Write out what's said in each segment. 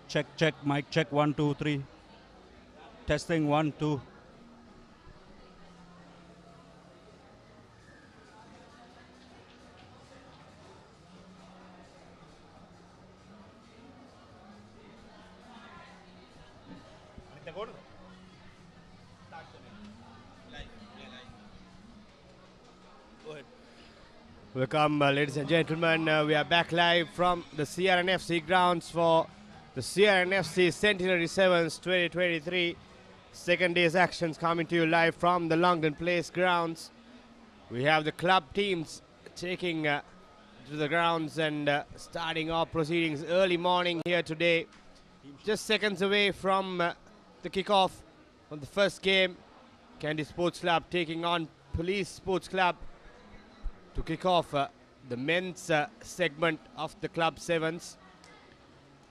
Check, mic check, 1, 2, 3. Testing, 1, 2. Welcome, ladies and gentlemen. We are back live from the CR&FC grounds for the CR&FC Centenary Sevens 2023. Second day's actions coming to you live from the Longdon Place grounds. We have the club teams taking to the grounds and starting off proceedings early morning here today. Just seconds away from the kickoff of the first game. Kandy Sports Club taking on Police Sports Club to kick off the men's segment of the Club Sevens.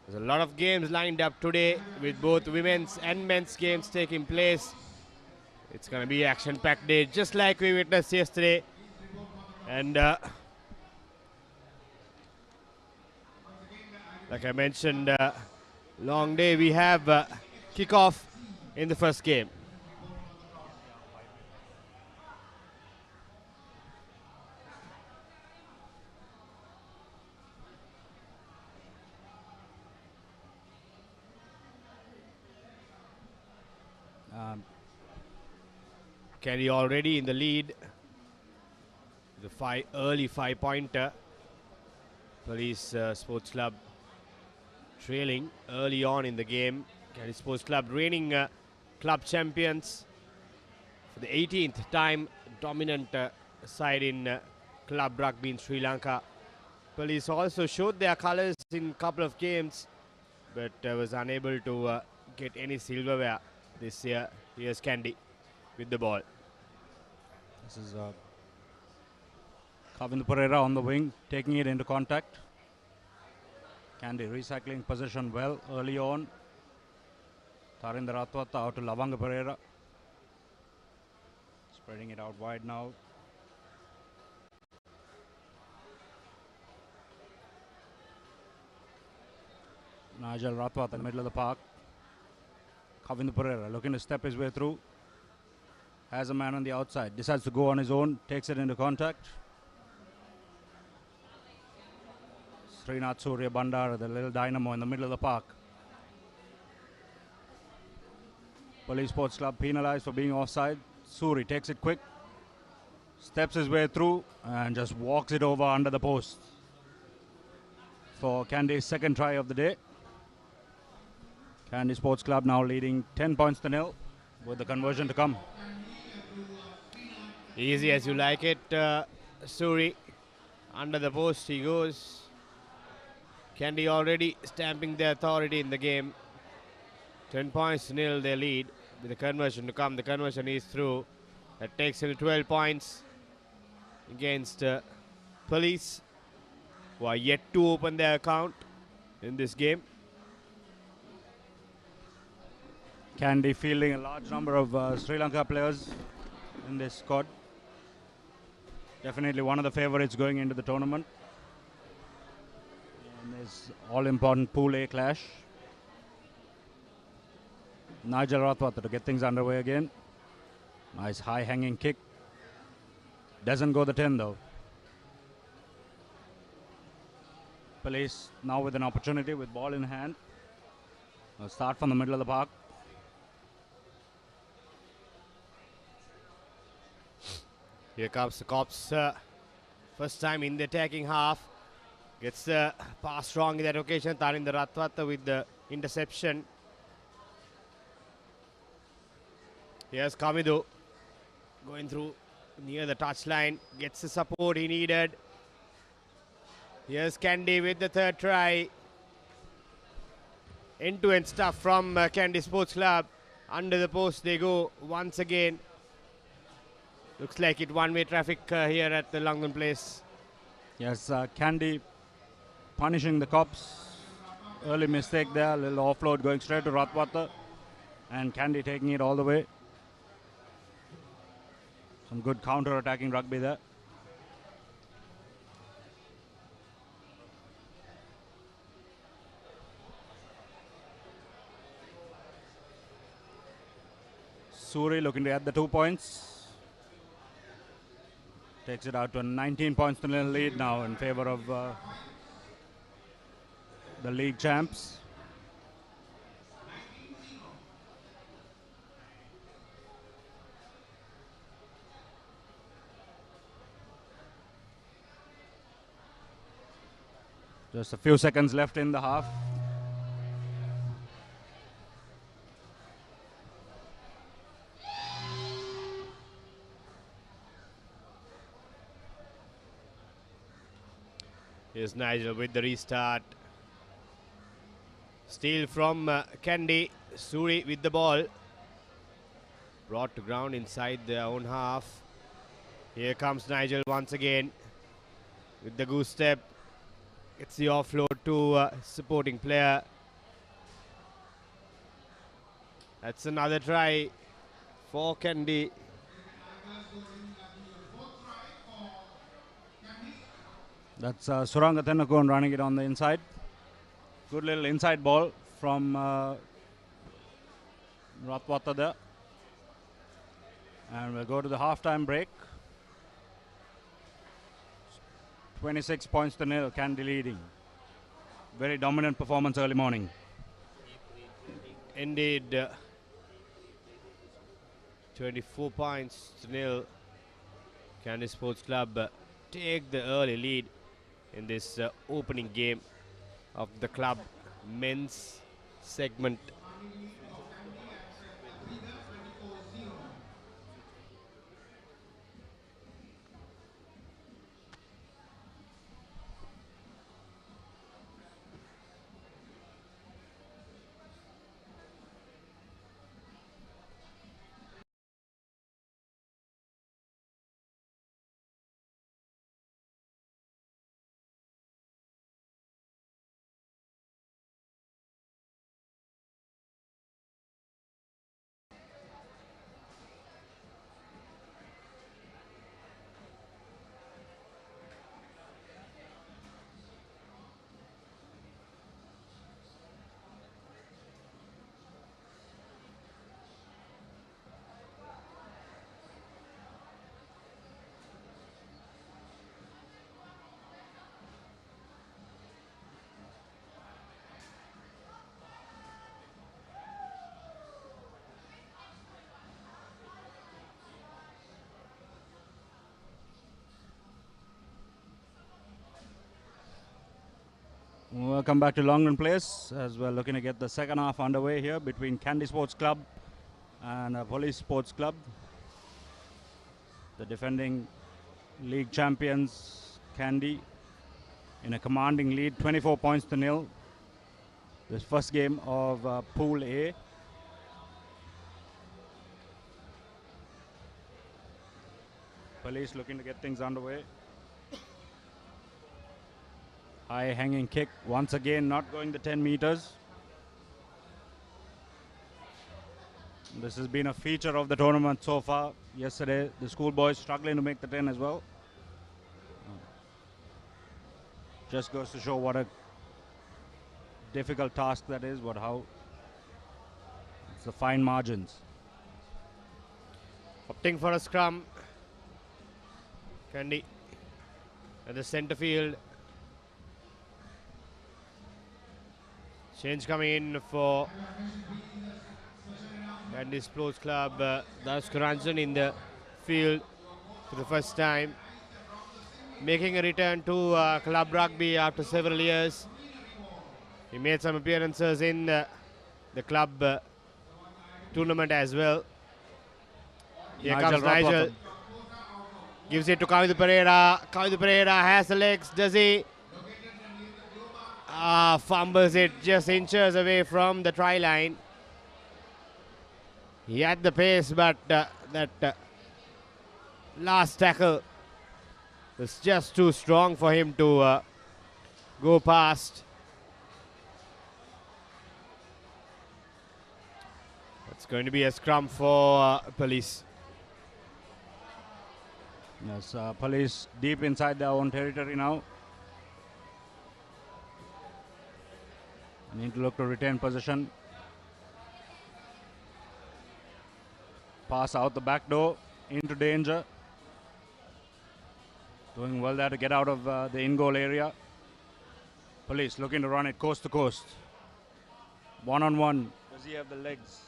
There's a lot of games lined up today with both women's and men's games taking place. It's going to be action-packed day just like we witnessed yesterday. And like I mentioned, long day. We have kickoff in the first game. Kenny already in the lead. The early 5-pointer. Police Sports Club trailing early on in the game. Kenny Sports Club reigning club champions for the 18th time, dominant side in club rugby in Sri Lanka. Police also showed their colours in a couple of games, but was unable to get any silverware this year. Here's Kandy with the ball. This is Papare on the wing, taking it into contact. Kandy recycling possession well early on. Tarinder Ratwata out to Lavanga Pereira. Spreading it out wide now. Nigel Ratwata in the middle of the park. Kavindu Pereira looking to step his way through. Has a man on the outside. Decides to go on his own. Takes it into contact. Srinath Surya Bandara, the little dynamo in the middle of the park. Police Sports Club penalised for being offside. Suri takes it quick. Steps his way through and just walks it over under the post. For Kandy's second try of the day. Kandy Sports Club now leading 10 points to 0 with the conversion to come. Easy as you like it. Suri under the post he goes. Kandy already stamping the authority in the game. 10 points to 0 they lead with the conversion to come. The conversion is through. That takes him to 12 points against Police, who are yet to open their account in this game. Kandy fielding a large number of Sri Lanka players in this squad. Definitely one of the favourites going into the tournament. And there's all-important Pool A clash. Nigel Rathwata to get things underway again. Nice high-hanging kick. Doesn't go the 10 though. Police now with an opportunity with ball in hand. They'll start from the middle of the park. Here comes the Cops. First time in the attacking half. Gets the pass wrong in that occasion. Tarinder Ratwata with the interception. Here's Kamidu going through near the touchline. Gets the support he needed. Here's Kandy with the third try. End-to-end stuff from Kandy Sports Club. Under the post they go once again. Looks like it one-way traffic here at the Longdon Place. Yes, Kandy punishing the Cops. Early mistake there, little offload going straight to Rathwata. And Kandy taking it all the way. Some good counter-attacking rugby there. Suri looking to add the 2 points. Takes it out to a 19 points to nil lead now in favor of the league champs. Just a few seconds left in the half. Here's Nigel with the restart. Steal from Candy. Suri with the ball. Brought to ground inside their own half. Here comes Nigel once again with the goose step. It's the offload to supporting player. That's another try for Candy. That's Suranga Tennakon running it on the inside. Good little inside ball from Ratwata there. And we'll go to the halftime break. 26 points to nil, Candy leading. Very dominant performance early morning. Indeed. 24 points to nil. Candy Sports Club take the early lead in this opening game of the club men's segment. Welcome back to Longdon Place as we're looking to get the second half underway here between Candy Sports Club and Police Sports Club. The defending league champions Candy in a commanding lead, 24 points to nil. This first game of Pool A. Police looking to get things underway. High hanging kick, once again not going the 10 meters. This has been a feature of the tournament so far. Yesterday, the schoolboys struggling to make the 10 as well. Just goes to show what a difficult task that is, how it's the fine margins. Opting for a scrum. Candy at the center field. Change coming in for Candy Sports Club. That's Karanjan in the field for the first time. Making a return to club rugby after several years. He made some appearances in the club tournament as well. Here comes Nigel. Gives it to Kavidu Pereira. Kavidu Pereira has the legs. Does he? Fumbles it just inches away from the try line. He had the pace, but that last tackle was just too strong for him to go past. It's going to be a scrum for Police. Yes, Police deep inside their own territory now. Need to look to retain possession. pass out the back door into danger. Doing well there to get out of the in-goal area. Police looking to run it coast to coast. One-on-one. Does he have the legs?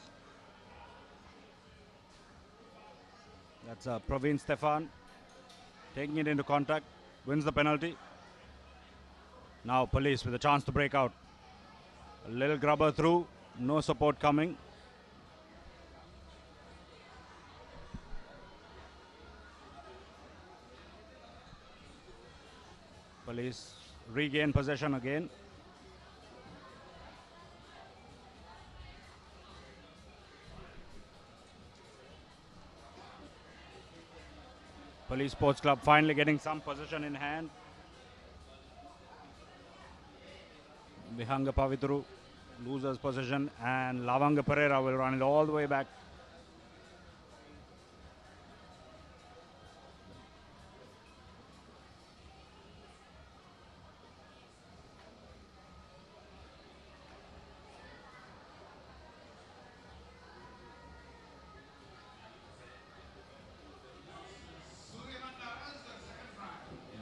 That's Praveen Stefan. Taking it into contact. Wins the penalty. Now Police with a chance to break out. A little grubber through. No support coming. Police regain possession again. Police Sports Club finally getting some possession in hand. Vihanga Pavitru loses possession and Lavanga Pereira will run it all the way back.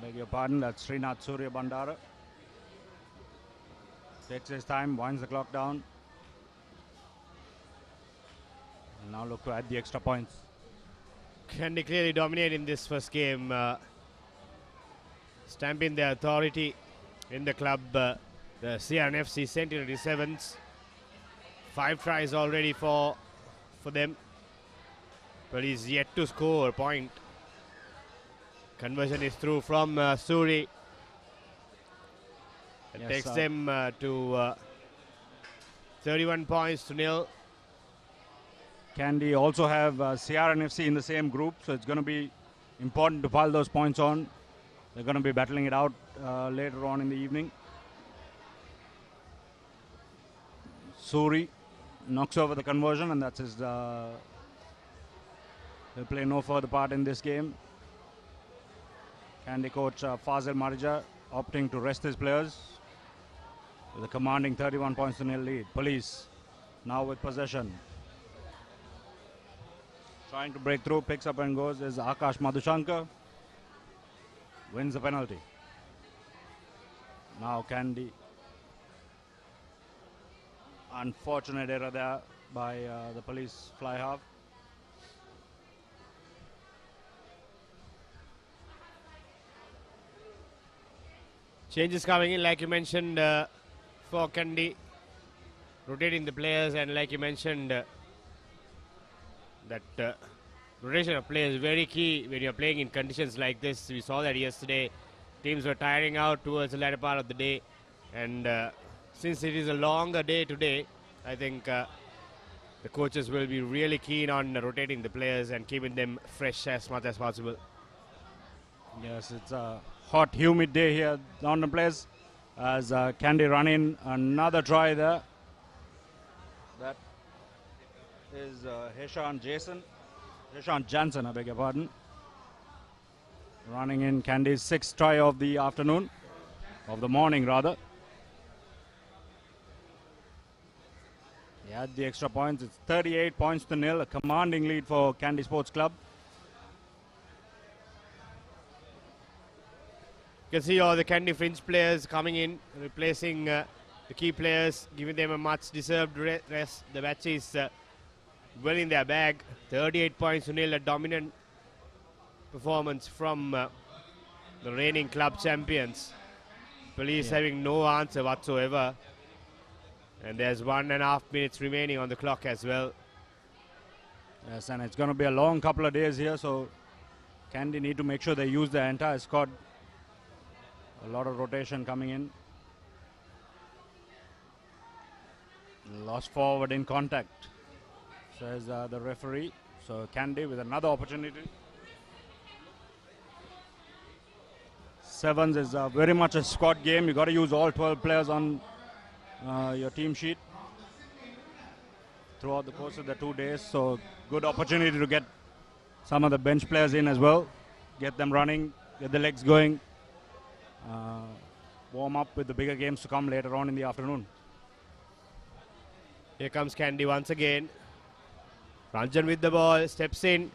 Beg your pardon, that's Srinath Surya Bandara. Takes his time, winds the clock down. And now look to add the extra points. Can they clearly dominate in this first game, stamping their authority in the club, the CR&FC Centenary Sevens. 5 tries already for them, but he's yet to score a point. Conversion is through from Suri. It Yes, takes them to 31 points to nil. Candy also have CR&FC in the same group, so it's going to be important to pile those points on. They're going to be battling it out later on in the evening. Suri knocks over the conversion, and that's his. He'll play no further part in this game. Candy coach Fazil Marija opting to rest his players with a commanding 31 points to nil lead. Police now with possession. Trying to break through, picks up and goes is Akash Madhushankar. Wins the penalty. Now Candy. Unfortunate error there by the Police fly half. Changes coming in, like you mentioned, for Kandy, rotating the players, and like you mentioned, that rotation of players is very key when you're playing in conditions like this. We saw that yesterday. Teams were tiring out towards the latter part of the day, and since it is a longer day today, I think the coaches will be really keen on rotating the players and keeping them fresh as much as possible. Yes, it's a hot, humid day here at Longdon Place as Candy run in another try there. That is Heshan Jansen, I beg your pardon. Running in Candy's 6th try of the afternoon, of the morning rather. He had the extra points. It's 38 points to nil, a commanding lead for Candy Sports Club. You can see all the Candy fringe players coming in, replacing the key players, giving them a much deserved rest. The match is well in their bag. 38 points to nil, a dominant performance from the reigning club champions. Police having no answer whatsoever. And there's 1.5 minutes remaining on the clock as well. Yes, and it's going to be a long couple of days here, so Candy need to make sure they use their entire squad. A lot of rotation coming in. Lost forward in contact, says the referee. So Candy with another opportunity. Sevens is very much a squad game. You got to use all 12 players on your team sheet throughout the course of the 2 days. So good opportunity to get some of the bench players in as well. Get them running, get the legs going. Warm up with the bigger games to come later on in the afternoon. Here comes Candy once again. Ranjan with the ball, steps in.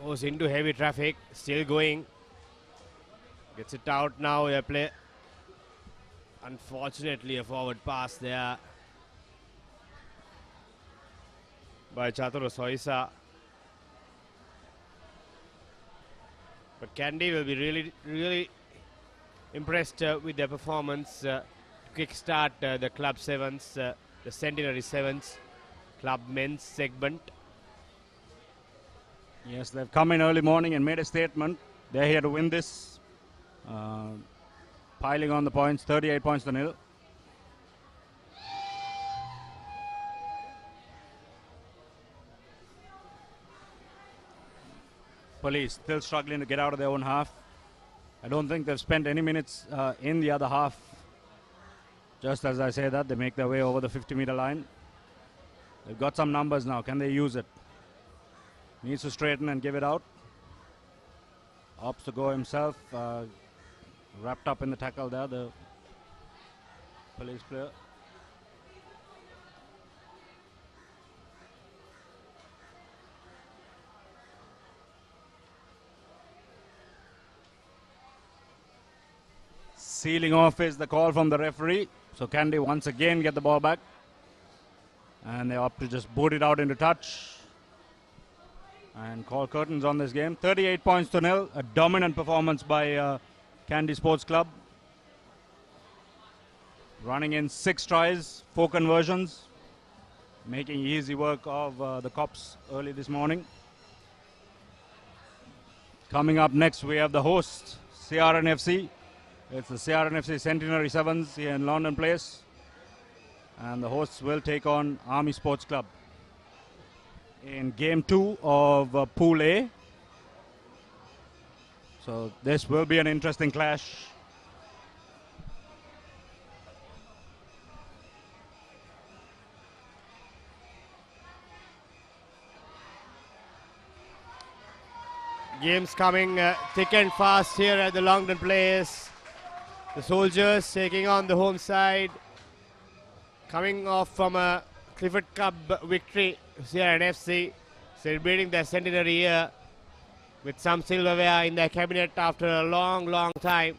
Goes into heavy traffic, still going. Gets it out now, a play. Unfortunately, a forward pass there by Chaturu Soisa. But Kandy will be really impressed with their performance to kickstart the Club Sevens, the Centenary Sevens Club Men's segment. Yes, they've come in early morning and made a statement. They're here to win this. Piling on the points, 38 points to nil. Police still struggling to get out of their own half. I don't think they've spent any minutes in the other half. Just as I say that, they make their way over the 50-meter line. They've got some numbers now. Can they use it? Needs to straighten and give it out. Opts to go himself. Wrapped up in the tackle there, the Police player. Sealing off is the call from the referee. So Kandy once again get the ball back. And they opt to just boot it out into touch. And call curtains on this game. 38 points to nil. A dominant performance by Kandy Sports Club. Running in 6 tries, 4 conversions. Making easy work of the Cops early this morning. Coming up next, we have the host, CR&FC. It's the CR&FC Centenary Sevens here in Longdon Place. And the hosts will take on Army Sports Club in game 2 of Pool A. So this will be an interesting clash. Games coming thick and fast here at the Longdon Place. The Soldiers taking on the home side. Coming off from a Clifford Cup victory, CR&FC celebrating their centenary year with some silverware in their cabinet after a long time.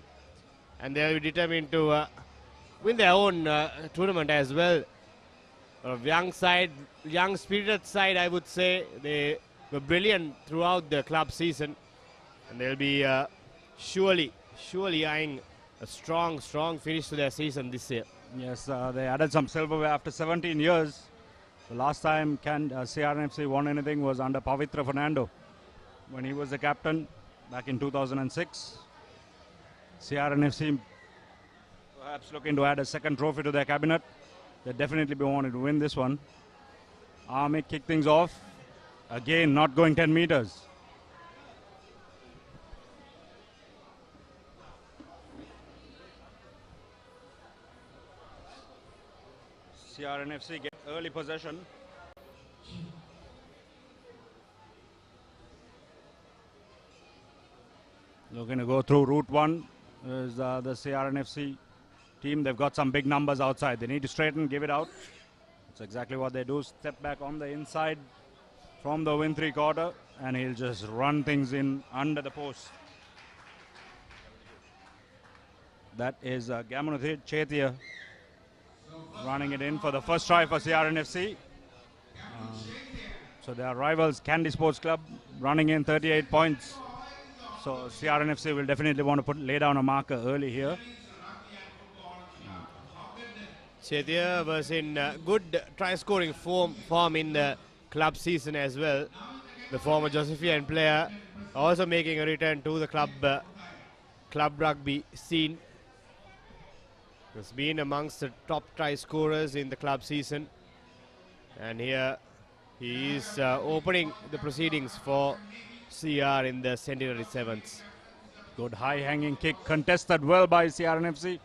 And they'll be determined to win their own tournament as well. A young side, young spirited side, I would say. They were brilliant throughout the club season. And they'll be surely eyeing a strong finish to their season this year. Yes, they added some silverware after 17 years. The last time CR&FC won anything was under Pavitra Fernando when he was the captain back in 2006. CR&FC perhaps looking to add a second trophy to their cabinet. They definitely be wanting to win this one. Army kick things off. Again, not going 10 meters. CR&FC get early possession. Looking to go through route 1 is the CR&FC team. They've got some big numbers outside. They need to straighten, give it out. That's exactly what they do. Step back on the inside from the win 3/4, and he'll just run things in under the post. That is Gamunathi Chetia running it in for the first try for CR&FC. So their rivals, Kandy Sports Club, running in 38 points. So CR&FC will definitely want to lay down a marker early here. Chetia was in good try-scoring form in the club season as well. The former Josephian player also making a return to the club rugby scene. Has been amongst the top try scorers in the club season. And here he is opening the proceedings for CR in the Centenary Sevens. Good high-hanging kick, contested well by CR&FC.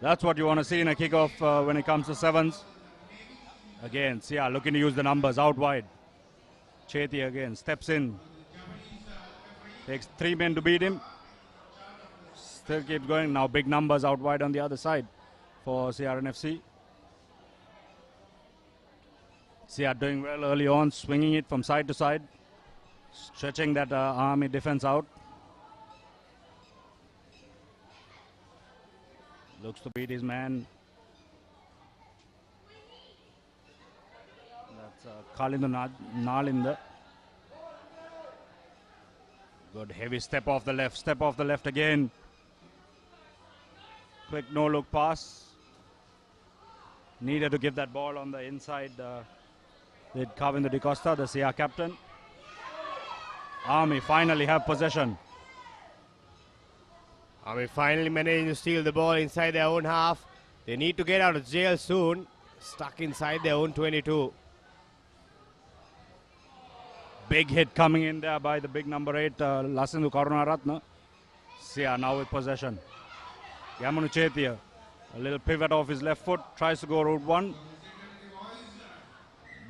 That's what you want to see in a kickoff when it comes to sevens. Again, CR looking to use the numbers out wide. Chethi again steps in. Takes 3 men to beat him. Still keeps going. Now big numbers out wide on the other side for CR&FC. CR doing well early on, swinging it from side to side, stretching that Army defense out. Looks to beat his man. That's Kalindu Nalinda. Good heavy step off the left again. Quick no-look pass. Needed to give that ball on the inside. With Kavindu De Costa, the CR captain. Army finally have possession. Army finally managing to steal the ball inside their own half. They need to get out of jail soon. Stuck inside their own 22. Big hit coming in there by the big number 8, Lasindu Karunaratne. CR now with possession. Yamanu Chetia, a little pivot off his left foot, tries to go route 1.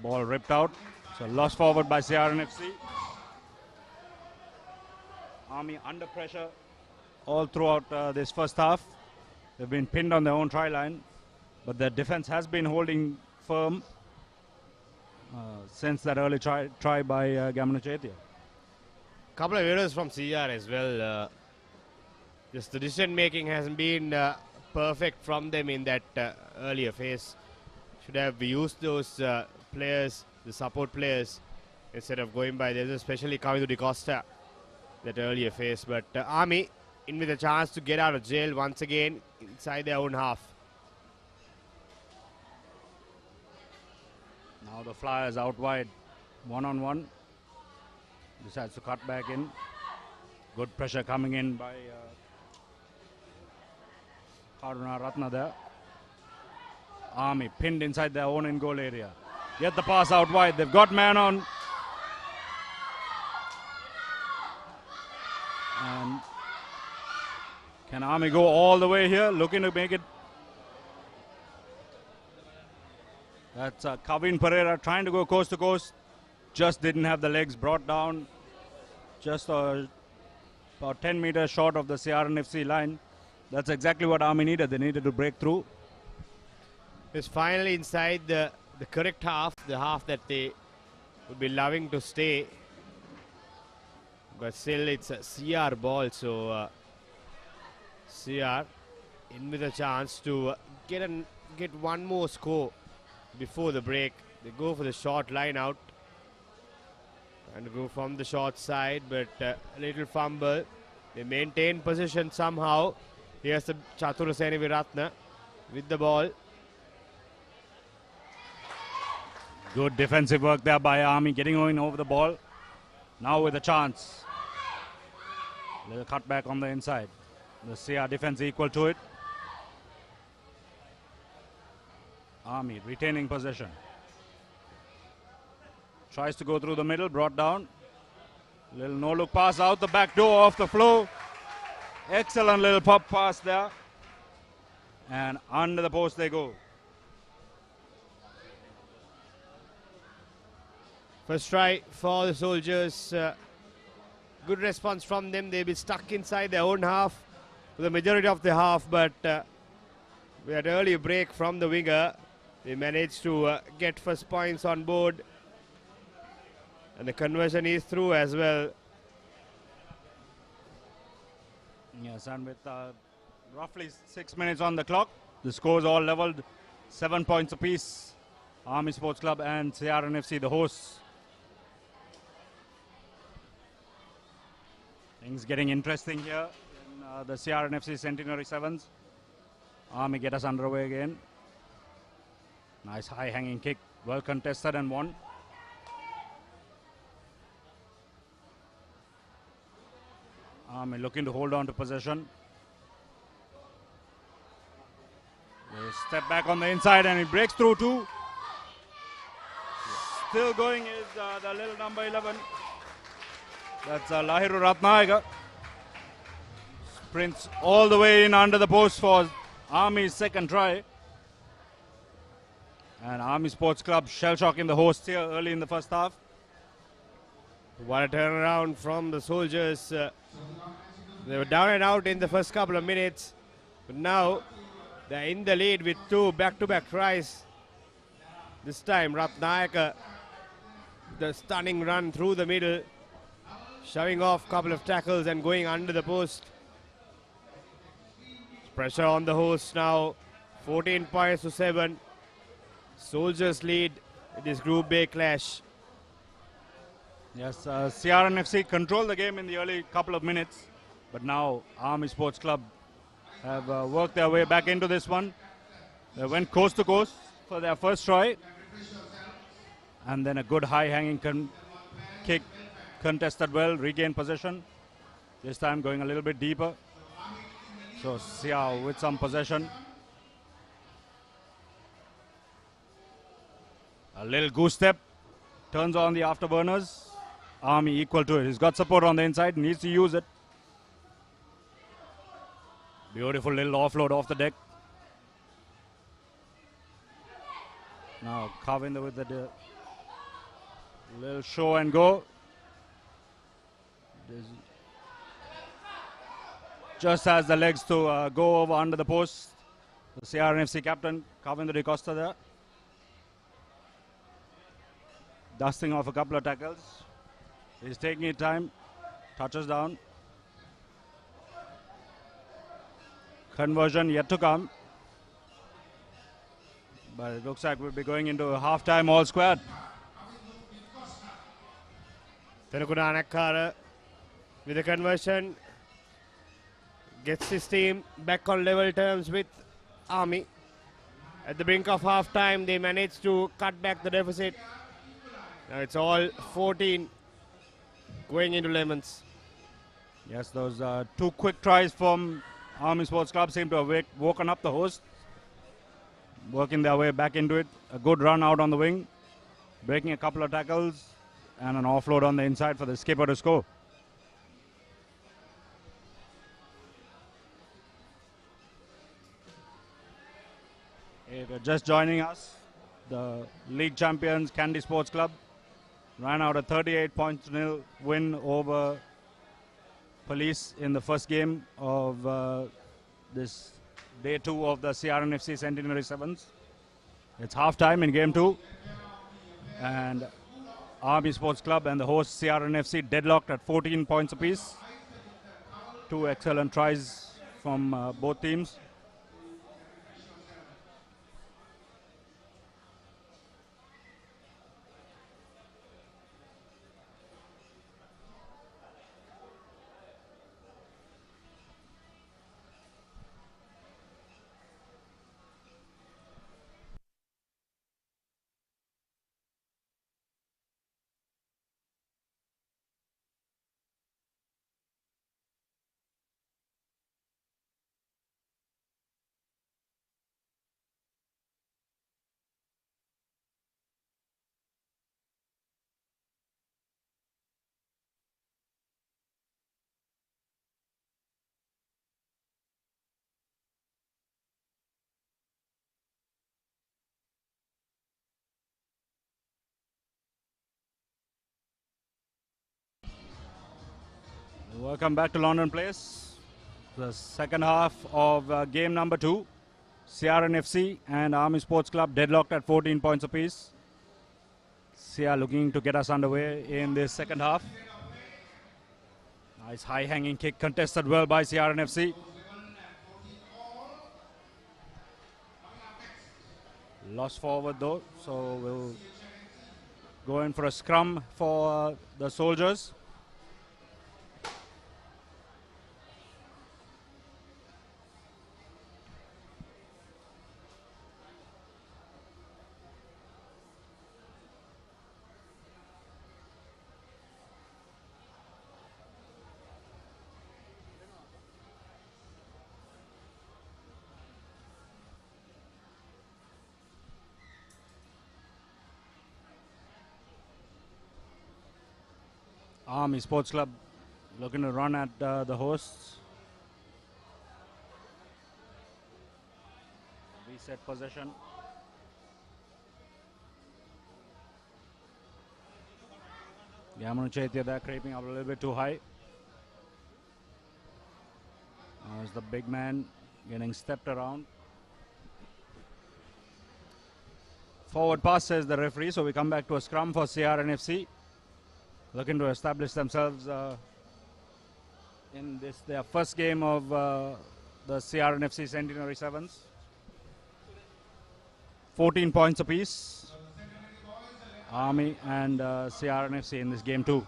Ball ripped out. So lost forward by CR&FC. Army under pressure all throughout this first half. They've been pinned on their own try line, but their defense has been holding firm since that early try by Gamanu Chetia. Couple of errors from CR as well. Just the decision making hasn't been perfect from them in that earlier phase. Should have used those players, the support players, instead of going by this, especially coming to De Costa that earlier phase. But Army in with a chance to get out of jail once again inside their own half. Now the Flyers out wide, 1-on-1. Decides to cut back in. Good pressure coming in by Karunaratne there. Army pinned inside their own in-goal area. Get the pass out wide. They've got man on. And can Army go all the way here? Looking to make it. That's Kavin Pereira trying to go coast to coast. Just didn't have the legs brought down. Just about 10 meters short of the CR&FC line. That's exactly what Army needed. They needed to break through. It's finally inside the correct half, the half that they would be loving to stay. But still it's a CR ball, so CR in with a chance to get one more score before the break. They go for the short line out and go from the short side, but a little fumble. They maintain position somehow. Here's the Chaturaseni Viratna with the ball. Good defensive work there by Army, getting going over the ball. Now with a chance. Little cutback on the inside. The CR defense equal to it. Army retaining possession. Tries to go through the middle, brought down. Little no-look pass out the back door off the flow. Excellent little pop pass there. And under the post they go. First try for the Soldiers. Good response from them. They've been stuck inside their own half for the majority of the half, but we had early break from the winger. They managed to get first points on board, and the conversion is through as well. Yes, and with roughly 6 minutes on the clock, the scores all leveled, 7 points apiece. Army Sports Club and CR&FC, the hosts. Things getting interesting here in the CR&FC Centenary Sevens. Army get us underway again. Nice high hanging kick, well contested and won. Army looking to hold on to possession. They step back on the inside and it breaks through too. Still going is the little number 11. That's Lahiru Ratnayaga. Sprints all the way in under the post for Army's second try. And Army Sports Club shell-shocking the hosts here early in the first half. What a turnaround from the Soldiers. They were down and out in the first couple of minutes. But now they're in the lead with 2 back-to-back tries. This time Ratnayaka, the stunning run through the middle, shoving off a couple of tackles and going under the post. Pressure on the host now, 14 points to 7. Soldiers lead this Group B clash. Yes, CR&FC controlled the game in the early couple of minutes, but now Army Sports Club have worked their way back into this one. They went coast to coast for their first try, and then a good high-hanging kick, contested well, regained possession. This time going a little bit deeper. So CR with some possession. A little goose step, turns on the afterburners. Army equal to it. He's got support on the inside, needs to use it. Beautiful little offload off the deck. Now Kavinder with the little show and go. Just has the legs to go over under the post. The CR&FC captain, Kavinder de Costa there. Dusting off a couple of tackles. He's taking his time. Touches down. Conversion yet to come. But it looks like we'll be going into a half-time all squad. Tenakudanakara with the conversion gets his team back on level terms with Army. At the brink of half-time, they managed to cut back the deficit. Now it's all 14 going into lemons. Yes, those two quick tries from Army Sports Club seem to have woken up the host. Working their way back into it. A good run out on the wing. Breaking a couple of tackles. And an offload on the inside for the skipper to score. If you're just joining us, the league champions Kandy Sports Club ran out a 38-0 win over Police in the first game of this day 2 of the CR&FC Centenary Sevens. It's half-time in game 2, and Army Sports Club and the host CR&FC deadlocked at 14 points apiece. Two excellent tries from both teams. Welcome back to Longdon Place. The second half of game number 2. CR&FC and Army Sports Club deadlocked at 14 points apiece. CR looking to get us underway in this second half. Nice high-hanging kick contested well by CR&FC. Lost forward though, so we'll go in for a scrum for the Soldiers. Army Sports Club looking to run at the hosts. Reset possession. Yamanu Chaitya there creeping up a little bit too high. There's the big man getting stepped around. Forward pass, says the referee. So we come back to a scrum for CR&FC. Looking to establish themselves in this their first game of the CR&FC Centenary Sevens. 14 points apiece. Army and CR&FC in this game too.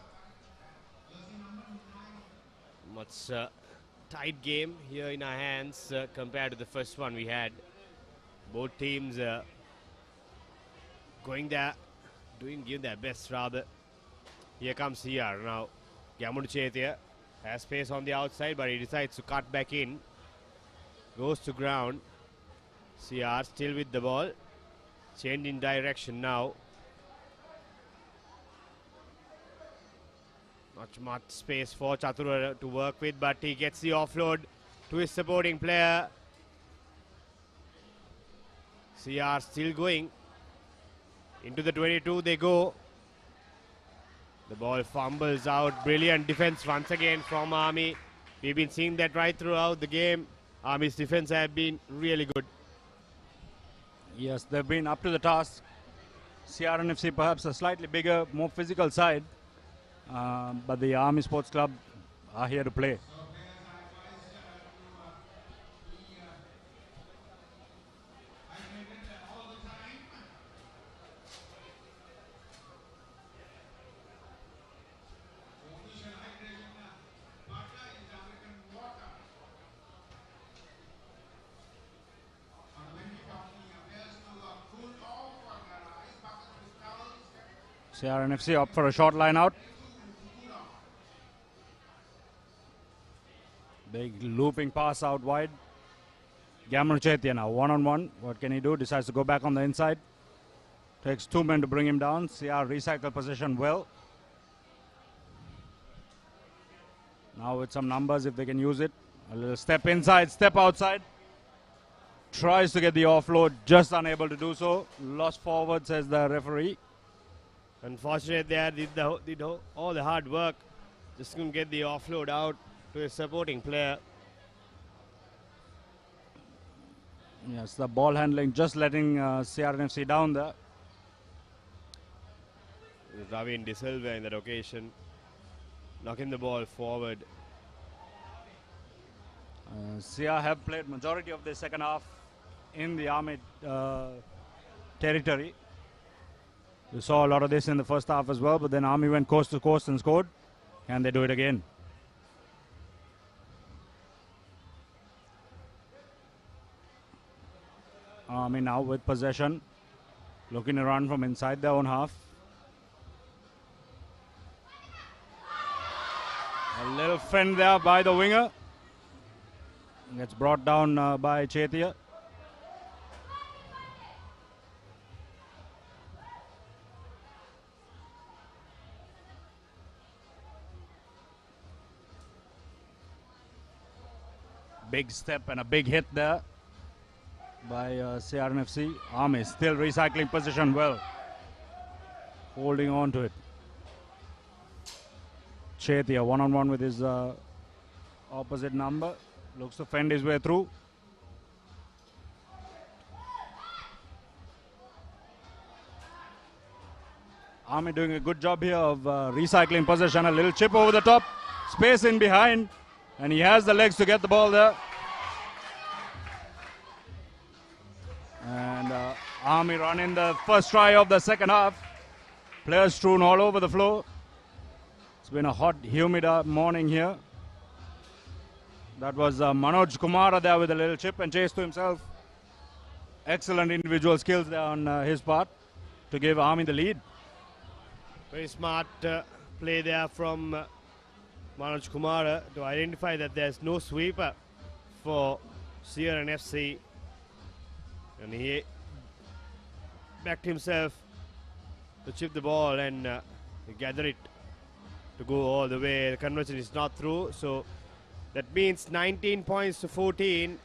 Much tight game here in our hands compared to the first one we had. Both teams going there, giving their best rather. Here comes CR now. Gamundu Chetia has space on the outside, but he decides to cut back in. Goes to ground. CR still with the ball. Changing direction now. Not much space for Chatura to work with, but he gets the offload to his supporting player. CR still going. Into the 22 they go. The ball fumbles out. Brilliant defense once again from Army. We've been seeing that right throughout the game. Army's defense have been really good. Yes, they've been up to the task. CR&FC perhaps a slightly bigger, more physical side. But the Army Sports Club are here to play. CR&FC up for a short line out. Big looping pass out wide. Gamundu Chetia now one-on-one. What can he do? Decides to go back on the inside. Takes 2 men to bring him down. CR recycle position well. Now with some numbers if they can use it. A little step inside, step outside. Tries to get the offload, just unable to do so. Lost forward, says the referee. Unfortunately, there did all the hard work. Just couldn't get the offload out to his supporting player. Yes, the ball handling just letting CR&FC down there. Ravin De Silva in that occasion, knocking the ball forward. CR have played majority of the second half in the Army territory. We saw a lot of this in the first half as well, but then Army went coast to coast and scored. Can they do it again? Army now with possession, looking to run from inside their own half. A little fend there by the winger. Gets brought down by Chetia. Big step and a big hit there by CR&FC. Army still recycling position well. Holding on to it. Chetia one-on-one with his opposite number. Looks to fend his way through. Army doing a good job here of recycling possession. A little chip over the top. Space in behind. And he has the legs to get the ball there. And Army run in the first try of the second half. Players strewn all over the floor. It's been a hot, humid morning here. That was Manoj Kumara there with a little chip and chase to himself. Excellent individual skills there on his part to give Army the lead. Very smart play there from Manoj Kumara to identify that there's no sweeper for CR&FC. And he backed himself to chip the ball and gather it to go all the way. The conversion is not through, so that means 19 points to 14.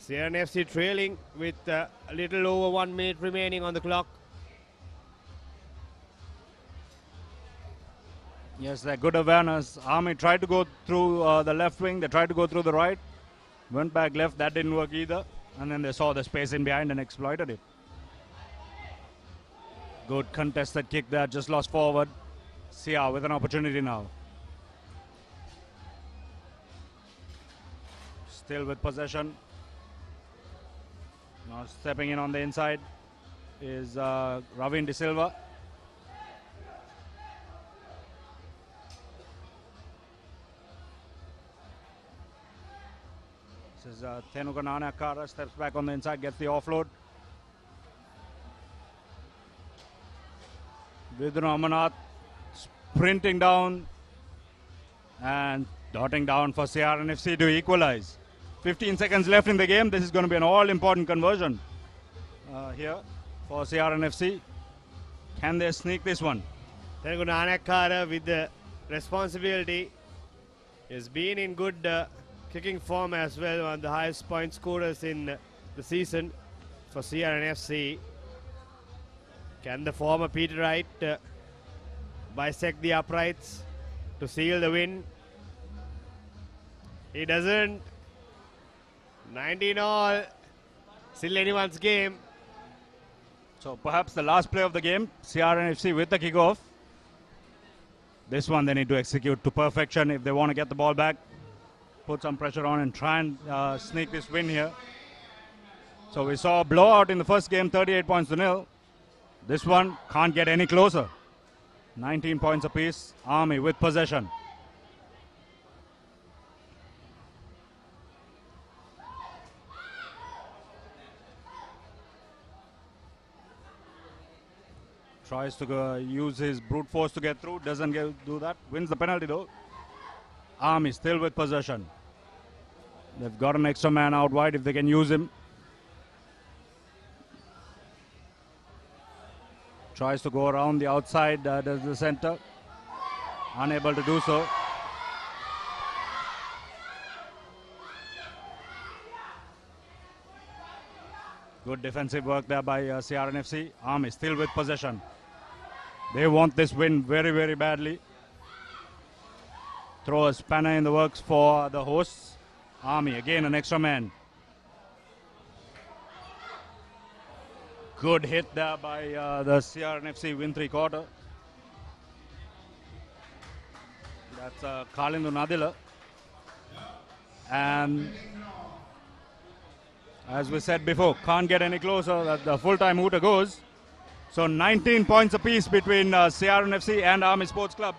CR&FC trailing with a little over 1 minute remaining on the clock. Yes, that good awareness. Army tried to go through the left wing. They tried to go through the right. Went back left. That didn't work either. And then they saw the space in behind and exploited it. Good contested kick there, just lost forward. CR with an opportunity now. Still with possession. Now stepping in on the inside is Ravin De Silva. This is Tenuka Nanakara, steps back on the inside, gets the offload. Vidru Amanath sprinting down and dotting down for CR&FC to equalize. 15 seconds left in the game. This is going to be an all-important conversion here for CR&FC. Can they sneak this one? Telugu Nanakara with the responsibility. Has been in good kicking form as well, one of the highest point scorers in the season for CR&FC. Can the former Peter Wright bisect the uprights to seal the win? He doesn't. 19 all. Still anyone's game. So perhaps the last play of the game, CR&FC with the kickoff. This one they need to execute to perfection if they want to get the ball back. Put some pressure on and try and sneak this win here. So we saw a blowout in the first game, 38-0. This one can't get any closer. 19 points apiece. Army with possession. Tries to use his brute force to get through. Doesn't do that. Wins the penalty though. Army still with possession. They've got an extra man out wide if they can use him. Tries to go around the outside, does the center. Unable to do so. Good defensive work there by CR&FC. Army still with possession. They want this win very, very badly. Throw a spanner in the works for the hosts. Army, again an extra man. Good hit there by the CR&FC win three-quarter. That's Kalindu Nadila. And as we said before, can't get any closer. That the full-time hooter goes. So 19 points apiece between CR&FC and Army Sports Club.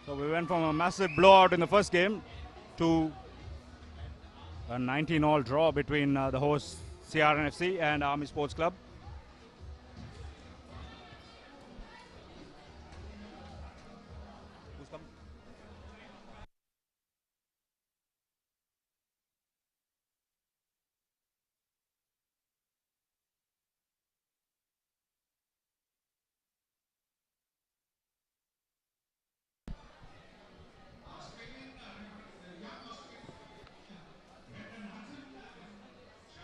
So we went from a massive blowout in the first game to a 19-all draw between the hosts CR&FC and Army Sports Club.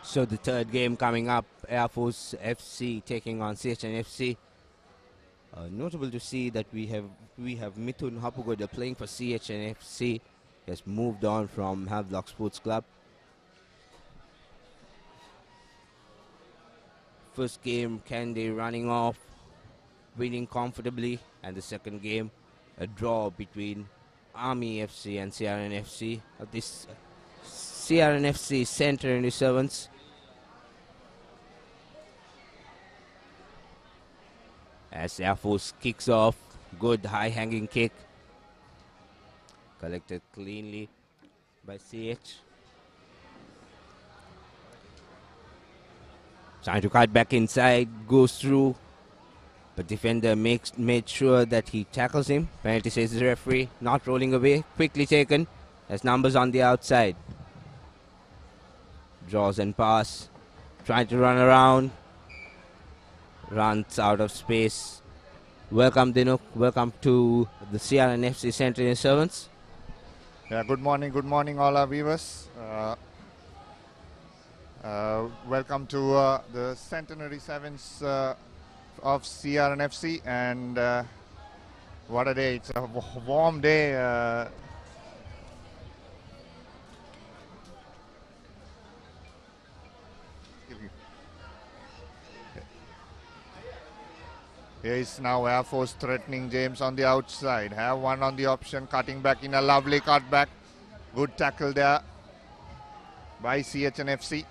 So the third game coming up, Air Force FC taking on CH&FC. Notable to see that we have Mithun Hapugoda playing for CH&FC. He has moved on from Havelock Sports Club. First game, Kandy running off, winning comfortably, and the second game, a draw between Army FC and CR&FC. This CR&FC Centenary Servants. As Air Force kicks off, good high-hanging kick. Collected cleanly by CH. Trying to cut back inside, goes through. But defender made sure that he tackles him. Penalty says the referee, not rolling away. Quickly taken. There's numbers on the outside. Draws and pass. Trying to run around. Runs out of space. Welcome, Dinuk. Welcome to the CR&FC Centenary Servants. Yeah, good morning all our viewers. Welcome to the Centenary Sevens of CR&FC, and what a day. It's a warm day. Here is now Air Force threatening James on the outside. Have one on the option, cutting back in a lovely cutback. Good tackle there by CH&FC.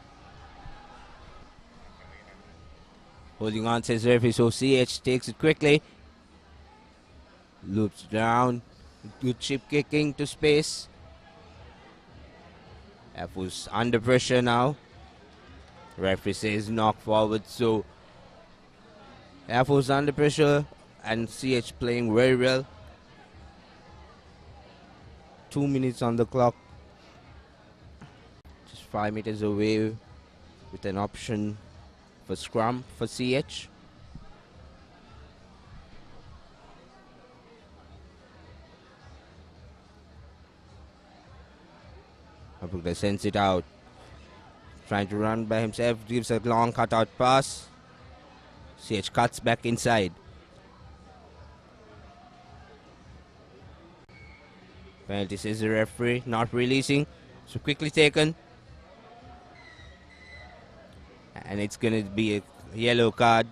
Holding on, says referee, so CH takes it quickly. Loops down. Good chip kicking to space. Air Force under pressure now. Referee says knock forward, so Air Force under pressure and CH playing very well. 2 minutes on the clock. Just 5 meters away with an option for scrum for CH. Abugda sends it out. Trying to run by himself, gives a long cutout pass. CH cuts back inside. Penalty says the referee, not releasing. So quickly taken. And it's going to be a yellow card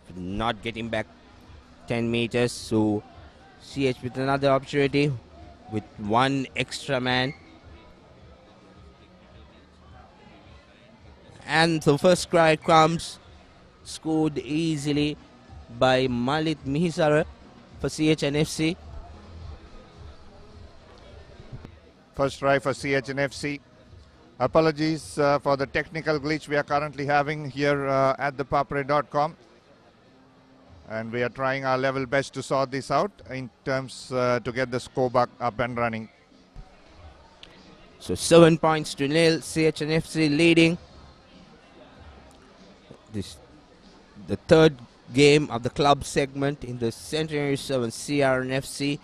for not getting back 10 meters. So CH with another opportunity with one extra man. And the first try comes, scored easily by Malit Mihisara for CH&FC. First try for CH&FC. Apologies for the technical glitch we are currently having here at the papare.com. And we are trying our level best to sort this out in terms to get the scoreboard up and running. So 7 points to nil, CH&FC leading. This the third game of the club segment in the Centenary 7 CR&FC.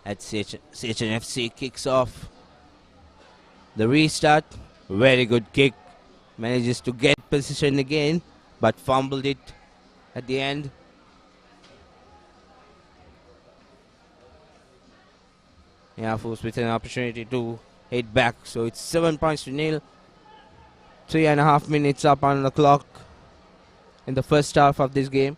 At CH&FC kicks off the restart. Very good kick. Manages to get position again, but fumbled it at the end. Air Force with an opportunity to hit back. So it's 7 points to nil. 3.5 minutes up on the clock in the first half of this game.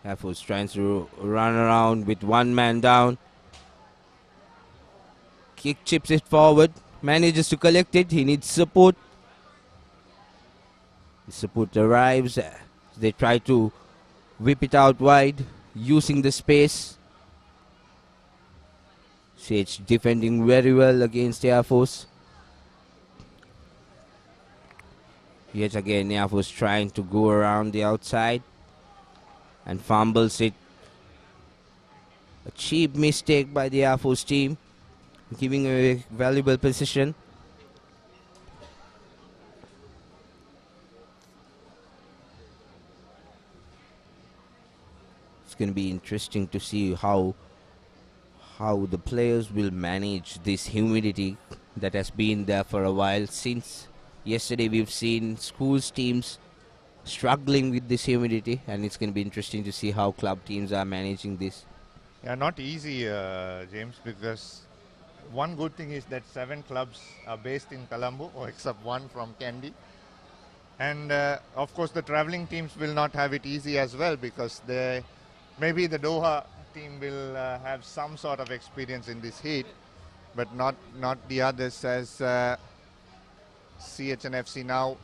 Air Force trying to run around with one man down. Kick chips it forward. Manages to collect it. He needs support. The support arrives. They try to whip it out wide using the space. CH defending very well against Air Force. Yet again, Air Force trying to go around the outside and fumbles it. A cheap mistake by the Air Force team, giving a valuable position. It's going to be interesting to see how the players will manage this humidity that has been there for a while. Since yesterday we've seen schools teams struggling with this humidity, and it's going to be interesting to see how club teams are managing this. Yeah, not easy, James, because one good thing is that 7 clubs are based in Colombo, or except one from Kandy. And of course the traveling teams will not have it easy as well, because maybe the Doha team will have some sort of experience in this heat, but not the others, as CH&FC now.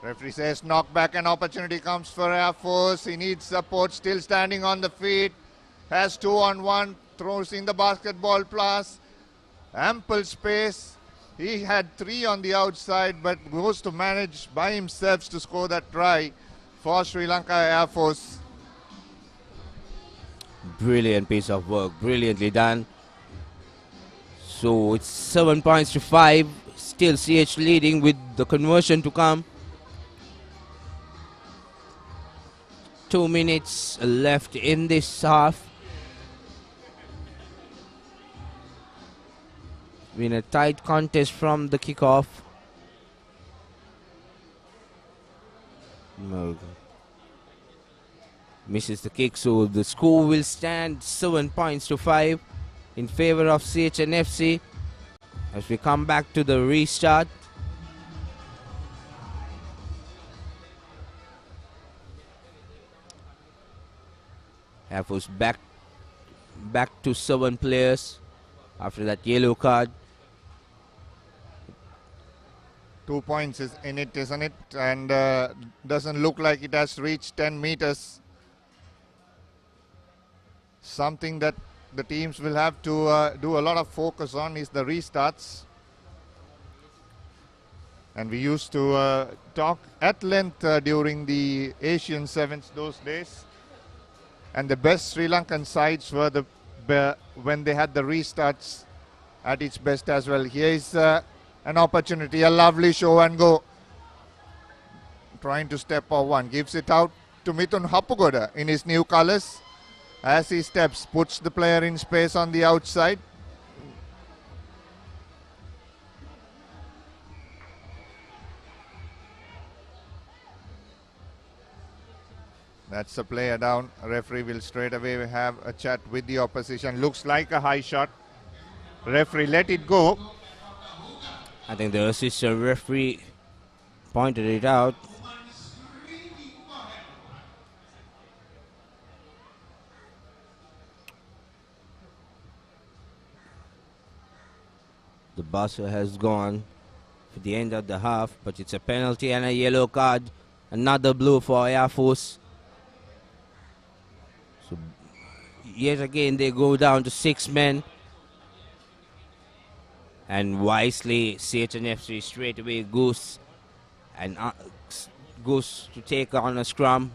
Referee says knock back, an opportunity comes for Air Force. He needs support, still standing on the feet. Has 2-on-1, throws in the basketball plus. Ample space. He had 3 on the outside, but goes to manage by himself to score that try for Sri Lanka Air Force. Brilliant piece of work, brilliantly done. So it's 7 points to 5. Still CH leading with the conversion to come. 2 minutes left in this half. been a tight contest from the kickoff. No. Misses the kick, so the score will stand 7 points to 5 in favor of CH&FC as we come back to the restart. Air Force back to 7 players after that yellow card. 2 points is in it, isn't it? And doesn't look like it has reached 10 meters. Something that the teams will have to do a lot of focus on is the restarts. And we used to talk at length during the Asian Sevens those days. And the best Sri Lankan sides were when they had the restarts at its best as well. Here is an opportunity, a lovely show and go. Trying to step off one, gives it out to Mithun Hapugoda in his new colours. As he steps, puts the player in space on the outside. That's a player down. Referee will straight away have a chat with the opposition. Looks like a high shot. Referee let it go. I think the assistant referee pointed it out. The buzzer has gone for the end of the half, but it's a penalty and a yellow card. Another blue for Air Force. So yet again they go down to 6 men. And wisely CH&FC straight away goes to take on a scrum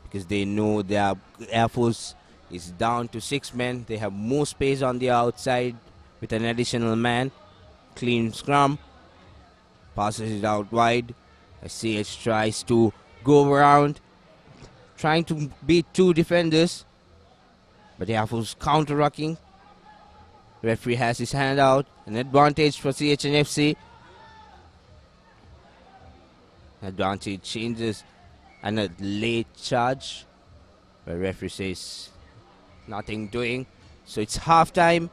because they know their Air Force is down to 6 men. They have more space on the outside with an additional man. Clean scrum. Passes it out wide. As CH tries to go around, trying to beat 2 defenders. But Air Force counter-rucking. Referee has his hand out. An advantage for CH&FC. Advantage changes and a late charge. The referee says nothing doing. So it's half time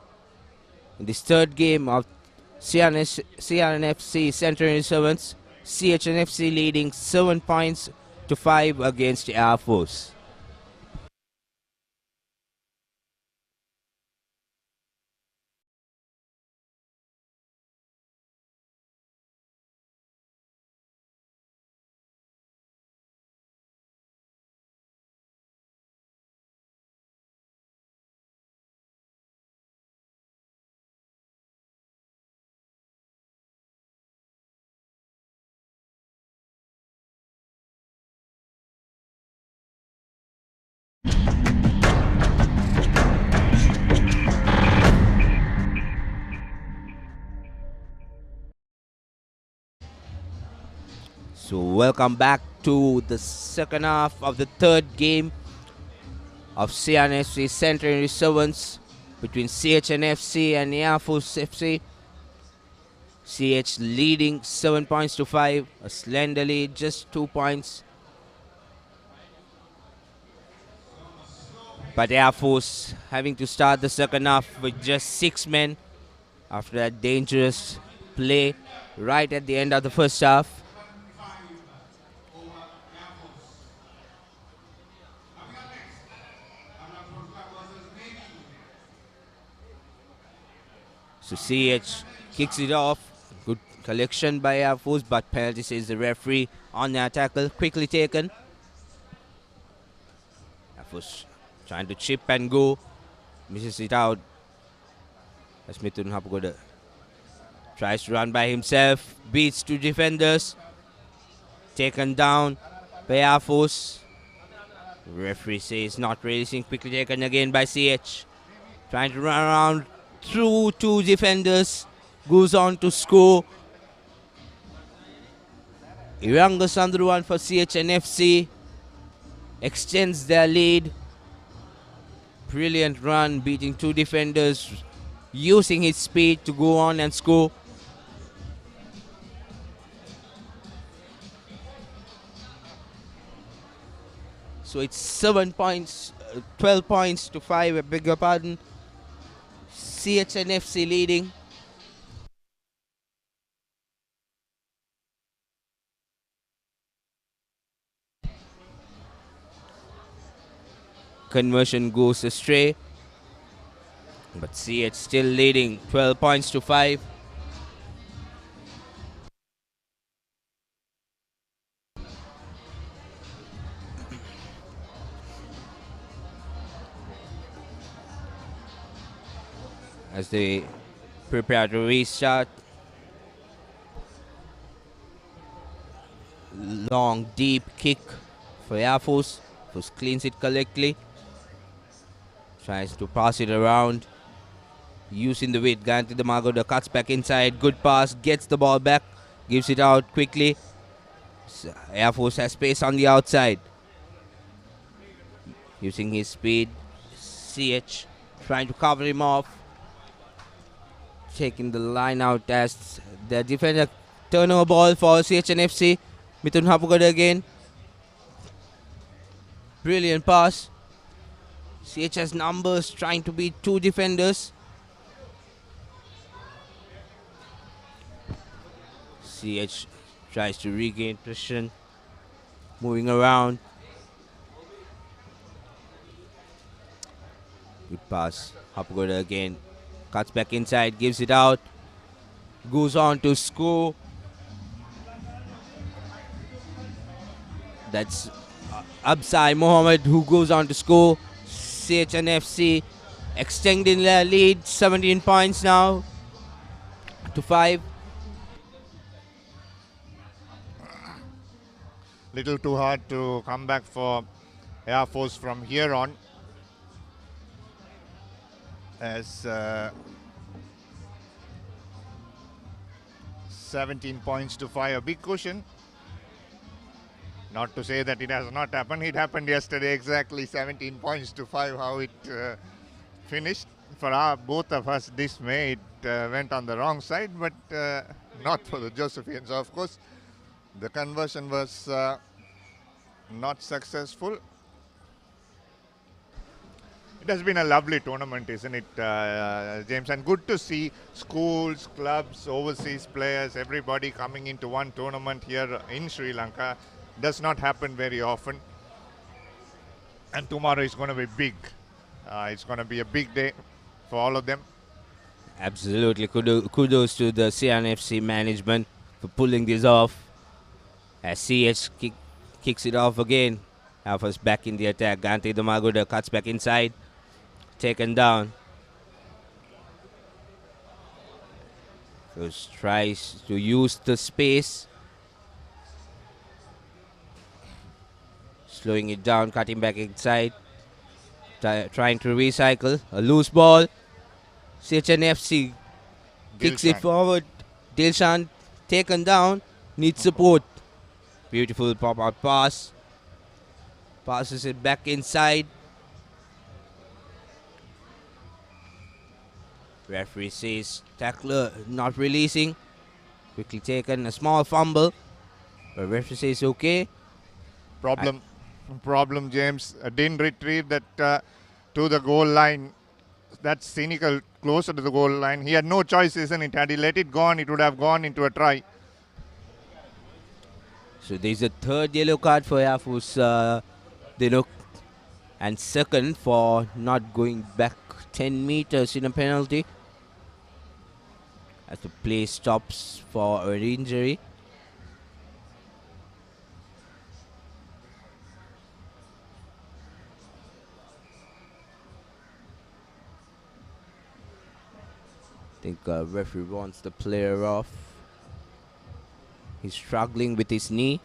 in this third game of CR&FC Centenary Sevens. CH&FC leading 7 points to 5 against Air Force. So welcome back to the second half of the third game of CR&FC Centenary Sevens between CH&FC and Air Force FC. CH leading 7 points to 5, a slender lead, just 2 points. But Air Force having to start the second half with just 6 men after that dangerous play right at the end of the first half. So CH kicks it off. Good collection by Air Force, but penalty says the referee on their tackle. Quickly taken. Air Force trying to chip and go. Misses it out. As Mithun Hapugoda tries to run by himself. Beats 2 defenders. Taken down by Air Force. The referee says not releasing. Quickly taken again by CH. Trying to run around through 2 defenders, goes on to score. Iranga Sandruan for CH&FC extends their lead. Brilliant run, beating 2 defenders using his speed to go on and score. So it's 7 points, 12 points to 5, I beg your pardon. CH&FC leading. Conversion goes astray. But CH still leading, 12 points to 5. As they prepare to restart. Long, deep kick for Air Force. Force cleans it correctly. Tries to pass it around. Using the weight, Ganti the Magoda cuts back inside. Good pass, gets the ball back. Gives it out quickly. So Air Force has space on the outside. Using his speed. CH trying to cover him off. Taking the line out as the defender. Turnover ball for CH&FC. Mithun Hapugoda again. Brilliant pass. CH has numbers, trying to beat 2 defenders. CH tries to regain position. Moving around. Good pass. Hapugoda again. Cuts back inside, gives it out. Goes on to score. That's Absai Mohammed who goes on to score. CH&FC extending their lead, 17 points now to 5. Little too hard to come back for Air Force from here on. As 17 points to 5, a big cushion. Not to say that it has not happened. It happened yesterday, exactly 17 points to 5, how it finished. For both of us, dismay, it went on the wrong side, but not for the Josephians, of course. The conversion was not successful. It has been a lovely tournament, isn't it, James? And good to see schools, clubs, overseas players, everybody coming into one tournament here in Sri Lanka. Does not happen very often. And tomorrow is going to be big. It's going to be a big day for all of them. Absolutely. Kudos to the CR&FC management for pulling this off. As CH kicks it off again. Alpha's back in the attack. Ganti Damagoda cuts back inside. Taken down. First tries to use the space. Slowing it down, cutting back inside. Trying to recycle. A loose ball. CH&FC kicks it forward. Dilshan taken down. Needs support. Beautiful pop-out pass. Passes it back inside. Referee says tackler not releasing. Quickly taken. A small fumble. But referee says okay. Problem, James. Didn't retrieve that to the goal line. That's cynical, closer to the goal line. He had no choice, isn't it? Had he let it go on, it would have gone into a try. So there's a third yellow card for Air Force, and second for not going back 10 meters in a penalty. As the play stops for an injury. I think referee wants the player off. He's struggling with his knee.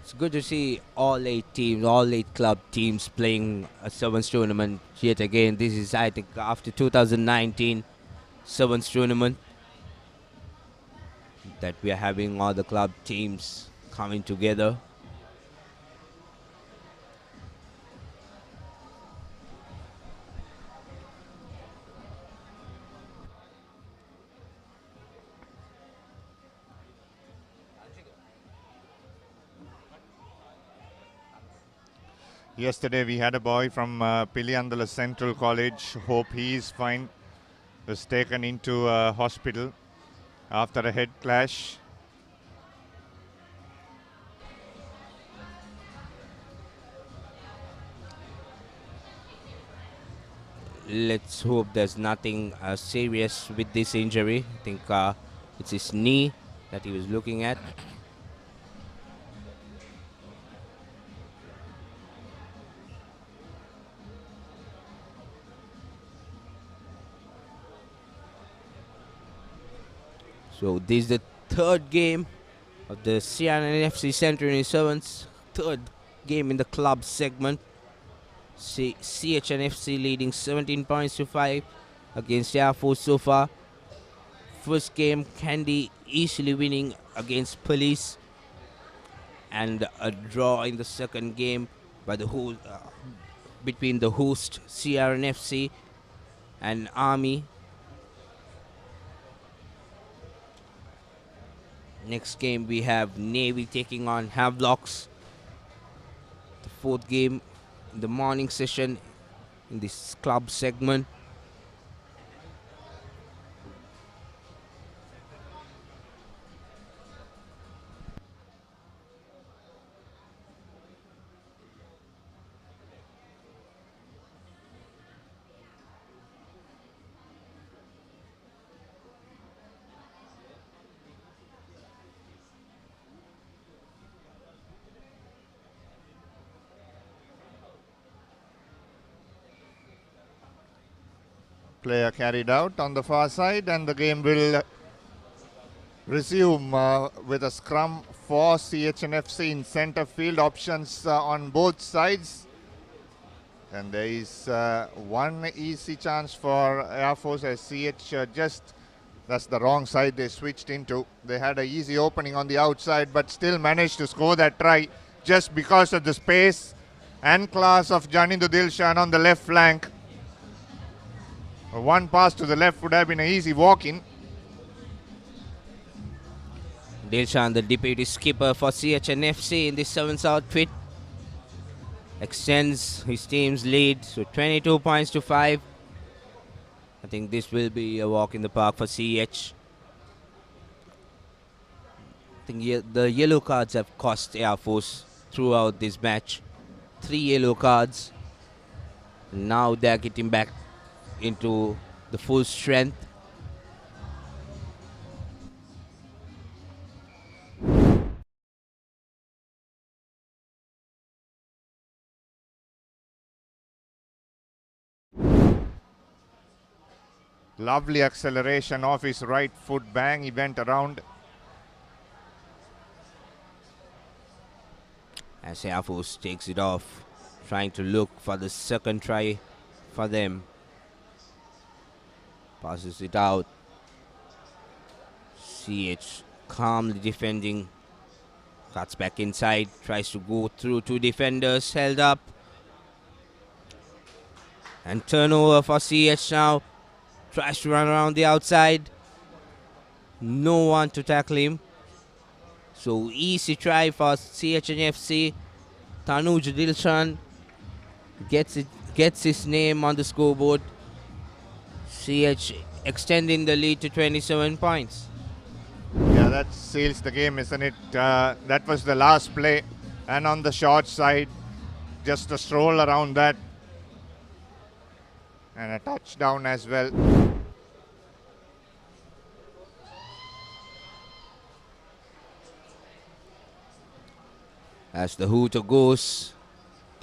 It's good to see all 8 club teams playing a sevens tournament yet again. This is, I think, after 2019 sevens tournament. that we are having all the club teams coming together. Yesterday we had a boy from Piliandala Central College. Hope he is fine. Was taken into hospital after a head clash. Let's hope there's nothing serious with this injury. I think it's his knee that he was looking at. So this is the third game of the CR&FC Centenary Sevens, third game in the club segment. CH&FC leading 17 points to 5 against Air Force so far. First game, Candy easily winning against Police, and a draw in the second game by the whole between the host CR&FC and Army. Next game we have Navy taking on Havelocks. The fourth game in the morning session in this club segment. Player carried out on the far side, and the game will resume with a scrum for CH&FC in centre field. Options on both sides, and there is one easy chance for Air Force as CH that's the wrong side they switched into. They had an easy opening on the outside, but still managed to score that try just because of the space and class of Janindu Dilshan on the left flank. One pass to the left would have been an easy walk-in. Dilshan, the deputy skipper for CH&FC in this sevens outfit, extends his team's lead to 22 points to 5. I think this will be a walk in the park for CH. I think the yellow cards have cost Air Force throughout this match. 3 yellow cards. Now they're getting back into the full strength. Lovely acceleration off his right foot, bang, he went around. As Air Force takes it off, trying to look for the second try for them. Passes it out. CH calmly defending. Cuts back inside. Tries to go through 2 defenders. Held up. And turnover for CH now. Tries to run around the outside. No one to tackle him. So easy try for CH&FC. Tanuj Dilshan gets his name on the scoreboard. CH extending the lead to 27 points. Yeah, that seals the game, isn't it? That was the last play, and on the short side, just a stroll around that, and a touchdown as well. As the hooter goes,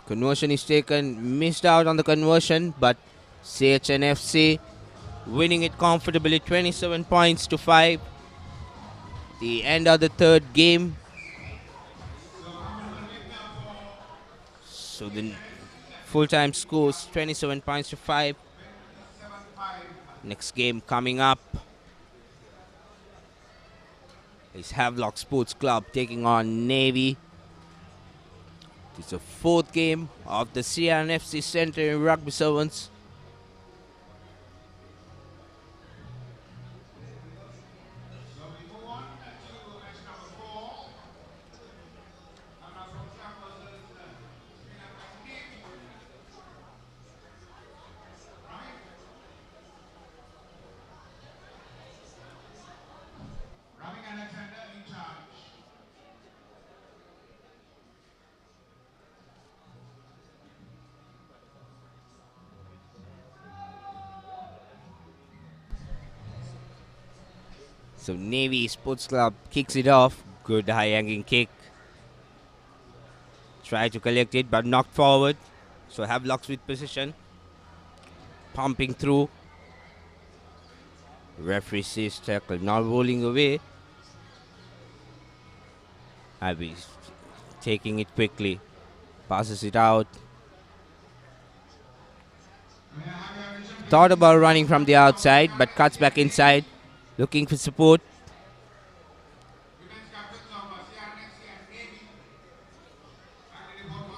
conversion is taken, missed out on the conversion, but CH&FC winning it comfortably, 27 points to 5. The end of the third game. So the full-time scores 27 points to 5. Next game coming up. is Havelock Sports Club taking on Navy. It's the fourth game of the CR&FC Centenary Rugby Sevens. So Navy Sports Club kicks it off. Good high hanging kick. Try to collect it but knocked forward. So Havelocks with position. Pumping through. Referee says tackle, not rolling away. Abby's taking it quickly. Passes it out. Thought about running from the outside but cuts back inside. Looking for support.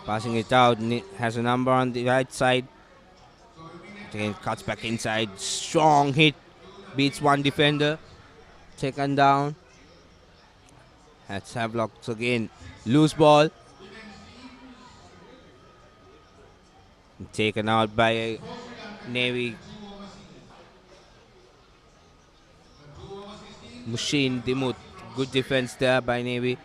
Passing it out. Has a number on the right side. Again, cuts back inside. Strong hit. Beats one defender. Taken down. That's Havelocks again. Loose ball. Taken out by Navy. Machine Dimut. Good defense there by Navy.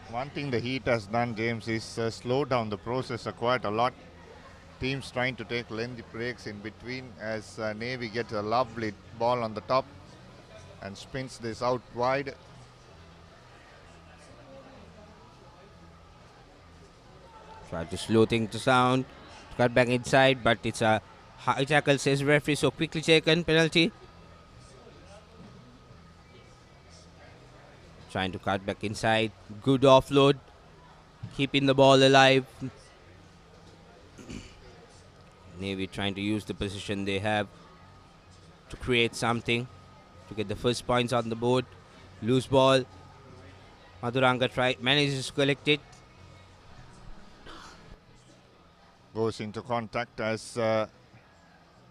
One thing the Heat has done, James, is slow down the process quite a lot. Teams trying to take lengthy breaks in between as Navy gets a lovely ball on the top and spins this out wide. Try to slow things down. Cut back inside, but it's a high tackle, says referee, so quickly taken, penalty. Trying to cut back inside. Good offload. Keeping the ball alive. Navy trying to use the position they have to create something, to get the first points on the board. Loose ball. Maduranga manages to collect it. Goes into contact as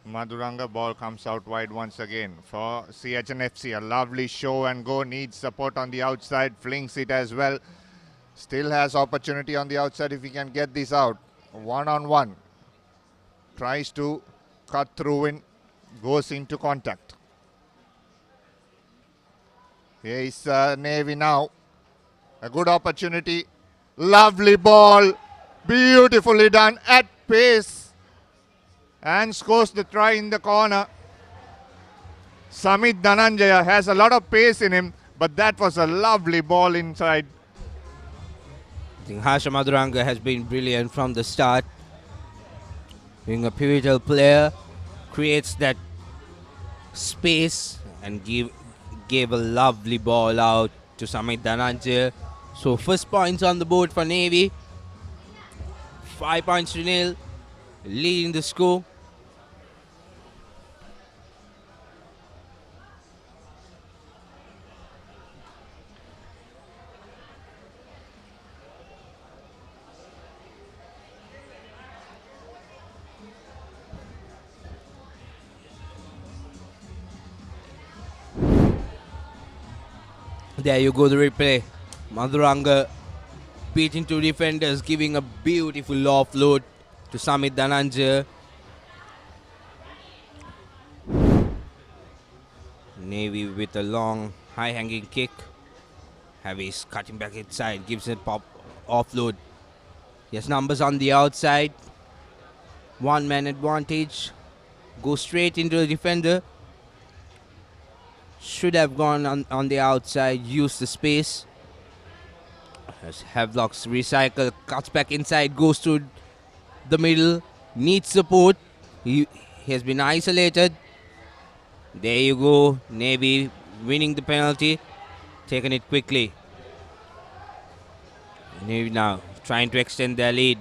Maduranga ball comes out wide once again for CH&FC. A lovely show and go, needs support on the outside, flings it as well. Still has opportunity on the outside if he can get this out. One-on-one. Tries to cut through in, goes into contact. Here is Navy now. A good opportunity. Lovely ball. Beautifully done at pace. And scores the try in the corner. Samit Dhananjaya has a lot of pace in him, but that was a lovely ball inside. I think Harsha Maduranga has been brilliant from the start. Being a pivotal player, creates that space and gave a lovely ball out to Samit Dhananjaya. So first points on the board for Navy. 5 points to nil, leading the score. There you go, the replay. Maduranga beating two defenders, giving a beautiful offload to Samit Dhananjaya. Navy with a long, high-hanging kick. Heavy's cutting back inside, gives a pop offload. He has numbers on the outside. One-man advantage. Goes straight into the defender. Should have gone on the outside, used the space. As Havelocks recycle, cuts back inside, goes to the middle, needs support. He has been isolated. There you go, Navy winning the penalty. taken it quickly. Navy now trying to extend their lead.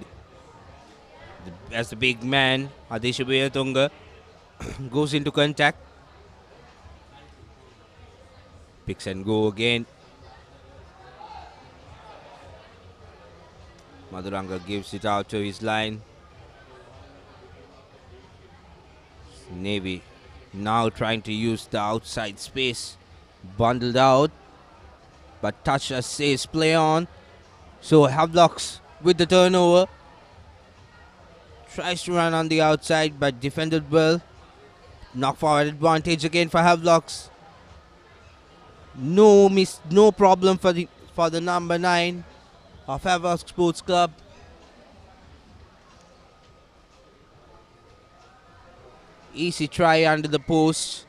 As the big man, Adesha Weeratunga, goes into contact. Picks and go again. Maduranga gives it out to his line. Navy now trying to use the outside space. Bundled out. But Toucher says play on. So Havelocks with the turnover. Tries to run on the outside but defended well. Knock forward advantage again for Havelocks. No problem for the number 9 of Havelock Sports Club. Easy try under the post.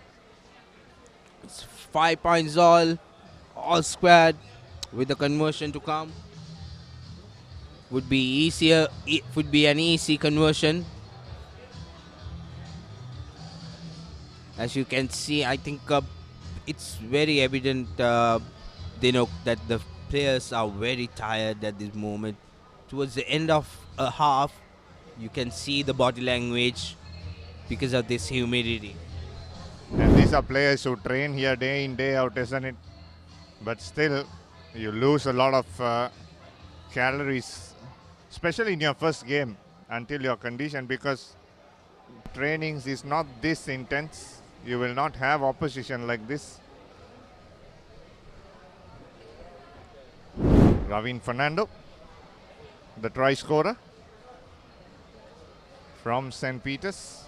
It's 5 points all squared with the conversion to come. Would be easier. It would be an easy conversion. As you can see, I think it's very evident. They know that the players are very tired at this moment. Towards the end of a half, you can see the body language because of this humidity. And these are players who train here day in, day out, isn't it? But still, you lose a lot of calories, especially in your first game, until you're conditioned, because trainings is not this intense. You will not have opposition like this. Ravin Fernando, the try scorer from St. Peter's.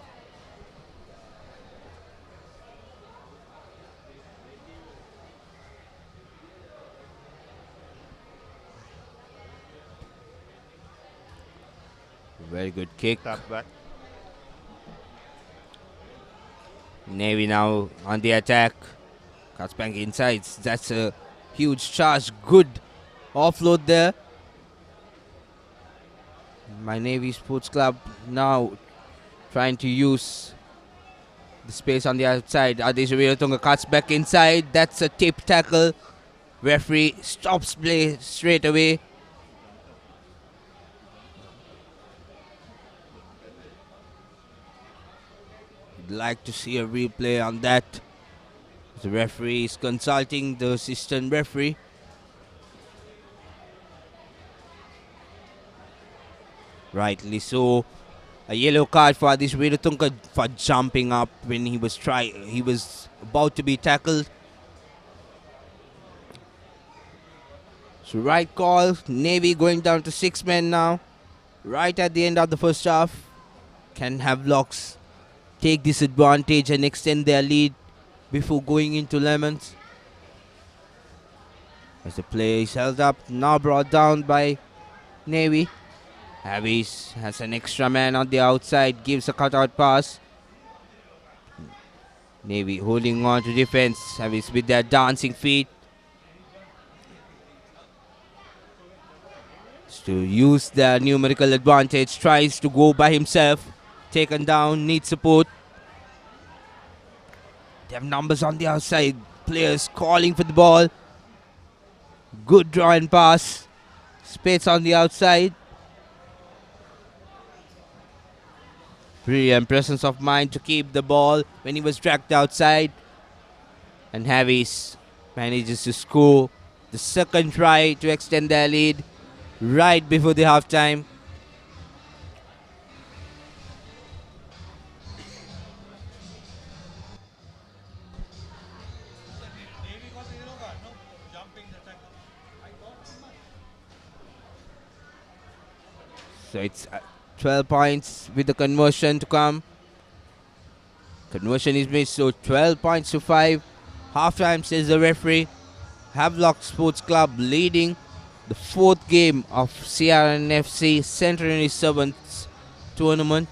Very good kick. Tap back. Navy now on the attack. Cuts back inside. That's a huge charge. Good offload there. My Navy Sports Club now trying to use the space on the outside. Adesha Weeratunga cuts back inside. That's a tip tackle. Referee stops play straight away. Like to see a replay on that. The referee is consulting the assistant referee. Rightly so. A yellow card for Adesha Weeratunga for jumping up when he was about to be tackled. So right call. Navy going down to 6 men now. Right at the end of the first half. Can Havelocks take this advantage and extend their lead before going into lemons? As the play is held up, now brought down by Navy. Havis has an extra man on the outside, gives a cutout pass. Navy holding on to defense. Havis with their dancing feet. To use their numerical advantage, tries to go by himself. Taken down, needs support. They have numbers on the outside. Players calling for the ball. Good draw and pass. Space on the outside. Brilliant presence of mind to keep the ball when he was dragged outside. And Havis manages to score the second try to extend their lead right before the halftime. So it's 12 points with the conversion to come. Conversion is missed, so 12 points to 5. Halftime, says the referee. Havelock Sports Club leading the 4th game of CR&FC Centenary Sevens tournament.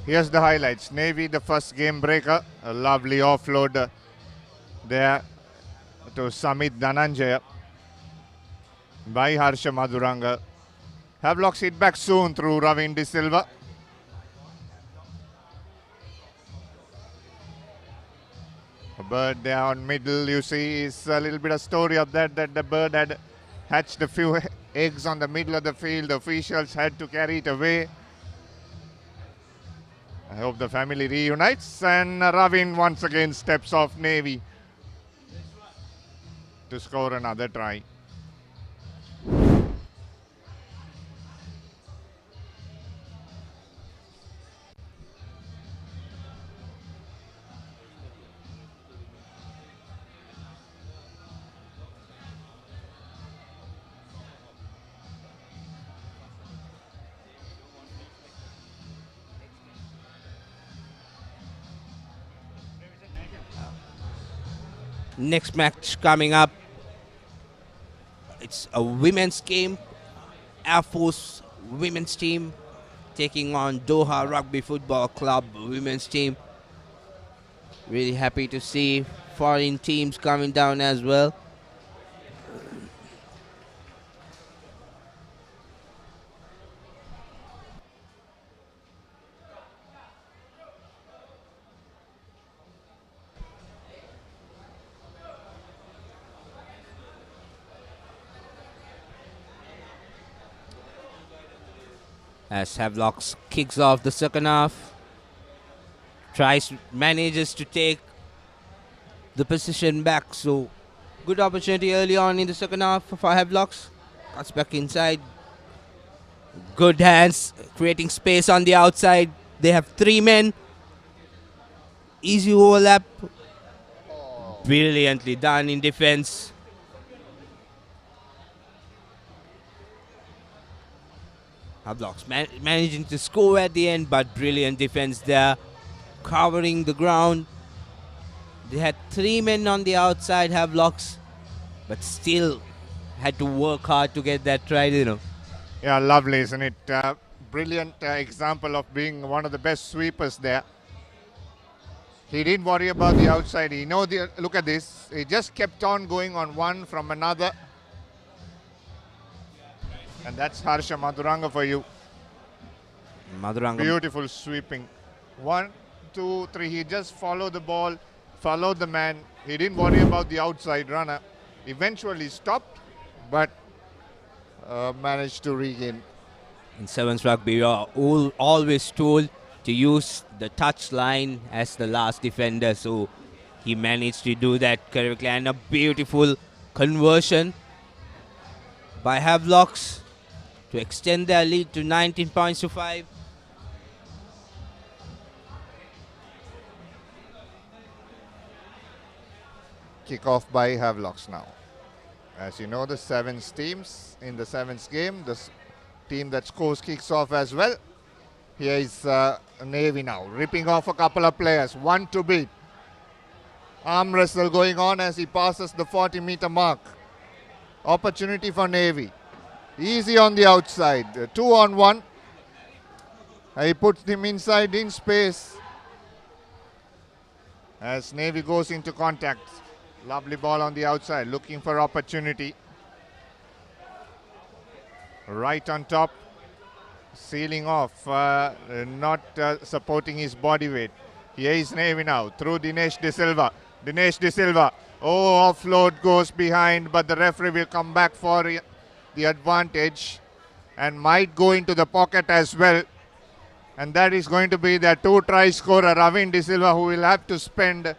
Here's the highlights. Navy, the first game breaker. A lovely offload there to Samit Dhananjaya by Harsha Maduranga. Havelocks hit back soon through Ravin De Silva. A bird there on middle, you see, is a little bit of story of that the bird had hatched a few eggs on the middle of the field. The officials had to carry it away. I hope the family reunites, and Ravin once again steps off Navy to score another try. Next match coming up, it's a women's game. Air Force women's team taking on Doha Rugby Football Club women's team. Really happy to see foreign teams coming down as well. As Havelocks kicks off the second half, manages to take the position back. So good opportunity early on in the second half for Havelocks. Cuts back inside. Good hands, creating space on the outside. They have 3 men. Easy overlap. Brilliantly done in defense. Havelocks managing to score at the end, but brilliant defense there, covering the ground. They had 3 men on the outside, Havelocks, but still had to work hard to get that try, you know. Yeah, lovely, isn't it? Brilliant example of being one of the best sweepers there. He didn't worry about the outside. Look at this. He just kept on going on one from another. And that's Harsha Madhuranga for you. Madhuranga. Beautiful sweeping. 1, 2, 3. He just followed the ball, followed the man. He didn't worry about the outside runner. Eventually stopped, but managed to regain. In Sevens Rugby, we are always told to use the touch line as the last defender. So he managed to do that correctly. And a beautiful conversion by Havelocks to extend their lead to 19 points to 5. Kick off by Havelocks now. As you know, the 7th teams in the 7th game, the team that scores kicks off as well. Here is Navy now, ripping off a couple of players, 1 to beat. Arm wrestle going on as he passes the 40-meter mark. Opportunity for Navy. Easy on the outside, 2 on 1. He puts him inside in space as Navy goes into contact. Lovely ball on the outside, looking for opportunity. Right on top, sealing off, not supporting his body weight. Here is Navy now, through Dinesh De Silva. Dinesh De Silva, offload goes behind, but the referee will come back for the advantage and might go into the pocket as well. And that is going to be the 2-try scorer, Ravin De Silva, who will have to spend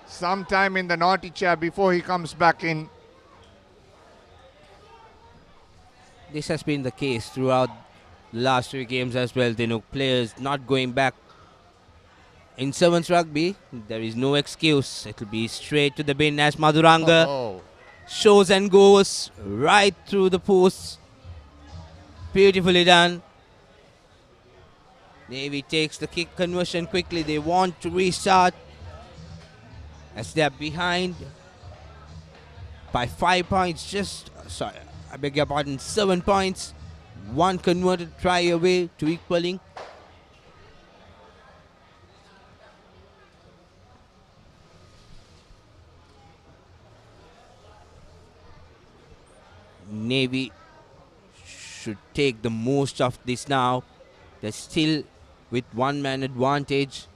some time in the naughty chair before he comes back in. This has been the case throughout the last 3 games as well. You know, players not going back. In Sevens Rugby, there is no excuse. It will be straight to the bin as Madhuranga shows and goes right through the posts. Beautifully done. Navy takes the kick conversion quickly. They want to restart as they're behind by 5 points. I beg your pardon, 7 points. 1 converted try away to equaling. Navy should take the most of this now. They're still with one man advantage.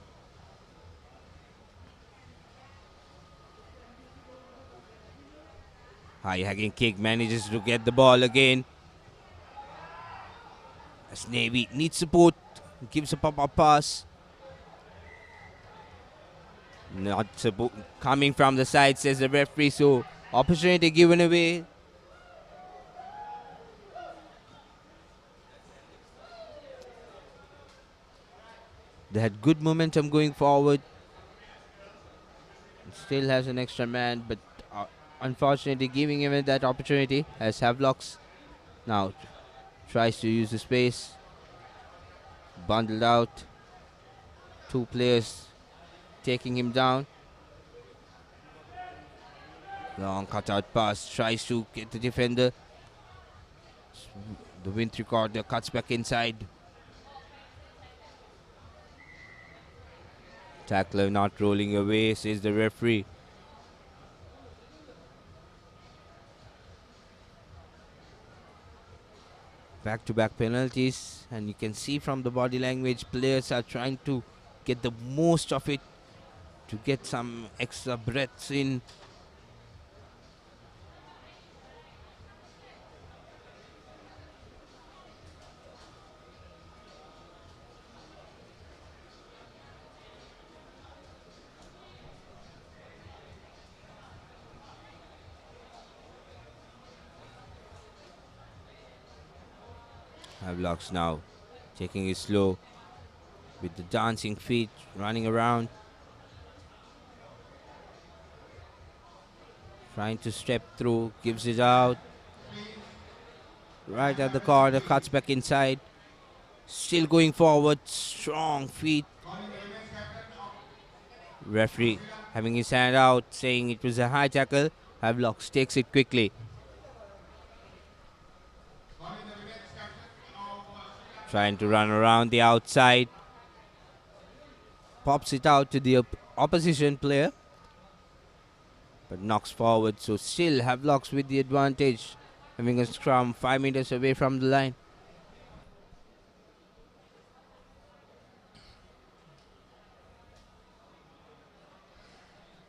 High hacking kick manages to get the ball again. As Navy needs support, gives a pop-up pass. Not support coming from the side, says the referee, so opportunity given away. They had good momentum going forward. Still has an extra man, but unfortunately giving him that opportunity as Havelocks now tries to use the space. Bundled out. Two players taking him down. Long cutout pass, tries to get the defender. The win three-quarter cuts back inside. Tackler not rolling away, says the referee. Back-to-back penalties, and you can see from the body language, players are trying to get the most of it to get some extra breaths in. Havelocks now taking it slow with the dancing feet, running around, trying to step through, gives it out. Right at the corner, cuts back inside. Still going forward, strong feet. Referee having his hand out, saying it was a high tackle. Havelocks takes it quickly. Trying to run around the outside. Pops it out to the opposition player. But knocks forward, so still Havelocks with the advantage. Having a scrum 5 meters away from the line.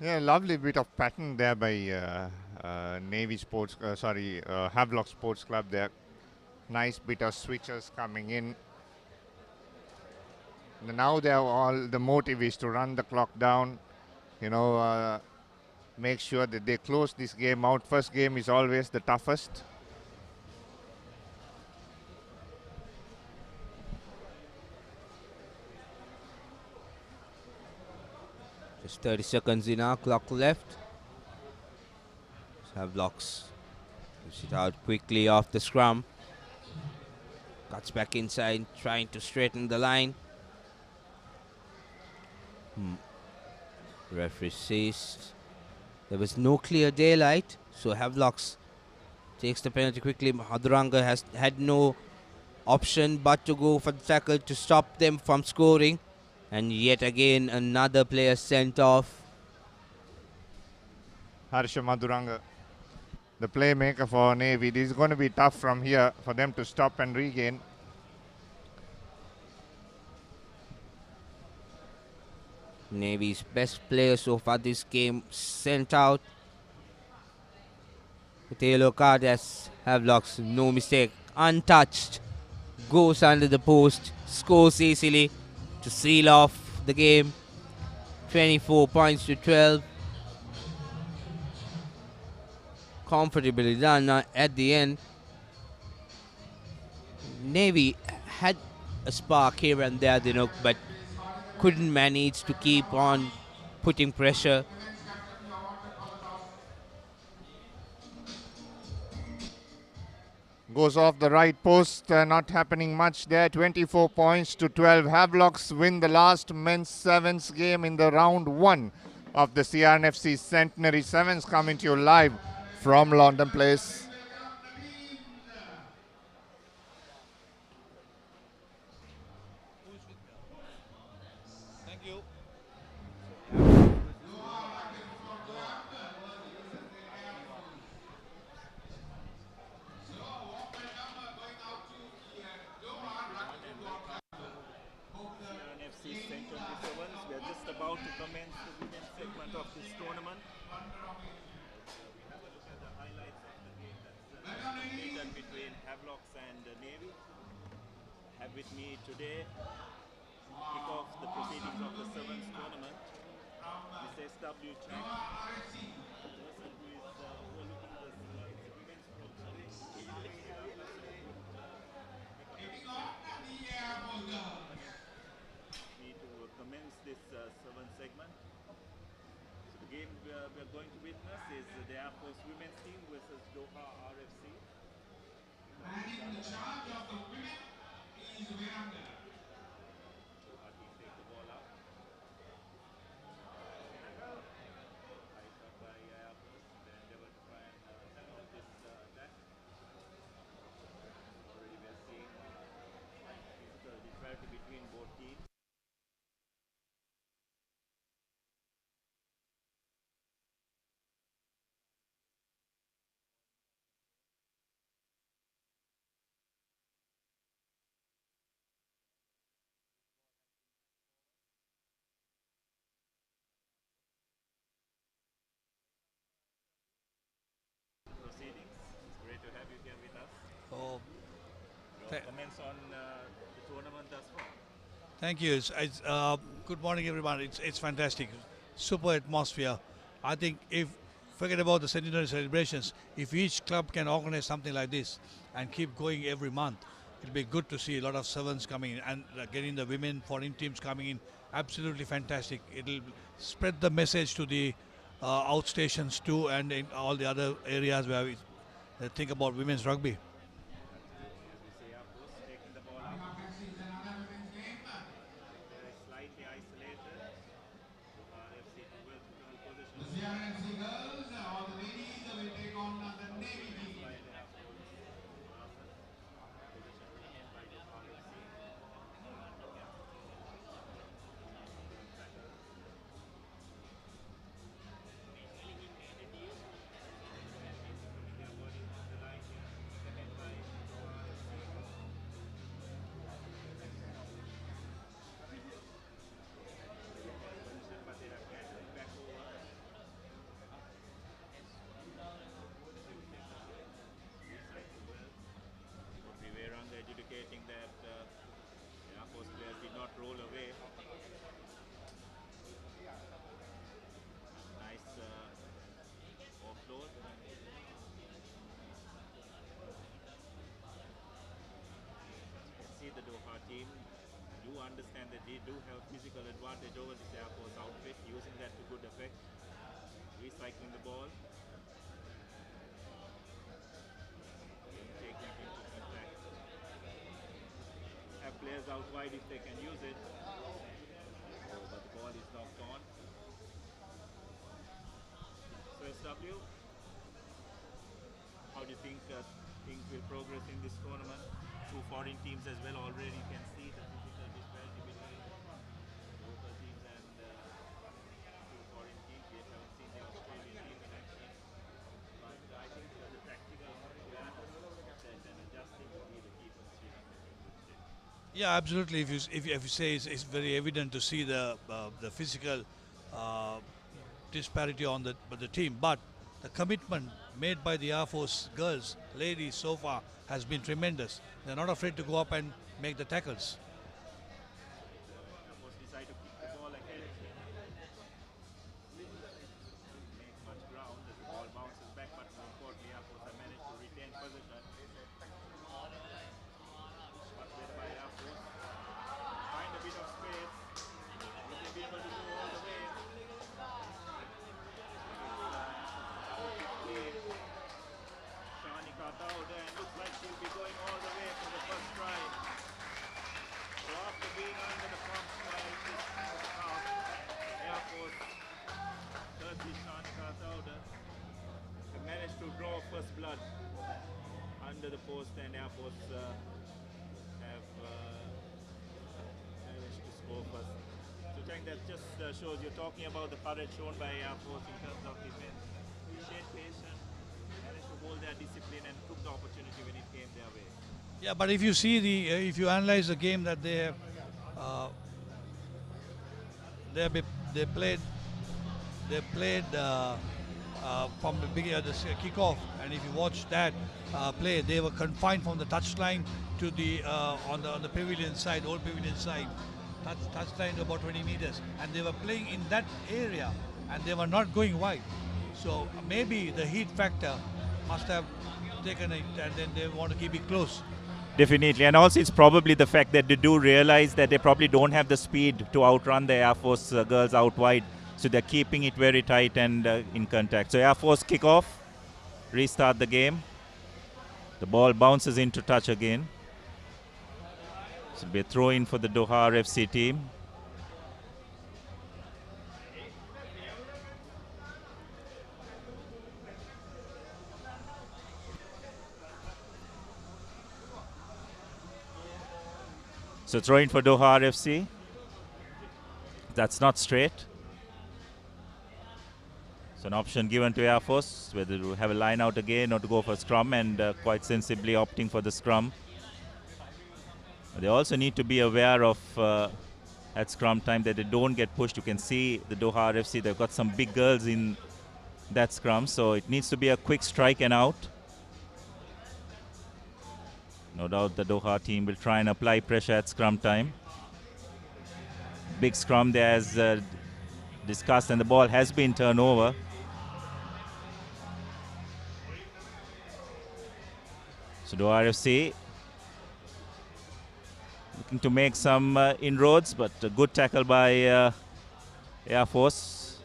Yeah, lovely bit of pattern there by Havelock Sports Club there. Nice bit of switches coming in. Now they have all the motive is to run the clock down. Make sure that they close this game out. First game is always the toughest. Just 30 seconds in our clock left. Havelocks gives it out quickly off the scrum. Cuts back inside, trying to straighten the line. Referee says there was no clear daylight, so Havelocks takes the penalty quickly. Maduranga has had no option but to go for the tackle to stop them from scoring. And yet again, another player sent off. Harsha Maduranga, the playmaker for Navy. This is going to be tough from here for them to stop and regain. Navy's best player so far this game sent out. With a yellow card as Havelocks, no mistake, untouched. Goes under the post, scores easily to seal off the game. 24 points to 12. Comfortably done at the end. Navy had a spark here and there, but couldn't manage to keep on putting pressure. Goes off the right post, not happening much there. 24 points to 12. Havelocks win the last men's sevens game in the round 1 of the CR&FC Centenary Sevens, coming to you live from Longdon Place. of this tournament. We have a look at the highlights of the game that's completed between Havelocks and Navy. I have with me today kick off the proceedings of the sevens tournament. Mr. S.W. Chang, the person who is overlooking the women's program. Me to commence this seventh segment. So the game we are going to witness is the Air Force women's team versus Doha RFC. And in the charge of the women is Viranda. Doha team take the ball up. High shot by Air Force. They endeavor to try and stop this attack. Already we are seeing physical disparity between both teams. Proceedings. It's great to have you here with us. Oh, Your comments on the tournament thus far. thank you. Good morning, everyone. It's fantastic. Super atmosphere. I think if forget about the centenary celebrations, if each club can organize something like this and keep going every month, it'll be good to see a lot of sevens coming in and getting the women foreign teams coming in. Absolutely fantastic. It'll spread the message to the outstations too, and in all the other areas where we think about women's rugby. As we say, Air Force taking the ball up. Is another women's game. Very slightly isolated. RFC to well to turn position. The CR&FC girls or the ladies will take on the Navy team. By the Air Force. Position retained by the RFC. But they have catch it back over. Priveranga adjudicating that the Air Force players did not roll away. Nice offload. See the Doha team do understand that they do have physical advantage over this Air Force outfit, using that to good effect. Recycling the ball. Taking it into contact. Have players out wide if they can use it. Oh, but the ball is knocked on. So SW, how do you think things will progress in this tournament? Two foreign teams as well. Already you can see the physical disparity between local teams and two foreign teams. We haven't seen the Australian team in action. But I think the tactical awareness and adjusting will be the key for Sri Lanka. Yeah, absolutely. If you say it's very evident to see the physical disparity on the team, but the commitment made by the Air Force girls, ladies so far has been tremendous. They're not afraid to go up and make the tackles. Air Force decide to kick the ball ahead. Make much ground as the ball bounces back, but more importantly, Air Force have managed to retain possession. Much better by Air Force. Find a bit of space. Will they be able to go all the way? Shanika Tauda, and looks like she'll be going all the way for the first try. So after being under the pump by this half, Air Force, thirdly Shanika Tauda, they managed to draw first blood under the post, and Air Force have managed to score first. So Chang, that just shows you're talking about the courage shown by Air Force in terms of defense. Appreciate patient, managed to hold their discipline and took the opportunity when it came their way. Yeah, but if you see if you analyze the game that they played they played from the beginning of the kickoff, and if you watch that play, they were confined from the touchline to the on the pavilion side, old pavilion side, touchline to about 20 meters, and they were playing in that area, and they were not going wide. So maybe the heat factor must have taken it, and then they want to keep it close. Definitely, and also it's probably the fact that they do realize that they probably don't have the speed to outrun the Air Force girls out wide, so they're keeping it very tight and in contact. So Air Force kick off, restart the game. The ball bounces into touch again. So it'll be a throw in for the Doha FC team. So throw in for Doha FC. That's not straight. So an option given to Air Force whether to have a line out again or to go for scrum, and quite sensibly opting for the scrum. They also need to be aware of at scrum time that they don't get pushed. You can see the Doha FC, they've got some big girls in that scrum, so it needs to be a quick strike and out. No doubt the Doha team will try and apply pressure at scrum time. Big scrum there as discussed, and the ball has been turned over. So Doha FC looking to make some inroads, but a good tackle by Air Force.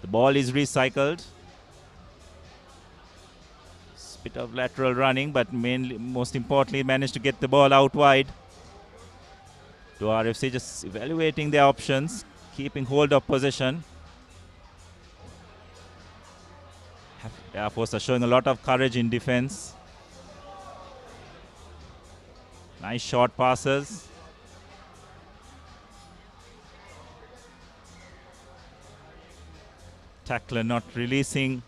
The ball is recycled. Bit of lateral running, but most importantly managed to get the ball out wide. Doha FC just evaluating their options, keeping hold of possession. Air Force are showing a lot of courage in defense. Nice short passes. Tackler not releasing.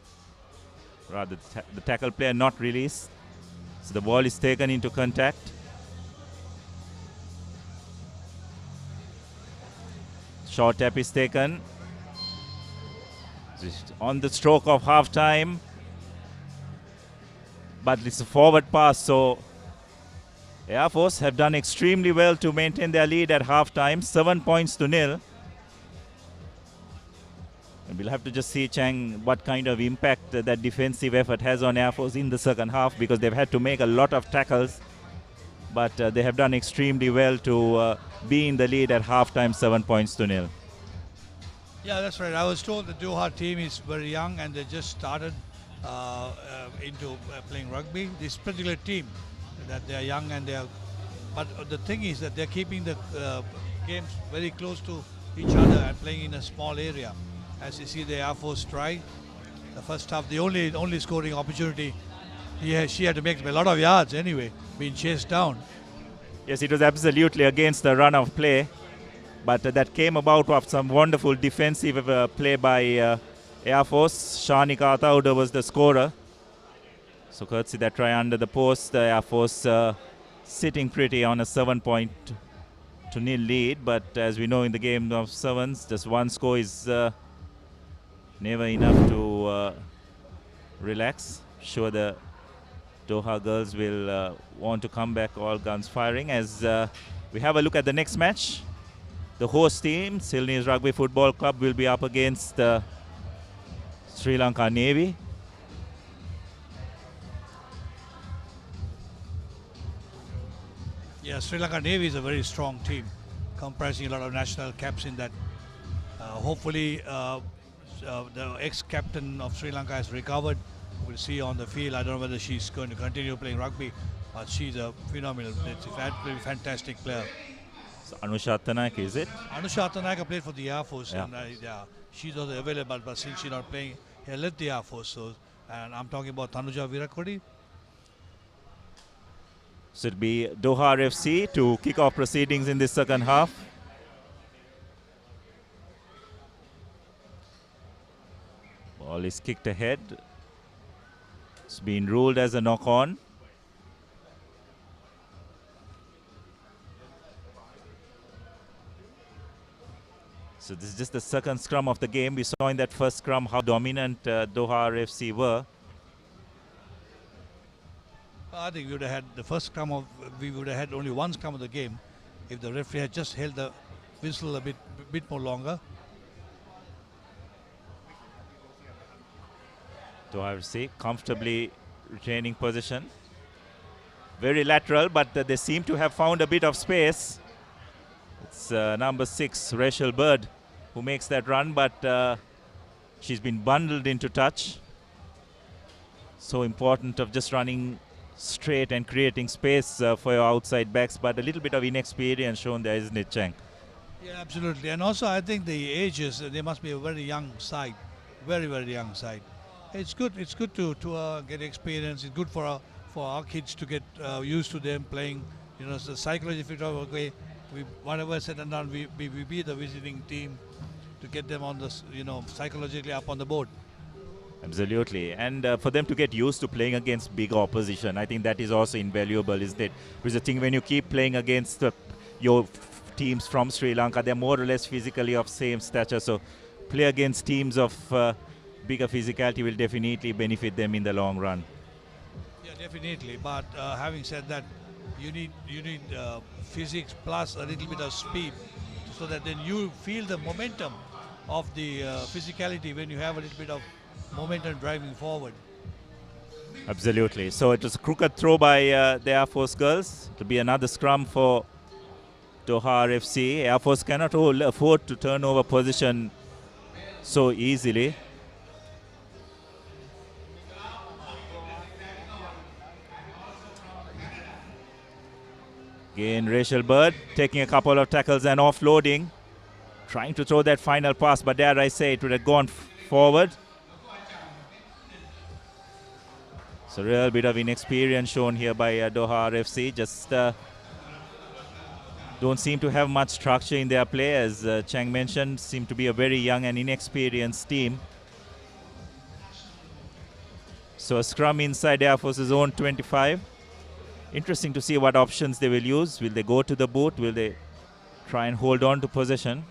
Rather, the tackle player not released. So the ball is taken into contact. Short tap is taken. Just on the stroke of half time. But it's a forward pass, so Air Force have done extremely well to maintain their lead at half time, 7 points to 0. And we'll have to just see, Chang, what kind of impact that defensive effort has on Air Force in the second half, because they've had to make a lot of tackles. But they have done extremely well to be in the lead at halftime, 7 points to 0. Yeah, that's right. I was told the Doha team is very young and they just started into playing rugby. This particular team, that they are young and they are, but the thing is that they're keeping the games very close to each other and playing in a small area. As you see the Air Force try, the first half, the only scoring opportunity, she had to make a lot of yards anyway, being chased down. Yes, it was absolutely against the run of play, but that came about of some wonderful defensive play by Air Force. Shanika Atauda was the scorer. So courtesy that try under the post, the Air Force sitting pretty on a 7 point to 0 lead, but as we know in the game of sevens, just one score is never enough to relax. Sure, the Doha girls will want to come back all guns firing. As we have a look at the next match, the host team, Ceylonese Rugby Football Club, will be up against Sri Lanka Navy. Yeah, Sri Lanka Navy is a very strong team, comprising a lot of national caps in that. Hopefully, the ex-captain of Sri Lanka has recovered. We'll see on the field. I don't know whether she's going to continue playing rugby, but she's a phenomenal, fantastic player. So Anusha Attanayake, is it? Anusha Attanayake played for the Air Force, and she's also available, but since she's not playing, he left the Air Force. So, and I'm talking about Tanuja Virakodi. So it'll be Doha FC to kick off proceedings in this second half. Ball is kicked ahead. It's been ruled as a knock-on. So So this is just the second scrum of the game. We saw in that first scrum how dominant Doha RFC were. I think we would have had the first scrum of, we would have had only one scrum of the game if the referee had just held the whistle a bit more longer. Doha RFC comfortably retaining position. Very lateral, but they seem to have found a bit of space. It's number 6, Rachel Bird, who makes that run, but she's been bundled into touch. So important of just running straight and creating space for your outside backs, but a little bit of inexperience shown there, isn't it, Cheng? Yeah, absolutely. And also, I think the ages, they must be a very young side, very, very young side. It's good. It's good to get experience. It's good for our kids to get used to them playing. You know, the psychology. If we talk, okay, whatever said and done, we be the visiting team to get them on the, you know, psychologically up on the board. Absolutely, and for them to get used to playing against big opposition, I think that is also invaluable, isn't it? Because the thing, when you keep playing against your teams from Sri Lanka, they're more or less physically of same stature, so play against teams of bigger physicality will definitely benefit them in the long run. Yeah, definitely. But having said that, you need physics plus a little bit of speed, so that then you feel the momentum of the physicality when you have a little bit of momentum driving forward. Absolutely. So it was a crooked throw by the Air Force girls. It will be another scrum for Doha RFC. Air Force cannot afford to turn over position so easily. Again, Rachel Bird taking a couple of tackles and offloading, trying to throw that final pass, but dare I say it would have gone forward. So real bit of inexperience shown here by Doha RFC. Just don't seem to have much structure in their play, as Chang mentioned, seem to be a very young and inexperienced team. So a scrum inside Air Force's own 25. Interesting to see what options they will use. Will they go to the boot? Will they try and hold on to possession?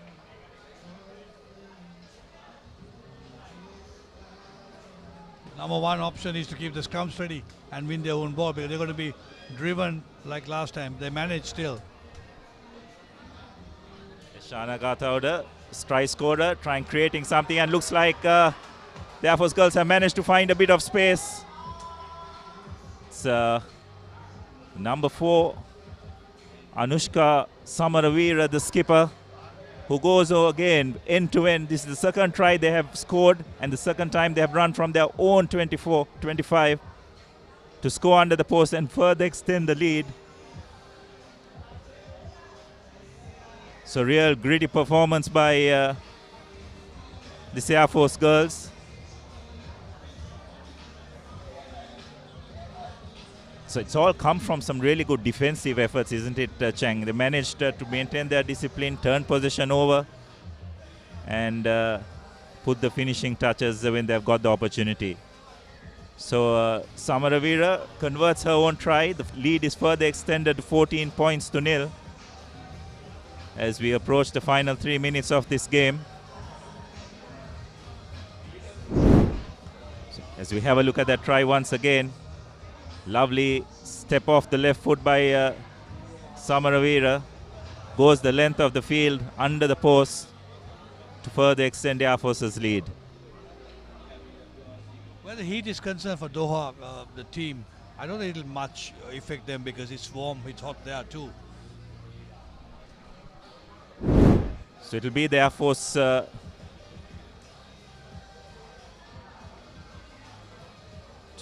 Number one option is to keep the scrum steady and win their own ball, because they're going to be driven like last time. They manage still. Shana Gathauda, strike scorer, trying creating something, and looks like the Air Force girls have managed to find a bit of space. It's number 4, Anushka Samaravira, the skipper, who goes again end-to-end. This is the second try they have scored, and the second time they have run from their own 25 to score under the post and further extend the lead. So real gritty performance by this Air Force girls. So it's all come from some really good defensive efforts, isn't it, Chang? They managed to maintain their discipline, turn possession over, and put the finishing touches when they've got the opportunity. So Samaravira converts her own try. The lead is further extended to 14 points to nil as we approach the final 3 minutes of this game. So as we have a look at that try once again, lovely step off the left foot by Samaravira. Goes the length of the field under the post to further extend Air Force's lead. Where the heat is concerned for Doha, the team, I don't think it'll much affect them because it's warm, it's hot there too. So it'll be the Air Force to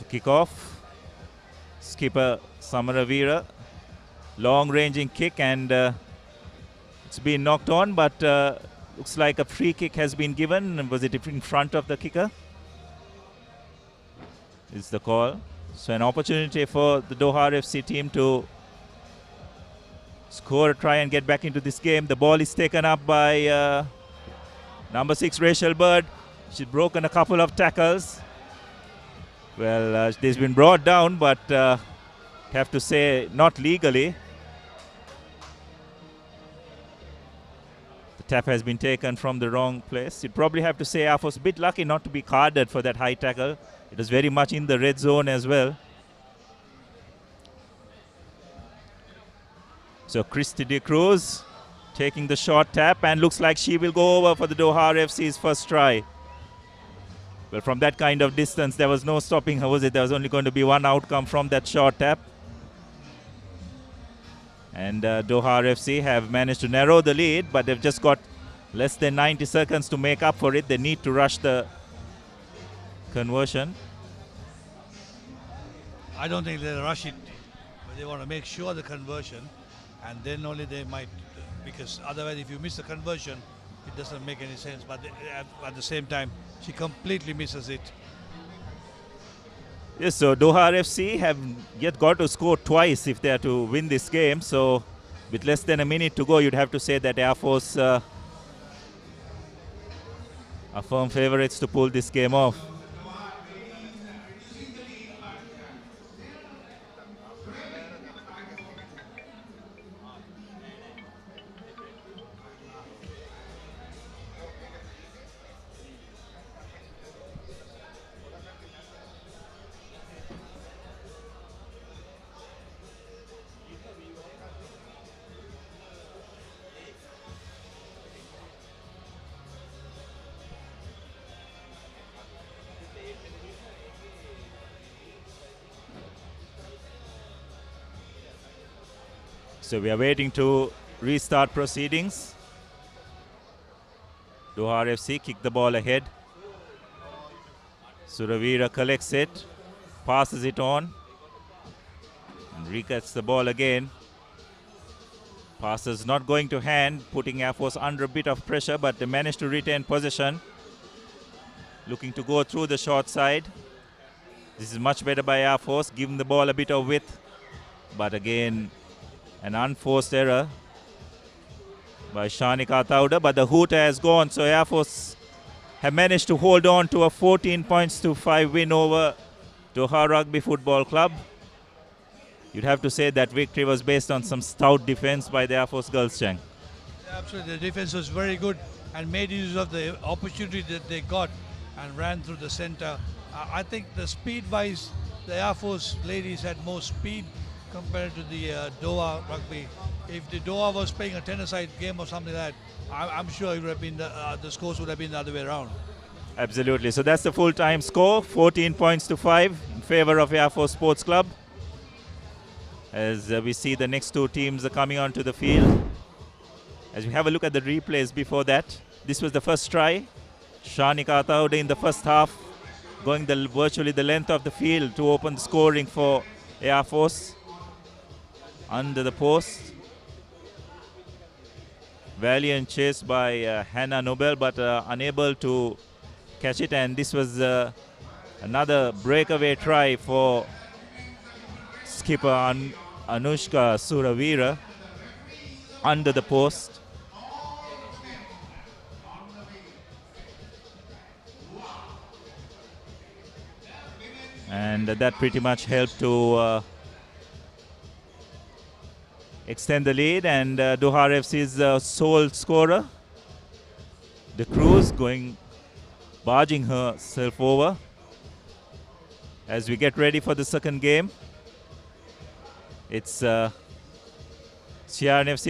kick off. Skipper Samaravira, long-ranging kick, and it's been knocked on, but looks like a free kick has been given. Was it in front of the kicker? Is the call. So an opportunity for the Doha RFC team to score a try and get back into this game. The ball is taken up by number 6, Rachel Bird. She's broken a couple of tackles. Well, she's been brought down, but have to say not legally. The Tap has been taken from the wrong place. You'd probably have to say Air Force a bit lucky not to be carded for that high tackle. It was very much in the red zone as well. So Christy De Cruz taking the short tap, and looks like she will go over for the Doha FC's first try. Well, from that kind of distance, there was no stopping her, was it? There was only going to be one outcome from that short tap. And Doha FC have managed to narrow the lead, but they've just got less than 90 seconds to make up for it. They need to rush the conversion. I don't think they'll rush it, but they want to make sure the conversion, and then only they might, because otherwise if you miss the conversion, it doesn't make any sense. But at the same time, she completely misses it. Yes, so Doha FC have yet got to score twice if they are to win this game. So with less than a minute to go, you'd have to say that Air Force are firm favorites to pull this game off. So we are waiting to restart proceedings. Doha FC kick the ball ahead. Suravira collects it, passes it on, and re-gets the ball again. Passes not going to hand, putting Air Force under a bit of pressure, but they managed to retain possession. Looking to go through the short side. This is much better by Air Force, giving the ball a bit of width, but again, an unforced error by Shanika Tauda, but the hooter has gone, so Air Force have managed to hold on to a 14-5 win over Doha Rugby Football Club. You'd have to say that victory was based on some stout defense by the Air Force girls, Chang. Absolutely, the defense was very good and made use of the opportunity that they got and ran through the center. I think the speed-wise, the Air Force ladies had more speed compared to the Doha Rugby. If the Doha was playing a 10-a-side game or something like that, I'm sure it would have been the scores would have been the other way around. Absolutely. So that's the full-time score, 14-5 in favor of Air Force Sports Club. As we see the next two teams are coming onto the field. As we have a look at the replays before that, this was the first try. Shanika Taude in the first half, going virtually the length of the field to open the scoring for Air Force. Under the post. Valiant chase by Hannah Nobel, but unable to catch it. And this was another breakaway try for skipper Anushka Suravira under the post. And that pretty much helped to extend the lead, and Doha FC's sole scorer, De Cruz, barging herself over as we get ready for the second game. It's CR&FC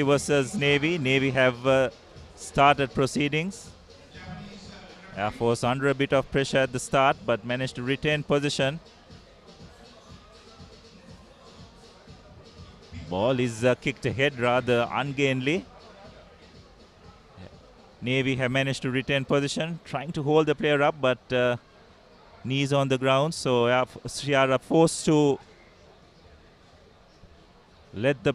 versus Navy. Navy have started proceedings. Air Force under a bit of pressure at the start, but managed to retain position. Ball is kicked ahead rather ungainly. Navy have managed to retain position, trying to hold the player up, but knees on the ground. So CR are forced to let the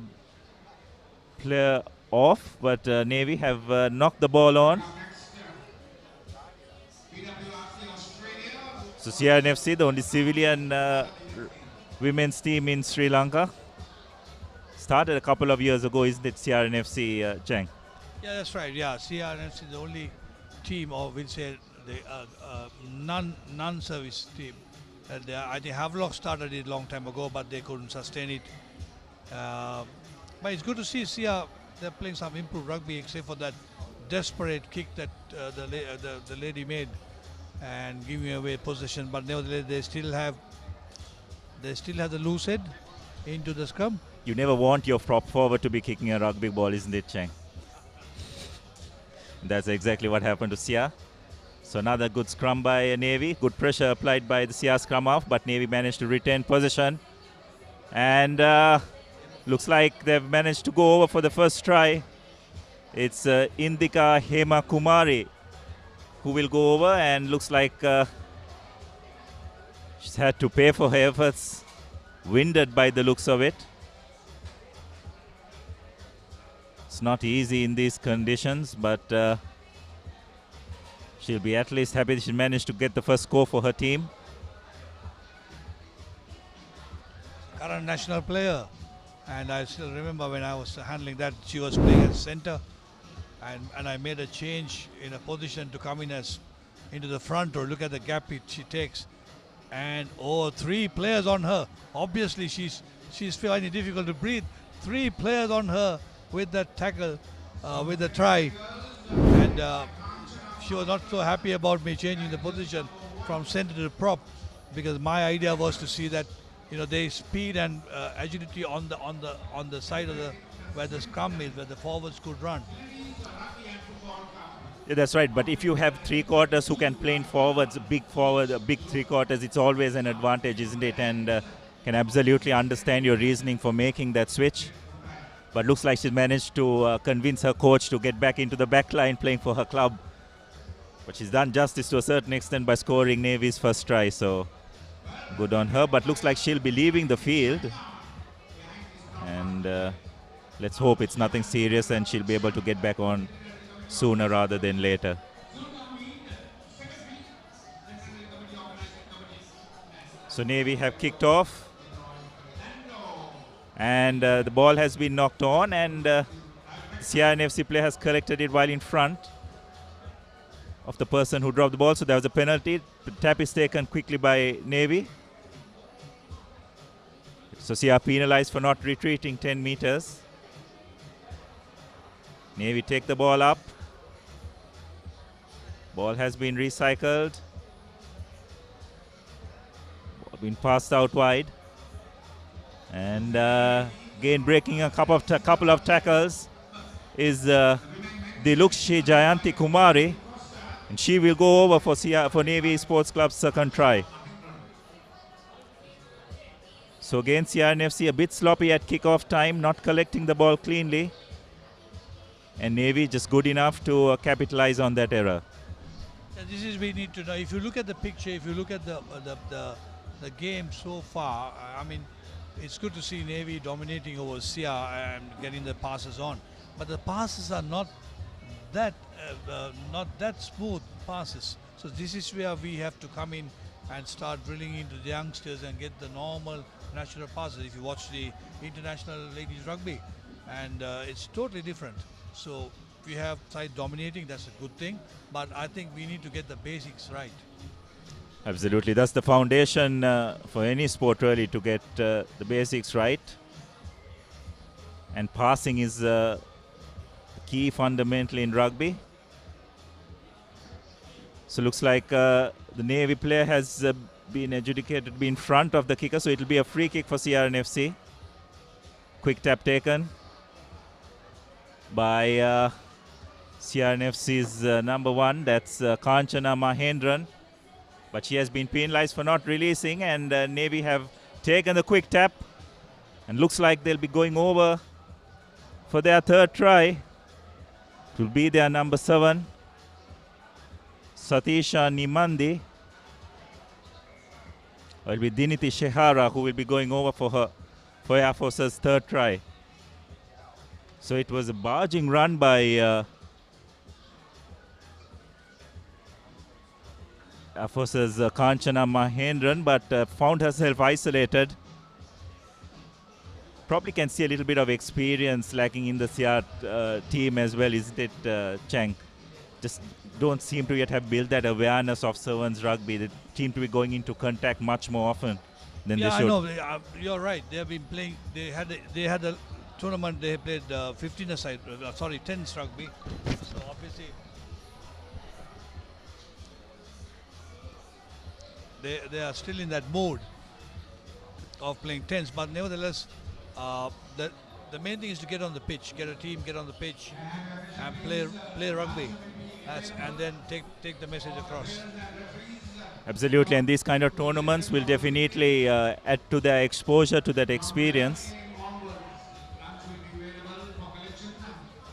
player off, but Navy have knocked the ball on. So CR&FC, the only civilian women's team in Sri Lanka. Started a couple of years ago, isn't it, CR&FC, Chang? Yeah, that's right. Yeah, CR&FC, the only team, or we'll say the non-service team. I think Havelock started it a long time ago, but they couldn't sustain it. But it's good to see CR, they're playing some improved rugby, except for that desperate kick that the lady made and giving away possession, but nevertheless they still have the loose head into the scrum. You never want your prop forward to be kicking a rugby ball, isn't it, Cheng? That's exactly what happened to Sia. So another good scrum by Navy. Good pressure applied by the Sia scrum half, but Navy managed to retain possession. And looks like they've managed to go over for the first try. It's Indika Hema Kumari who will go over, and looks like she's had to pay for her efforts. Winded by the looks of it. It's not easy in these conditions, but she'll be at least happy she managed to get the first score for her team. Current national player, and I still remember when I was handling that, she was playing as centre, and I made a change in a position to come in as into the front, or look at the gap she takes, and 3 players on her. Obviously she's finding it difficult to breathe. 3 players on her with that tackle, with the try, and she was not so happy about me changing the position from centre to prop, because my idea was to see that there is speed and agility on the side of where the scrum is, where the forwards could run. Yeah, that's right. But if you have 3/4 who can play in forwards, big 3/4, it's always an advantage, isn't it? And can absolutely understand your reasoning for making that switch. But looks like she's managed to convince her coach to get back into the back line playing for her club. But she's done justice to a certain extent by scoring Navy's first try. So good on her. But looks like she'll be leaving the field. And let's hope it's nothing serious and she'll be able to get back on sooner rather than later. So Navy have kicked off, and the ball has been knocked on, and CR&FC player has collected it while in front of the person who dropped the ball. So there was a penalty. The tap is taken quickly by Navy. So CR penalized for not retreating 10 meters. Navy take the ball up. Ball has been recycled. Ball been passed out wide. And again breaking a couple of tackles is Dilukshi Jayanti Kumari. And she will go over for Navy Sports Club's second try. So again CR&FC a bit sloppy at kickoff time, not collecting the ball cleanly. And Navy just good enough to capitalize on that error. This is we need to know. If you look at the picture, if you look at the game so far, I mean, it's good to see Navy dominating over CR and getting the passes on. But the passes are not that smooth passes. So this is where we have to come in and start drilling into the youngsters and get the normal natural passes. If you watch the international ladies rugby, and it's totally different. So we have side dominating, that's a good thing, but I think we need to get the basics right. Absolutely, that's the foundation for any sport really, to get the basics right. And passing is key fundamentally in rugby. So looks like the Navy player has been adjudicated to be in front of the kicker, so it will be a free kick for CR&FC. Quick tap taken by CR&FC's number 1, that's Kanchana Mahendran. But she has been penalized for not releasing, and Navy have taken the quick tap. And looks like they'll be going over for their third try. It will be their number 7, Satisha Nimandi. It will be Diniti Shehara who will be going over for Air Force's third try. So it was a barging run by Air Force's Kanchana Mahendran, but found herself isolated. Probably can see a little bit of experience lacking in the CR team as well, isn't it, Cheng? Just don't seem to yet have built that awareness of sevens rugby. They seem to be going into contact much more often than they should. Yeah, I know. You're right. They have been playing. They had a tournament. They played 10s rugby. So obviously they are still in that mood of playing tense. But nevertheless, the main thing is to get on the pitch, get a team, get on the pitch, and play rugby, and then take the message across. Absolutely, and these kind of tournaments will definitely add to their exposure, to that experience.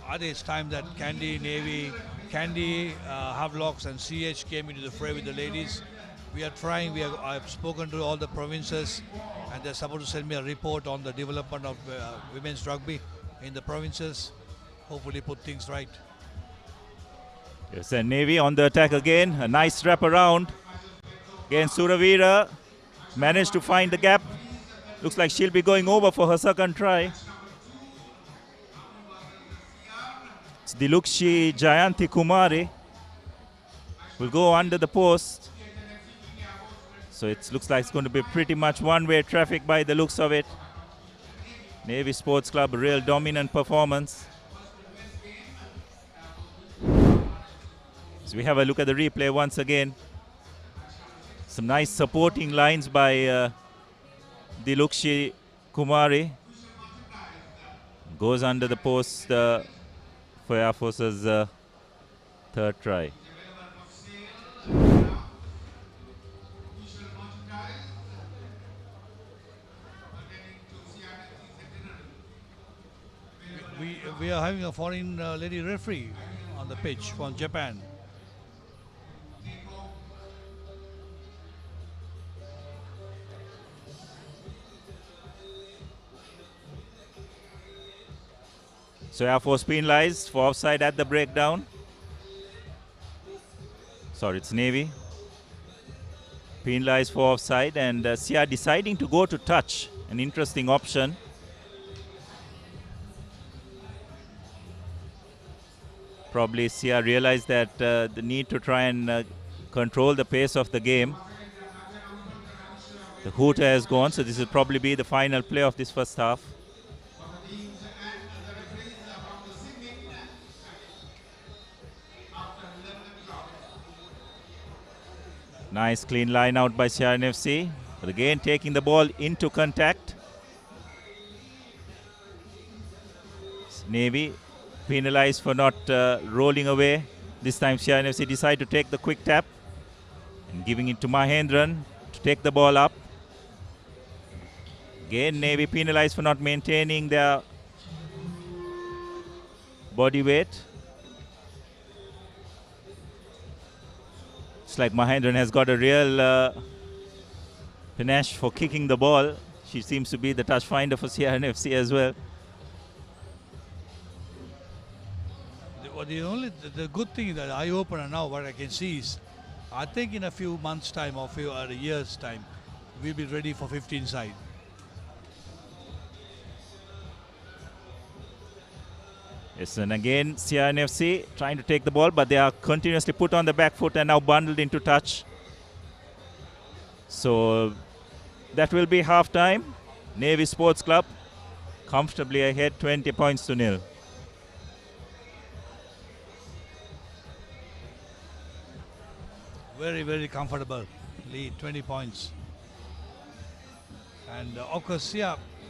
I think it's time that Candy, Navy, Havelocks and CH came into the fray with the ladies. We are trying, I've spoken to all the provinces, and they're supposed to send me a report on the development of women's rugby in the provinces. Hopefully put things right. Yes, and Navy on the attack again. A nice wrap around. Again, Suravira managed to find the gap. Looks like she'll be going over for her second try. It's Dilukshi Jayanti Kumari. Will go under the post. So it looks like it's going to be pretty much one-way traffic by the looks of it. Navy Sports Club, a real dominant performance. So we have a look at the replay once again. Some nice supporting lines by Dilukshi Kumari. Goes under the post for Air Force's third try. We are having a foreign lady referee on the pitch from Japan. So Air Force penalized for offside at the breakdown. Sorry, it's Navy. Penalized for offside, and CR deciding to go to touch. An interesting option. Probably CR realized that the need to try and control the pace of the game. The hooter has gone, so this will probably be the final play of this first half. Nice clean line out by CR&FC. But again, taking the ball into contact. Navy penalized for not rolling away. This time CR&FC decide to take the quick tap and giving it to Mahendran to take the ball up. Again, Navy penalized for not maintaining their body weight. It's like Mahendran has got a real panache for kicking the ball. She seems to be the touch finder for CR&FC as well. The good thing that eye opener now, what I can see is, I think in a few months' time or a year's time, we'll be ready for 15 side. Yes, and again CR&FC trying to take the ball, but they are continuously put on the back foot and now bundled into touch. So that will be half time. Navy Sports Club comfortably ahead, 20 points to nil. Very, very comfortable lead, 20 points. And of course,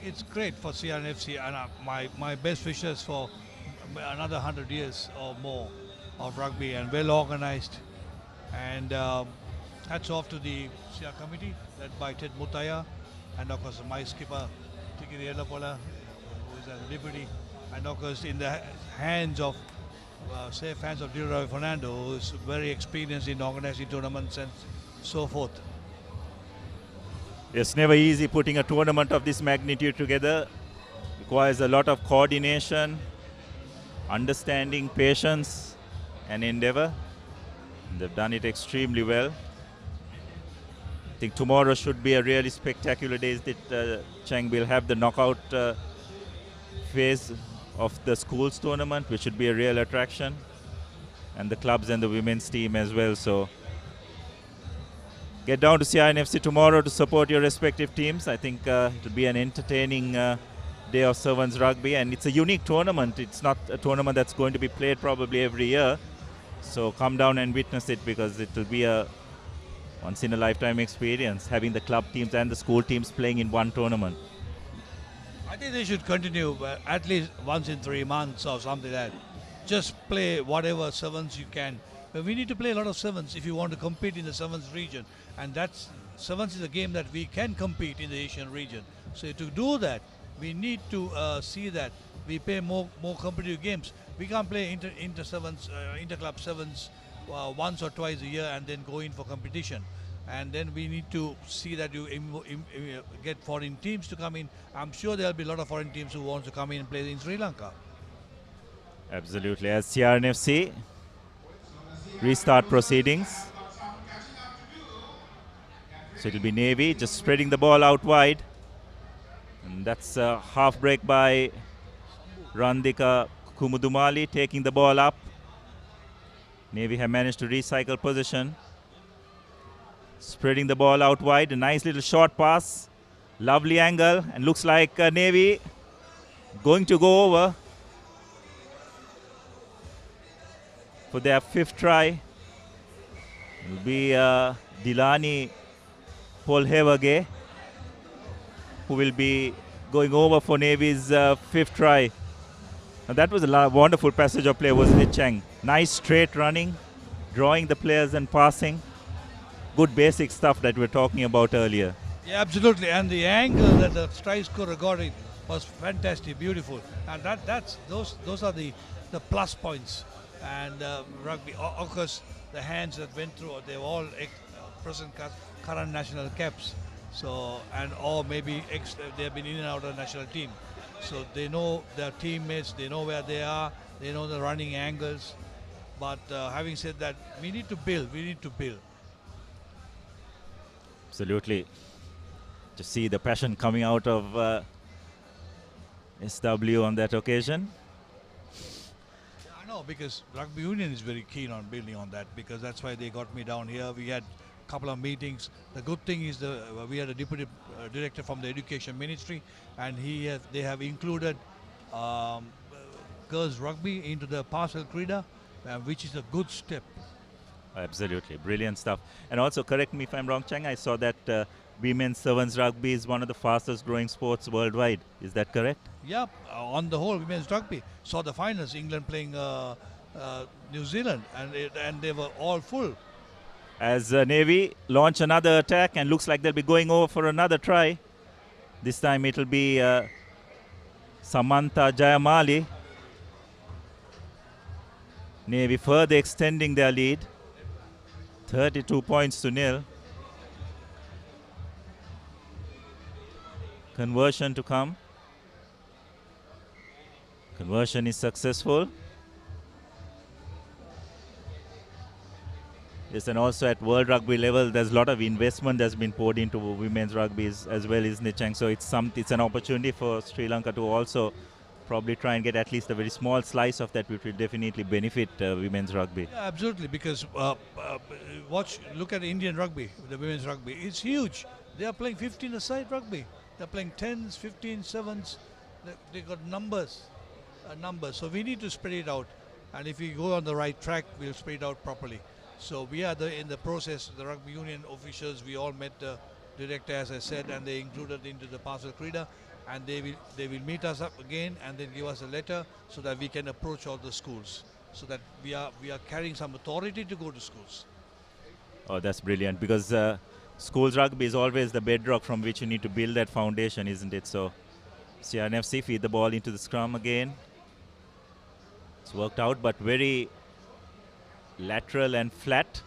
it's great for CR&FC, and my best wishes for another 100 years or more of rugby, and well organized. And hats off to the CR committee led by Ted Mutaya, and of course my skipper Tikiri Elapola, who is a deputy, and of course in the hands of safe hands of Dilroy Fernando, who is very experienced in organizing tournaments and so forth. It's never easy putting a tournament of this magnitude together. Requires a lot of coordination, understanding, patience and endeavor. They've done it extremely well. I think tomorrow should be a really spectacular day. That Chang will have the knockout phase of the schools tournament, which should be a real attraction, and the clubs and the women's team as well. So get down to CR&FC tomorrow to support your respective teams. I think it will be an entertaining day of Sevens rugby, and it's a unique tournament. It's not a tournament that's going to be played probably every year. So come down and witness it, because it will be a Once in a lifetime experience, having the club teams and the school teams playing in one tournament. I think they should continue at least once in 3 months or something like that. Just play whatever sevens you can. But we need to play a lot of sevens if you want to compete in the sevens region. And that's sevens is a game that we can compete in the Asian region. So to do that, we need to see that we play more competitive games. We can't play inter sevens, inter-club sevens once or twice a year and then go in for competition. And then we need to see that you get foreign teams to come in. I'm sure there'll be a lot of foreign teams who want to come in and play in Sri Lanka. Absolutely. As CR&FC restart proceedings. So it'll be Navy just spreading the ball out wide. And that's a half break by Randika Kumudumali taking the ball up. Navy have managed to recycle position. Spreading the ball out wide, a nice little short pass. Lovely angle, and looks like Navy going to go over for their 5th try. It will be Dilani Polhevage who will be going over for Navy's 5th try. Now that was a wonderful passage of play, wasn't it, Chang? Nice straight running, drawing the players and passing. Good basic stuff that we were talking about earlier. Yeah, absolutely. And the angle that the try scorer got it was fantastic, beautiful. And those are the plus points. And rugby, of course, the hands that went through, they were all current national caps. So, or maybe they have been in and out of the national team. So they know their teammates, they know where they are, they know the running angles. But having said that, we need to build. Absolutely. To see the passion coming out of SW on that occasion. Yeah, I know, because Rugby Union is very keen on building on that, because that's why they got me down here. We had a couple of meetings. The good thing is we had a deputy director from the Education Ministry, and they have included girls rugby into the Parcel Krida, which is a good step. Absolutely, brilliant stuff. And also, correct me if I'm wrong, Chang, I saw that women's sevens rugby is one of the fastest growing sports worldwide. Is that correct? Yeah, on the whole, women's rugby. Saw the finals, England playing New Zealand, and they were all full. As Navy launch another attack, and looks like they'll be going over for another try. This time it'll be Samantha Jayamali. Navy further extending their lead. 32 points to 0. Conversion to come. Conversion is successful. Yes, and also at World Rugby level, there's a lot of investment that's been poured into women's rugby as well, isn't it, Chang? So it's an opportunity for Sri Lanka to also probably try and get at least a very small slice of that, which will definitely benefit women's rugby. Yeah, absolutely, because look at Indian rugby, the women's rugby. It's huge. They are playing 15-a-side rugby. They're playing 10s, 15s, 7s. They got numbers. So we need to spread it out. And if we go on the right track, we'll spread it out properly. So we are in the process, the rugby union officials, we all met the director, as I said, and they included into the Parcel Krida. And they will meet us up again and then give us a letter so that we can approach all the schools, so that we are carrying some authority to go to schools. Oh, that's brilliant, because schools rugby is always the bedrock from which you need to build that foundation, isn't it? So CR&FC feed the ball into the scrum again. It's worked out, but very lateral and flat,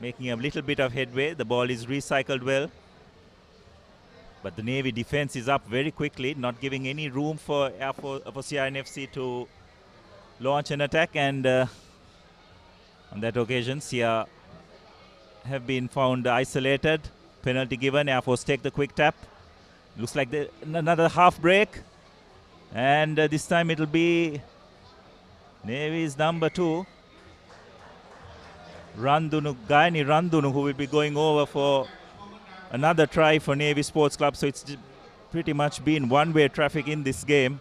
making a little bit of headway. The ball is recycled well. But the Navy defense is up very quickly, not giving any room for CR&FC to launch an attack. And on that occasion, CR have been found isolated. Penalty given. Air Force take the quick tap. Looks like another half break. And this time it'll be Navy's number 2, Gayani Randunu, who will be going over for another try for Navy Sports Club. So it's pretty much been one-way traffic in this game.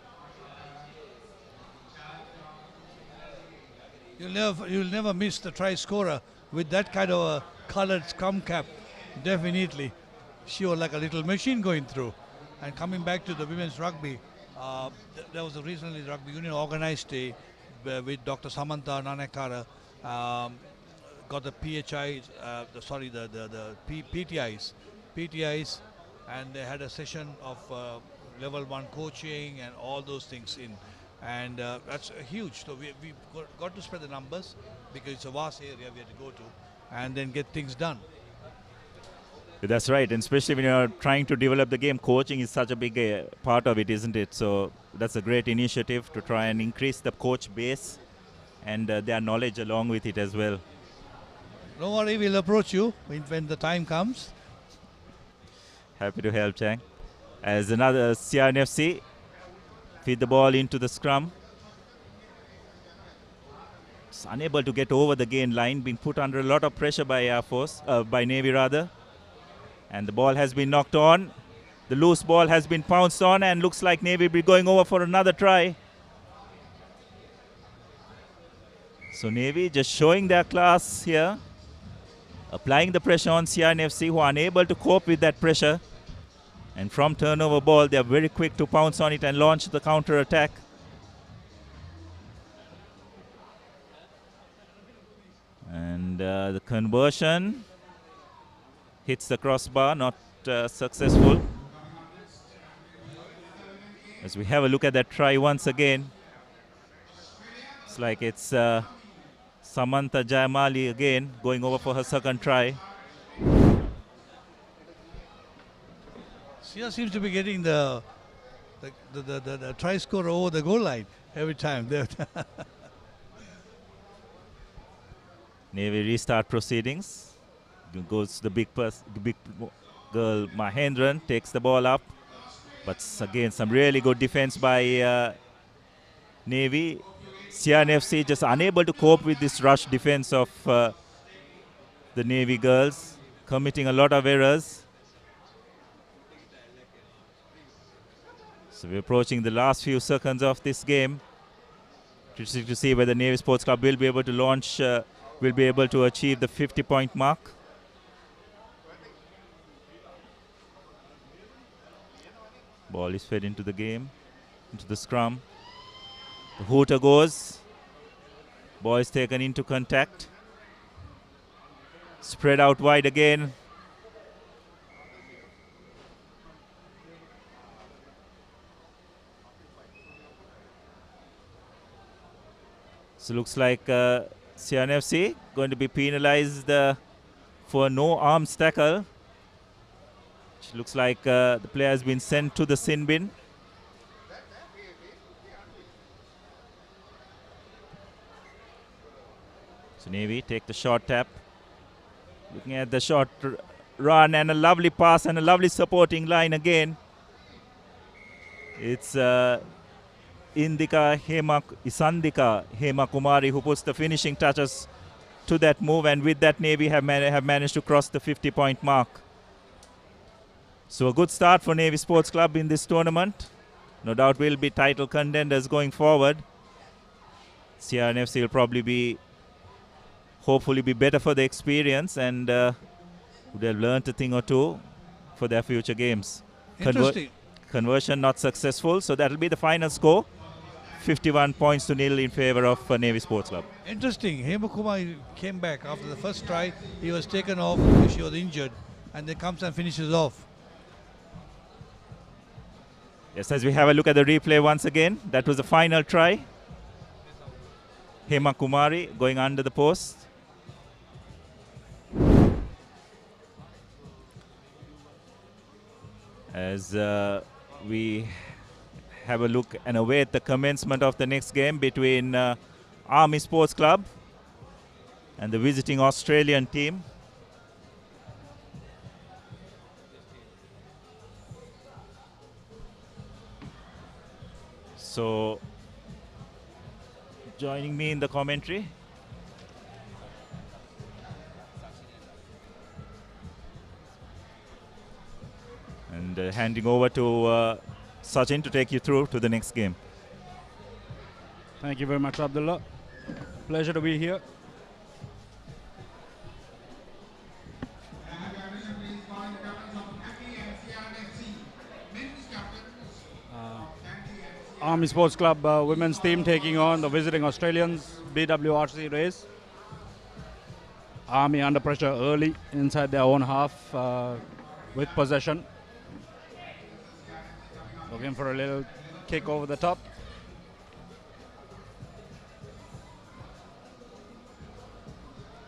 You'll never miss the try scorer with that kind of a colored scrum cap, definitely. She was like a little machine going through. And coming back to the women's rugby, there was a recently rugby union organized a with Dr. Samantha Nanakara, got the PHIs, PTIs, and they had a session of level 1 coaching and all those things in. And that's huge. So we got to spread the numbers because it's a vast area we have to go to and then get things done. That's right, and especially when you're trying to develop the game, coaching is such a big part of it, isn't it? So that's a great initiative to try and increase the coach base and their knowledge along with it as well. Don't worry, we'll approach you when the time comes. Happy to help, Chang. As another CR&FC feed the ball into the scrum. It's unable to get over the gain line, being put under a lot of pressure by Air Force, by Navy rather. And the ball has been knocked on. The loose ball has been pounced on and looks like Navy will be going over for another try. So Navy just showing their class here. Applying the pressure on CR&FC, who are unable to cope with that pressure. And from turnover ball, they are very quick to pounce on it and launch the counter attack. And the conversion hits the crossbar, not successful. As we have a look at that try once again, it's like it's Samantha Jayamali again going over for her second try. Sia seems to be getting the try score over the goal line every time. Navy restart proceedings. Goes the big girl Mahendran, takes the ball up. But again, some really good defense by Navy. CR&FC just unable to cope with this rush defense of the Navy girls, committing a lot of errors. So we're approaching the last few seconds of this game. Interesting to see whether Navy Sports Club will be able to launch, will be able to achieve the 50-point mark. Ball is fed into the game, into the scrum. The hooter goes. Ball is taken into contact. Spread out wide again. So looks like CR&FC going to be penalized for no arms tackle. Which looks like the player has been sent to the sin bin. So Navy take the short tap. Looking at the short run and a lovely pass and a lovely supporting line again. It's Isandika Hema Kumari who puts the finishing touches to that move, and with that Navy have managed to cross the 50-point mark. So a good start for Navy Sports Club in this tournament. No doubt will be title contenders going forward. CR&FC will probably hopefully be better for the experience and would have learned a thing or two for their future games. Interesting. Conversion not successful, so that will be the final score. 51 points to 0 in favor of Navy Sports Club. Interesting. Hema Kumar came back after the first try. He was taken off because she was injured, and then comes and finishes off. Yes, as we have a look at the replay once again, that was the final try. Hema Kumari going under the post. As we have a look and await the commencement of the next game between Army Sports Club and the visiting Australian team. So, joining me in the commentary, and handing over to Sachin to take you through to the next game. Thank you very much, Abdullah. Pleasure to be here. Army Sports Club women's team taking on the visiting Australians BWRC race. Army under pressure early inside their own half with possession. Looking for a little kick over the top.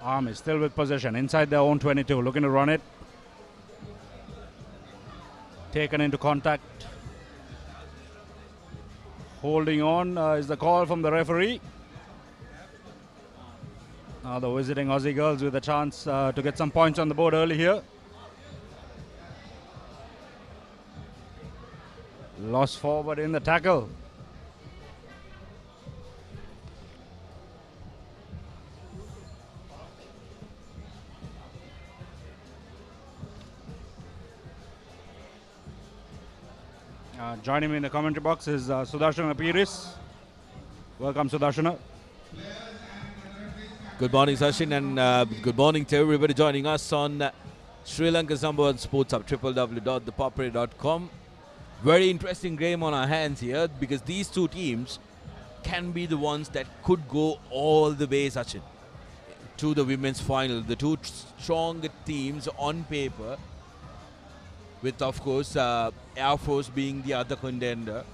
Army still with possession inside their own 22, looking to run it. Taken into contact. Holding on is the call from the referee. Now the visiting Aussie girls with a chance to get some points on the board early here. Lost forward in the tackle. Joining me in the commentary box is Sudarshana Piris. Welcome, Sudarshana. Good morning, Sachin, and good morning to everybody joining us on Sri Lanka's #1 sports hub, www.thepapare.com. Very interesting game on our hands here, because these two teams can be the ones that could go all the way, Sachin, to the women's final. The two strong teams on paper, with, of course, Air Force being the other contender,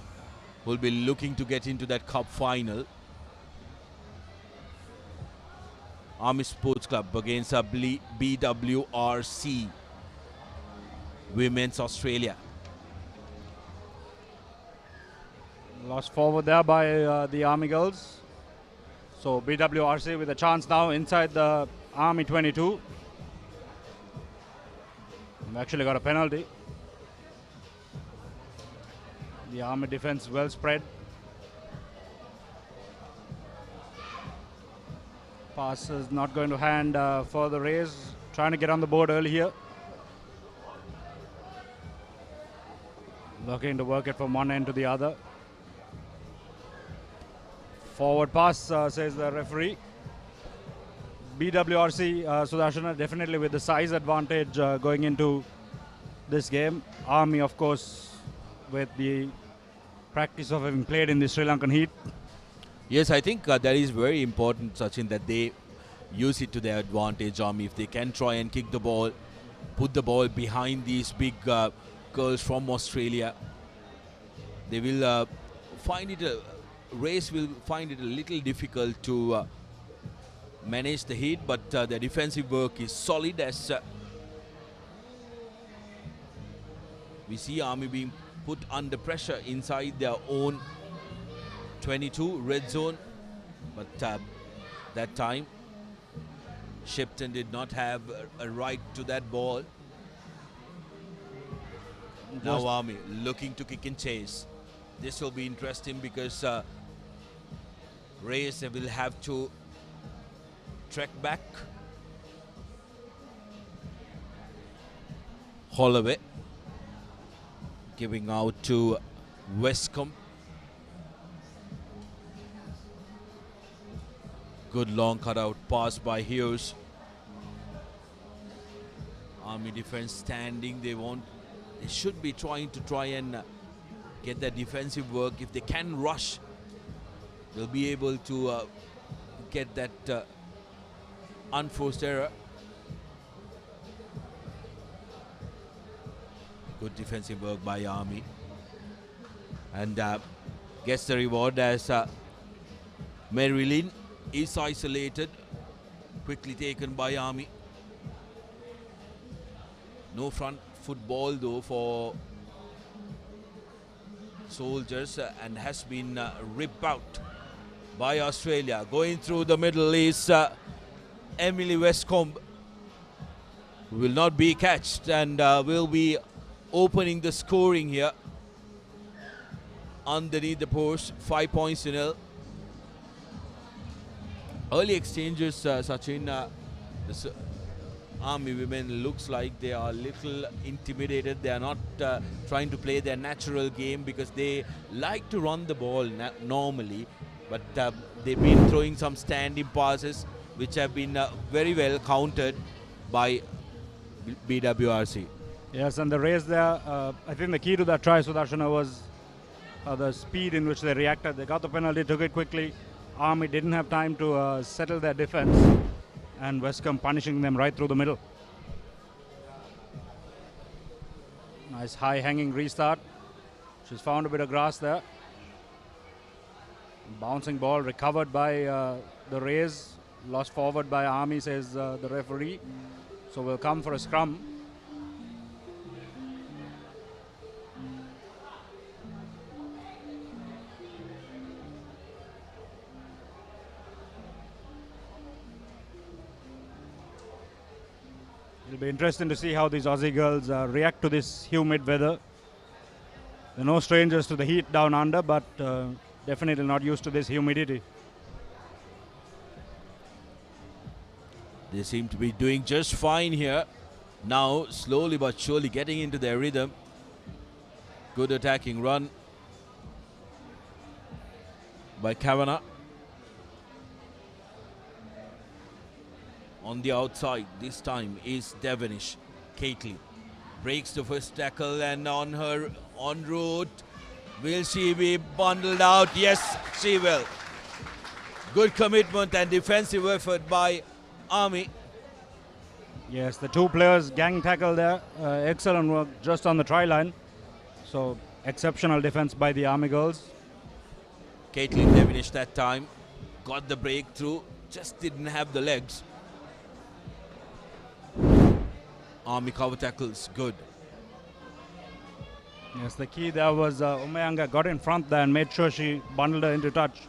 will be looking to get into that cup final. Army Sports Club against BWRC Women's Australia. Lost forward there by the Army girls. So BWRC with a chance now inside the Army 22. We've actually got a penalty. The Army defense well spread. Pass is not going to hand for the race. Trying to get on the board early here. Looking to work it from one end to the other. Forward pass, says the referee. BWRC, Sudarshana, definitely with the size advantage going into this game. Army, of course, with the practice of having played in the Sri Lankan heat. Yes, I think that is very important, Sachin, that they use it to their advantage, Army. If they can try and kick the ball, put the ball behind these big girls from Australia, they will find it race will find it a little difficult to manage the heat, but their defensive work is solid, as we see Army being put under pressure inside their own 22 red zone, but that time Shipton did not have a right to that ball. Now Army looking to kick and chase. This will be interesting, because Reyes will have to trek back. Holloway giving out to Westcombe. Good long cutout pass by Hughes. Army defense standing. They should be trying and get their defensive work. If they can rush, they'll be able to get that unforced error. Good defensive work by Army, and gets the reward as Mary Lynn is isolated. Quickly taken by Army. No front football though for Soldiers, and has been ripped out by Australia. Going through the middle is Emily Westcombe, who will not be catched, and will be opening the scoring here underneath the post. 5 points to 0. Early exchanges, Sachin. The Army women looks like they are a little intimidated. They are not trying to play their natural game, because they like to run the ball normally, but they've been throwing some standing passes which have been very well countered by BWRC. Yes, and the race there, I think the key to that try, Sudarshana, was the speed in which they reacted. They got the penalty, took it quickly. Army didn't have time to settle their defense, and Westcombe punishing them right through the middle. Nice high hanging restart. She's found a bit of grass there. Bouncing ball recovered by the Rays. Lost forward by Army, says the referee. So we'll come for a scrum. It'll be interesting to see how these Aussie girls react to this humid weather. They're no strangers to the heat down under, but definitely not used to this humidity. They seem to be doing just fine here. Now, slowly but surely getting into their rhythm. Good attacking run by Kavanagh. On the outside, this time is Devonish. Caitlin breaks the first tackle and on her en route. Will she be bundled out? Yes, she will. Good commitment and defensive effort by Army. Yes, the two players gang tackle there. Excellent work just on the try line. So exceptional defense by the Army girls. Caitlin Devonish that time got the breakthrough, just didn't have the legs. Army cover tackles, good. Yes, the key there was Umayanga got in front there and made sure she bundled her into touch.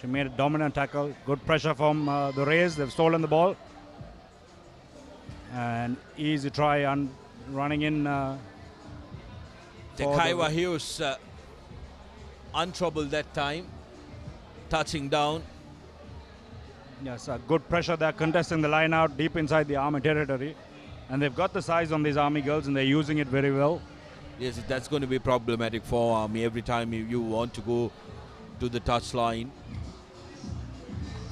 She made a dominant tackle. Good pressure from the Rays. They've stolen the ball. And easy try on running in. Tekaiwa Hughes untroubled that time. Touching down. Yes, good pressure there, contesting the line out deep inside the Army territory. And they've got the size on these Army girls and they're using it very well. Yes, that's going to be problematic for Army every time you want to go to the touch line.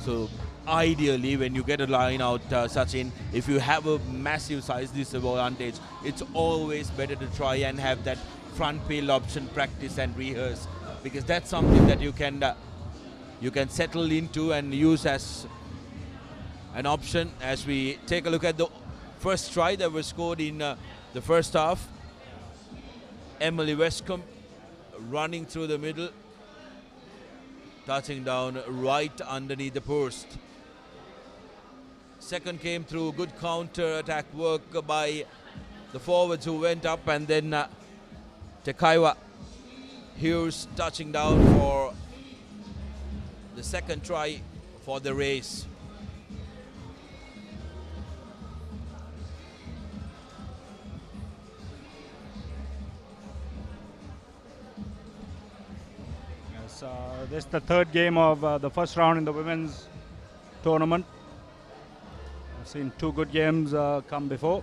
So ideally, when you get a line out, Sachin, if you have a massive size disadvantage, it's always better to try and have that front peel option, practice and rehearse, because that's something that you can settle into and use as an option. As we take a look at the first try that was scored in the first half, Emily Westcombe running through the middle, touching down right underneath the post. Second came through, good counter attack work by the forwards who went up, and then Tekaiwa Hughes touching down for the second try for the race. Yes, this is the third game of the first round in the women's tournament. I've seen two good games come before.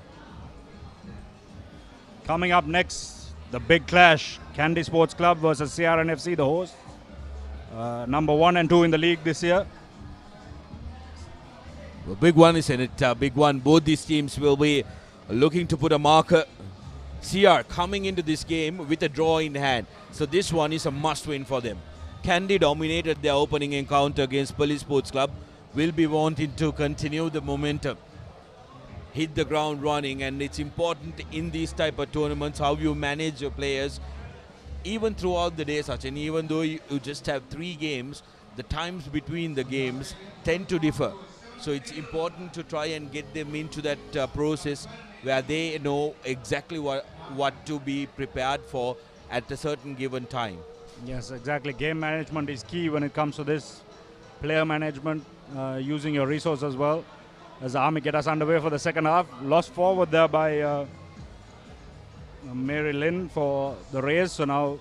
Coming up next, the big clash, Kandy Sports Club versus CR&FC, the host. Number 1 and 2 in the league this year. A big one, isn't it? A big one. Both these teams will be looking to put a marker. CR coming into this game with a draw in hand. So this one is a must-win for them. Kandy dominated their opening encounter against Police Sports Club. Will be wanting to continue the momentum. Hit the ground running, and it's important in these type of tournaments how you manage your players. Even throughout the day, Sachin, even though you just have 3 games, the times between the games tend to differ. So it's important to try and get them into that process where they know exactly what to be prepared for at a certain given time. Yes, exactly. Game management is key when it comes to this. Player management, using your resources as well. As the Army get us underway for the second half. Lost forward there by Mary Lynn for the Rays. So now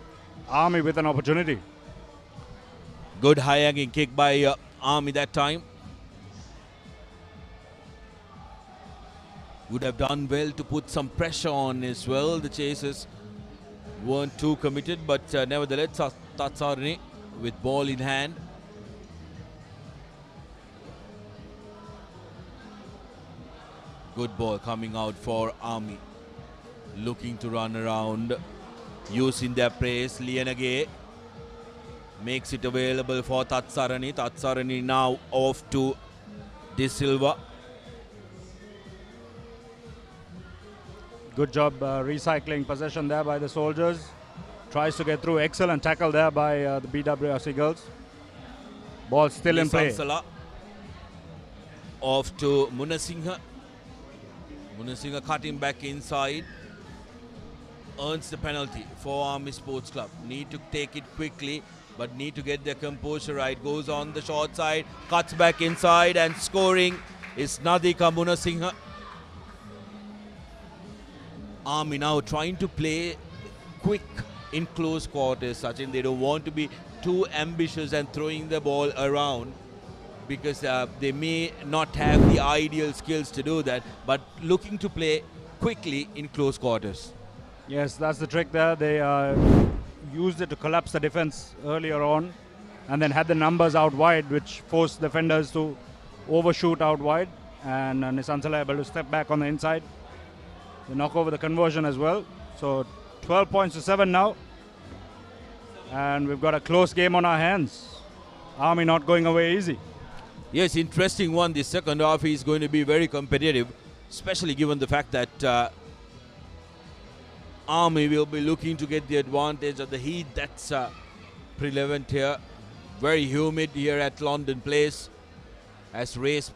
Army with an opportunity. Good high hanging kick by Army that time. Would have done well to put some pressure on as well. The chasers weren't too committed, but nevertheless, Tatsarni with ball in hand. Good ball coming out for Army. Looking to run around using their praise. Lianage makes it available for Tatsarani. Tatsarani now off to De Silva. Good job recycling possession there by the Soldiers. Tries to get through. Excellent tackle there by the BWS Eagles. Ball still in play. Sansala off to Munasinghe. Munasinghe cutting back inside. Earns the penalty for Army Sports Club. Need to take it quickly, but need to get their composure right. Goes on the short side, cuts back inside, and scoring is Nadika Munasinghe. Army now trying to play quick in close quarters, Sachin. They don't want to be too ambitious and throwing the ball around, because they may not have the ideal skills to do that, but looking to play quickly in close quarters. Yes, that's the trick there. They used it to collapse the defense earlier on, and then had the numbers out wide, which forced defenders to overshoot out wide, and Nisansala able to step back on the inside. They knock over the conversion as well. So 12 points to 7 now, and we've got a close game on our hands. Army not going away easy. Yes, interesting one. The second half is going to be very competitive, especially given the fact that Army will be looking to get the advantage of the heat that's prevalent here. Very humid here at Longdon Place, as Race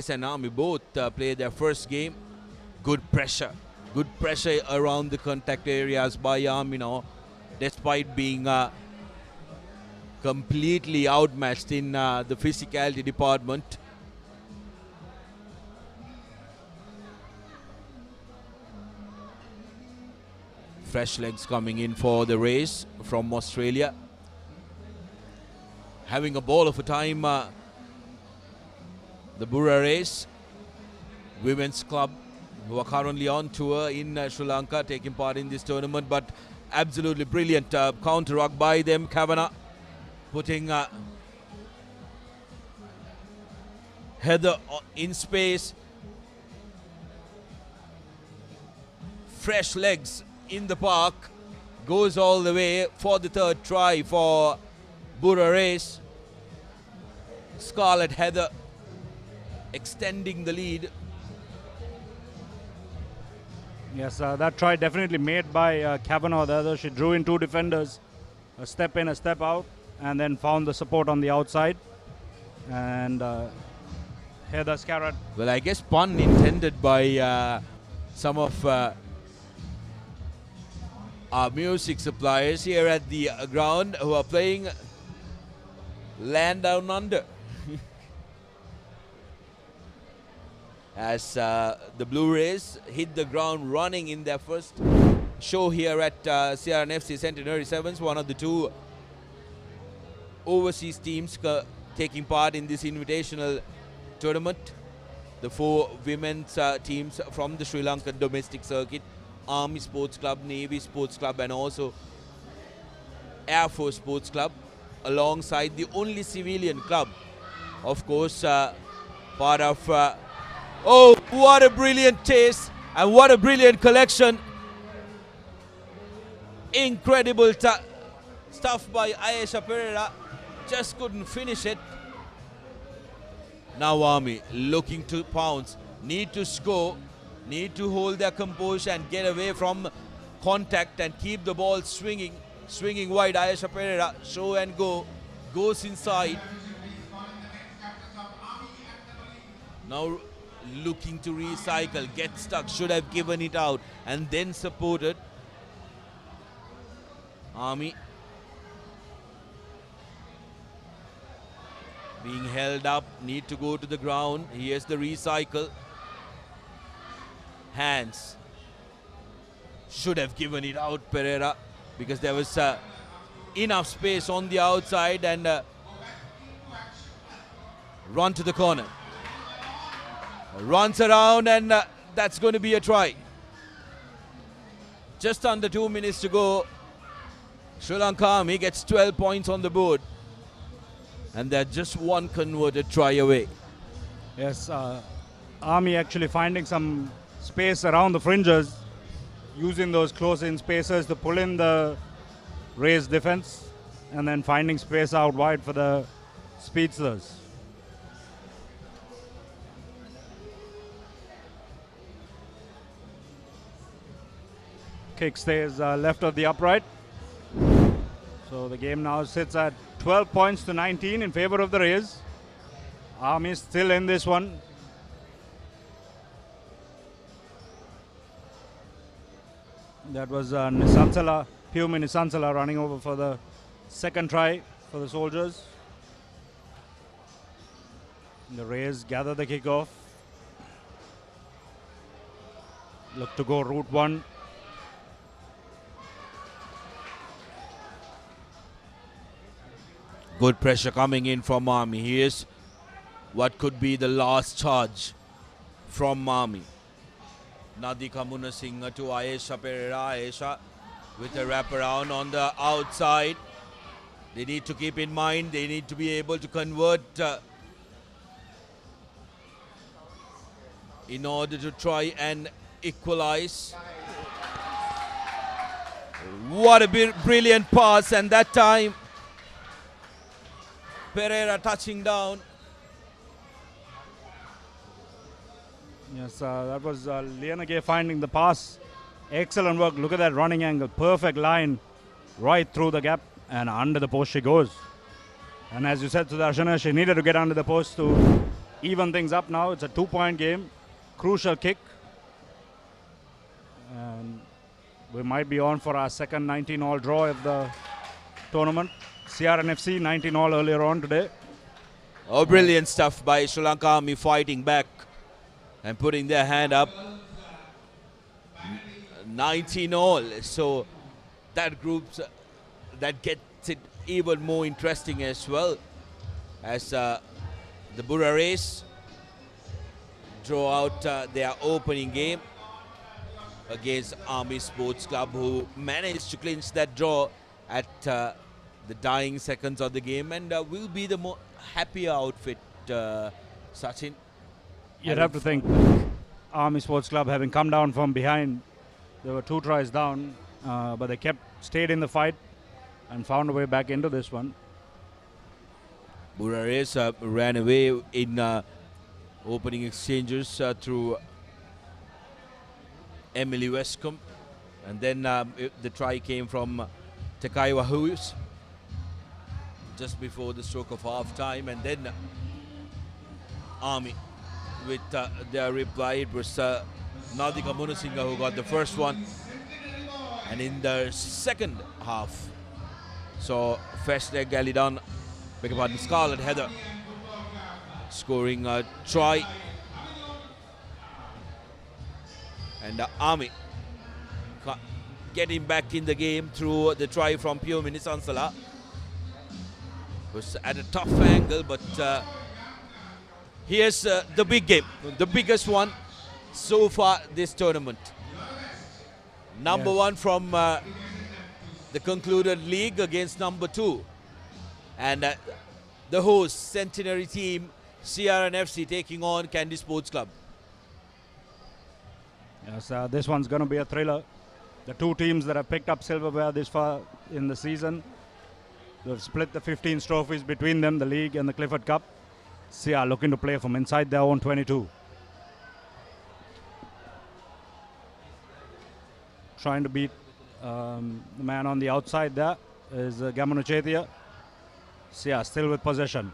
and Army both play their first game. Good pressure around the contact areas by Army now, despite being completely outmatched in the physicality department. Fresh legs coming in for the Race from Australia. Having a ball of a time, the Burra Race Women's Club, who are currently on tour in Sri Lanka, taking part in this tournament, but absolutely brilliant counter ruck by them. Kavanagh putting Heather in space. Fresh legs in the park, goes all the way for the third try for Burra Race. Scarlett Heather extending the lead. Yes, that try definitely made by Kavanagh there. She drew in two defenders, a step in, a step out, and then found the support on the outside. And Heather Scarrett. Well, I guess pun intended by some of our music suppliers here at the ground, who are playing Land Down Under. As the Blue Rays hit the ground running in their first show here at CR&FC Centenary Sevens, one of the two overseas teams taking part in this invitational tournament. The four women's teams from the Sri Lankan domestic circuit: Army Sports Club, Navy Sports Club, and also Air Force Sports Club, alongside the only civilian club, of course, part of oh, what a brilliant taste and what a brilliant collection. Incredible stuff by Ayesha Pereira. Just couldn't finish it. Now Army looking to pounce. Need to score. Need to hold their composure and get away from contact and keep the ball swinging. Swinging wide. Ayesha Pereira, show and go. Goes inside. Now looking to recycle, get stuck, should have given it out and then supported. Army being held up, need to go to the ground. Here's the recycle. Hands. Should have given it out, Pereira, because there was enough space on the outside, and run to the corner. Runs around, and that's going to be a try. Just under 2 minutes to go. Sri Lanka Army gets 12 points on the board, and they're just one converted try away. Yes, Army actually finding some space around the fringes, using those close-in spaces to pull in the raised defense and then finding space out wide for the speedsters. Kick stays left of the upright. So the game now sits at 12 points to 19 in favor of the Rays. Army still in this one. That was Nisansala, Piumi Nisansala running over for the second try for the Soldiers. The Rays gather the kickoff. Look to go route one. Good pressure coming in from Army. Here's what could be the last charge from Army. Nadika Munasinghe to Ayesha Pereira. Ayesha with a wraparound on the outside. They need to keep in mind, they need to be able to convert in order to try and equalize. What a brilliant pass, and that time Pereira touching down. Yes, that was Lianage finding the pass. Excellent work. Look at that running angle. Perfect line right through the gap and under the post she goes. And as you said, Sudarshana, she needed to get under the post to even things up now. It's a 2-point game. Crucial kick. And we might be on for our second 19-all draw of the tournament. CR&FC 19-all earlier on today. Oh, brilliant stuff by Sri Lanka Army fighting back and putting their hand up. 19-all. So that group that gets it even more interesting as well, as the Burra Race draw out their opening game against Army Sports Club, who managed to clinch that draw at the dying seconds of the game, and will be the more happier outfit, Sachin. You'd have to think Army Sports Club, having come down from behind, there were 2 tries down, but they stayed in the fight and found a way back into this one. Burra Race ran away in opening exchanges through Emily Westcombe, and then the try came from Takaiwa Hughes just before the stroke of half time, and then Army with their reply. It was Nadika Munasinghe who got the first one, and in the second half, so Feshleg Galidan, beg your pardon, Scarlett Heather scoring a try, and Army getting back in the game through the try from Piumi Nisansala. Was at a tough angle, but here's the big game, the biggest one so far this tournament. Number one from the concluded league against number 2, and the host Centenary team CR&FC taking on Kandy Sports Club. Yes, this one's going to be a thriller. The 2 teams that have picked up silverware this far in the season, they've split the 15 trophies between them, the league and the Clifford Cup. CR looking to play from inside their own 22. Trying to beat the man on the outside there is Gamanu Chetia. CR still with possession.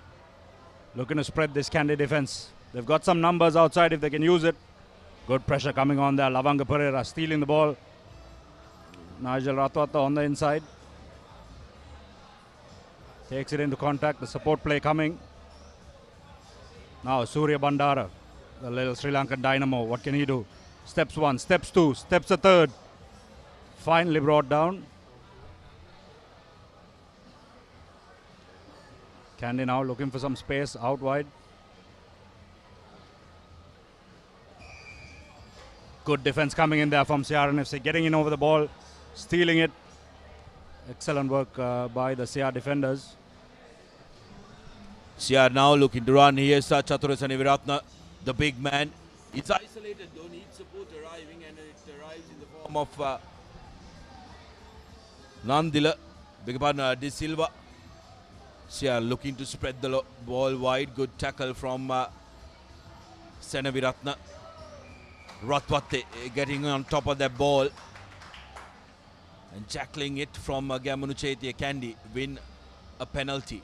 Looking to spread this Kandy defense. They've got some numbers outside if they can use it. Good pressure coming on there. Lavanga Pereira stealing the ball. Nigel Ratwata on the inside. Takes it into contact. The support play coming. Now Surya Bandara, the little Sri Lankan dynamo. What can he do? Steps 1, steps 2, steps a third. Finally brought down. Kandy now looking for some space out wide. Good defense coming in there from CR&FC, getting in over the ball, stealing it. Excellent work by the CR defenders. CR now looking to run. Here's Chaturasani Viratna, the big man. It's isolated, don't need support arriving, and it arrives in the form of Nandila, big pardon, De Silva. CR looking to spread the ball wide. Good tackle from Senaviratna. Ratwate getting on top of that ball and tackling it from Gamanuchetia. Candy win a penalty.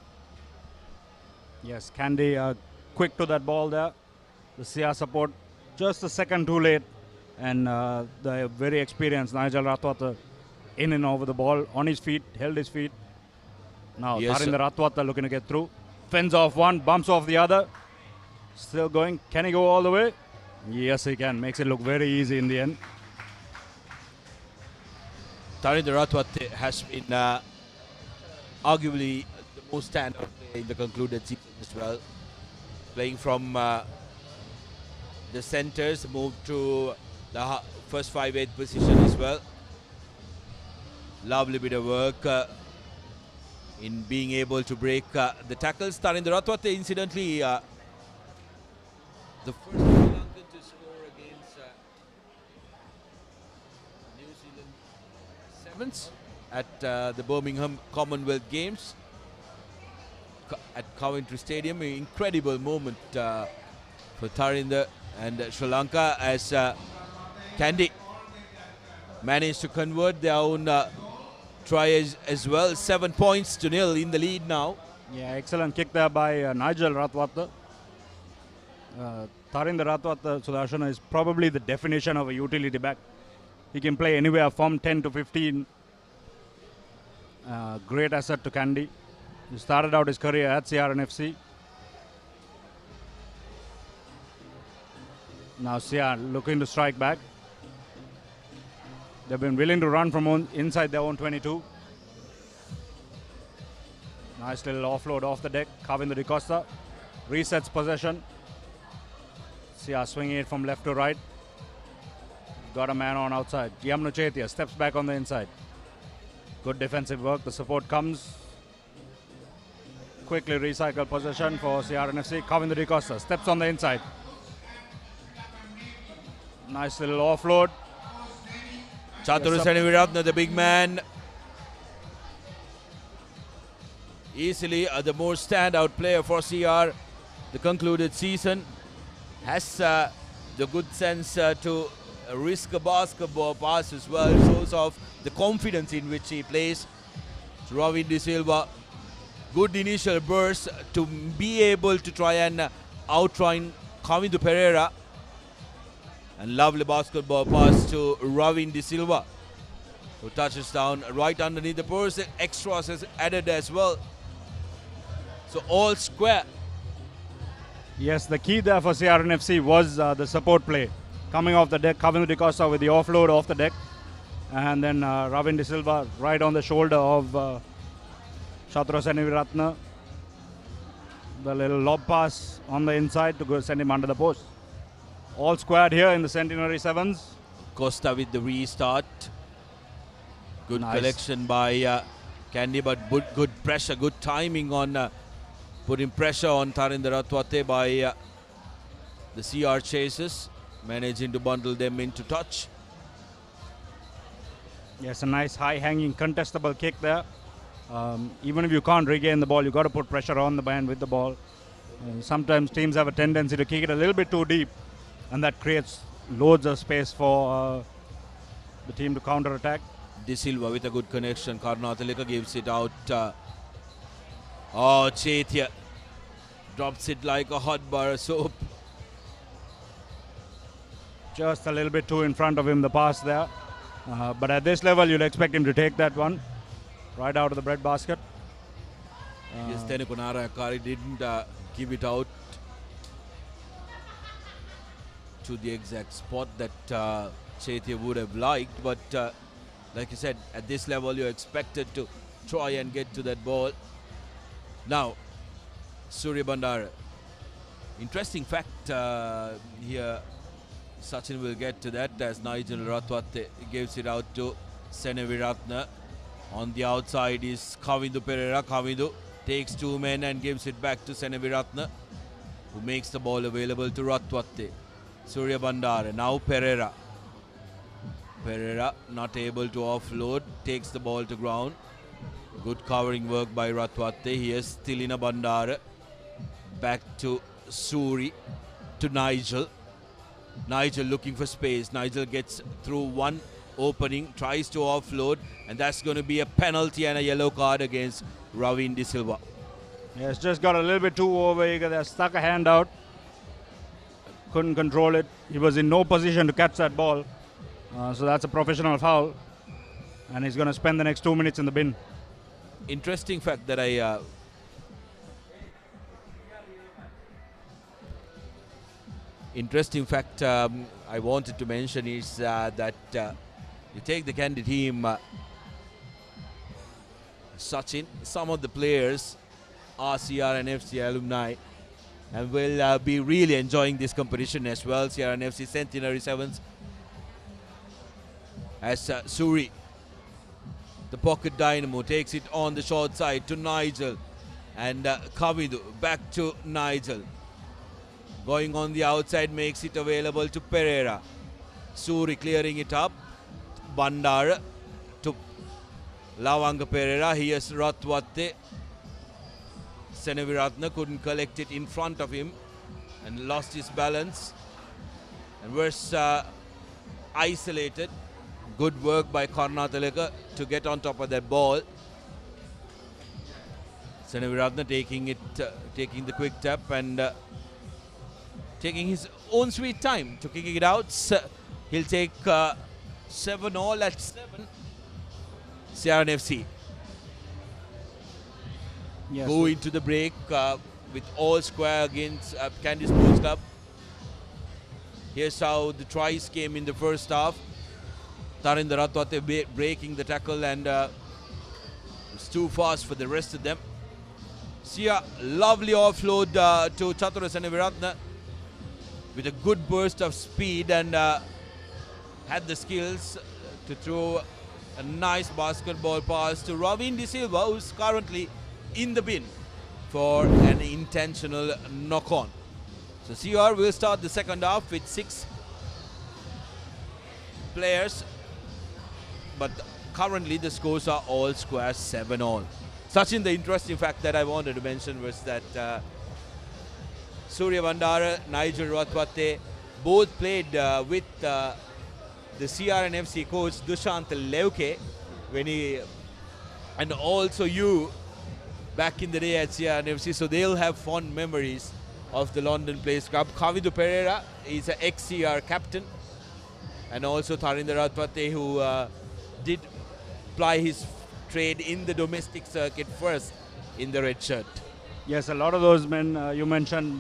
Yes, Candy quick to that ball there. The CR support just a second too late, and the very experienced Nigel Ratwata in and over the ball, on his feet, held his feet. Now Yes, Tarinder Ratwata looking to get through. Fends off one, bumps off the other. Still going. Can he go all the way? Yes, he can. Makes it look very easy in the end. Tarinder Ratwate has been arguably the most standout player in the concluded season as well. Playing from the centres, moved to the first 5/8 position as well. Lovely bit of work in being able to break the tackles. Tarinder Ratwate, incidentally, the first Sri Lankan to score against New Zealand Sevens at the Birmingham Commonwealth Games at Coventry Stadium. An incredible moment for Tarinder and Sri Lanka as Candy managed to convert their own try as well. 7 points to 0 in the lead now. Yeah, excellent kick there by Nigel Ratwata. Tarinder Ratwata, Sudarshan, is probably the definition of a utility back. He can play anywhere from 10 to 15. Great asset to Candy. He started out his career at CR&FC. Now CR looking to strike back. They've been willing to run from inside their own 22. Nice little offload off the deck. Kavindu De Costa resets possession. CR swinging it from left to right. Got a man on outside. Yamnu Chetia steps back on the inside. Good defensive work. The support comes. Quickly recycle possession for CR&FC. Kavindu De Costa steps on the inside. Nice little offload. Chaturu Senaviratna, the big man, easily the more standout player for CR the concluded season. Has the good sense to risk a basketball pass as well. Shows off the confidence in which he plays. To Ravin De Silva, good initial burst to be able to try and outrun Kavindu Pereira. And lovely basketball pass to Ravin De Silva, who touches down right underneath the post. Extras is added as well. So all square. Yes, the key there for CR&FC was the support play. Coming off the deck, Kavindu De Costa with the offload off the deck. And then Ravin De Silva right on the shoulder of Chaturu Senaviratna. The little lob pass on the inside to go send him under the post. All squared here in the Centenary Sevens. Costa with the restart. Good Nice. collection by Candy, but good pressure, good timing on putting pressure on Tarinder Ratwate by the CR chasers, managing to bundle them into touch. Yes, a nice high-hanging contestable kick there. Even if you can't regain the ball, you got to put pressure on the man with the ball. Sometimes teams have a tendency to kick it a little bit too deep, and that creates loads of space for the team to counter-attack. De Silva with a good connection. Karnathalika gives it out. Oh, Chetia drops it like a hot bar of soap. Just a little bit too in front of him, the pass there. But at this level, you'll expect him to take that one right out of the breadbasket. Yes, Tenukunara Akari didn't give it out to the exact spot that Chetia would have liked. But like you said, at this level, you're expected to try and get to that ball. Now, Surya Bandara. Interesting fact here. Sachin will get to that as Nigel Ratwate gives it out to Senaviratna. On the outside is Kavindu Pereira. Kavindu takes two men and gives it back to Senaviratna, who makes the ball available to Ratwate. Surya Bandara. Now Pereira. Pereira not able to offload. Takes the ball to ground. Good covering work by Ratwate. Here's Tilina Bandara. Back to Suri. To Nigel. Nigel looking for space. Nigel gets through one opening. Tries to offload. And that's going to be a penalty and a yellow card against Ravin De Silva. Yes, just got a little bit too overeager there. Stuck a hand out. Couldn't control it. He was in no position to catch that ball. So that's a professional foul. And he's going to spend the next 2 minutes in the bin. Interesting fact that I wanted to mention is that you take the Kandy team, Sachin, some of the players are CR&FC alumni and will be really enjoying this competition as well. CR&FC Centenary Sevens as Suri, the pocket dynamo, takes it on the short side to Nigel, and Kavidu back to Nigel, going on the outside, makes it available to Pereira. Suri clearing it up. Bandara to Lavanga Pereira. Here's Ratwate. Seneviratna couldn't collect it in front of him and lost his balance and was isolated. Good work by Karnatalaka to get on top of that ball. Seneviratna taking the quick tap and taking his own sweet time to kicking it out. He'll take 7-all at 7. CR&FC go into the break with all square against Kandy Sports Club. Here's how the tries came in the first half. Tarinder Ratwate breaking the tackle, and it's too fast for the rest of them. Sia, lovely offload to Chatura Seneviratna with a good burst of speed, and had the skills to throw a nice basketball pass to Ravin De Silva, who's currently in the bin for an intentional knock-on. So CR will start the second half with 6 players, but currently the scores are all square 7-all. Sachin, the interesting fact that I wanted to mention was that Surya Bandara, Nigel Ratwate both played with the CR&FC coach Dushant Leuke and also you back in the day at CR&FC, so they'll have fond memories of the Longdon Place club. Kavidu Pereira is an ex-CR captain, and also Tarinder Ratwate, who did ply his trade in the domestic circuit first in the red shirt. Yes, a lot of those men you mentioned,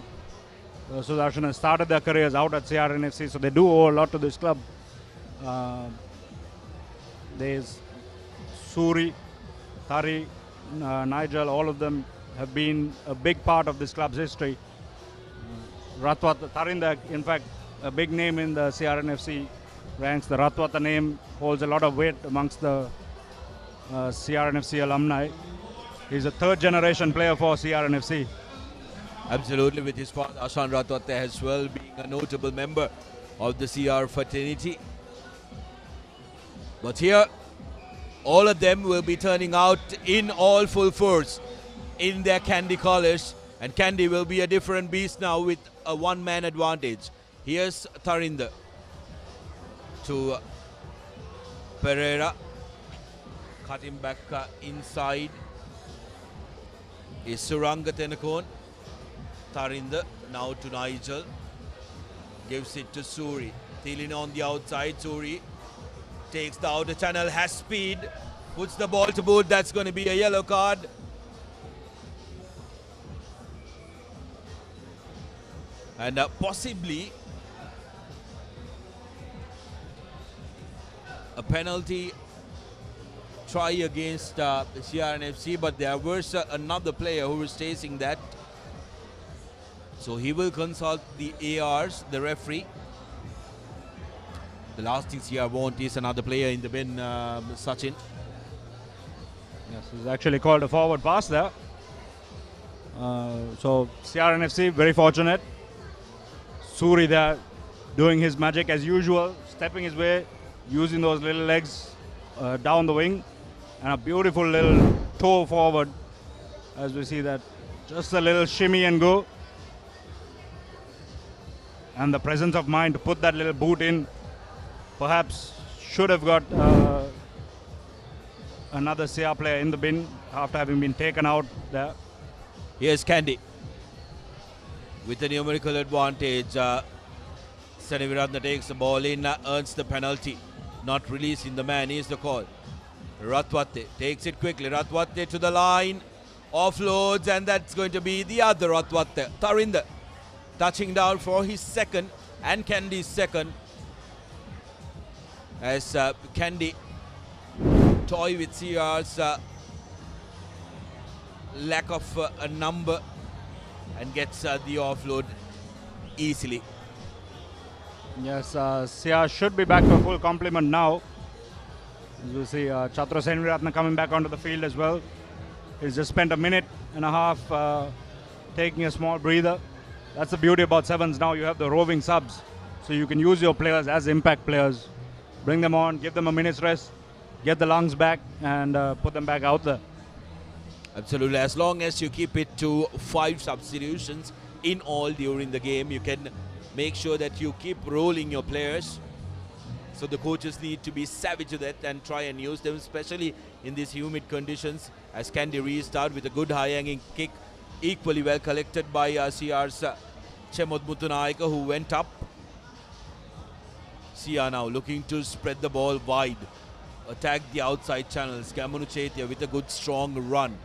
Sudarshan, have started their careers out at CR&FC, so they do owe a lot to this club. There's Suri, Tari, Nigel, all of them have been a big part of this club's history. Ratwata, Tarinder, in fact, a big name in the CR&FC ranks. The Ratwata name holds a lot of weight amongst the CR&FC alumni. He's a third-generation player for CR&FC. Absolutely, with his father Ashan Ratwate as well being a notable member of the CR fraternity. But here, all of them will be turning out in all full force in their Kandy collars, and Kandy will be a different beast now with a one-man advantage. Here's Tarinder to Pereira, cutting back inside is Suranga Tenakon. Tarinder now to Nigel, gives it to Suri. Thielin on the outside. Suri takes the outer channel, has speed, puts the ball to boot. That's going to be a yellow card. And possibly a penalty try against CR&FC, but there was another player who was chasing that. So he will consult the ARs, the referee. The last thing CR want is another player in the bin, Sachin. Yes, he's actually called a forward pass there. So CR&FC very fortunate. Suri there doing his magic as usual, stepping his way, using those little legs down the wing, and a beautiful little toe forward as we see that. Just a little shimmy and go. And the presence of mind to put that little boot in. Perhaps should have got another CR player in the bin after having been taken out there. Here's Candy with the numerical advantage. Seneviratne takes the ball in, earns the penalty. Not releasing the man is the call. Ratwatte takes it quickly. Ratwatte to the line. Offloads, and that's going to be the other Ratwatte. Tarinder touching down for his second and Candy's second. As Candy toy with CR's lack of a number and gets the offload easily. Yes, CR should be back to a full complement now. As you see, Chatra Seneviratne coming back onto the field as well. He's just spent a minute and a half taking a small breather. That's the beauty about sevens now. You have the roving subs, so you can use your players as impact players. Bring them on, give them a minute's rest, get the lungs back, and put them back out there. Absolutely. As long as you keep it to 5 substitutions in all during the game, you can make sure that you keep rolling your players. So the coaches need to be savvy to that and try and use them, especially in these humid conditions. As Candy restart with a good high-hanging kick, equally well collected by CR's Chemod Mutunaika, who went up. CR now looking to spread the ball wide, attack the outside channels. Kamanu Chetia with a good strong run.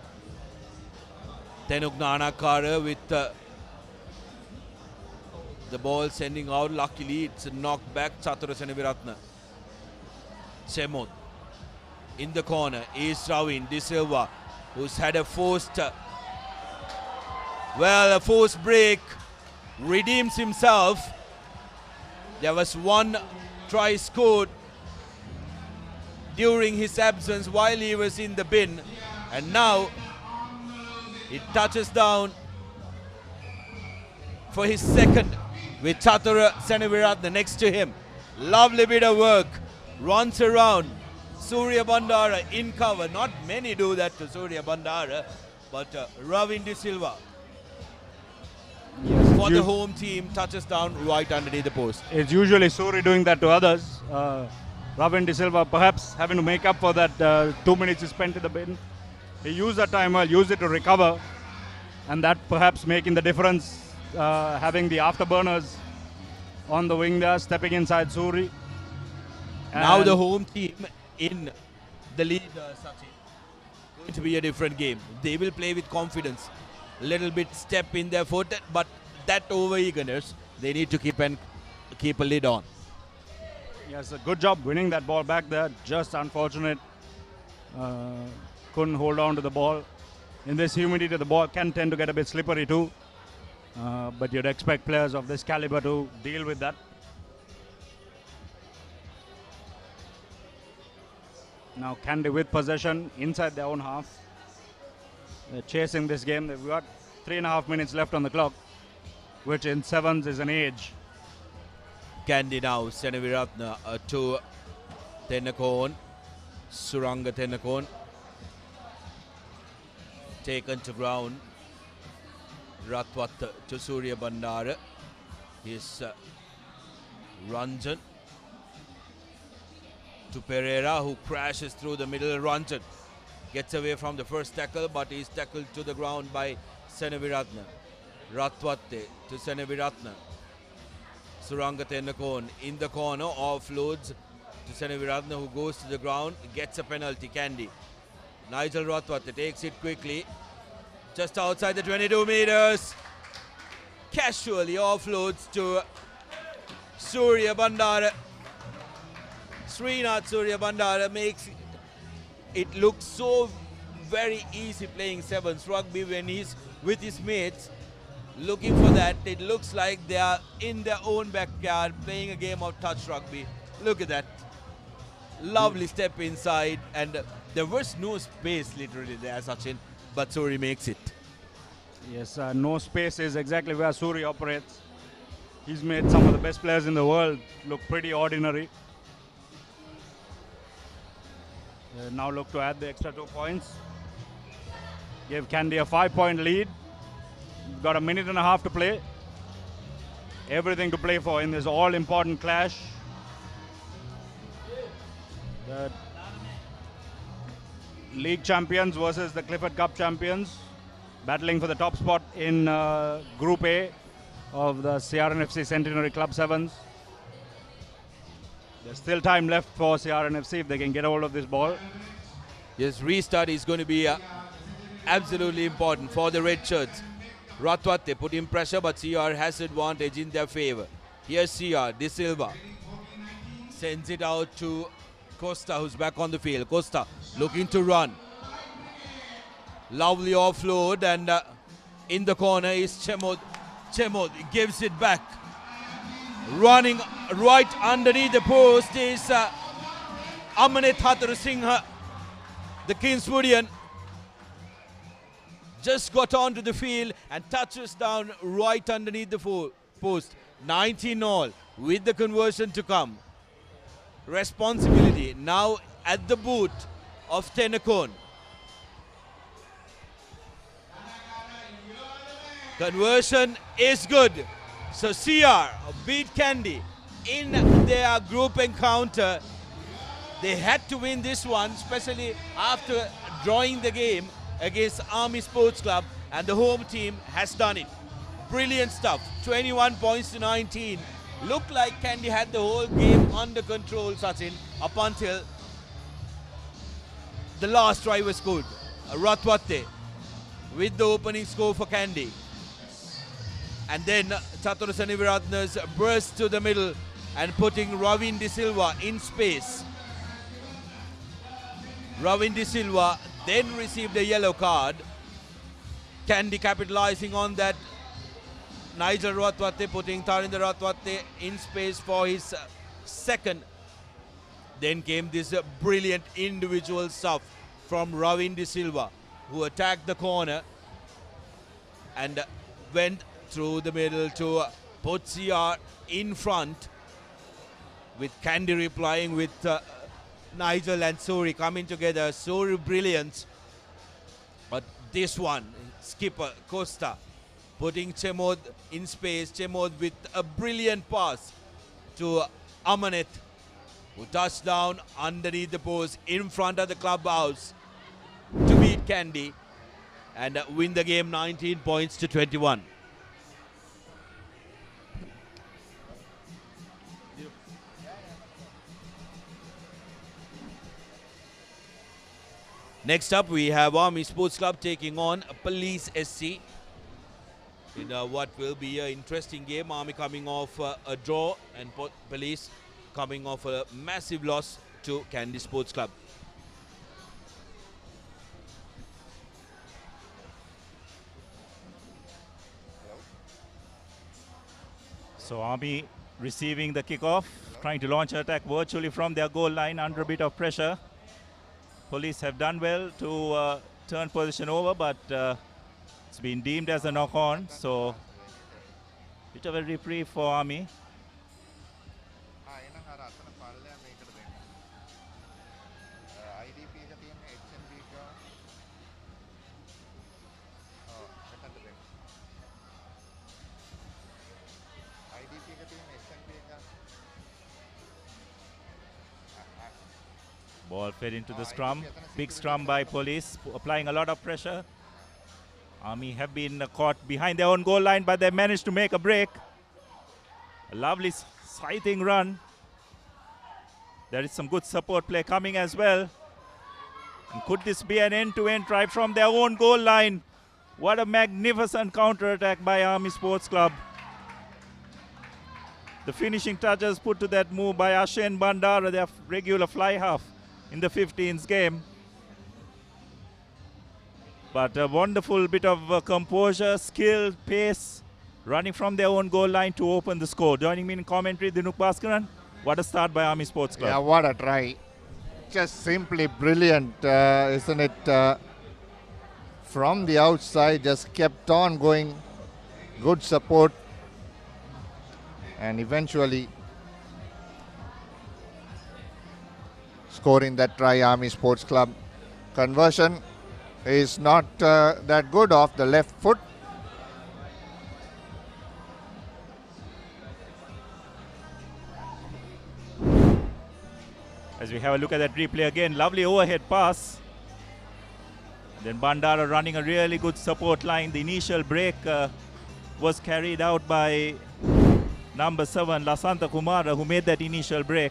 Tenuk Nanakara with the ball sending out. Luckily, it's a knocked back. Chatra Seneviratne. Chemod in the corner is Ravin De Silva, who's had a forced break, redeems himself. There was one try scored during his absence while he was in the bin, and now it touches down for his second with Chatra Seneviratne next to him. Lovely bit of work, runs around. Surya Bandara in cover. Not many do that to Surya Bandara, but Ravin De Silva for the home team touches down right underneath the post. It's usually Suri doing that to others. Ravin De Silva perhaps having to make up for that 2 minutes he spent in the bin. He used that time well, used it to recover, and that perhaps making the difference, having the afterburners on the wing there, stepping inside Suri. Now the home team in the lead, Sachin. Going to be a different game. They will play with confidence. Little bit step in their foot, but that over-eagerness, they need to keep a lid on. Yes, a good job winning that ball back there. Just unfortunate. Couldn't hold on to the ball. In this humidity, the ball can tend to get a bit slippery too. But you'd expect players of this caliber to deal with that. Now Candy with possession inside their own half. They're chasing this game. They've got 3.5 minutes left on the clock, which in sevens is an age. Candy now, Seneviratne to Tenakon. Suranga Tenakon. Taken to ground. Ratwatte to Surya Bandara. Here's Ranjan to Pereira, who crashes through the middle. Ranjan gets away from the first tackle, but he's tackled to the ground by Seneviratne. Ratwatte to Seneviratne. Suranga Tenakon in the corner, offloads to Seneviratne, who goes to the ground, gets a penalty. Candy. Nigel Ratwatte takes it quickly, just outside the 22 meters. Casually offloads to Surya Bandara. Srinath Surya Bandara makes it look so very easy playing sevens rugby when he's with his mates looking for that. It looks like they are in their own backyard playing a game of touch rugby. Look at that. Lovely step inside, and there was no space literally there, Sachin, but Suri makes it. Yes, no space is exactly where Suri operates. He's made some of the best players in the world look pretty ordinary. Now look to add the extra 2 points. Gave Candy a 5-point lead. Got a minute and a half to play. Everything to play for in this all-important clash. The league champions versus the Clifford Cup champions, battling for the top spot in Group A of the CR&FC Centenary Club Sevens. There's still time left for CR&FC if they can get hold of this ball. Yes, restart is going to be absolutely important for the red shirts. Ratwate put in pressure, but CR has advantage in their favor. Here's CR, De Silva sends it out to Costa, who's back on the field. Costa looking to run. Lovely offload, and in the corner is Chemod. Chemod gives it back. Running right underneath the post is Amanet Hatharasinghe, the Kingswoodian. Just got onto the field and touches down right underneath the post. 19 all with the conversion to come. Responsibility now at the boot of Tenacon. Conversion is good. So CR beat Kandy in their group encounter. They had to win this one, especially after drawing the game against Army Sports Club, and the home team has done it. Brilliant stuff. 21 points to 19. Looked like Kandy had the whole game under control, Sachin, up until the last try was scored. Ratwate with the opening score for Kandy. And then Chatura Saniviratna's burst to the middle and putting Ravin De Silva in space. Ravin De Silva then received a yellow card. Kandy capitalizing on that. Nigel Ratwate putting Tarinder Ratwate in space for his second. Then came this brilliant individual stuff from Ravin De Silva, who attacked the corner and went through the middle to put CR in front, with Kandy replying with Nigel and Suri coming together. Suri brilliant, but this one, skipper Costa putting Chemod in space. Chemod with a brilliant pass to Amanet, who touched down underneath the post in front of the clubhouse to beat Kandy and win the game 19 points to 21. Next up, we have Army Sports Club taking on Police SC in what will be an interesting game. Army coming off a draw and Police coming off a massive loss to Kandy Sports Club. So Army receiving the kickoff, trying to launch an attack virtually from their goal line under a bit of pressure. Police have done well to turn position over, but it's been deemed as a knock-on, so bit of a reprieve for Army. Ball fed into the scrum. Big scrum by Police, applying a lot of pressure. Army have been caught behind their own goal line, but they managed to make a break. A lovely scything run. There is some good support play coming as well. And could this be an end-to-end try from their own goal line? What a magnificent counter-attack by Army Sports Club. The finishing touches put to that move by Ashen Bandara, their regular fly half in the 15th game. But a wonderful bit of composure, skill, pace, running from their own goal line to open the score. Joining me in commentary, Dinuk Bhaskaran. What a start by Army Sports Club. Yeah, what a try. Just simply brilliant, isn't it? From the outside, just kept on going. Good support. and eventually scoring that try. Army Sports Club. Conversion is not that good off the left foot. As we have a look at that replay again, lovely overhead pass. Then Bandara running a really good support line. The initial break was carried out by number 7, Lasanta Kumara, who made that initial break.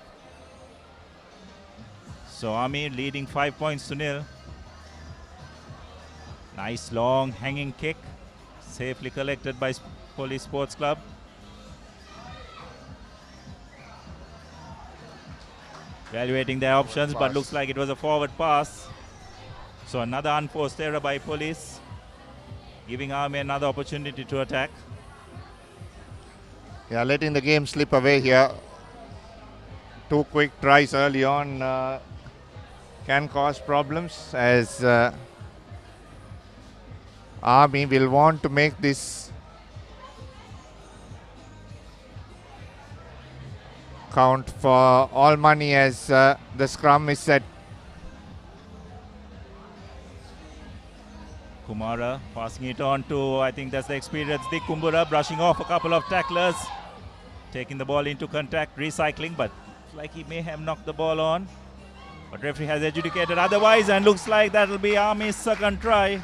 So Army leading 5 points to nil. Nice long hanging kick, safely collected by Police Sports Club. Evaluating their options, but looks like it was a forward pass. So another unforced error by Police, giving Army another opportunity to attack. Yeah, letting the game slip away here. 2 quick tries early on can cause problems, as Army will want to make this count for all money, as the scrum is set. Kumara passing it on to, I think that's the experienced Dick Kumbura, brushing off a couple of tacklers, taking the ball into contact, recycling, but like he may have knocked the ball on. But referee has adjudicated otherwise, and looks like that will be Army's second try.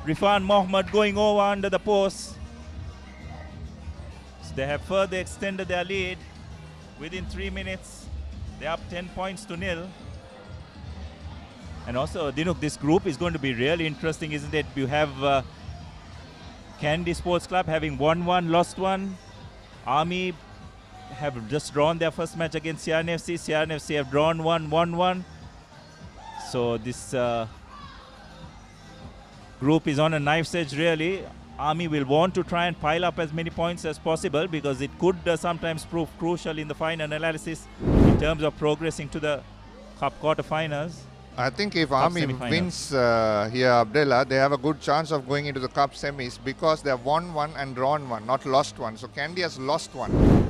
Rifan Mohammed going over under the post. So they have further extended their lead. Within 3 minutes, they're up 10 points to nil. And also, Dinuk, this group is going to be really interesting, isn't it? You have Kandy Sports Club having won 1, lost 1. Army have just drawn their first match against CR&FC. CR&FC have drawn 1, won 1. So this group is on a knife's edge, really. Army will want to try and pile up as many points as possible, because it could sometimes prove crucial in the final analysis in terms of progressing to the Cup quarterfinals. I think if Army wins here, Abdullah, they have a good chance of going into the Cup semis, because they have won 1 and drawn 1, not lost 1. So Kandy has lost 1.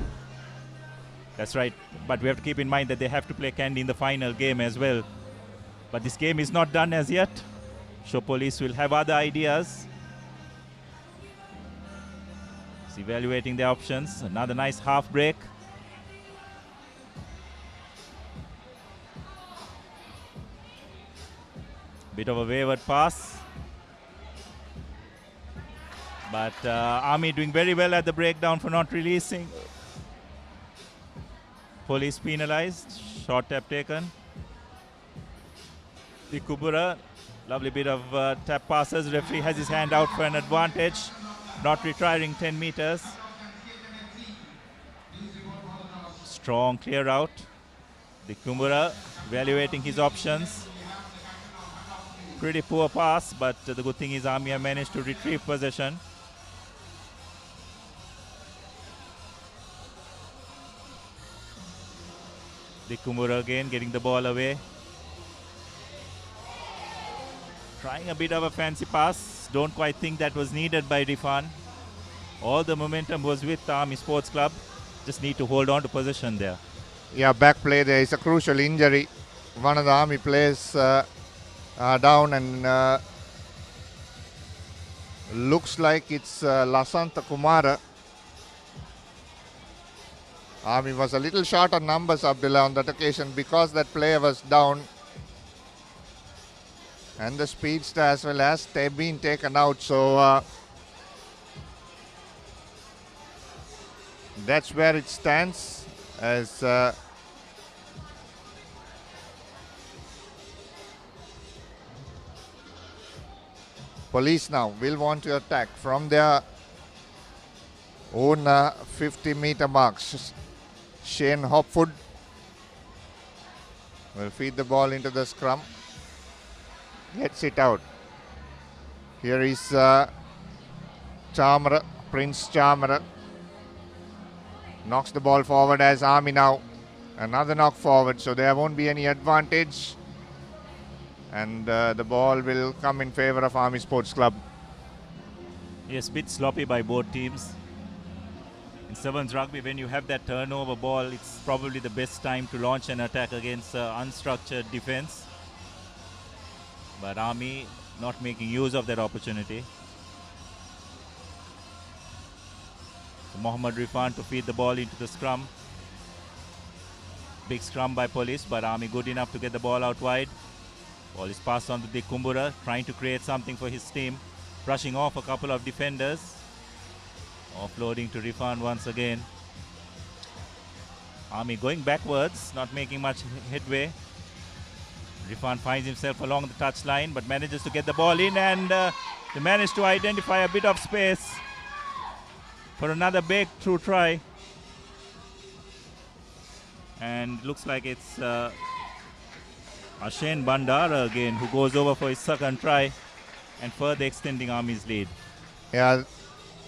That's right, but we have to keep in mind that they have to play Kandy in the final game as well. But this game is not done as yet. So Police will have other ideas. He's evaluating the options. Another nice half break. Bit of a wayward pass. But Army doing very well at the breakdown for not releasing. Police penalized. Short tap taken. The Kubura, lovely bit of tap passes. Referee has his hand out for an advantage. Not retiring 10 meters. Strong clear out. The Kumbura evaluating his options. Pretty poor pass, but the good thing is Army have managed to retrieve possession. The Kumbura again getting the ball away. Trying a bit of a fancy pass. Don't quite think that was needed by Rifan. All the momentum was with the Army Sports Club. Just need to hold on to possession there. Yeah, back play. There is a crucial injury. One of the Army players down, and looks like it's Lasanta Kumara. Army was a little short on numbers, Abdullah, on that occasion, because that player was down. And the speedster as well as they've been taken out. So that's where it stands, as Police now will want to attack from their own 50-meter marks. Shane Hopwood will feed the ball into the scrum. Gets it out. Here is Chamara, Prince Chamara. Knocks the ball forward as Army now. Another knock forward, so there won't be any advantage. And the ball will come in favor of Army Sports Club. Yes, bit sloppy by both teams. In sevens rugby, when you have that turnover ball, it's probably the best time to launch an attack against unstructured defense. But Army not making use of that opportunity. So Mohammad Rifan to feed the ball into the scrum. Big scrum by Police, but Army good enough to get the ball out wide. Ball is passed on to Dick Kumbura, trying to create something for his team. Brushing off a couple of defenders. Offloading to Rifan once again. Army going backwards, not making much headway. Rifan finds himself along the touchline, but manages to get the ball in, and they manage to identify a bit of space for another breakthrough try. And looks like it's Ashen Bandara again who goes over for his second try and further extending Army's lead. Yeah,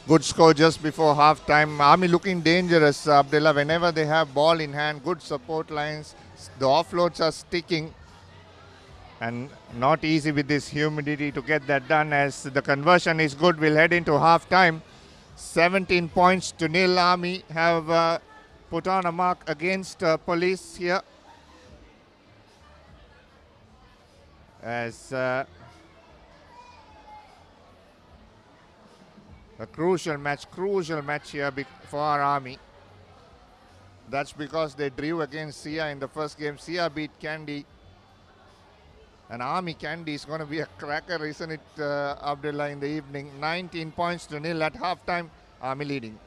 good score just before half time. Army looking dangerous, Abdullah. Whenever they have ball in hand, good support lines. The offloads are sticking. And not easy with this humidity to get that done, as the conversion is good. We'll head into half time. 17 points to nil. Army have put on a mark against Police here. As a crucial match here for our Army. That's because they drew against Sia in the first game. Sia beat Kandy. And Army Kandy is going to be a cracker, isn't it, Abdullah, in the evening. 19 points to nil at halftime. Army leading.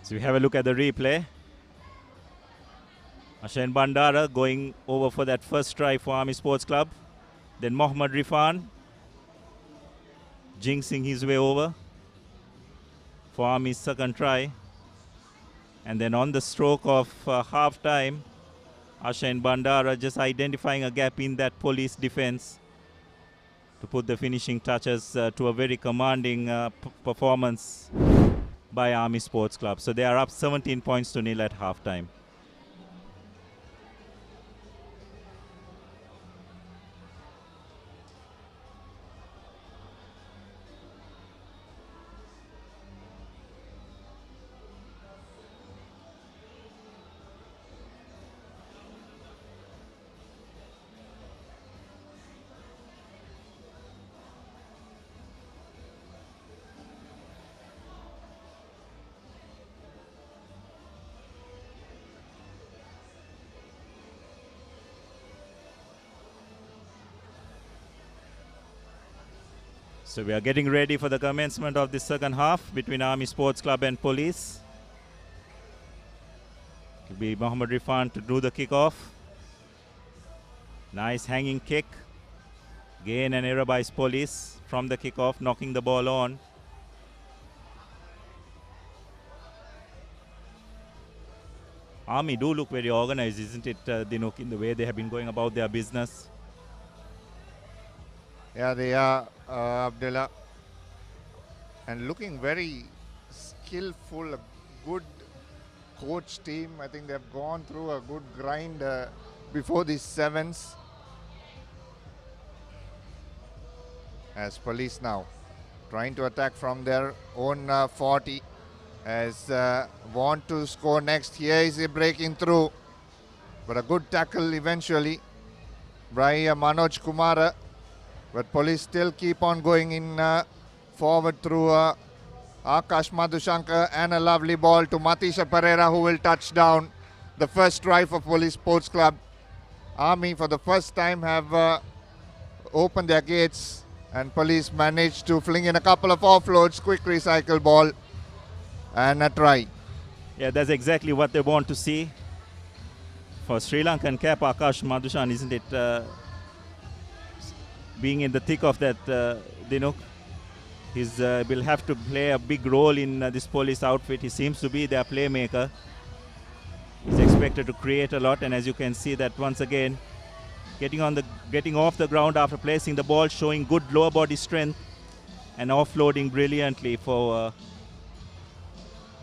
So we have a look at the replay. Ashen Bandara going over for that first try for Army Sports Club. Then Mohammad Rifan jinxing his way over for Army's second try. And then on the stroke of half time, Ashen Bandara just identifying a gap in that Police defense to put the finishing touches to a very commanding performance by Army Sports Club. So they are up 17 points to nil at half time. So we are getting ready for the commencement of the second half between Army Sports Club and Police. It will be Mohammad Rifan to do the kickoff. Nice hanging kick. Gain and error by Police from the kickoff, knocking the ball on. Army do look very organized, isn't it, Dinuk, in the way they have been going about their business? Yeah, they are, Abdullah. And looking very skillful, a good coach team. I think they've gone through a good grind before these sevens. As Police now trying to attack from their own 40. As want to score next. Here is he breaking through. But a good tackle eventually by Manoj Kumara. But Police still keep on going in forward through Akash Madhushankar, and a lovely ball to Matisha Pereira, who will touch down. The first try for Police Sports Club. Army for the first time have opened their gates, and Police managed to fling in a couple of offloads, quick recycle ball, and a try. Yeah, that's exactly what they want to see. For Sri Lankan cap, Akash Madhushan, isn't it? Being in the thick of that, Dinuk, he will have to play a big role in this Police outfit. He seems to be their playmaker. He's expected to create a lot, and as you can see that once again, getting off the ground after placing the ball, showing good lower body strength and offloading brilliantly for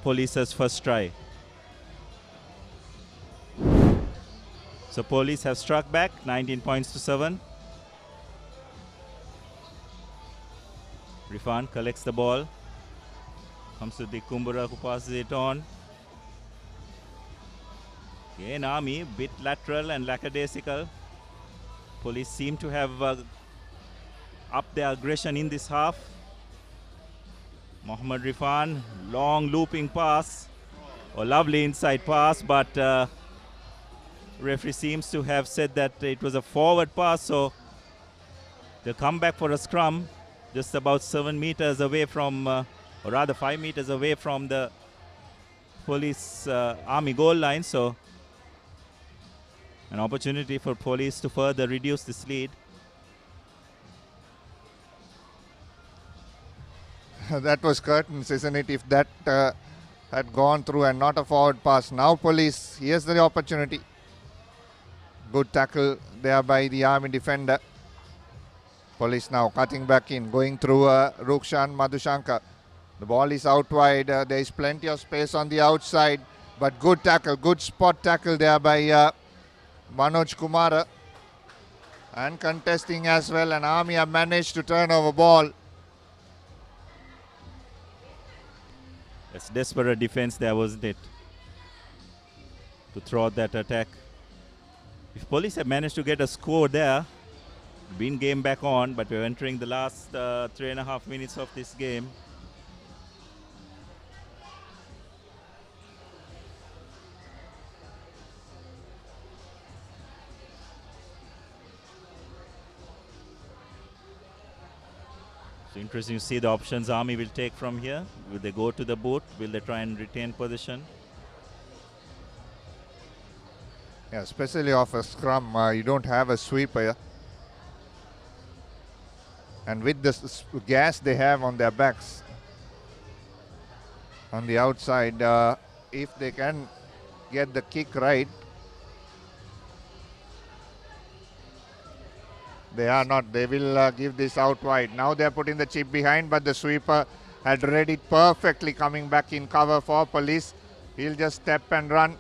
Police's first try. So Police have struck back, 19 points to 7. Rifan collects the ball. Comes to the Kumbura who passes it on. Again, Army, bit lateral and lackadaisical. Police seem to have upped their aggression in this half. Mohammad Rifan, long looping pass. A lovely inside pass, but referee seems to have said that it was a forward pass, so they'll come back for a scrum just about 7 meters away from, or rather 5 meters away from the Police Army goal line. So an opportunity for Police to further reduce this lead. That was curtains, isn't it? If that had gone through and not a forward pass. Now Police, here's the opportunity. Good tackle there by the Army defender. Police now cutting back in, going through Rukshan Madhushankar. The ball is out wide. There is plenty of space on the outside, but good tackle, good spot tackle there by Manoj Kumara. And contesting as well, and Army have managed to turn over ball. It's desperate defense there, wasn't it? To throw out that attack. If Police have managed to get a score there, been game back on, but we're entering the last 3.5 minutes of this game. So interesting to see the options Army will take from here. Will they go to the boot? Will they try and retain position? Yeah, especially off a scrum, you don't have a sweeper. And with the gas they have on their backs, on the outside, if they can get the kick right, they are not. They will give this out wide. Now they are putting the chip behind, but the sweeper had read it perfectly, coming back in cover for Police. He'll just step and run.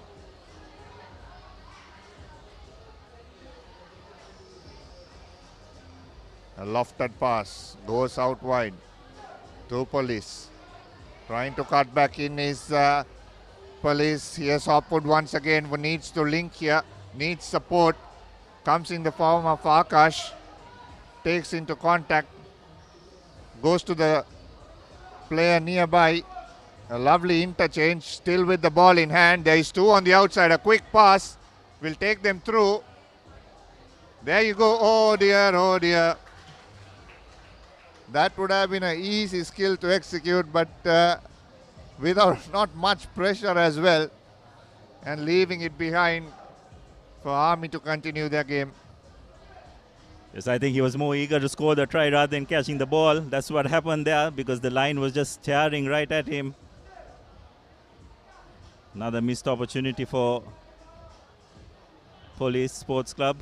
A lofted pass goes out wide to Police. Trying to cut back in is Police. Here's Hopwood once again, who needs to link here, needs support. Comes in the form of Akash. Takes into contact. Goes to the player nearby. A lovely interchange, still with the ball in hand. There is two on the outside. A quick pass will take them through. There you go. Oh dear, oh dear. That would have been an easy skill to execute, but without not much pressure as well, and leaving it behind for Army to continue their game. Yes, I think he was more eager to score the try rather than catching the ball. That's what happened there, because the line was just staring right at him. Another missed opportunity for Police Sports Club.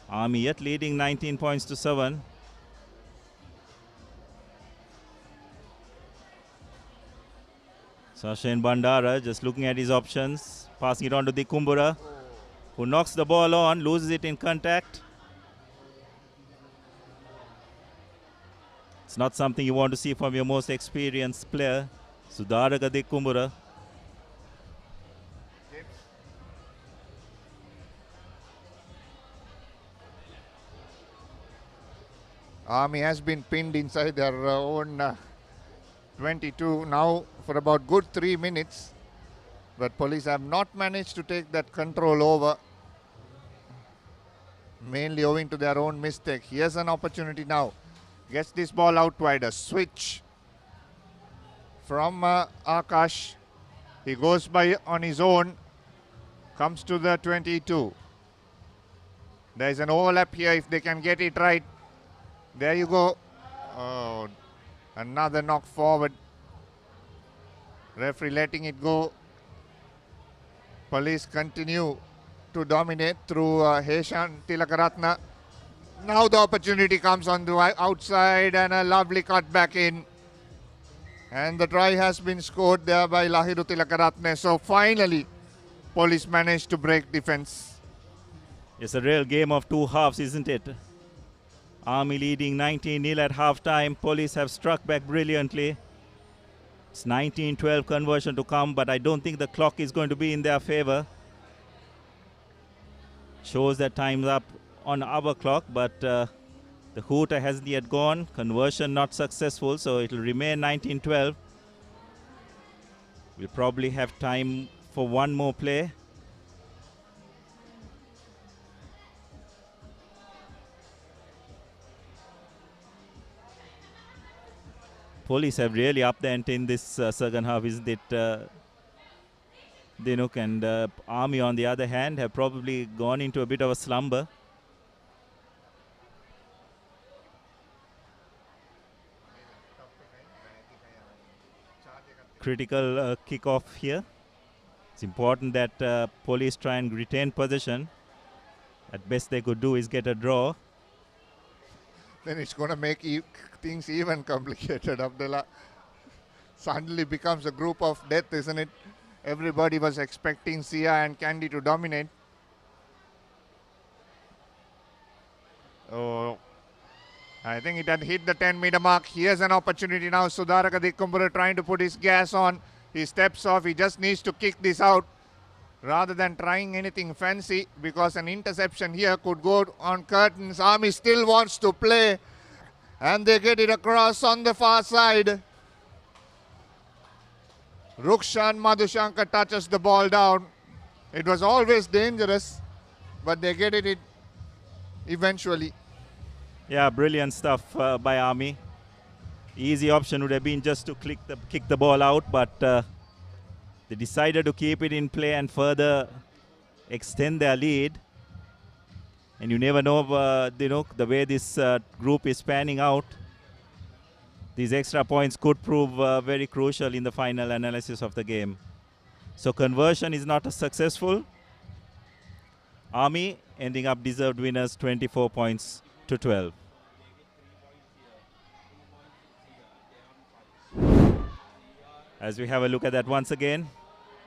Army yet leading 19 points to 7. Sashin Bandara just looking at his options, passing it on to the Kumbura, who knocks the ball on, loses it in contact. It's not something you want to see from your most experienced player, Sudharaga de Kumbura. Army has been pinned inside their own 22 now for about good 3 minutes, but Police have not managed to take that control over, mainly owing to their own mistake. Here's an opportunity now. Gets this ball out wide. A switch from Akash. He goes by on his own. Comes to the 22. There's an overlap here if they can get it right. There you go. Oh, another knock forward. Referee letting it go. Police continue to dominate through Heshan Tilakaratna. Now the opportunity comes on the outside and a lovely cut back in. And the try has been scored there by Lahiru Tilakaratne. So finally, Police managed to break defense. It's a real game of two halves, isn't it? Army leading 19-0 at half-time. Police have struck back brilliantly. It's 19-12 conversion to come, but I don't think the clock is going to be in their favor. Shows that time's up on our clock, but the hooter hasn't yet gone. Conversion not successful, so it will remain 19-12. We'll probably have time for one more play. Police have really upped the ante in this second half, isn't it? Dinuk and Army, on the other hand, have probably gone into a bit of a slumber. Critical kickoff here. It's important that Police try and retain possession. At best they could do is get a draw. Then it's going to make things even complicated, Abdullah. Suddenly becomes a group of death, isn't it? Everybody was expecting Sia and Candy to dominate. Oh, I think it had hit the 10-meter mark. Here's an opportunity now. Sudaraka Dikumbura trying to put his gas on. He steps off. He just needs to kick this out rather than trying anything fancy, because an interception here could go on curtains. Army still wants to play, and they get it across on the far side. Rukshan Madhushankar touches the ball down. It was always dangerous, but they get it eventually. Yeah, brilliant stuff by Army. Easy option would have been just to kick the ball out, but they decided to keep it in play and further extend their lead. And you never know, the way this group is panning out. These extra points could prove very crucial in the final analysis of the game. So conversion is not successful. Army ending up deserved winners, 24 points to 12. As we have a look at that once again,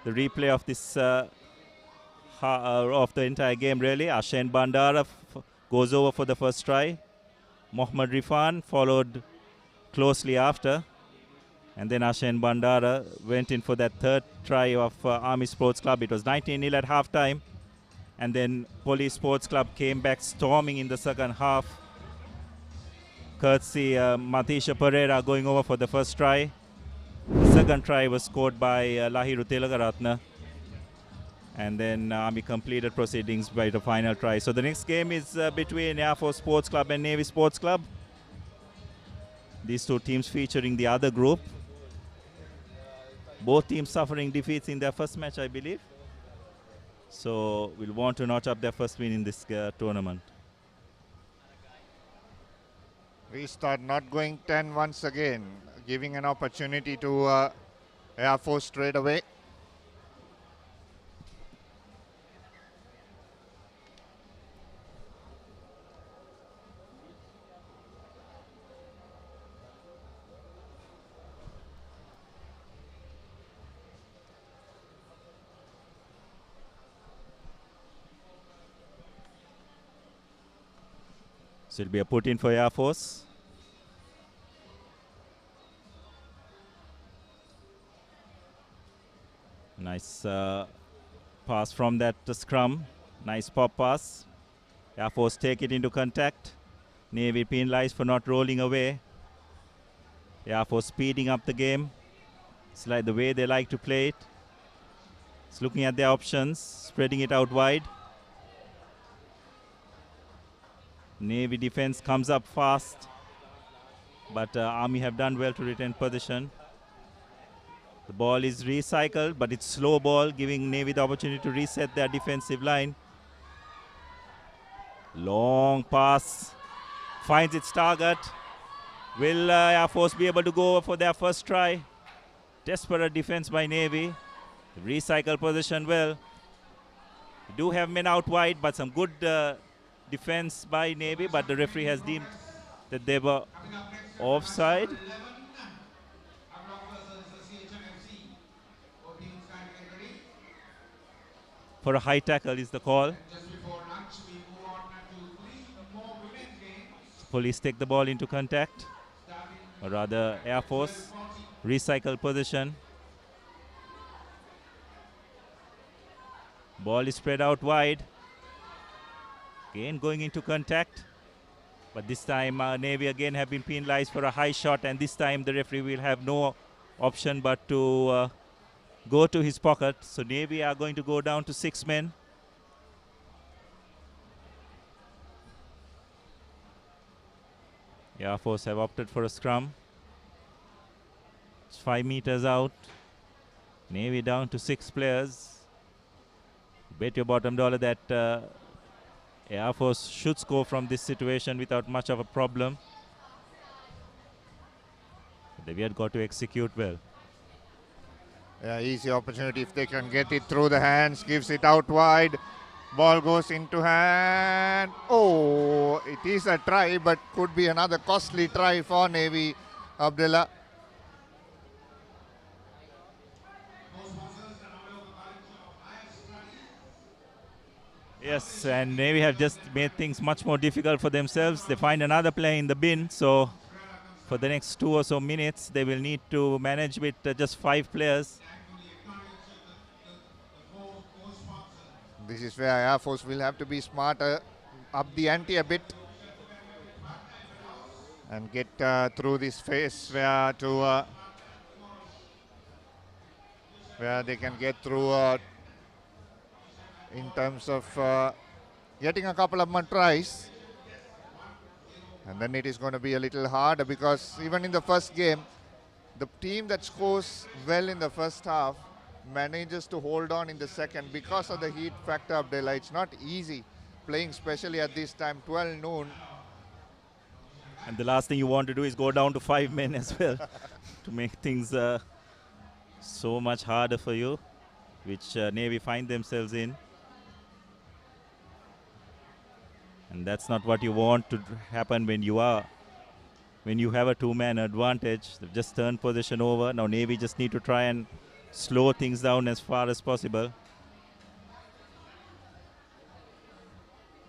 the replay of this of the entire game really. Ashen Bandara goes over for the first try. Mohammad Rifan followed closely after. And then Ashen Bandara went in for that third try of Army Sports Club. It was 19-0 at halftime. And then Police Sports Club came back storming in the second half. Courtesy Matisha Pereira going over for the first try. The second try was scored by Lahiru Tilagaratna. And then Army completed proceedings by the final try. So the next game is between Air Force Sports Club and Navy Sports Club. These two teams featuring the other group. Both teams suffering defeats in their first match, I believe. So we'll want to notch up their first win in this tournament. Restart not going 10 once again, giving an opportunity to Air Force straight away. So it'll be a put in for Air Force. Nice pass from that scrum. Nice pop pass. Air Force take it into contact. Navy penalized for not rolling away. Air Force speeding up the game. It's like the way they like to play it. It's looking at their options, spreading it out wide. Navy defense comes up fast, but Army have done well to retain position. The ball is recycled, but it's slow ball, giving Navy the opportunity to reset their defensive line. Long pass, finds its target. Will Air Force be able to go over for their first try? Desperate defense by Navy. Recycle position well. We do have men out wide, but some good defense by Navy, but the referee has deemed that they were offside. For a high tackle is the call. Police take the ball into contact, or rather Air Force recycle position. Ball is spread out wide. Again going into contact. But this time Navy again have been penalized for a high shot, and this time the referee will have no option but to go to his pocket. So Navy are going to go down to 6 men. Air Force have opted for a scrum. It's 5 meters out. Navy down to 6 players. Bet your bottom dollar that Air Force should score from this situation without much of a problem. They've yet got to execute well. Yeah, easy opportunity if they can get it through the hands, gives it out wide. Ball goes into hand. Oh, it is a try, but could be another costly try for Navy, Abdullah. Yes, and Navy have just made things much more difficult for themselves. They find another player in the bin, so for the next 2 or so minutes, they will need to manage with just 5 players. This is where Air Force will have to be smarter, up the ante a bit, and get through this phase where they can get through in terms of getting a couple of more tries. And then it is going to be a little harder, because even in the first game, the team that scores well in the first half manages to hold on in the second because of the heat factor of daylight. It's not easy playing, especially at this time, 12 noon. And the last thing you want to do is go down to 5 men as well to make things so much harder for you, which Navy find themselves in. And that's not what you want to happen when you have a 2-man advantage. They've just turned position over. Now Navy just need to try and slow things down as far as possible.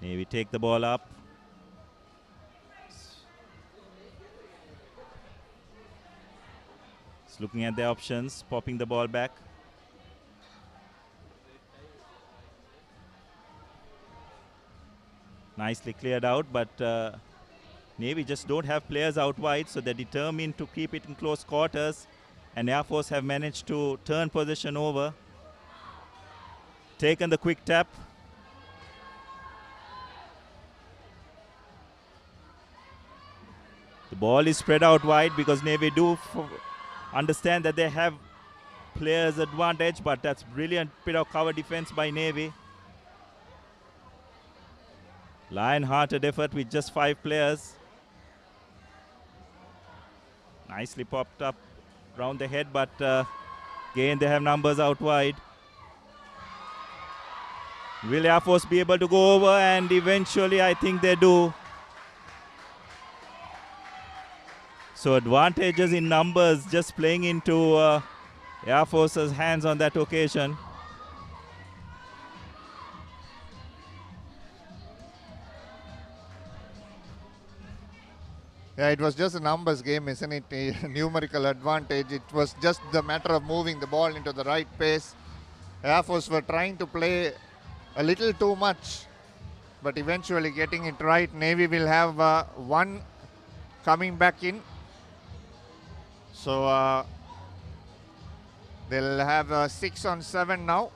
Navy take the ball up. It's looking at the options, popping the ball back. Nicely cleared out, but Navy just don't have players out wide, so they're determined to keep it in close quarters, and Air Force have managed to turn position over. Taken the quick tap. The ball is spread out wide because Navy do understand that they have players advantage, but that's brilliant bit of cover defense by Navy. Lion-hearted effort with just 5 players. Nicely popped up round the head, but again they have numbers out wide. Will Air Force be able to go over? And eventually I think they do. So advantages in numbers just playing into Air Force's hands on that occasion. Yeah, it was just a numbers game, isn't it? A numerical advantage. It was just the matter of moving the ball into the right pace. Air Force were trying to play a little too much, but eventually getting it right. Navy will have one coming back in. So they'll have 6 on 7 now.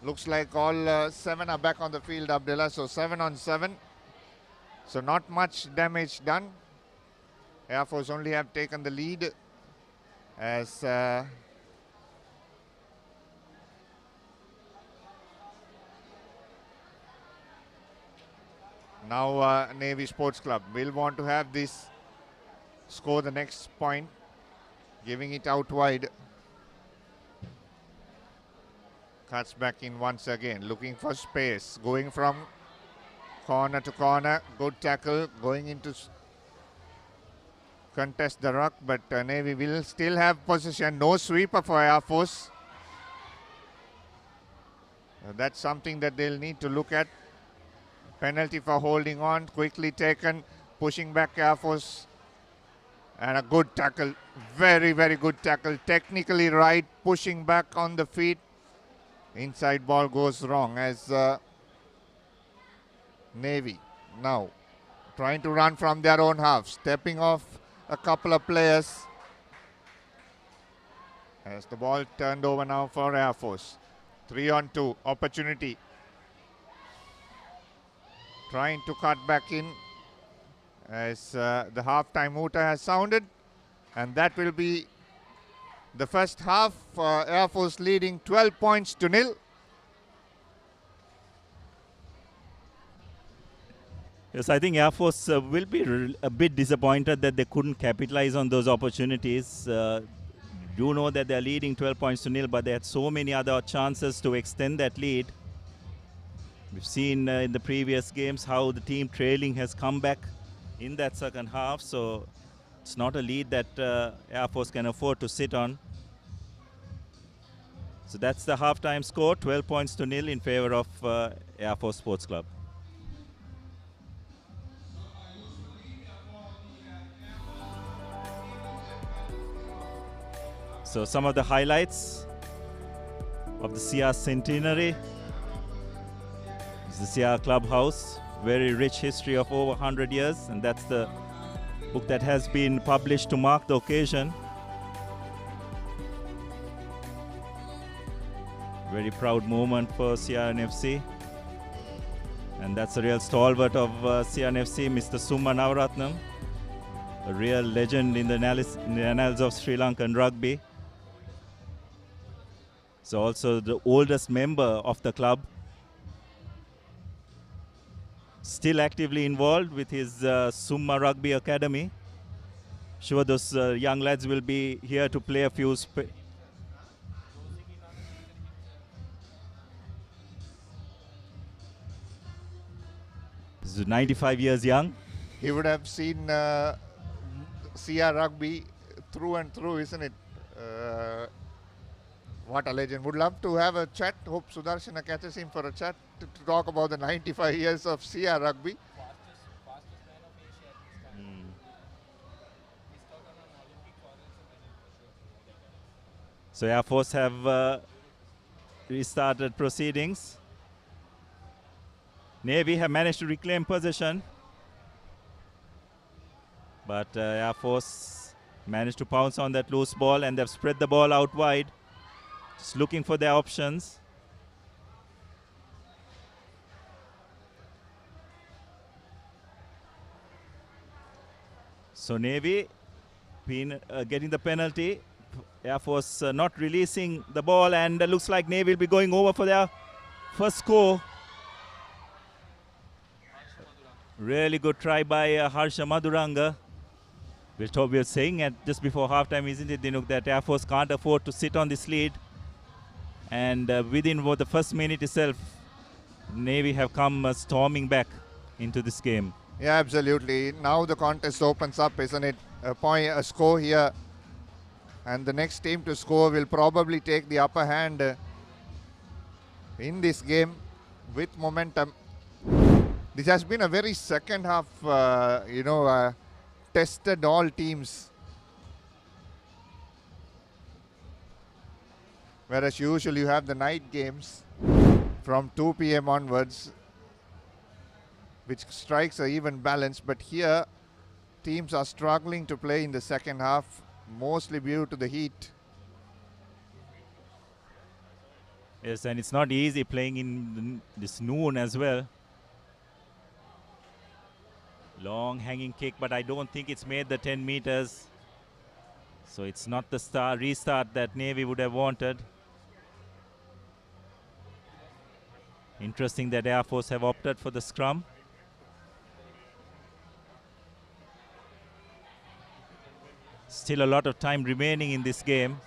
Looks like all 7 are back on the field, Abdullah. So 7 on 7. So not much damage done. Air Force only have taken the lead as now Navy Sports Club will want to have this score the next point, giving it out wide. Cuts back in once again, looking for space, going from corner to corner. Good tackle, going into contest the ruck, but Navy will still have possession. No sweeper for Air Force. That's something that they'll need to look at. Penalty for holding on, quickly taken, pushing back Air Force. And a good tackle, very, very good tackle. Technically right, pushing back on the feet. Inside ball goes wrong as Navy now trying to run from their own half, stepping off a couple of players. As the ball turned over now for Air Force. 3-on-2, opportunity. Trying to cut back in as the half-time hooter has sounded. And that will be the first half. Air Force leading 12 points to 0. Yes, I think Air Force will be a bit disappointed that they couldn't capitalize on those opportunities. Do know that they're leading 12 points to 0, but they had so many other chances to extend that lead. We've seen in the previous games how the team trailing has come back in that second half, so it's not a lead that Air Force can afford to sit on. So that's the halftime score, 12 points to 0 in favor of Air Force Sports Club. So some of the highlights of the CR Centenary. This is the CR Clubhouse, very rich history of over 100 years, and that's the book that has been published to mark the occasion. Very proud moment for CR&FC. And that's a real stalwart of CR&FC, Mr. Summa Navaratnam, a real legend in the annals of Sri Lankan rugby. So also the oldest member of the club, still actively involved with his Summa Rugby Academy. Sure, those young lads will be here to play a few. He's 95 years young. He would have seen CR Rugby through and through, isn't it? What a legend. Would love to have a chat. Hope Sudarshana catches him for a chat to talk about the 95 years of CR Rugby. So Air Force have restarted proceedings. Navy have managed to reclaim possession, but Air Force managed to pounce on that loose ball, and they've spread the ball out wide, just looking for their options. So Navy getting the penalty. Air Force not releasing the ball, and looks like Navy will be going over for their first score. Really good try by Harsha Maduranga. We were saying just before halftime, isn't it, Dinuk, that Air Force can't afford to sit on this lead. And within the first minute itself, Navy have come storming back into this game. Yeah, absolutely. Now the contest opens up, isn't it? A score here. And the next team to score will probably take the upper hand in this game with momentum. This has been a very second half, tested all teams. Whereas usually you have the night games from 2 p.m. onwards, which strikes an even balance. But here, teams are struggling to play in the second half, mostly due to the heat. Yes, and it's not easy playing in this noon as well. Long hanging kick, but I don't think it's made the 10 meters. So it's not the restart that Navy would have wanted. Interesting that Air Force have opted for the scrum. Still a lot of time remaining in this game.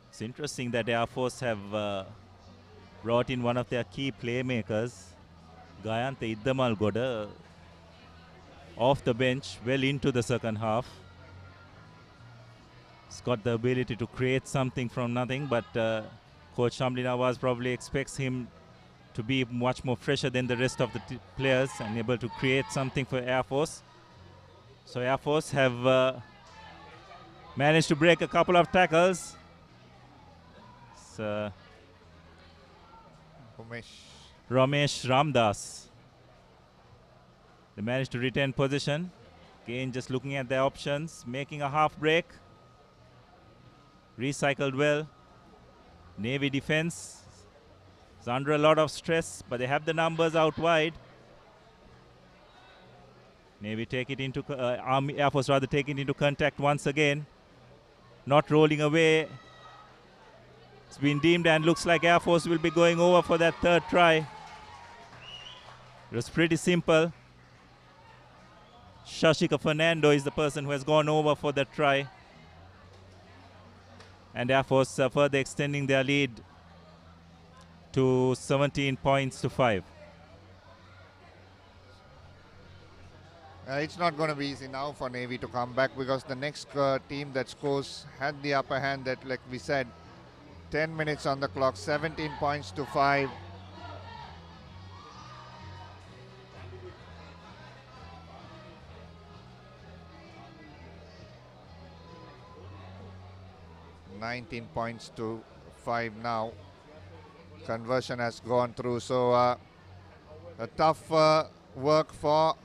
It's interesting that Air Force have brought in one of their key playmakers, Gayantha Iddamalgoda, off the bench, well into the second half. He's got the ability to create something from nothing, but Coach Shamli Nawaz probably expects him to be much more fresher than the rest of the players and able to create something for Air Force. So Air Force have managed to break a couple of tackles. Ramesh Ramdas. They managed to retain possession. Again, just looking at their options, making a half break. Recycled well. Navy defense is under a lot of stress, but they have the numbers out wide. Navy take it into Air Force rather take it into contact once again. Not rolling away. It's been deemed and looks like Air Force will be going over for that third try. It was pretty simple. Shashika Fernando is the person who has gone over for that try. And Air Force further extending their lead to 17 points to 5. It's not going to be easy now for Navy to come back because the next team that scores had the upper hand. That, like we said, 10 minutes on the clock, 17 points to 5. $19 points to 5 now. Conversion has gone through, so a tough work for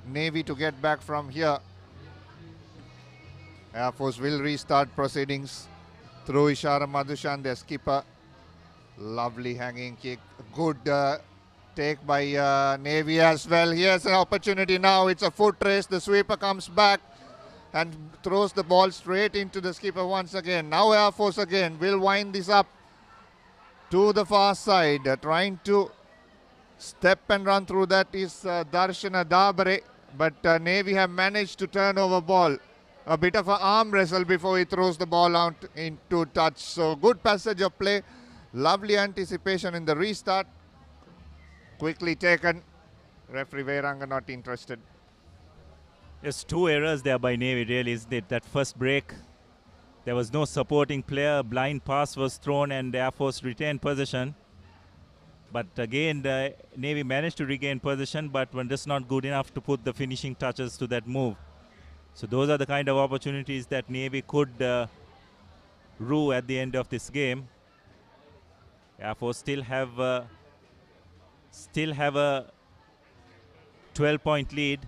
Navy to get back from here. Air Force will restart proceedings through Ishara Madhushan, their skipper. Lovely hanging kick. Good take by Navy as well. Here's an opportunity now. It's a foot race. The sweeper comes back and throws the ball straight into the skipper once again. Now Air Force again will wind this up to the far side. Trying to step and run through that is Darshana Dabare. But Navy have managed to turn over ball. A bit of an arm wrestle before he throws the ball out into touch. So good passage of play. Lovely anticipation in the restart. Quickly taken. Referee Veeranga not interested. There's two errors there by Navy, really, isn't it? That first break, there was no supporting player. A blind pass was thrown and the Air Force retained possession. But again, the Navy managed to regain possession, but were just not good enough to put the finishing touches to that move. So those are the kind of opportunities that Navy could rue at the end of this game. Air Force still have a 12-point lead.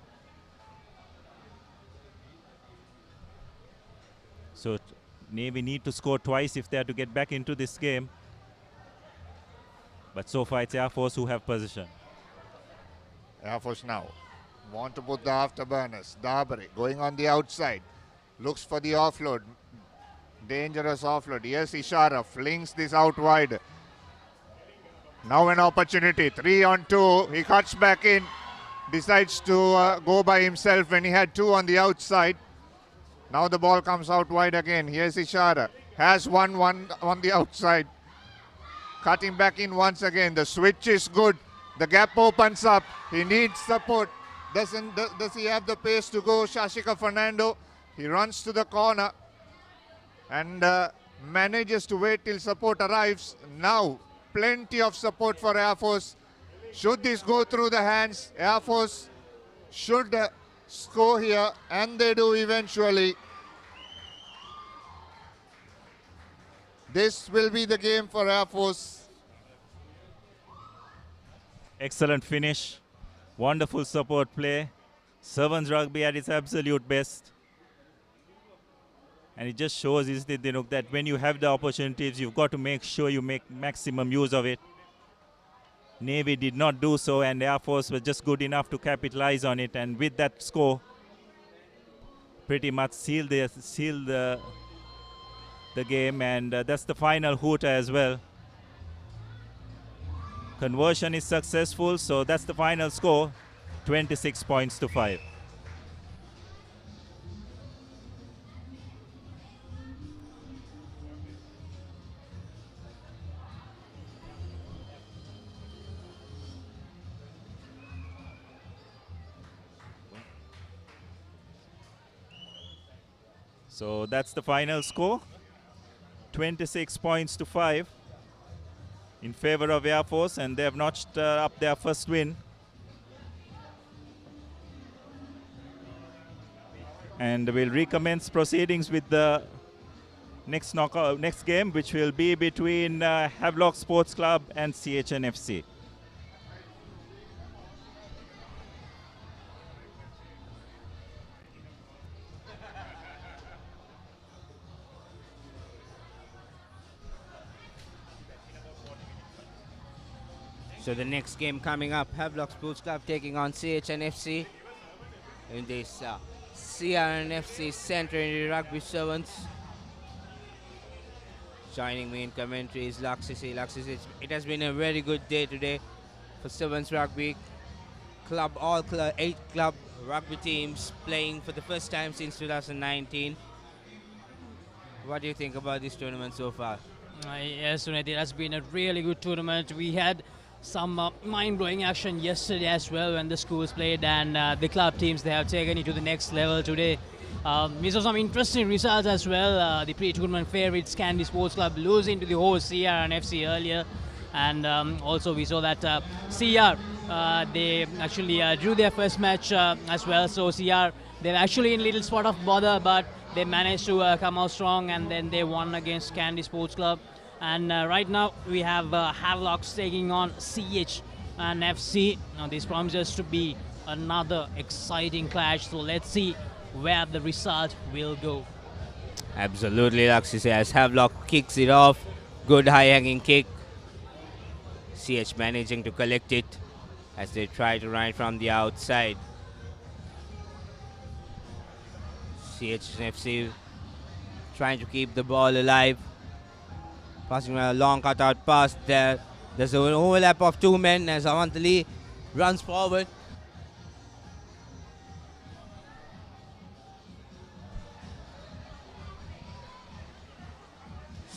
So Navy need to score twice if they are to get back into this game. But so far it's Air Force who have possession. Air Force now want to put the afterburners. Dabari going on the outside. Looks for the offload. Dangerous offload. Yes, Ishara flings this out wide. Now an opportunity. 3 on 2. He cuts back in. Decides to go by himself when he had 2 on the outside. Now the ball comes out wide again. Here's Ishara. Has one on the outside. Cutting back in once again. The switch is good. The gap opens up. He needs support. Does he have the pace to go? Shashika Fernando. He runs to the corner and manages to wait till support arrives. Now plenty of support for Air Force. Should this go through the hands, Air Force should score here, and they do eventually. This will be the game for Air Force. Excellent finish. Wonderful support play. Sevens rugby at its absolute best. And it just shows that when you have the opportunities, you've got to make sure you make maximum use of it. Navy did not do so, and Air Force was just good enough to capitalize on it. And with that score, pretty much sealed the game. And that's the final hooter as well. Conversion is successful, so that's the final score, 26 points to 5. So that's the final score. 26 points to 5 in favor of Air Force, and they have notched up their first win. And we'll recommence proceedings with the next game, which will be between Havelock Sports Club and CR&FC. So the next game coming up, Havelock Sports Club taking on CR&FC in this CR&FC Centenary Rugby Sevens. Joining me in commentary is Laksisi. Laksisi, it has been a very good day today for Sevens Rugby. Eight club rugby teams playing for the first time since 2019. What do you think about this tournament so far? Yes, Sunit, it has been a really good tournament. We had some mind-blowing action yesterday as well when the schools played, and the club teams, they have taken it to the next level today. We saw some interesting results as well. The pre-tournament favorites, Candy Sports Club, losing to the host CR&FC earlier, and also we saw that CR, they actually drew their first match as well. So CR, they're actually in a little spot of bother, but they managed to come out strong, and then they won against Candy Sports Club. And right now we have Havelocks taking on CR&FC. Now this promises to be another exciting clash, so let's see where the result will go. Absolutely, Laksisi, as Havelock kicks it off. Good high-hanging kick. CH managing to collect it as they try to run from the outside. CR&FC trying to keep the ball alive. Passing a long cutout pass there. There's an overlap of two men as Avantali runs forward.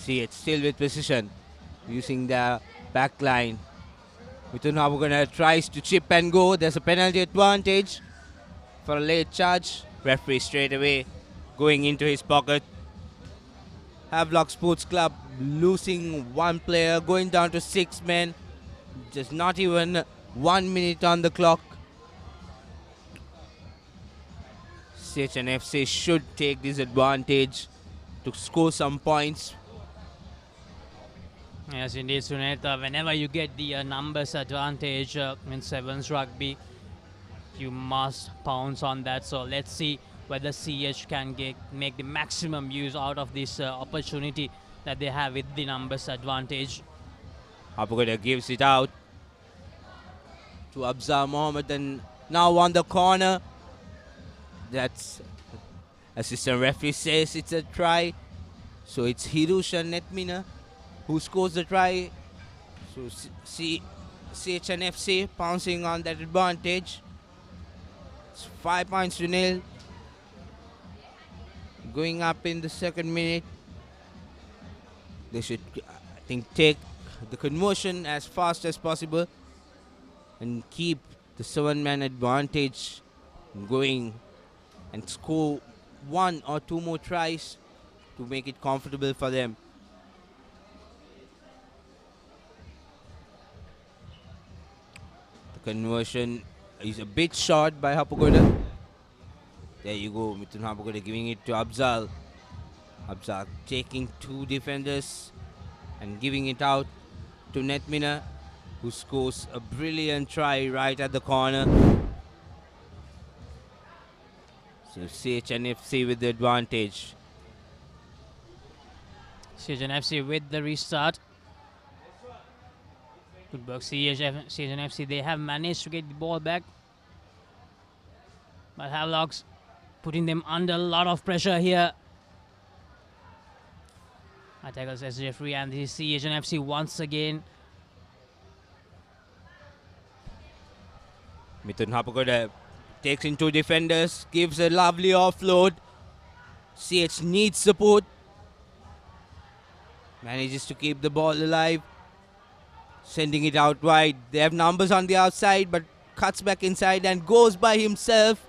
CH still with precision, using the back line. Mithun Habugana tries to chip and go. There's a penalty advantage for a late charge. Referee straight away going into his pocket. Havelock Sports Club losing one player, going down to 6 men. Just not even 1 minute on the clock. CR&FC should take this advantage to score some points. Yes, indeed, Sunit. Whenever you get the numbers advantage in Sevens Rugby, you must pounce on that. So let's see whether CH can make the maximum use out of this opportunity that they have with the numbers advantage. Hapugoda gives it out to Abzar Mohammed, and now on the corner. That's assistant referee says it's a try. So it's Hirusha Netmina who scores the try. So CR&FC pouncing on that advantage. It's 5 points to nil. Going up in the second minute. They should, I think, take the conversion as fast as possible and keep the 7-man advantage going and score 1 or 2 more tries to make it comfortable for them. The conversion is a bit short by Hapugoda. There you go, Mithun Hapugoda giving it to Abzal. Abzal taking 2 defenders and giving it out to Netmina, who scores a brilliant try right at the corner. So CR&FC with the advantage. CR&FC with the restart. Good work, CR&FC. They have managed to get the ball back, but Havelocks putting them under a lot of pressure here. Attackers as referee, and this is CR&FC once again. Mithun Hapugoda takes in 2 defenders, gives a lovely offload. CH needs support. Manages to keep the ball alive. Sending it out wide. They have numbers on the outside, but cuts back inside and goes by himself.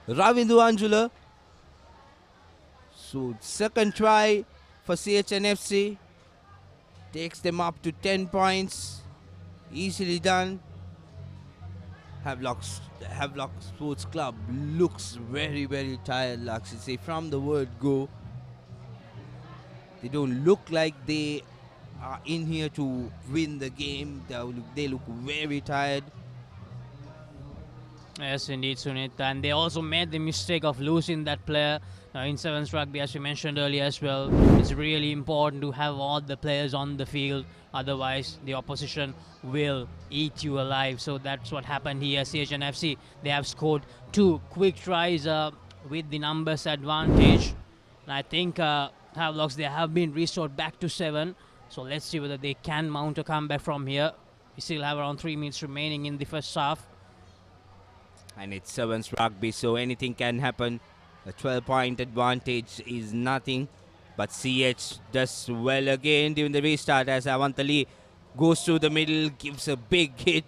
Ravindu Anjula. So second try for CH&FC takes them up to 10 points. Easily done. Havelock Sports Club looks very, very tired, Lakshya. From the word go, they don't look like they are in here to win the game. They look very tired. Yes, indeed, Sunit. And they also made the mistake of losing that player in Sevens Rugby, as we mentioned earlier as well. It's really important to have all the players on the field. Otherwise, the opposition will eat you alive. So that's what happened here. CH&FC, they have scored 2 quick tries with the numbers advantage. And I think Havelocks, they have been restored back to 7. So let's see whether they can mount a comeback from here. We still have around 3 minutes remaining in the first half. And it's Sevens Rugby, so anything can happen. A 12-point advantage is nothing. But CH does well again during the restart as Avantali goes through the middle, gives a big hit,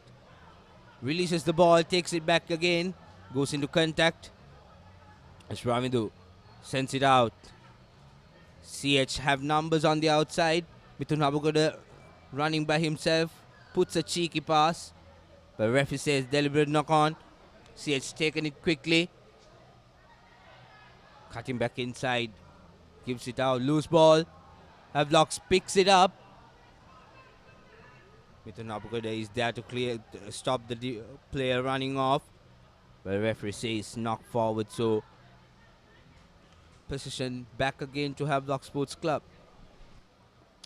releases the ball, takes it back again, goes into contact. As Ramindu sends it out. CH have numbers on the outside. Mithun Hapugoda running by himself, puts a cheeky pass. But referee says deliberate knock on. CH taken it quickly. Cutting back inside. Gives it out. Loose ball. Havelocks picks it up. Mithun Hapugoda is there to stop the player running off. But referee says knock forward. So position back again to Havelock Sports Club.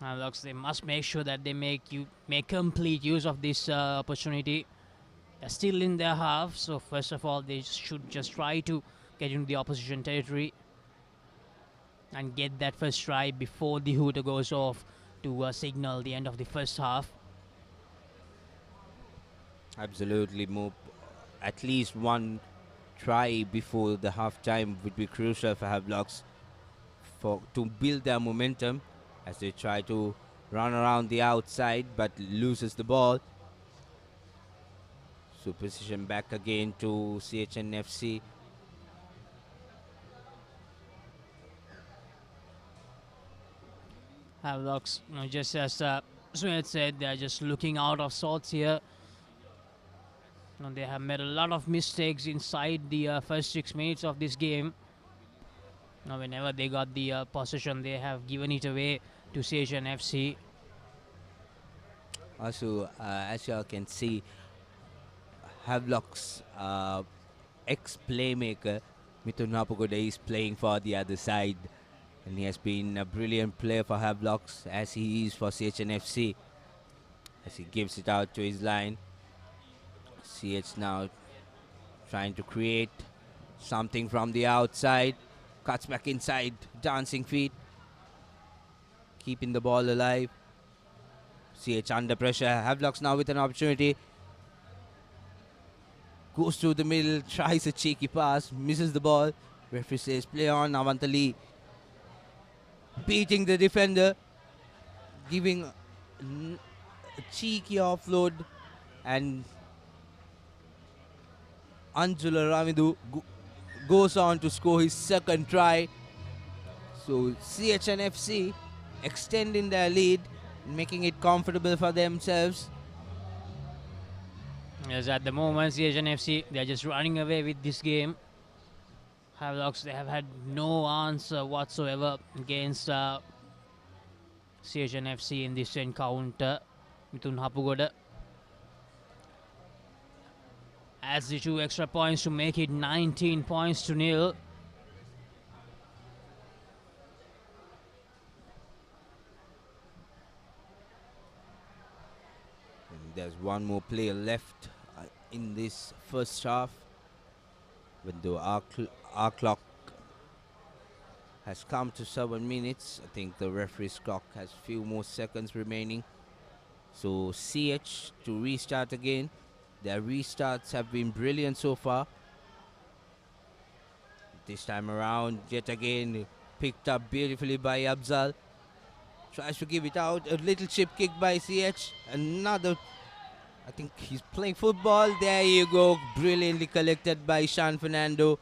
Havelocks, they must make sure that they make complete use of this opportunity. They're still in their half, so first of all, they should just try to get into the opposition territory and get that first try before the hooter goes off to signal the end of the first half. Absolutely, Moop. At least one try before the half time would be crucial for Havelocks to build their momentum as they try to run around the outside but loses the ball. So position back again to CH&FC. Havelocks, just as Sunil said, they're just looking out of sorts here. They have made a lot of mistakes inside the first 6 minutes of this game. Whenever they got the possession, they have given it away to CH&FC. Also, as you all can see, Havelock's ex-playmaker Mithun Hapugoda is playing for the other side, and he has been a brilliant player for Havelocks as he is for CH&FC. As he gives it out to his line, CH now trying to create something from the outside, cuts back inside, dancing feet, keeping the ball alive. CH under pressure. Havelocks now with an opportunity. Goes through the middle, tries a cheeky pass, misses the ball. Referee says play on. Avantali beating the defender, giving a cheeky offload, and Anjula Ramidu goes on to score his second try. So CH&FC extending their lead, making it comfortable for themselves. Yes, at the moment, CH&FC, they're just running away with this game. Havelocks, they have had no answer whatsoever against CH&FC in this encounter. Mithun Hapugoda adds the 2 extra points to make it 19 points to nil. There's one more player left in this first half. When our clock has come to 7 minutes, I think the referee's clock has few more seconds remaining. So CH to restart again. Their restarts have been brilliant so far. This time around, yet again, picked up beautifully by Abzal. Tries to give it out. A little chip kick by CH. Another, I think he's playing football. There you go. Brilliantly collected by Sean Fernando.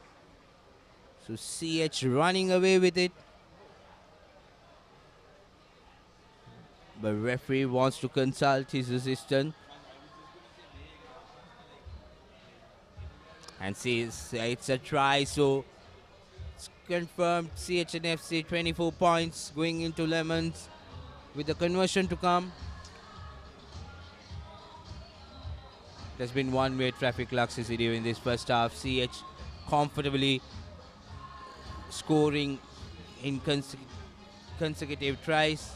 So CH running away with it. but referee wants to consult his assistant and says it's a try, so it's confirmed. CH&FC 24 points going into Lemons with the conversion to come. There's been one-way traffic laxity in this first half. CH comfortably scoring in consecutive tries.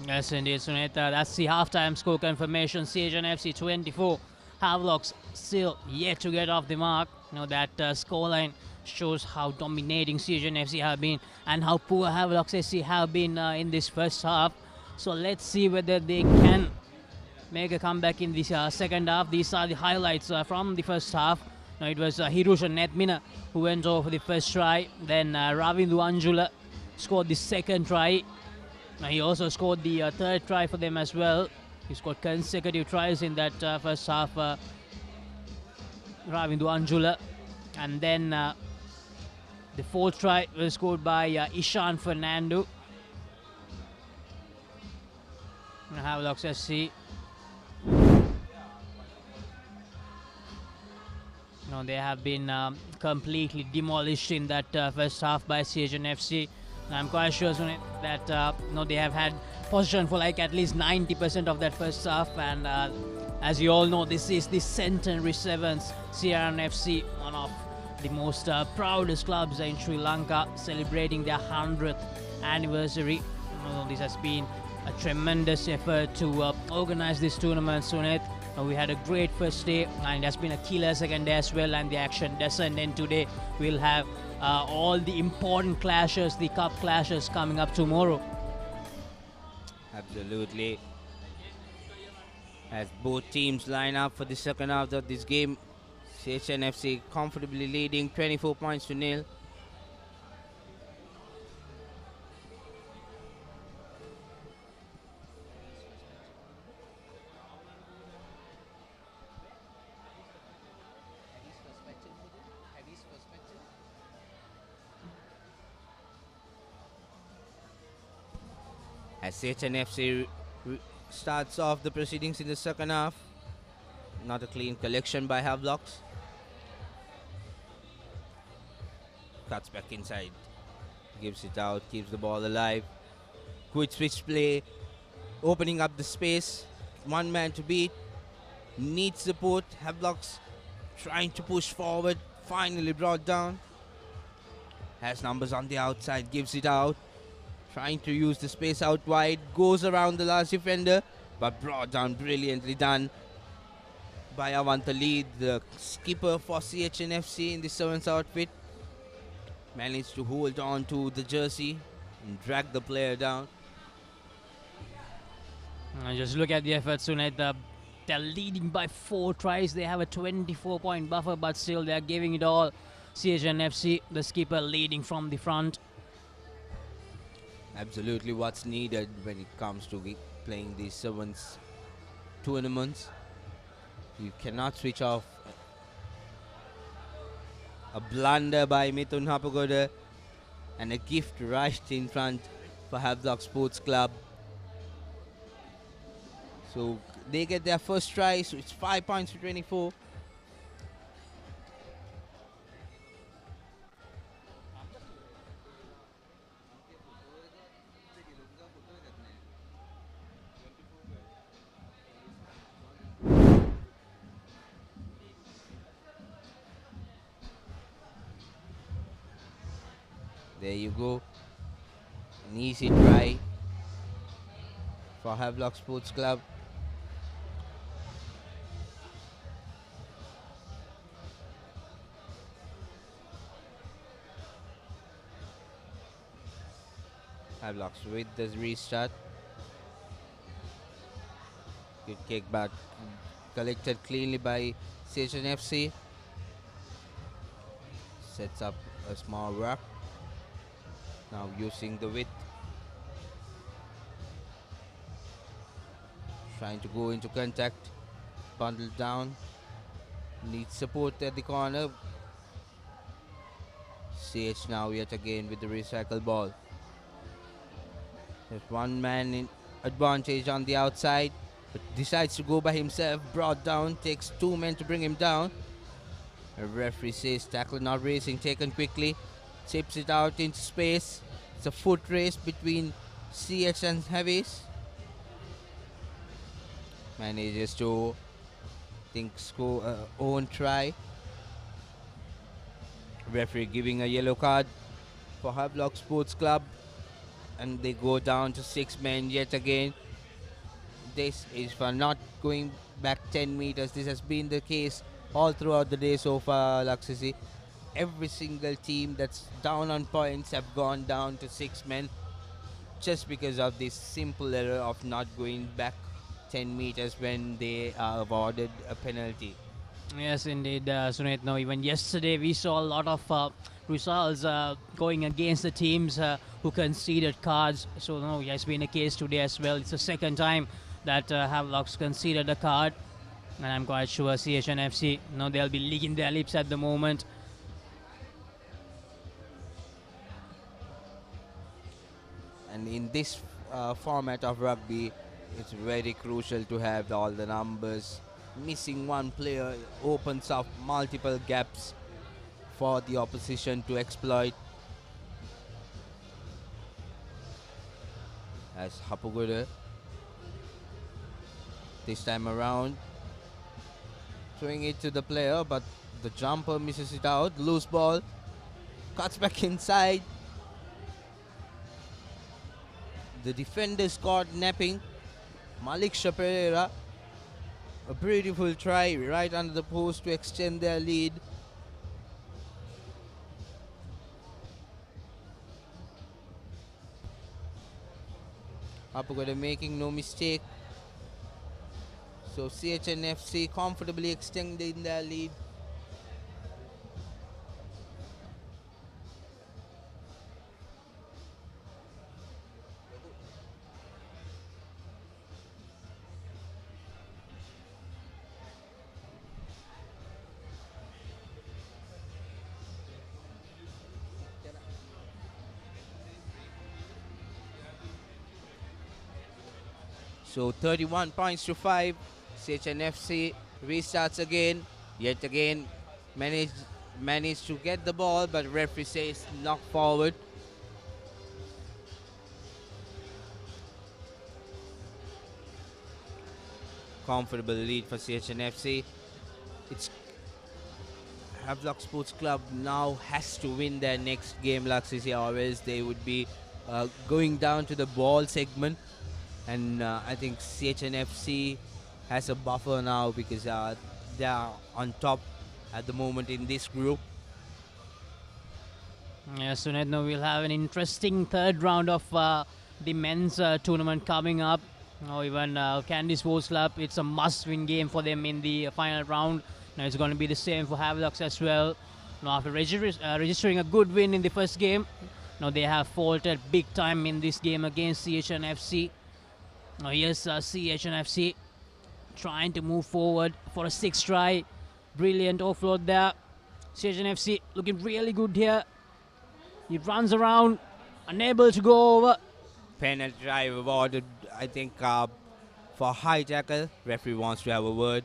Yes, indeed, Sunita. That's the halftime score confirmation. CH&FC 24. Havelocks still yet to get off the mark. You know, that scoreline shows how dominating CH&FC have been and how poor Havelocks SC have been in this first half. So let's see whether they can make a comeback in this second half. These are the highlights from the first half. Now, it was Hirusha Netmina who went over the first try. Then Ravindu Anjula scored the second try. Now, he also scored the third try for them as well. He scored consecutive tries in that first half, Ravindu Anjula. And then the fourth try was scored by Ishan Fernando. Havelocks SC. No, they have been completely demolished in that first half by CH&FC. I'm quite sure that they have had possession for like at least 90% of that first half. And as you all know, this is the Centenary Sevens, CR&FC, one of the most proudest clubs in Sri Lanka, celebrating their 100th anniversary. This has been a tremendous effort to organize this tournament, Sunit. We had a great first day, and it has been a killer second day as well, and the action doesn't end today. We'll have all the important clashes, the cup clashes coming up tomorrow. Absolutely. As both teams line up for the second half of this game, CH&FC comfortably leading 24 points to nil. As CH&FC starts off the proceedings in the second half. Not a clean collection by Havelocks. Cuts back inside. Gives it out, keeps the ball alive. Good switch play. Opening up the space. One man to beat. Needs support. Havelocks trying to push forward. Finally brought down. Has numbers on the outside. Gives it out. Trying to use the space out wide, goes around the last defender, but brought down, brilliantly done by Avanta Lead, the skipper for CH&FC in the 7th outfit. Managed to hold on to the jersey and drag the player down. Just look at the effort, Sunit. They're leading by 4 tries. They have a 24-point buffer, but still they're giving it all. CH&FC, the skipper, leading from the front. Absolutely what's needed when it comes to playing these sevens tournaments. You cannot switch off. A blunder by Mithun Hapagoda and a gift right in front for Havelock Sports Club. So they get their first try, so it's 5 points to 24. There you go. An easy try for Havelock Sports Club. Havelocks with the restart. Good kick back. Collected cleanly by CH&FC. Sets up a small ruck. Now using the width. Trying to go into contact. Bundled down. Needs support at the corner. CH now yet again with the recycle ball. There's one man in advantage on the outside, but decides to go by himself. Brought down, takes 2 men to bring him down. The referee says tackle not racing, taken quickly. Chips it out into space. It's a foot race between CH and Heavies. Manages to score own try. Referee giving a yellow card for Havelock Sports Club, and they go down to 6 men yet again. This is for not going back 10 meters. This has been the case all throughout the day so far, Laksisi. Every single team that's down on points have gone down to 6 men just because of this simple error of not going back 10 meters when they are awarded a penalty. Yes, indeed, Sunit. No, even yesterday we saw a lot of results going against the teams who conceded cards. So, no, it has been a case today as well. It's the second time that Havelocks conceded a card. And I'm quite sure CH&FC, no, they'll be licking their lips at the moment. And in this format of rugby, it's very crucial to have all the numbers. Missing one player opens up multiple gaps for the opposition to exploit. As Hapugura, this time around, throwing it to the player, but the jumper misses it out. Loose ball, cuts back inside. The defenders caught napping. Malik Pereira, a beautiful try right under the post to extend their lead. Apagada making no mistake. So CH&FC comfortably extending their lead. So 31 points to 5. CH&FC restarts again. Yet again managed to get the ball, but referee says knock forward. Comfortable lead for CH&FC. It's Havelock Sports Club now has to win their next game, Laksisi, or else they would be going down to the ball segment. And I think CH&FC has a buffer now because they are on top at the moment in this group. Yes, Sunit, now we'll have an interesting third round of the men's tournament coming up. Now even Candy Sports Club, it's a must-win game for them in the final round. Now it's going to be the same for Havelocks as well. Now after registering a good win in the first game, now they have faltered big time in this game against CH&FC. Now here's CH&FC trying to move forward for a 6th try. Brilliant offload there. CH&FC looking really good here. He runs around, unable to go over. Penalty try awarded, I think, for high tackle. Referee wants to have a word.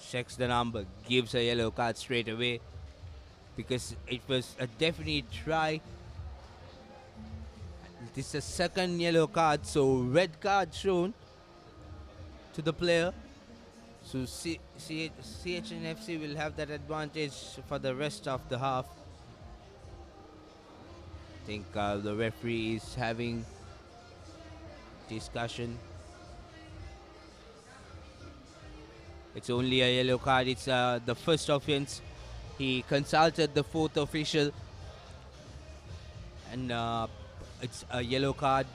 Checks the number, gives a yellow card straight away because it was a definite try. This is a second yellow card, so red card shown to the player. So CH&FC will have that advantage for the rest of the half. I think the referee is having discussion. It's only a yellow card. It's the first offense. He consulted the 4th official, and it's a yellow card.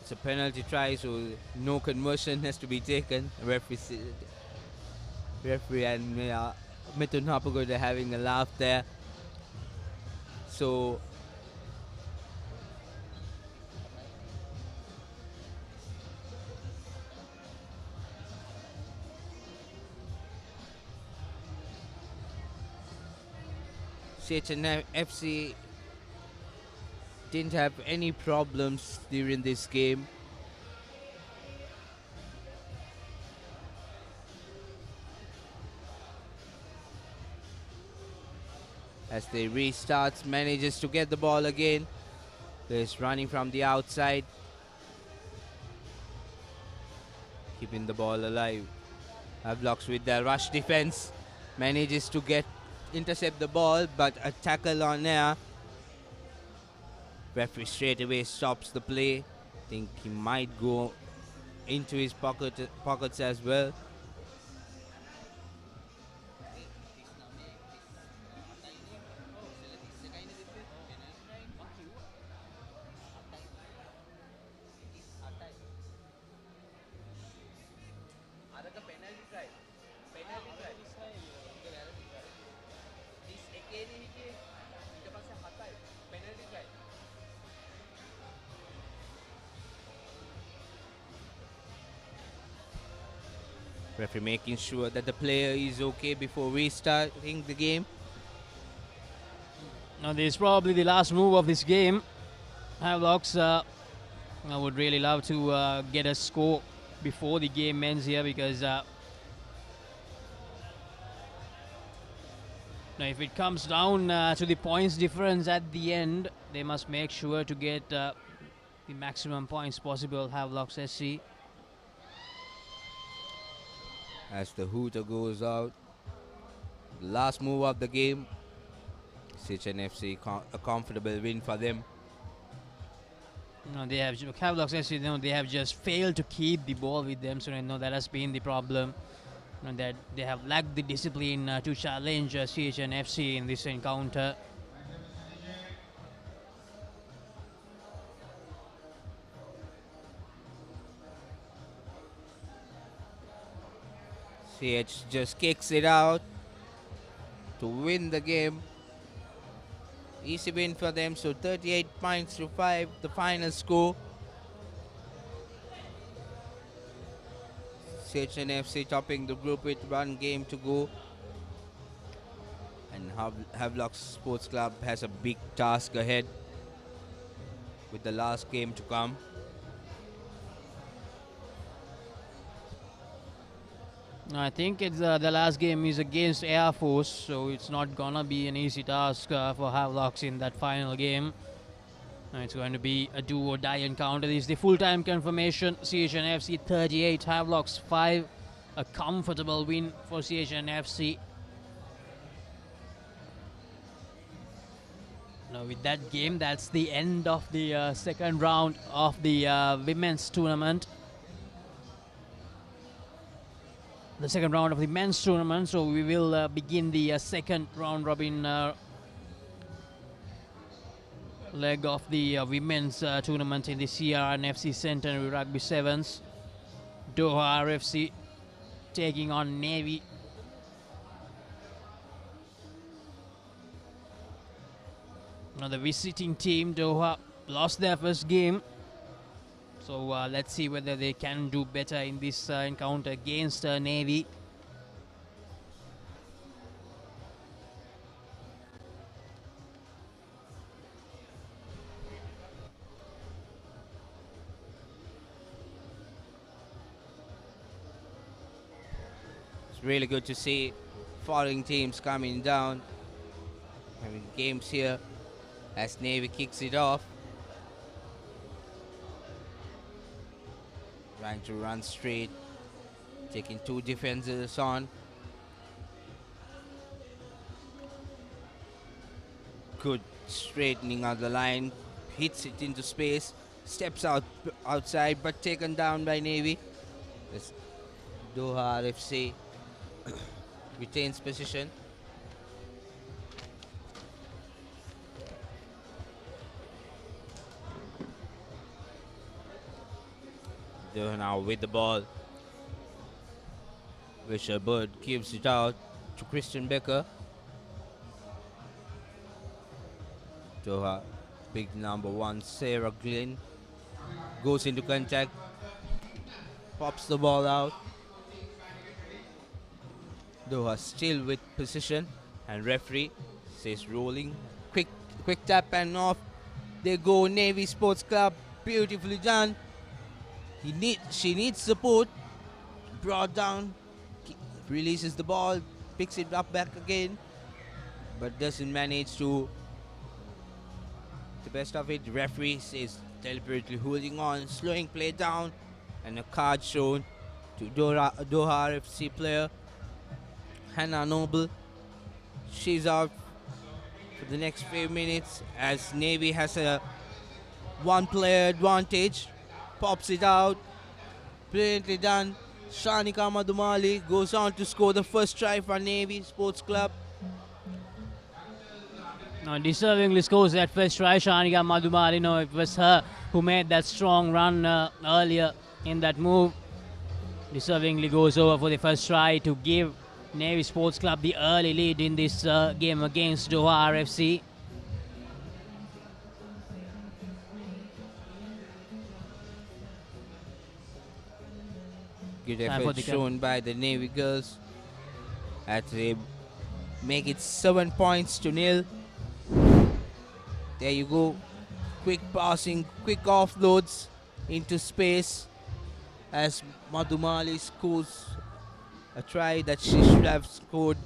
It's a penalty try, so no conversion has to be taken. Referee and Mithun Hapagod are having a laugh there. So CH&FC didn't have any problems during this game. As they restarts, manages to get the ball again. He's running from the outside, keeping the ball alive. Havelocks with their rush defense manages to intercept the ball, but a tackle on air. Referee straight away stops the play. Think he might go into his pockets as well. Referee making sure that the player is okay before restarting the game. Now this is probably the last move of this game. Havelocks, I would really love to get a score before the game ends here, because now if it comes down to the points difference at the end, they must make sure to get the maximum points possible, Havelocks SC. As the hooter goes out, last move of the game, CR&FC a comfortable win for them. No, they have Havelocks SC. They have just failed to keep the ball with them, so that has been the problem. That they have lacked the discipline to challenge CR&FC in this encounter. CH just kicks it out to win the game. Easy win for them, so 38 points to 5, the final score. CR&FC topping the group with 1 game to go. And Havelocks Sports Club has a big task ahead with the last game to come. I think it's the last game is against Air Force, so it's not gonna be an easy task for Havelocks in that final game. It's going to be a do or die encounter. This is the full-time confirmation. CR&FC 38, Havelocks 5. A comfortable win for CR&FC. Now with that game, that's the end of the second round of the women's tournament. The second round of the men's tournament. So we will begin the second round robin leg of the women's tournament in the CR&FC Centenary Rugby Sevens. Doha RFC taking on Navy. Now the visiting team, Doha, lost their first game. So let's see whether they can do better in this encounter against Navy. It's really good to see foreign teams coming down, having games here as Navy kicks it off. Trying to run straight, taking 2 defenders on. Good straightening of the line, hits it into space, steps outside, but taken down by Navy. As Doha RFC retains position. Now with the ball, Richard Bird gives it out to Christian Becker. Doha, big number 1, Sarah Glynn, goes into contact, pops the ball out. Doha still with position, and referee says rolling. Quick tap and off. They go Navy Sports Club. Beautifully done. She needs support. Brought down. Releases the ball. Picks it up back again. But doesn't manage to. The best of it. Referee is deliberately holding on. Slowing play down. And a card shown to Doha FC player Hannah Noble. She's out for the next few minutes as Navy has a one-player advantage. Pops it out. Brilliantly done. Shanika Madhumali goes on to score the first try for Navy Sports Club. No, deservingly scores that first try. Shanika Madhumali, no, it was her who made that strong run earlier in that move. Deservingly goes over for the first try to give Navy Sports Club the early lead in this game against Doha RFC. Good effort shown by the Navy girls as they make it 7 points to 0. There you go. Quick passing, quick offloads into space as Madhumali scores a try that she should have scored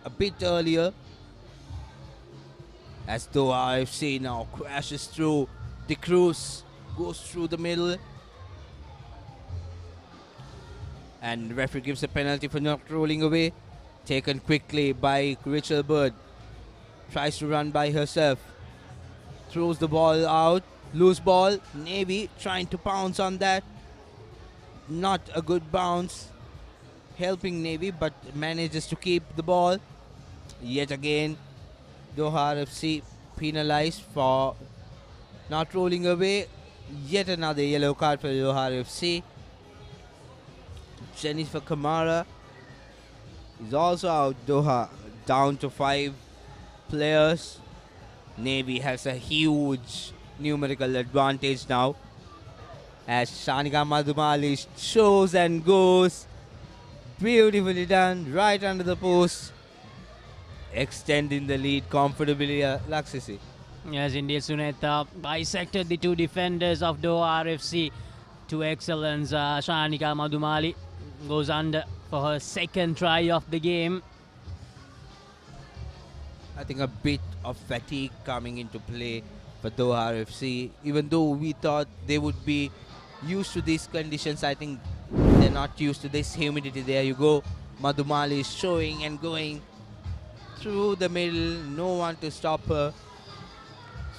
a bit earlier. As Doha FC now crashes through the Cruz, goes through the middle. And the referee gives a penalty for not rolling away. Taken quickly by Rachel Bird. Tries to run by herself. Throws the ball out. Loose ball. Navy trying to pounce on that. Not a good bounce. Helping Navy, but manages to keep the ball. Yet again, Doha FC penalized for not rolling away. Yet another yellow card for Doha FC. Jennifer Kamara is also out. Doha down to 5 players. Navy has a huge numerical advantage now as Shanika Madhumali shows and goes. Beautifully done, right under the post, extending the lead comfortably. Laksisi. Yes, indeed, Suneta bisected the two defenders of Doha RFC to excellence. Shanika Madhumali goes under for her second try of the game. I think a bit of fatigue coming into play for Doha FC. Even though we thought they would be used to these conditions, I think they're not used to this humidity. There you go. Madhumali is showing and going through the middle. No one to stop her.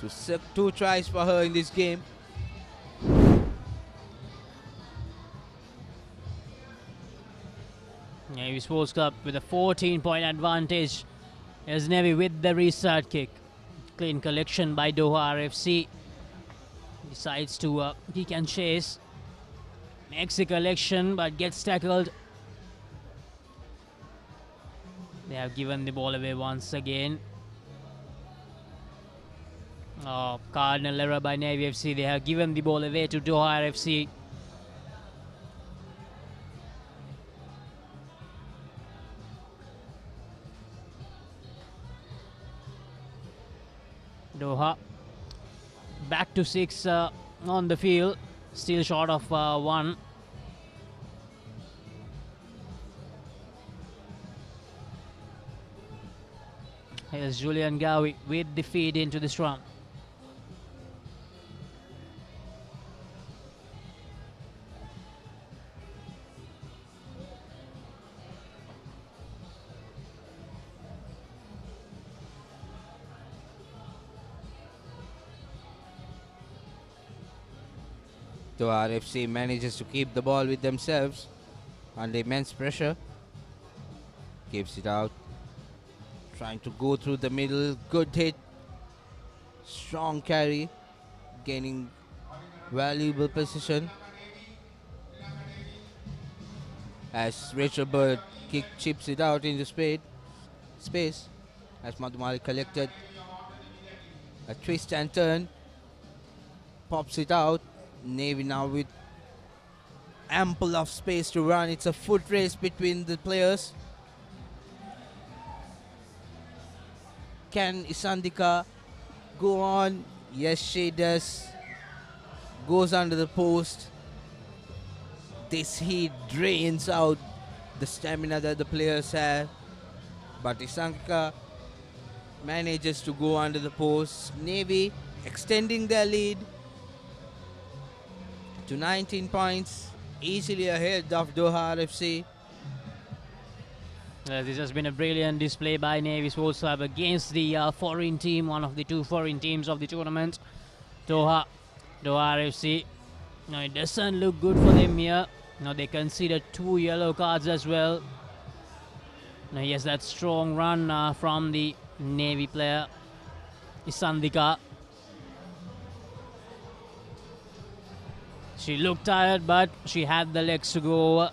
So 2 tries for her in this game. Navy Sports Club with a 14-point advantage as Navy with the restart kick. Clean collection by Doha RFC. Decides to kick and chase. Makes a collection but gets tackled. They have given the ball away once again. Cardinal error by Navy FC. They have given the ball away to Doha RFC. Doha back to 6 on the field, still short of 1. Here's Julian Gawi with the feed into the scrum. Doha FC manages to keep the ball with themselves under immense pressure. Gives it out. Trying to go through the middle. Good hit. Strong carry. Gaining valuable position. As Rachel Bird chips it out into space. As Madhumali collected. A twist and turn. Pops it out. Navy now with ample of space to run. It's a foot race between the players. Can Isandika go on? Yes, she does. Goes under the post. This heat drains out the stamina that the players have. But Isanka manages to go under the post. Navy extending their lead to 19 points, easily ahead of Doha FC. This has been a brilliant display by Navy Sports Club against the foreign team, one of the two foreign teams of the tournament, Doha FC. Now it doesn't look good for them here. Now they conceded 2 yellow cards as well. Now yes, that strong run from the Navy player, Isandika. She looked tired, but she had the legs to go. I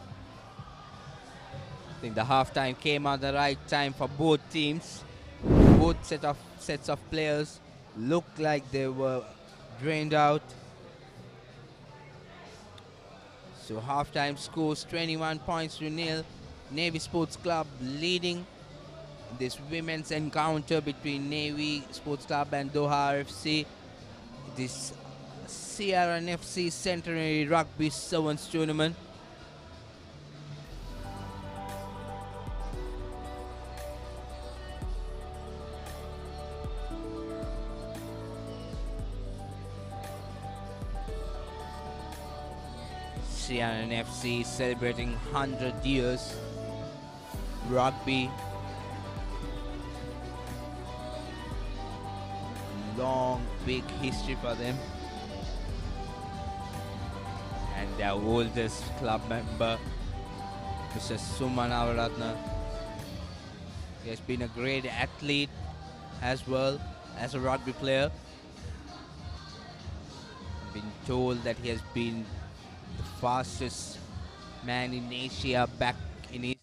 think the halftime came at the right time for both teams. Both sets of players looked like they were drained out. So halftime scores 21 points to nil. Navy Sports Club leading this women's encounter between Navy Sports Club and Doha FC. This CR&FC Centenary Rugby Sevens tournament. CR&FC celebrating 100 years rugby. Long, big history for them. And their oldest club member, Mr. Suman Avaratna. He has been a great athlete as well as a rugby player. I've been told that he has been the fastest man in Asia back in his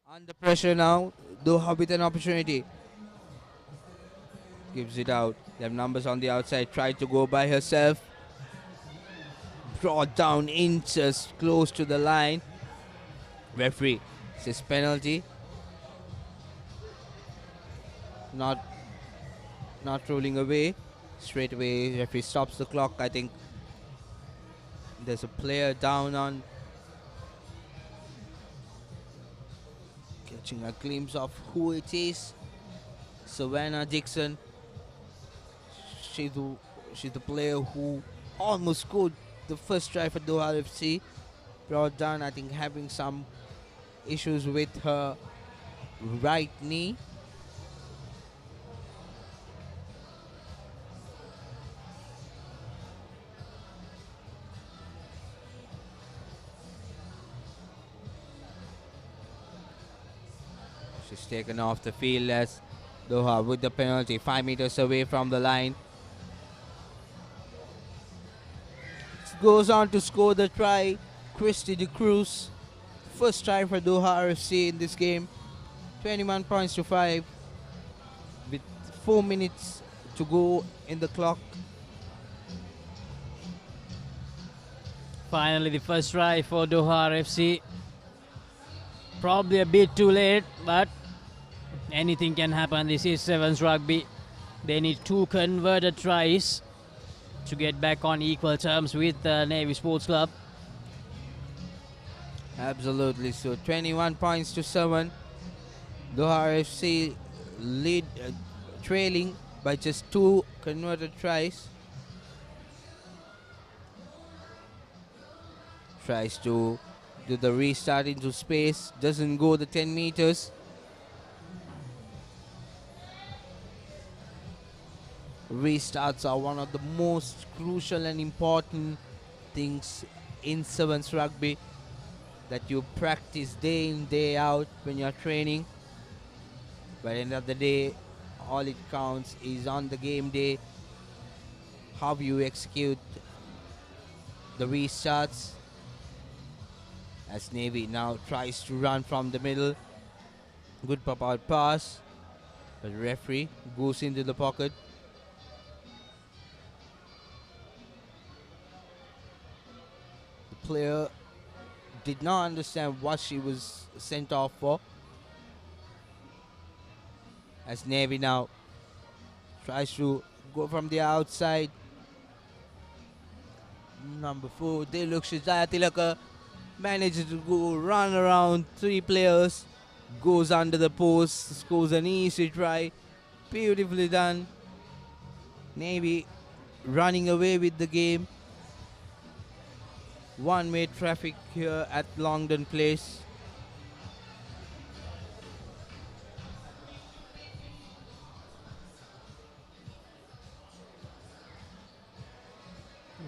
under pressure now. Doha with an opportunity. Gives it out. They have numbers on the outside. Tried to go by herself. Brought down inches close to the line. Referee says penalty. Not rolling away. Straight away, referee stops the clock. I think There's a player down on, catching a glimpse of who it is. Savannah Dixon. She's the player who almost scored the first try for Doha FC. Brought down, I think, having some issues with her right knee. She's taken off the field as Doha with the penalty, 5 meters away from the line. Goes on to score the try, Christy De Cruz. First try for Doha RFC in this game. 21 points to 5 with 4 minutes to go in the clock. Finally, the first try for Doha RFC. Probably a bit too late, but anything can happen. This is Sevens Rugby. They need 2 converted tries to get back on equal terms with the Navy Sports Club. Absolutely. So 21 points to 7. Doha RFC lead, trailing by just 2 converted tries. Tries to do the restart into space. Doesn't go the 10 meters. Restarts are one of the most crucial and important things in Sevens Rugby that you practice day in, day out when you're training. But at the end of the day, all it counts is on the game day how you execute the restarts. As Navy now tries to run from the middle. Good pop-out pass. But the referee goes into the pocket. The player did not understand what she was sent off for. As Navy now tries to go from the outside. Number 4, Diluk Shizaya Tilaka manages to go run around 3 players. Goes under the post, scores an easy try. Beautifully done. Navy running away with the game. One-way traffic here at Longdon Place.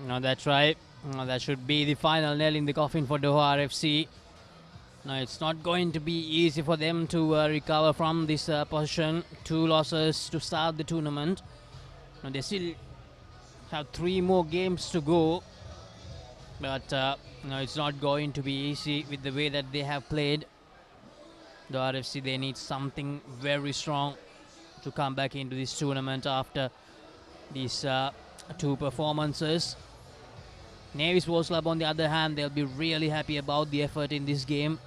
No, that's right. No, that should be the final nail in the coffin for Doha RFC. No, it's not going to be easy for them to recover from this position. 2 losses to start the tournament. No, they still have 3 more games to go. But no, it's not going to be easy with the way that they have played. The RFC, they need something very strong to come back into this tournament after these 2 performances. Navy Sports Club, on the other hand, they'll be really happy about the effort in this game.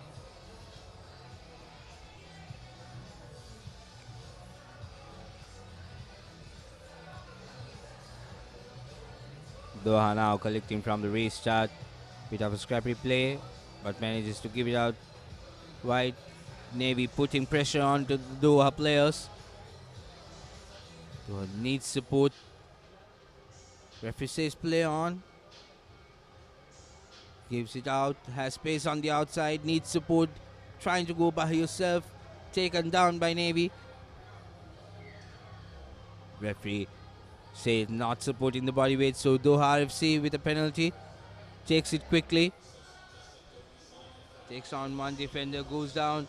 Doha now collecting from the restart. Bit of a scrappy play, but manages to give it out wide. Navy putting pressure on to the Doha players. Doha needs support. Referee says play on. Gives it out. Has space on the outside. Needs support. Trying to go by yourself. Taken down by Navy. Referee says not supporting the body weight. So Doha RFC with a penalty. Takes it quickly. Takes on one defender. Goes down.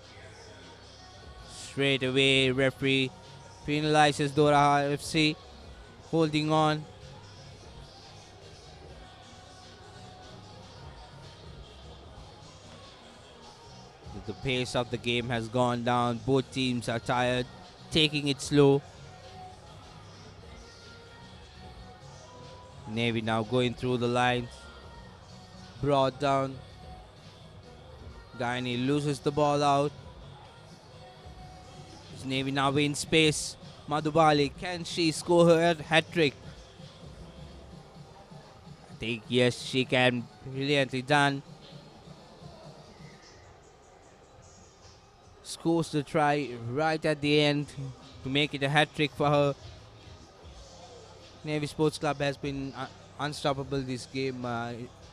Straight away. Referee penalizes Doha RFC. Holding on. The pace of the game has gone down. Both teams are tired, taking it slow. Navy now going through the lines. Brought down. Gaini loses the ball out. Navy now in space. Madhubali, can she score her hat-trick? think, yes, she can. Brilliantly done. Scores the try right at the end to make it a hat-trick for her. Navy Sports Club has been unstoppable this game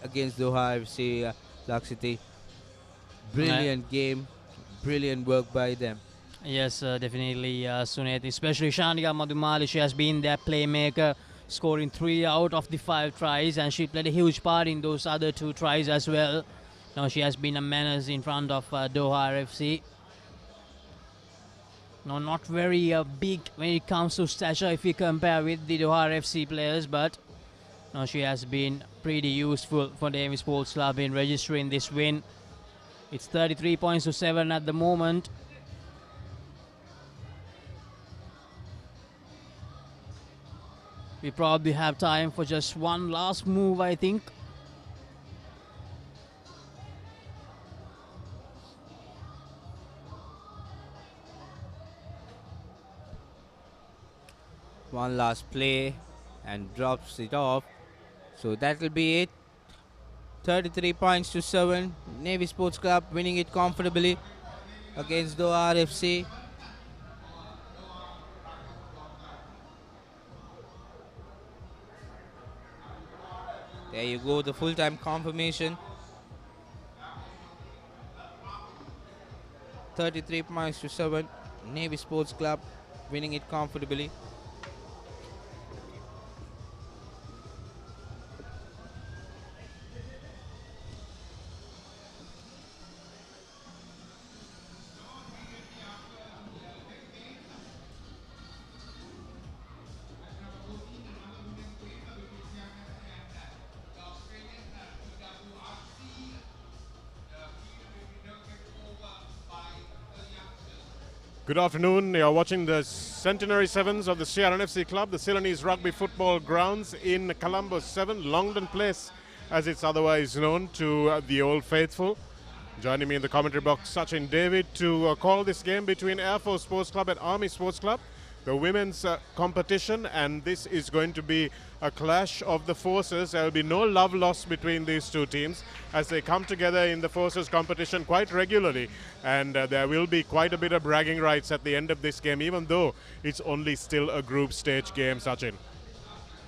against Doha FC Lark City. Brilliant game, brilliant work by them. Yes, definitely, Suneti. Especially Shanika Madhumali, she has been their playmaker, scoring 3 out of the 5 tries, and she played a huge part in those other 2 tries as well. Now she has been a menace in front of Doha FC. No, not very big when it comes to stature if you compare with the Doha FC players, but no, she has been pretty useful for the Navy Sports Club in registering this win. It's 33 points to 7 at the moment. We probably have time for just one last move, I think. One last play and drops it off. So that will be it. 33 points to 7. Navy Sports Club winning it comfortably against Doha FC. There you go, the full-time confirmation. 33 points to 7. Navy Sports Club winning it comfortably. Good afternoon. You're watching the Centenary Sevens of the CR&FC Club, the Ceylonese Rugby Football Grounds in Colombo 7, Longdon Place, as it's otherwise known to the Old Faithful. Joining me in the commentary box, Sachin David, to call this game between Air Force Sports Club and Army Sports Club, the women's competition, and this is going to be a clash of the forces. There will be no love lost between these two teams as they come together in the forces competition quite regularly, and there will be quite a bit of bragging rights at the end of this game, even though it's only still a group stage game. Sachin.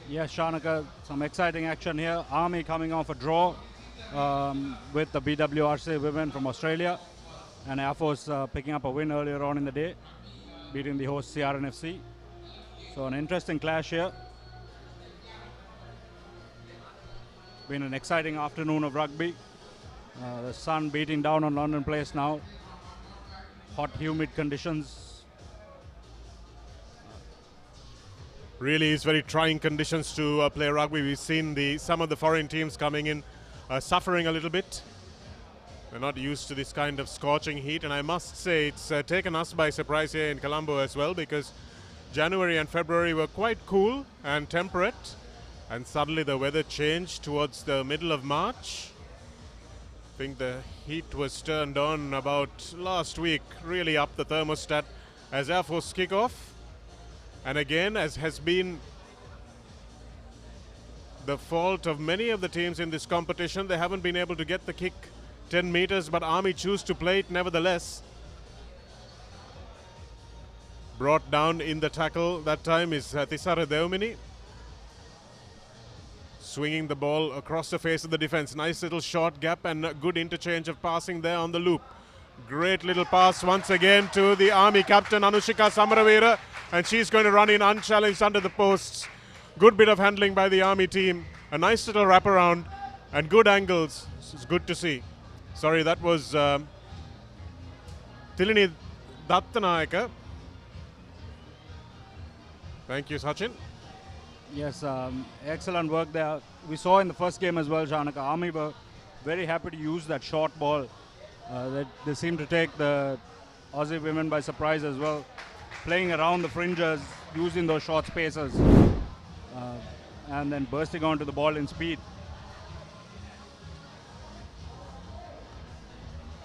Yes, Shanaka, some exciting action here. Army coming off a draw with the BWRC women from Australia, and Air Force picking up a win earlier on in the day, beating the host CR&FC. So an interesting clash here. Been an exciting afternoon of rugby. The sun beating down on Longdon Place now. Hot, humid conditions. Really is very trying conditions to play rugby. We've seen some of the foreign teams coming in suffering a little bit. We're not used to this kind of scorching heat, and I must say it's taken us by surprise here in Colombo as well, because January and February were quite cool and temperate, and suddenly the weather changed towards the middle of March. I think the heat was turned on about last week, really up the thermostat as Air Force kick off. And again, as has been the fault of many of the teams in this competition, they haven't been able to get the kick 10 meters, but Army choose to play it nevertheless. Brought down in the tackle that time is Tisara Deumini. Swinging the ball across the face of the defense. Nice little short gap and a good interchange of passing there on the loop. Great little pass once again to the Army captain Anushika Samaravira, and she's going to run in unchallenged under the posts. Good bit of handling by the Army team. A nice little wraparound and good angles. It's good to see. Sorry, that was Tilini Dattanayaka. Thank you, Sachin. Yes, excellent work there. We saw in the first game as well, Janaka. Army were very happy to use that short ball. They seemed to take the Aussie women by surprise as well, playing around the fringes, using those short spaces, and then bursting onto the ball in speed.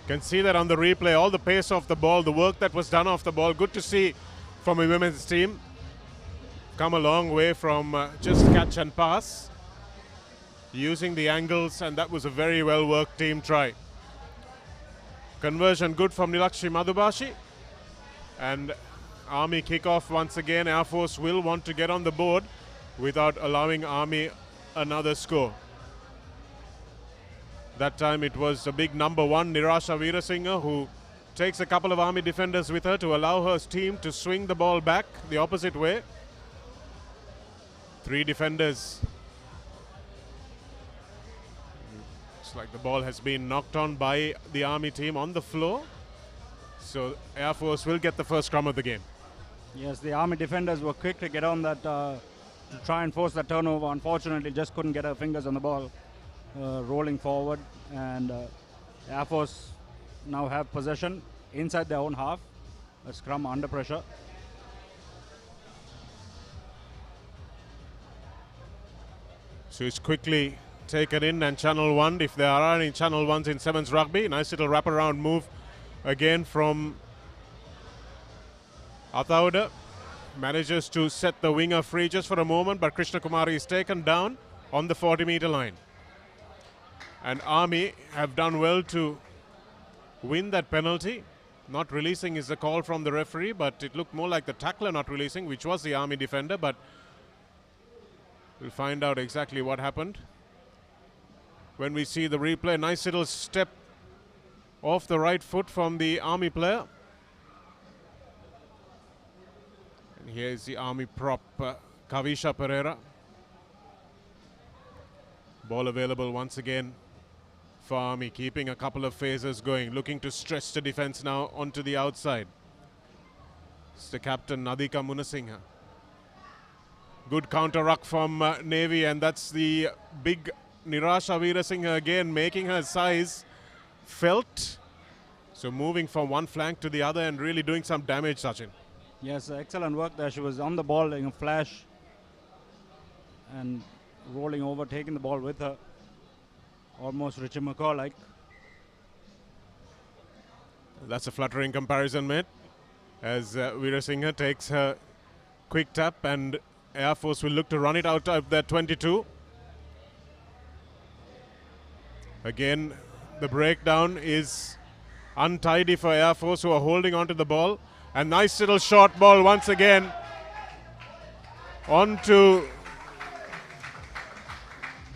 Can see that on the replay, all the pace of the ball, the work that was done off the ball. Good to see from a women's team. Come a long way from just catch and pass. using the angles, and that was a very well worked team try. Conversion good from Nilakshi Madhubashi, and Army kickoff once again. Air Force will want to get on the board without allowing Army another score. That time it was a big number 1, Nirasha Veerasinghe, who takes a couple of Army defenders with her to allow her team to swing the ball back the opposite way. 3 defenders. It's like the ball has been knocked on by the Army team on the floor. So Air Force will get the first scrum of the game. Yes, the Army defenders were quick to get on that, to try and force that turnover. Unfortunately, just couldn't get her fingers on the ball, rolling forward. And Air Force now have possession inside their own half. A scrum under pressure. So it's quickly taken in and channel 1 if there are any channel 1s in Sevens Rugby. Nice little wraparound move again from Athauda. Manages to set the winger free just for a moment, but Krishna Kumari is taken down on the 40-meter line. And Army have done well to win that penalty. Not releasing is the call from the referee, but it looked more like the tackler not releasing, which was the Army defender, but we'll find out exactly what happened when we see the replay. Nice little step off the right foot from the Army player. And here's the Army prop, Kavisha Pereira. Ball available once again for Army, keeping a couple of phases going, looking to stretch the defense now onto the outside. It's the captain, Nadika Munasinghe. Good counter ruck from Navy, and that's the big Nirasha Veerasinghe again, making her size felt. So moving from one flank to the other and really doing some damage, Sachin. Yes, excellent work there. She was on the ball in a flash and rolling over, taking the ball with her. Almost Richie McCaw-like. That's a fluttering comparison, mate. As Veerasinghe takes her quick tap, and Air Force will look to run it out of their 22. Again, the breakdown is untidy for Air Force, who are holding onto the ball. And nice little short ball once again onto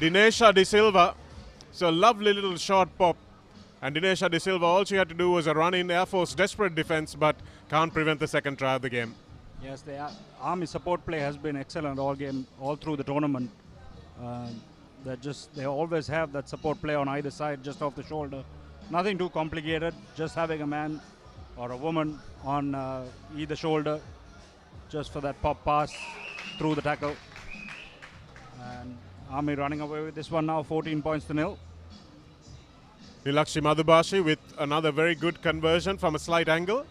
Dinesha De Silva. So lovely little short pop. And Dinesha De Silva, all she had to do was a run in. Air Force desperate defense, but can't prevent the second try of the game. Yes, the Army support play has been excellent all game, all through the tournament. They always have that support play on either side, just off the shoulder. Nothing too complicated, just having a man or a woman on either shoulder, just for that pop pass through the tackle. And Army running away with this one now, 14 points to 0. Nilakshi Madhubashi with another very good conversion from a slight angle.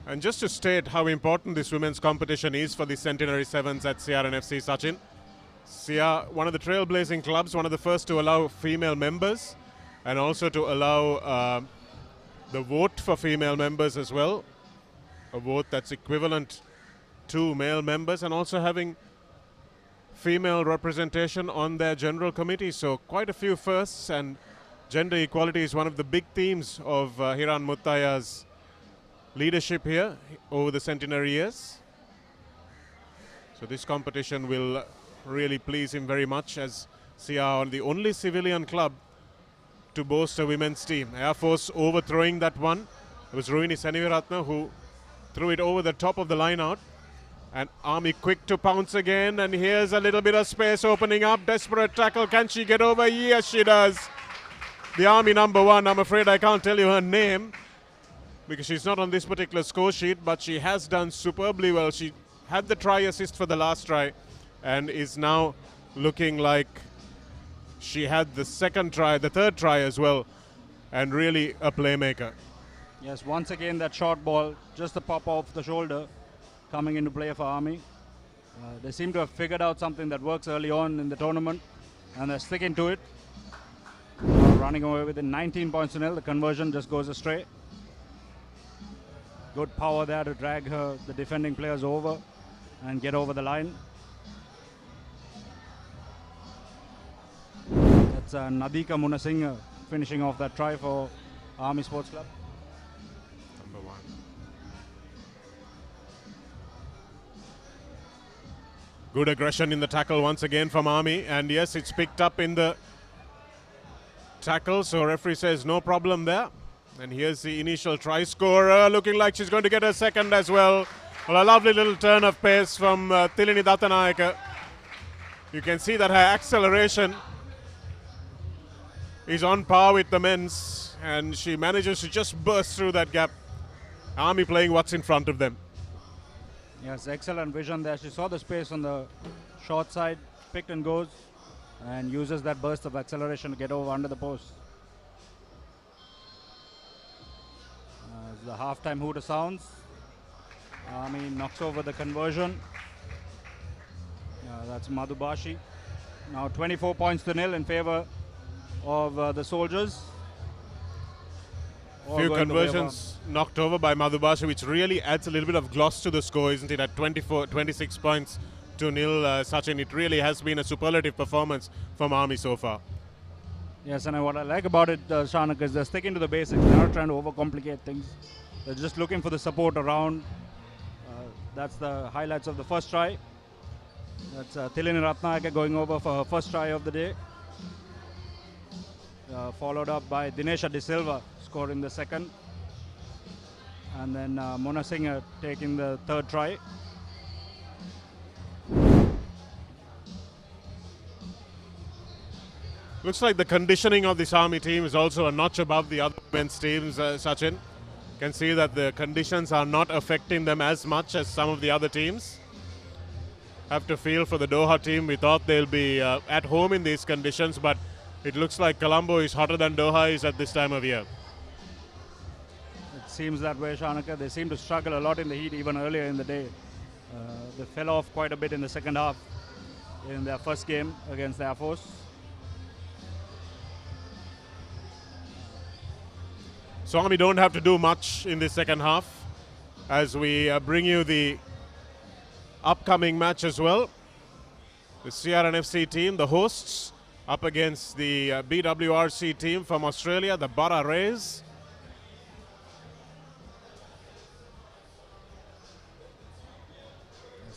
And just to state how important this women's competition is for the Centenary Sevens at CR&FC, Sachin. CR, one of the trailblazing clubs, one of the first to allow female members, and also to allow the vote for female members as well. A vote that's equivalent to male members, and also having female representation on their general committee. So quite a few firsts, and gender equality is one of the big themes of Hiran Muttaya's leadership here over the centenary years. So this competition will really please him very much, as CR are the only civilian club to boast a women's team. Air Force overthrowing that one. It was Rohini Seniviratna who threw it over the top of the line out. And Army quick to pounce again, and here's a little bit of space opening up. Desperate tackle. Can she get over? Yes, she does. The Army number 1, I'm afraid I can't tell you her name because she's not on this particular score sheet, but she has done superbly well. She had the try assist for the last try and is now looking like she had the second try, the third try as well, and really a playmaker. Yes, once again that short ball, just the pop off the shoulder, coming into play for Army. They seem to have figured out something that works early on in the tournament, and they're sticking to it. Running away with it, 19 points to 0. The conversion just goes astray. Good power there to drag the defending players over and get over the line. That's Nadika Munasinghe finishing off that try for Army Sports Club. Number 1. Good aggression in the tackle once again from Army, and yes, it's picked up in the tackle, so referee says no problem there. And here's the initial try scorer, looking like she's going to get a second as well. Well, a lovely little turn of pace from Tilini Dattanayake. You can see that her acceleration is on par with the men's, and she manages to just burst through that gap. Army playing what's in front of them. Yes, excellent vision there. She saw the space on the short side, picked and goes, and uses that burst of acceleration to get over under the post. As the halftime hooter sounds, Army knocks over the conversion. That's Madhubashi. Now 24 points to nil in favor of the Soldiers. Few conversions knocked over by Madhubashi, which really adds a little bit of gloss to the score, isn't it? At 26 points to nil, Sachin, it really has been a superlative performance from Army so far. Yes, and what I like about it, Shanak, is they're sticking to the basics. They're not trying to overcomplicate things. They're just looking for the support around. That's the highlights of the first try. That's Tilini Ratnayake going over for her first try of the day. Followed up by Dinesha De Silva scoring the second. And then Munasinghe taking the third try. Looks like the conditioning of this Army team is also a notch above the other men's teams, Sachin. Can see that the conditions are not affecting them as much as some of the other teams. Have to feel for the Doha team. We thought they'll be at home in these conditions, but it looks like Colombo is hotter than Doha is at this time of year. It seems that way, Shanaka. They seem to struggle a lot in the heat even earlier in the day. They fell off quite a bit in the second half in their first game against the Air Force. So Army don't have to do much in the second half as we bring you the upcoming match as well. The CR&FC team, the hosts, up against the BWRC team from Australia, the Bara Rays.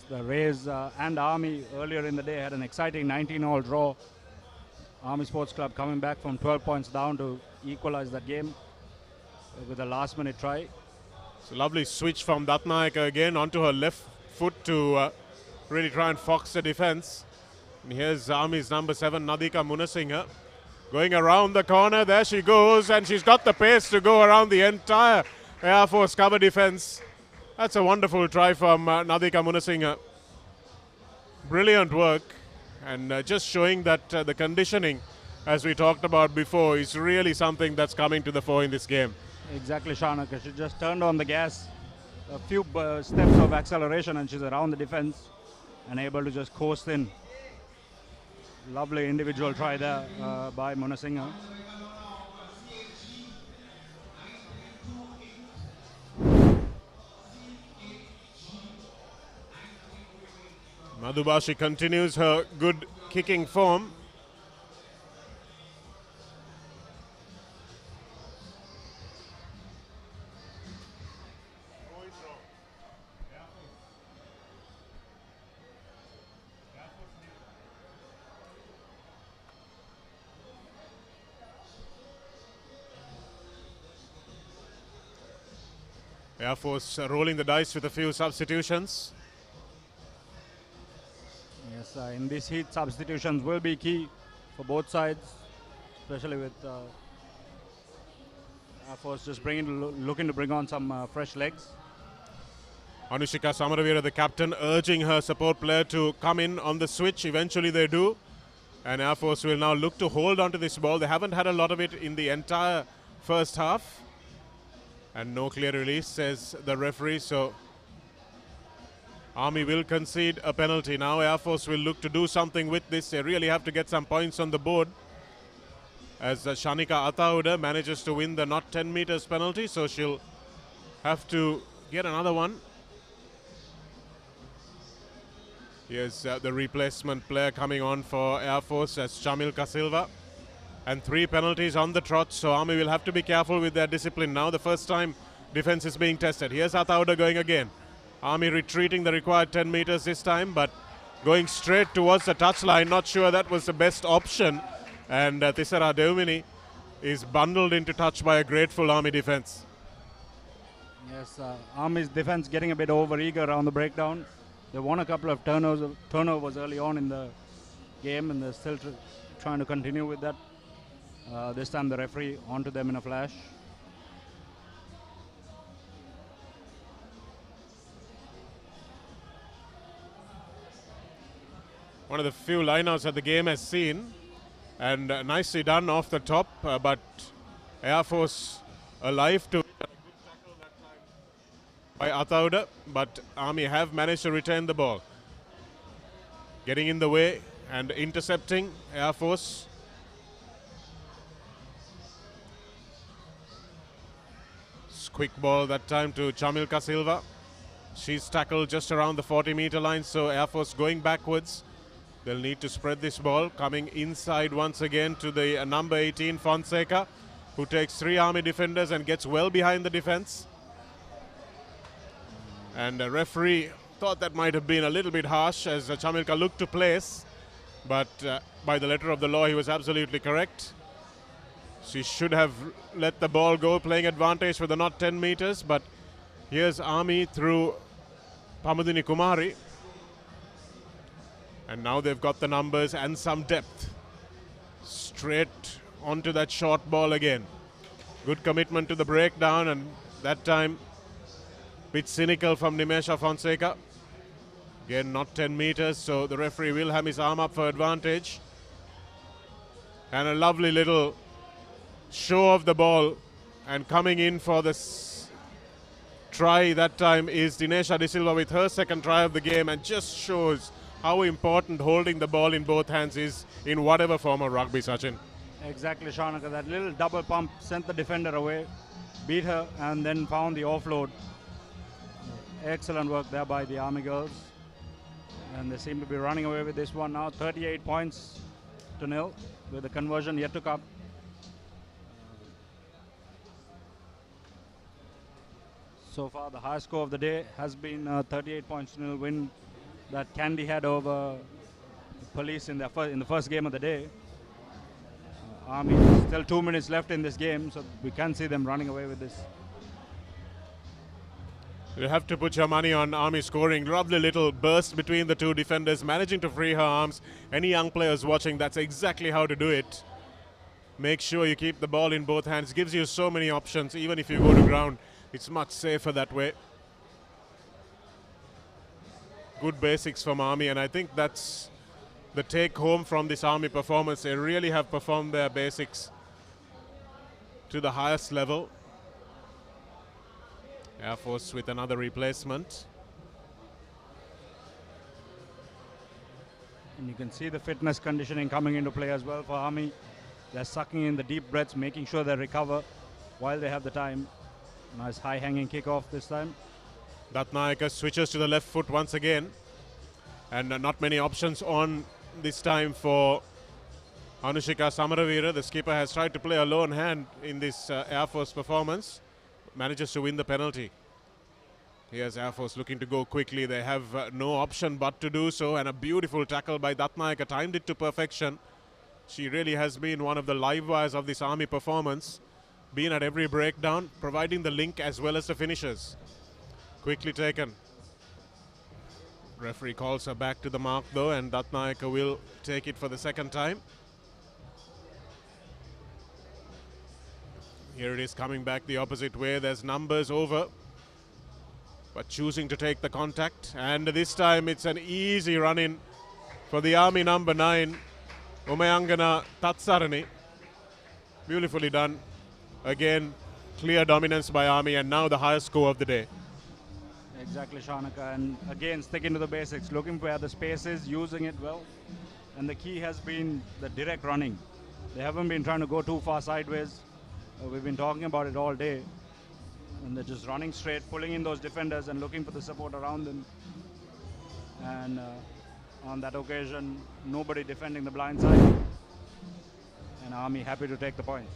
The Rays and Army earlier in the day had an exciting 19-all draw. Army Sports Club coming back from 12 points down to equalize that game with a last-minute try. It's a lovely switch from Datnayake again onto her left foot to really try and fox the defense. And here's Army's number 7, Nadika Munasinghe, going around the corner. There she goes, and she's got the pace to go around the entire Air Force cover defense. That's a wonderful try from Nadika Munasinghe. Brilliant work, and just showing that the conditioning, as we talked about before, is really something that's coming to the fore in this game. Exactly, Shanaka. She just turned on the gas, a few steps of acceleration, and she's around the defense and able to just coast in. Lovely individual try there by Munasinghe. Madhubashi continues her good kicking form. Air Force rolling the dice with a few substitutions. Yes, in this heat, substitutions will be key for both sides, especially with Air Force just looking to bring on some fresh legs. Anushika Samaravira, the captain, urging her support player to come in on the switch. Eventually they do. And Air Force will now look to hold on to this ball. They haven't had a lot of it in the entire first half. And no clear release, says the referee. So Army will concede a penalty. Now Air Force will look to do something with this. They really have to get some points on the board. As Shanika Atauda manages to win the not 10 meters penalty. So she'll have to get another one. Here's the replacement player coming on for Air Force as Chamilka Silva. and 3 penalties on the trot, so Army will have to be careful with their discipline now. The first time defense is being tested. Here's Athauda going again. Army retreating the required 10 meters this time, but going straight towards the touchline. Not sure that was the best option, and Thisara Deumini is bundled into touch by a grateful Army defense. Yes, Army's defense getting a bit over-eager around the breakdown. They won a couple of turnovers early on in the game, and they're still trying to continue with that. This time the referee onto them in a flash. One of the few lineouts that the game has seen, and nicely done off the top, but Air Force alive to by Athauda, but Army have managed to retain the ball. Getting in the way and intercepting Air Force. Quick ball that time to Chamilka Silva. She's tackled just around the 40-meter line, so Air Force going backwards. They'll need to spread this ball. Coming inside once again to the number 18, Fonseca, who takes 3 Army defenders and gets well behind the defense. And the referee thought that might have been a little bit harsh as Chamilka looked to place, but by the letter of the law, he was absolutely correct. She should have let the ball go, playing advantage for the not 10 meters, but here's Army through Pamudini Kumari. And now they've got the numbers and some depth. Straight onto that short ball again. Good commitment to the breakdown, and that time bit cynical from Nimesha Fonseca. Again, not 10 meters, so the referee will have his arm up for advantage. And a lovely little show of the ball, and coming in for this try that time is Dinesha De Silva with her second try of the game, and just shows how important holding the ball in both hands is in whatever form of rugby, Sachin. Exactly, Shanaka. That little double pump sent the defender away, beat her, and then found the offload. Excellent work there by the Army girls. And they seem to be running away with this one now. 38 points to 0 with the conversion yet to come. So far, the high score of the day has been 38 points to 0 win that Candy had over Police in the first game of the day. Army, still 2 minutes left in this game, so we can see them running away with this. You have to put your money on Army scoring. Lovely little burst between the two defenders, managing to free her arms. Any young players watching, that's exactly how to do it. Make sure you keep the ball in both hands. Gives you so many options. Even if you go to ground, it's much safer that way. Good basics from Army, and I think that's the take home from this Army performance. They really have performed their basics to the highest level. Air Force with another replacement. And you can see the fitness conditioning coming into play as well for Army. They're sucking in the deep breaths, making sure they recover while they have the time. Nice high-hanging kickoff this time. Datnayaka switches to the left foot once again. And not many options on this time for Anushika Samaravira. The skipper has tried to play a lone hand in this Air Force performance. Manages to win the penalty. Here's Air Force looking to go quickly. They have no option but to do so. And a beautiful tackle by Datnayaka. Timed it to perfection. She really has been one of the live wires of this Army performance. Been at every breakdown, providing the link as well as the finishers. Quickly taken. Referee calls her back to the mark though, and Datnayaka will take it for the second time. Here it is coming back the opposite way. There's numbers over, but choosing to take the contact. And this time it's an easy run in for the Army number 9, Umayangana Tatsarani. Beautifully done. Again, clear dominance by Army, and now the highest score of the day. Exactly, Shanaka. And again, sticking to the basics, looking for the spaces, using it well. And the key has been the direct running. They haven't been trying to go too far sideways. We've been talking about it all day. And they're just running straight, pulling in those defenders and looking for the support around them. And on that occasion, nobody defending the blind side. and Army happy to take the point.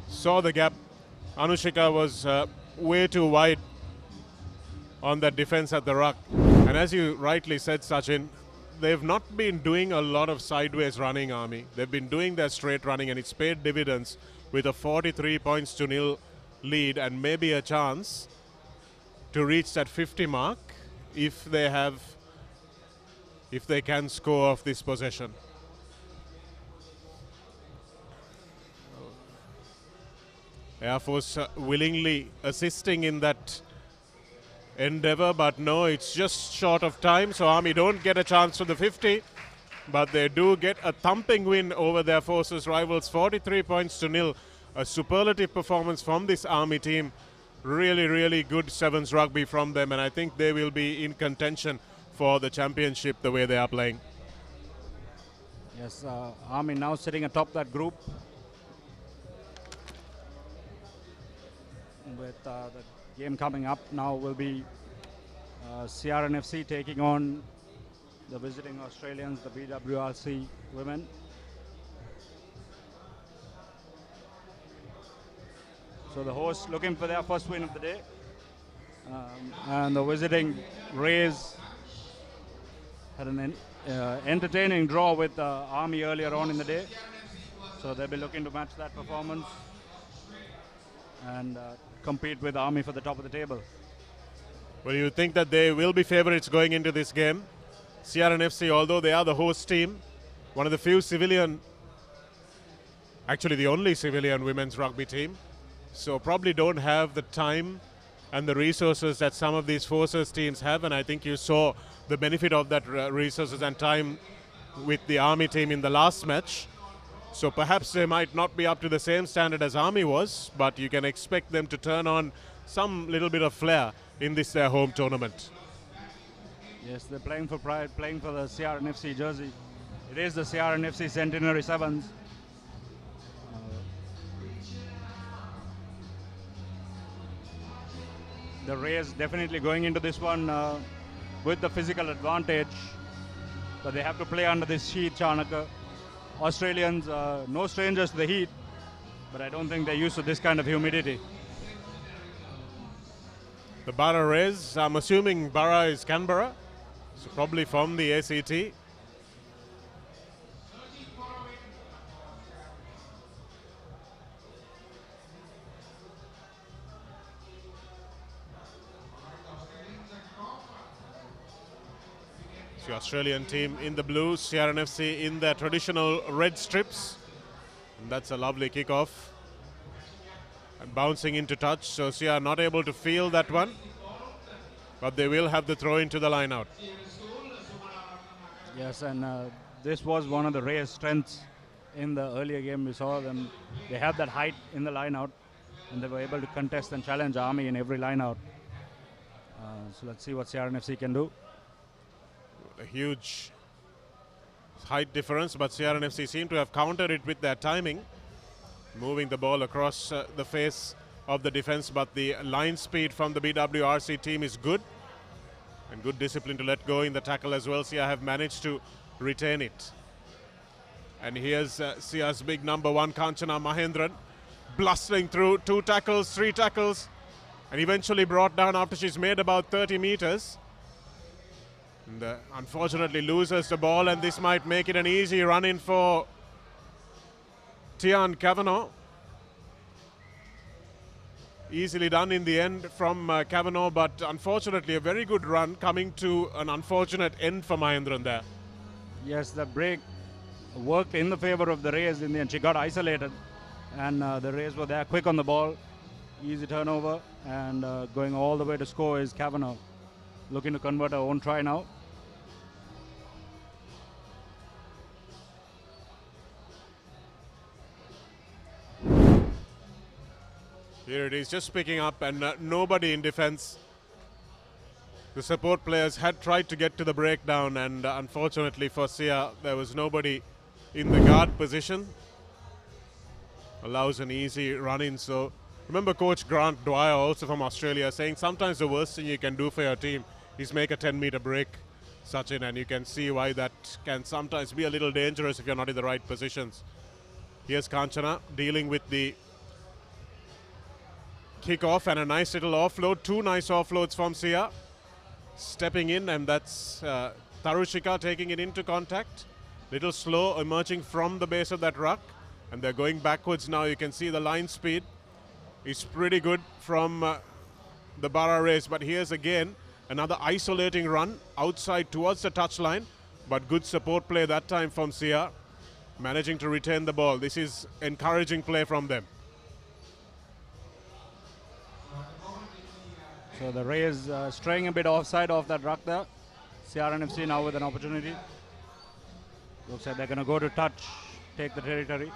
Saw the gap. Anushika was way too wide on that defense at the ruck. And as you rightly said, Sachin, they've not been doing a lot of sideways running, Army. They've been doing their straight running, and it's paid dividends with a 43-0 lead and maybe a chance to reach that 50 mark if they can score off this possession. Air Force willingly assisting in that endeavor, but no, it's just short of time, so Army don't get a chance for the 50, but they do get a thumping win over their Forces rivals, 43-0. A superlative performance from this Army team. Really, really good sevens rugby from them, and I think they will be in contention for the championship the way they are playing. Yes, Army now sitting atop that group with the game coming up now will be CR&FC taking on the visiting Australians, the BWRC women. So the hosts looking for their first win of the day. And the visiting Rays had an entertaining draw with Army earlier on in the day. So they'll be looking to match that performance and compete with Army for the top of the table. Well, you think that they will be favourites going into this game. CR&FC, although they are the host team, one of the few civilian, actually the only civilian women's rugby team, so probably don't have the time and the resources that some of these Forces teams have, and I think you saw the benefit of that resources and time with the Army team in the last match. So perhaps they might not be up to the same standard as Army was, but you can expect them to turn on some little bit of flair in this their home tournament. Yes, they're playing for pride, playing for the CR&FC jersey. It is the CR&FC Centenary Sevens. The Rays definitely going into this one with the physical advantage, but they have to play under this heat, Chanaka. Australians, no strangers to the heat, but I don't think they're used to this kind of humidity. The Barra Rays, I'm assuming Barra is Canberra, so probably from the ACT. The Australian team in the blue, CR&FC in their traditional red strips. And that's a lovely kickoff. And bouncing into touch, so CR not able to feel that one. But they will have the throw into the line out. Yes, and this was one of the Rays' strengths in the earlier game. We saw them, they had that height in the line out, and they were able to contest and challenge Army in every line out. So let's see what CR&FC can do. A huge height difference, but CR&FC seem to have countered it with their timing, moving the ball across the face of the defense, but the line speed from the BWRC team is good, and good discipline to let go in the tackle as well. CR have managed to retain it. And here's CR's big number one, Kanchana Mahendran, blustering through 2 tackles, 3 tackles, and eventually brought down after she's made about 30 meters. And unfortunately loses the ball, and this might make it an easy run-in for Tian Kavanagh. Easily done in the end from Kavanagh, but unfortunately a very good run coming to an unfortunate end for Mahendran there. Yes, the break worked in the favor of the Rays in the end. She got isolated, and the Rays were there quick on the ball. Easy turnover, and going all the way to score is Kavanagh, looking to convert her own try now. Here it is, just picking up, and nobody in defense. The support players had tried to get to the breakdown, and unfortunately for CR, there was nobody in the guard position. Allows an easy run-in. So remember Coach Grant Dwyer, also from Australia, saying sometimes the worst thing you can do for your team is make a 10-meter break. Sachin, and you can see why that can sometimes be a little dangerous if you're not in the right positions. Here's Kanchana dealing with the kick-off and a nice little offload. Two nice offloads from Sia. Stepping in, and that's Tarushika taking it into contact. Little slow emerging from the base of that ruck, and they're going backwards now. You can see the line speed is pretty good from the Bara Rays, but here's again another isolating run outside towards the touchline, but good support play that time from Sia, managing to retain the ball. This is encouraging play from them. So the Rays straying a bit offside of that ruck there. CR&FC now with an opportunity. Looks like they're going to go to touch, take the territory.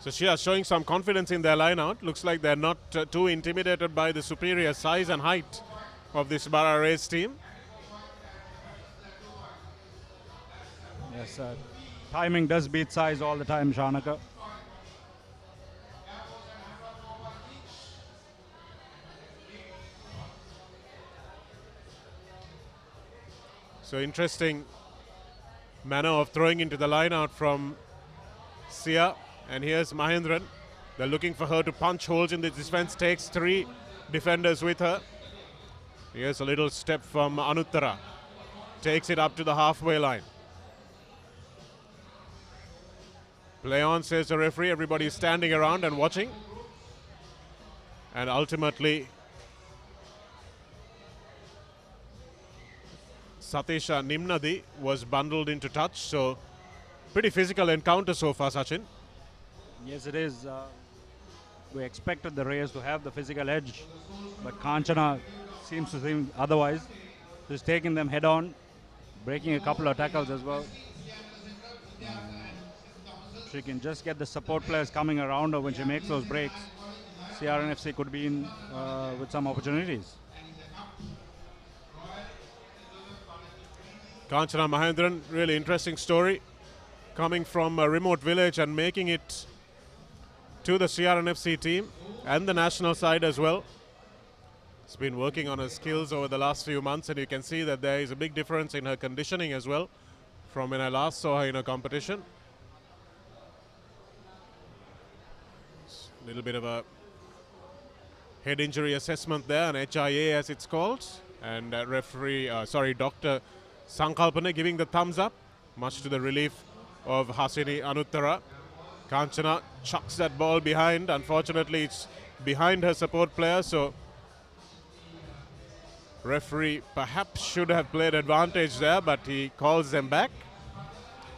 So Shia showing some confidence in their line out. Looks like they're not too intimidated by the superior size and height of this Bara Rays team. Yes, timing does beat size all the time, Shanaka. So interesting manner of throwing into the line out from Sia. And here's Mahendran. They're looking for her to punch holes in the defense. Takes three defenders with her. Here's a little step from Anuttara. Takes it up to the halfway line. Play on, says the referee. Everybody's standing around and watching. And ultimately, Satisha Nimnadi was bundled into touch. So pretty physical encounter so far, Sachin. Yes, it is. We expected the Rays to have the physical edge, but Kanchana seems to think otherwise. She's taking them head on, breaking a couple of tackles as well. She can just get the support players coming around her when she makes those breaks. CR&FC could be in with some opportunities. Kanchana Mahendran, really interesting story. Coming from a remote village and making it to the CR&FC team and the national side as well. She's been working on her skills over the last few months, and you can see that there is a big difference in her conditioning as well from when I last saw her in a competition. A little bit of a head injury assessment there, an HIA as it's called, and Dr. Sankalpana giving the thumbs up, much to the relief of Hasini Anuttara. Kanchana chucks that ball behind. Unfortunately, it's behind her support player, so referee perhaps should have played advantage there, but he calls them back,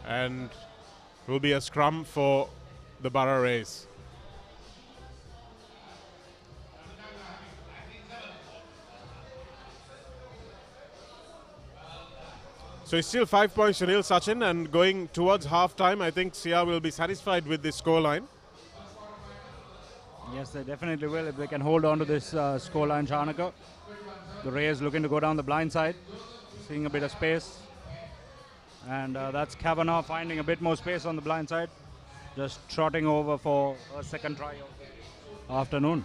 and will be a scrum for the Bara Rays. So it's still 5 points to nil, Sachin, and going towards half-time, I think Sia will be satisfied with this scoreline. Yes, they definitely will if they can hold on to this scoreline, Shanaka. The Rays looking to go down the blind side, seeing a bit of space. And that's Kavanagh finding a bit more space on the blind side, just trotting over for a second try of the afternoon.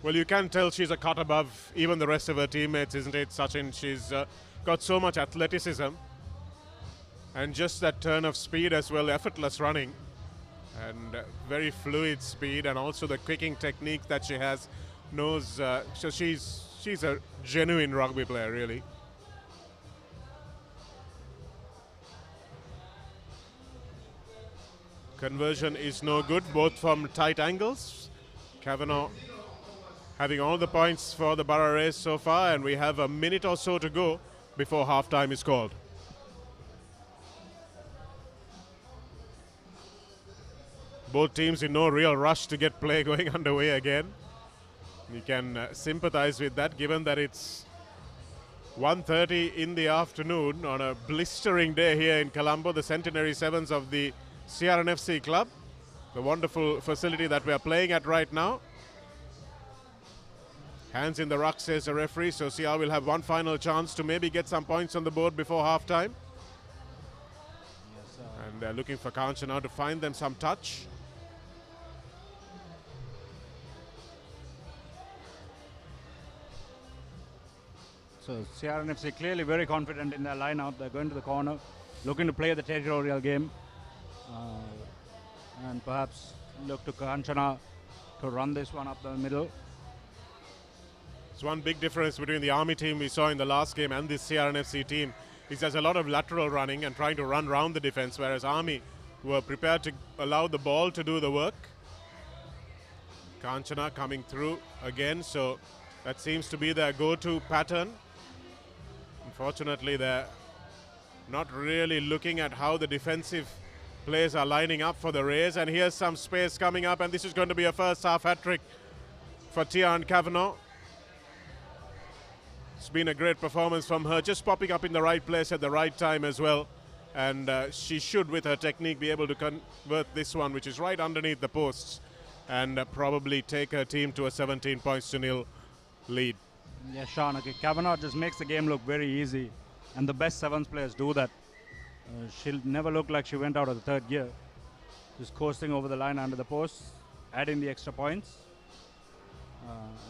Well, you can tell she's a cut above even the rest of her teammates, isn't it, Sachin? She's got so much athleticism and just that turn of speed as well, effortless running and very fluid speed, and also the kicking technique that she has knows. So she's a genuine rugby player, really. Conversion is no good, both from tight angles. Kavanagh having all the points for the Bara Rays so far, and we have a minute or so to go before half-time is called. Both teams in no real rush to get play going underway again. You can sympathize with that, given that it's 1:30 in the afternoon on a blistering day here in Colombo, the Centenary Sevens of the CR&FC club, the wonderful facility that we are playing at right now. Hands in the ruck, says the referee, so CR will have one final chance to maybe get some points on the board before half-time. Yes, and they're looking for Kanchana to find them some touch. So CR&FC clearly very confident in their line-out. They're going to the corner, looking to play the territorial game, and perhaps look to Kanchana to run this one up the middle. It's one big difference between the Army team we saw in the last game and this CR&FC team is there's a lot of lateral running and trying to run round the defense, whereas Army were prepared to allow the ball to do the work. Kanchana coming through again, so that seems to be their go-to pattern. Unfortunately, they're not really looking at how the defensive players are lining up for the Rays, and here's some space coming up, and this is going to be a first half hat-trick for Tian Kavanagh. It's been a great performance from her, just popping up in the right place at the right time as well, and she should, with her technique, be able to convert this one, which is right underneath the posts, and probably take her team to a 17-0 lead. Yeah, Sean, okay, Kavanagh just makes the game look very easy, and the best sevens players do that. She'll never look like she went out of the third gear. Just coasting over the line under the post, adding the extra points.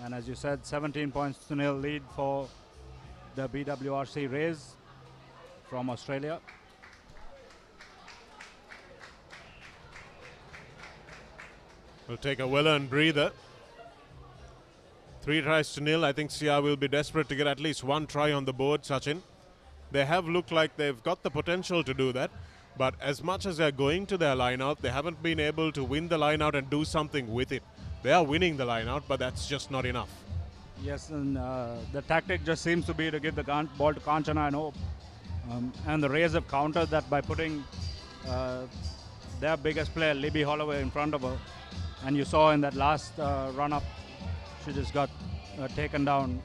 And as you said, 17-0 lead for the BWRC Rays from Australia. We'll take a well-earned breather. 3-0. I think CR will be desperate to get at least one try on the board, Sachin. They have looked like they've got the potential to do that, but as much as they're going to their line-out, they haven't been able to win the line-out and do something with it. They are winning the line-out, but that's just not enough. Yes, and the tactic just seems to be to give the ball to Kanchana and hope. And the Rays have countered that by putting their biggest player, Libby Holloway, in front of her. And you saw in that last run-up, she just got taken down.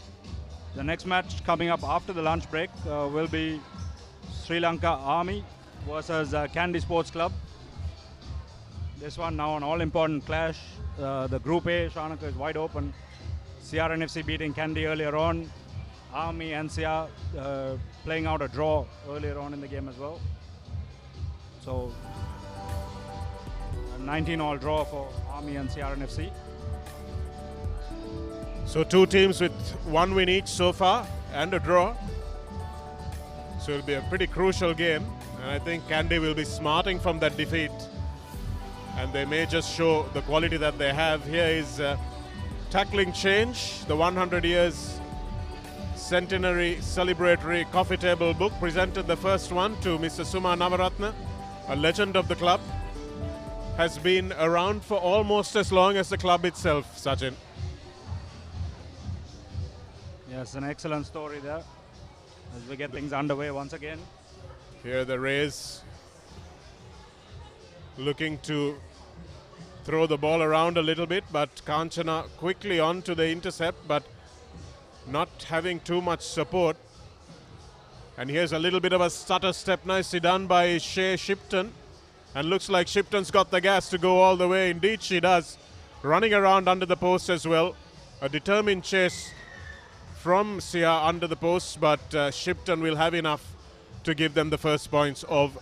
The next match coming up after the lunch break will be Sri Lanka Army versus Kandy Sports Club. This one now an all-important clash. The Group A, Shanaka, is wide open. CR&FC beating Kandy earlier on. Army and CR playing out a draw earlier on in the game as well. So a 19-all draw for Army and CR&FC. So two teams with one win each so far and a draw. So it'll be a pretty crucial game, and I think Kandy will be smarting from that defeat, and they may just show the quality that they have. Here is tackling change, the 100 years centenary celebratory coffee table book, presented the first one to Mr. Suma Navaratna, a legend of the club, has been around for almost as long as the club itself, Sachin. Yes, an excellent story there as we get things underway once again. Here the Rays looking to throw the ball around a little bit, but Kanchana quickly on to the intercept, but not having too much support. And here's a little bit of a stutter step, nicely done by Shea Shipton. And looks like Shipton's got the gas to go all the way. Indeed she does. Running around under the post as well. A determined chase from CR under the post, but Shipton will have enough to give them the first points of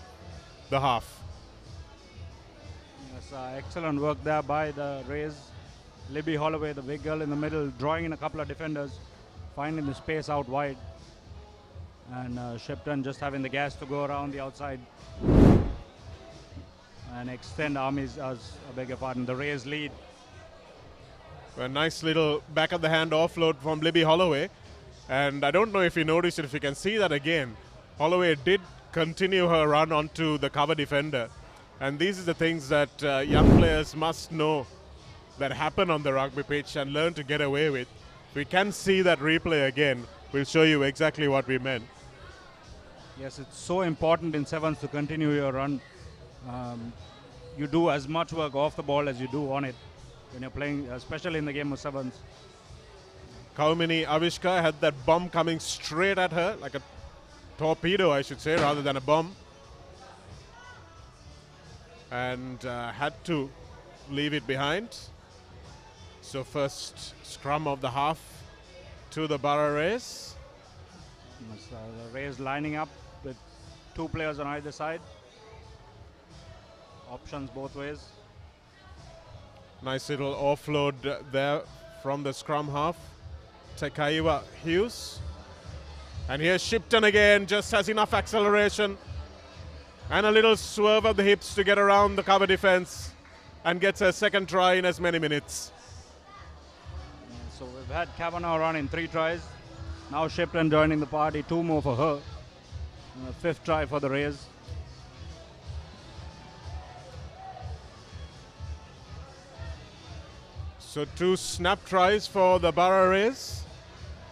the half. Yes, excellent work there by the Rays. Libby Holloway, the big girl in the middle, drawing in a couple of defenders, finding the space out wide. And Shipton just having the gas to go around the outside and extend Army's, I beg your pardon, the Rays lead. A nice little back of the hand offload from Libby Holloway. And I don't know if you noticed it, if you can see that again. Holloway did continue her run onto the cover defender. And these are the things that young players must know that happen on the rugby pitch and learn to get away with. We can see that replay again. We'll show you exactly what we meant. Yes, it's so important in sevens to continue your run. You do as much work off the ball as you do on it when you're playing, especially in the game of sevens. Kaumini Avishka had that bomb coming straight at her, like a torpedo, I should say, rather than a bomb. And had to leave it behind. So first scrum of the half to the Borough Rays. The Rays lining up with two players on either side. Options both ways. Nice little offload there from the scrum half. Takaiwa Hughes. And here's Shipton again, just has enough acceleration and a little swerve of the hips to get around the cover defense and gets her second try in as many minutes. So we've had Kavanagh run in 3 tries. Now Shipton joining the party, 2 more for her. And a 5th try for the Rays. So 2 snap tries for the Borough Rays.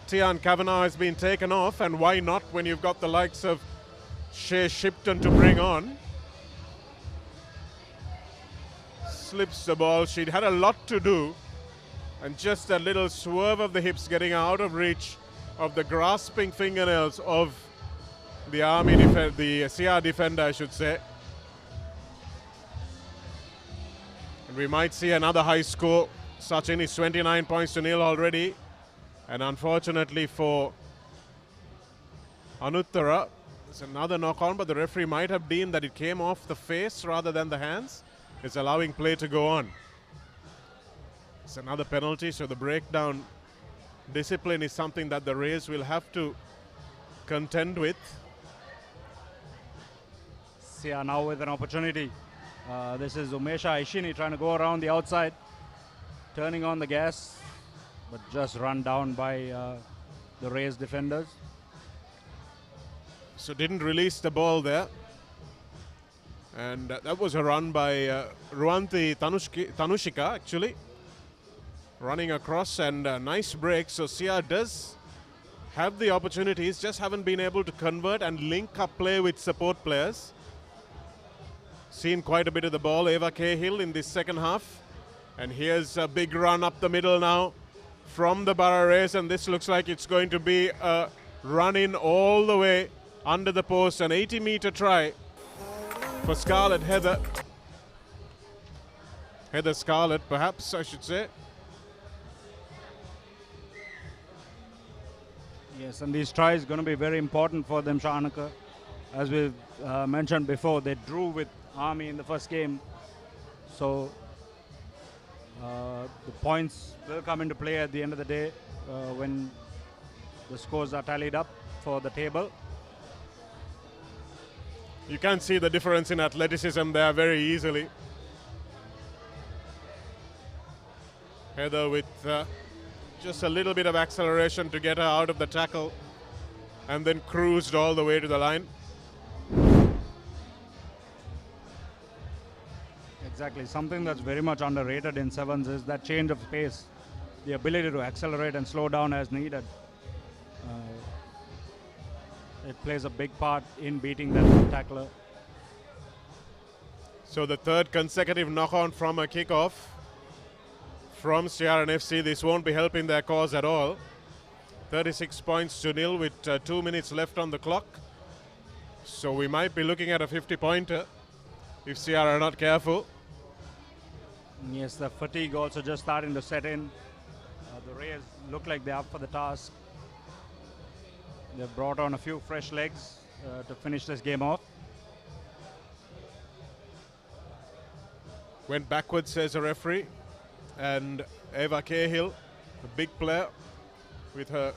Tian Kavanagh has been taken off, and why not when you've got the likes of Shea Shipton to bring on. Slips the ball. She'd had a lot to do, and just a little swerve of the hips getting out of reach of the grasping fingernails of the Army the CR defender, I should say. And we might see another high score. Sachin is 29 points to nil already. And unfortunately for Anuttara, it's another knock on, but the referee might have deemed that it came off the face rather than the hands. It's allowing play to go on. It's another penalty, so the breakdown discipline is something that the Rays will have to contend with. Sia now with an opportunity. This is Umesha Ishini trying to go around the outside, turning on the gas, but just run down by the Rays defenders. So didn't release the ball there. And that was a run by Ruanti Tanushika, actually. Running across, and a nice break. So CR does have the opportunities, just haven't been able to convert and link up play with support players. Seen quite a bit of the ball, Eva Cahill, in this second half. And here's a big run up the middle now from the Borough Rays, and this looks like it's going to be a run in all the way under the post, an 80-meter try for Scarlett Heather Scarlett, perhaps I should say. Yes, and these tries going to be very important for them, Shanaka. As we've mentioned before, they drew with Army in the first game, so the points will come into play at the end of the day when the scores are tallied up for the table. You can see the difference in athleticism there very easily. Heather with just a little bit of acceleration to get her out of the tackle, and then cruised all the way to the line. Exactly, something that's very much underrated in sevens is that change of pace, the ability to accelerate and slow down as needed. It plays a big part in beating that tackler. So the 3rd consecutive knock-on from a kickoff from CR&FC. This won't be helping their cause at all. 36 points to nil with 2 minutes left on the clock. So we might be looking at a 50-pointer if CR are not careful. Yes, the fatigue also just starting to set in. The Rays look like they're up for the task. They've brought on a few fresh legs to finish this game off. Went backwards, says a referee. And Eva Cahill, the big player, with her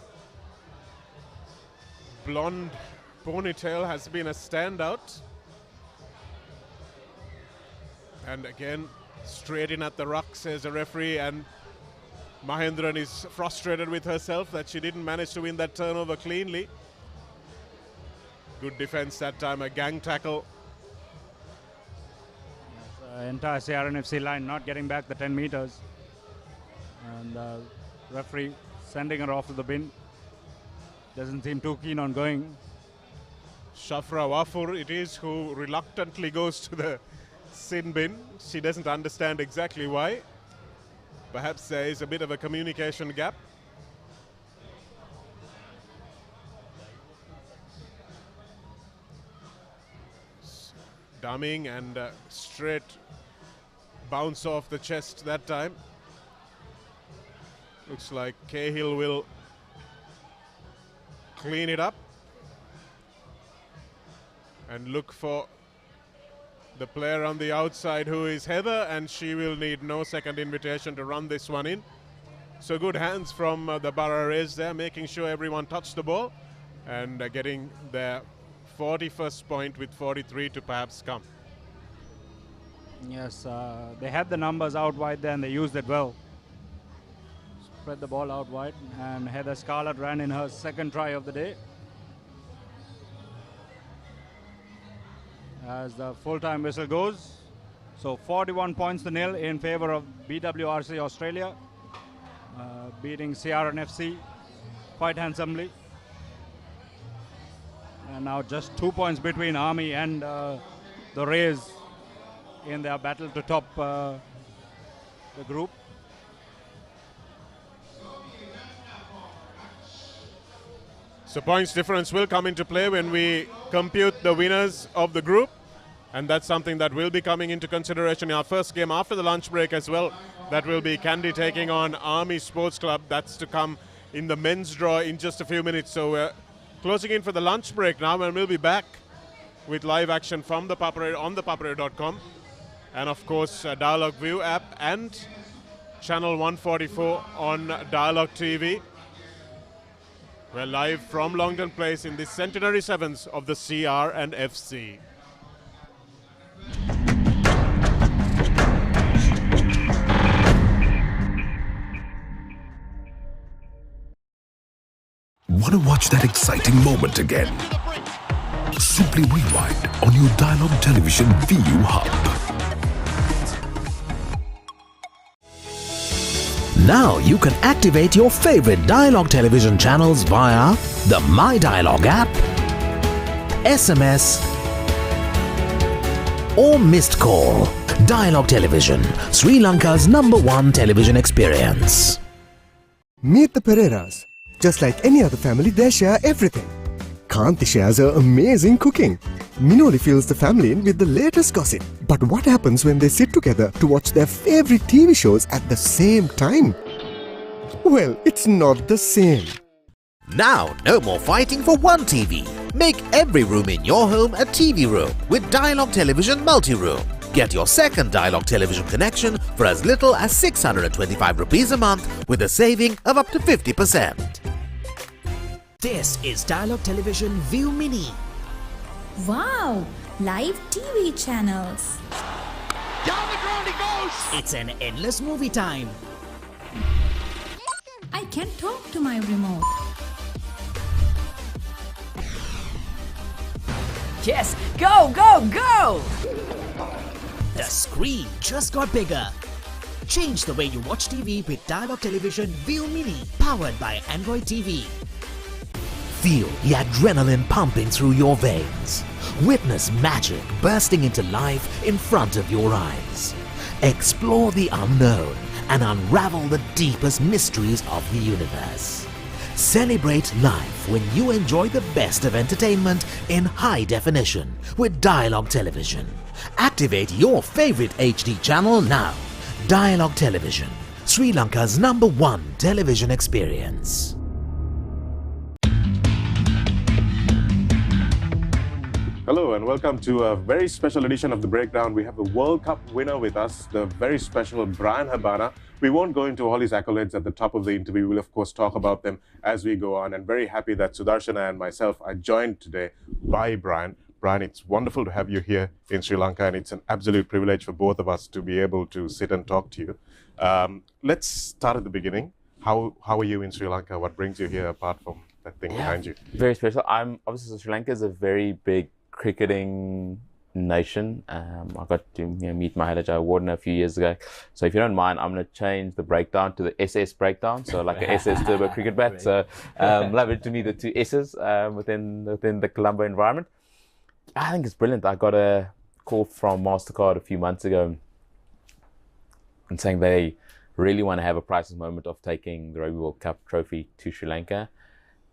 blonde ponytail, has been a standout. And again, straight in at the ruck, says a referee, and Mahendran is frustrated with herself that she didn't manage to win that turnover cleanly. Good defense that time, a gang tackle. Yes, entire CR&FC line not getting back the 10 meters. And referee sending her off to the bin. Doesn't seem too keen on going. Shafra Wafur it is who reluctantly goes to the sin bin. She doesn't understand exactly why. Perhaps there is a bit of a communication gap. Dumming and straight bounce off the chest that time. Looks like Cahill will clean it up and look for the player on the outside, who is Heather, and she will need no second invitation to run this one in. So good hands from the Borough Rays there, making sure everyone touched the ball. and getting their 41st point with 43 to perhaps come. Yes, they had the numbers out wide there and they used it well. Spread the ball out wide, and Heather Scarlett ran in her second try of the day. As the full-time whistle goes. So 41 points to nil in favor of BWRC Australia, beating CR&FC quite handsomely. And now just 2 points between Army and the Rays in their battle to top the group. So points difference will come into play when we compute the winners of the group, and that's something that will be coming into consideration in our first game after the lunch break as well. That will be Candy taking on Army Sports Club. That's to come in the men's draw in just a few minutes. So we're closing in for the lunch break now, and we'll be back with live action from the Papare on the Papare.com, and of course Dialogue View app and channel 144 on Dialogue TV. We're live from Longdon Place in the Centenary Sevens of the CR&FC. Want to watch that exciting moment again? Simply rewind on your Dialogue Television VU Hub. Now you can activate your favorite Dialogue Television channels via the My Dialogue app, SMS, or missed call. Dialogue Television, Sri Lanka's #1 television experience. Meet the Pereiras. Just like any other family, they share everything. Kanti shares her amazing cooking. Minoli fills the family in with the latest gossip. But what happens when they sit together to watch their favorite TV shows at the same time? Well, it's not the same. Now, no more fighting for one TV. Make every room in your home a TV room with Dialogue Television Multi-Room. Get your second Dialogue Television connection for as little as 625 rupees a month with a saving of up to 50%. This is Dialogue Television View Mini. Wow! Live TV channels. Down the ground he goes! It's an endless movie time. I can talk to my remote. Yes, go, go, go! The screen just got bigger. Change the way you watch TV with Dialogue Television View Mini, powered by Android TV. Feel the adrenaline pumping through your veins. Witness magic bursting into life in front of your eyes. Explore the unknown and unravel the deepest mysteries of the universe. Celebrate life when you enjoy the best of entertainment in high definition with Dialogue Television. Activate your favorite HD channel now. Dialogue Television, Sri Lanka's #1 television experience. Hello and welcome to a very special edition of The Breakdown. We have the World Cup winner with us, the very special Brian Habana. We won't go into all his accolades at the top of the interview. We'll of course talk about them as we go on, and very happy that Sudarshana and myself are joined today by Brian. Brian, it's wonderful to have you here in Sri Lanka, and it's an absolute privilege for both of us to be able to sit and talk to you. Let's start at the beginning. How are you in Sri Lanka? What brings you here apart from that thing behind you? Very special. Obviously Sri Lanka is a very big cricketing nation. I got to meet Mahela Jayawarden a few years ago. So if you don't mind, I'm going to change the breakdown to the SS breakdown. So like a SS turbo cricket bat. So lovely to meet the two S's within the Colombo environment. I think it's brilliant. I got a call from MasterCard a few months ago and saying they really want to have a priceless moment of taking the Rugby World Cup trophy to Sri Lanka.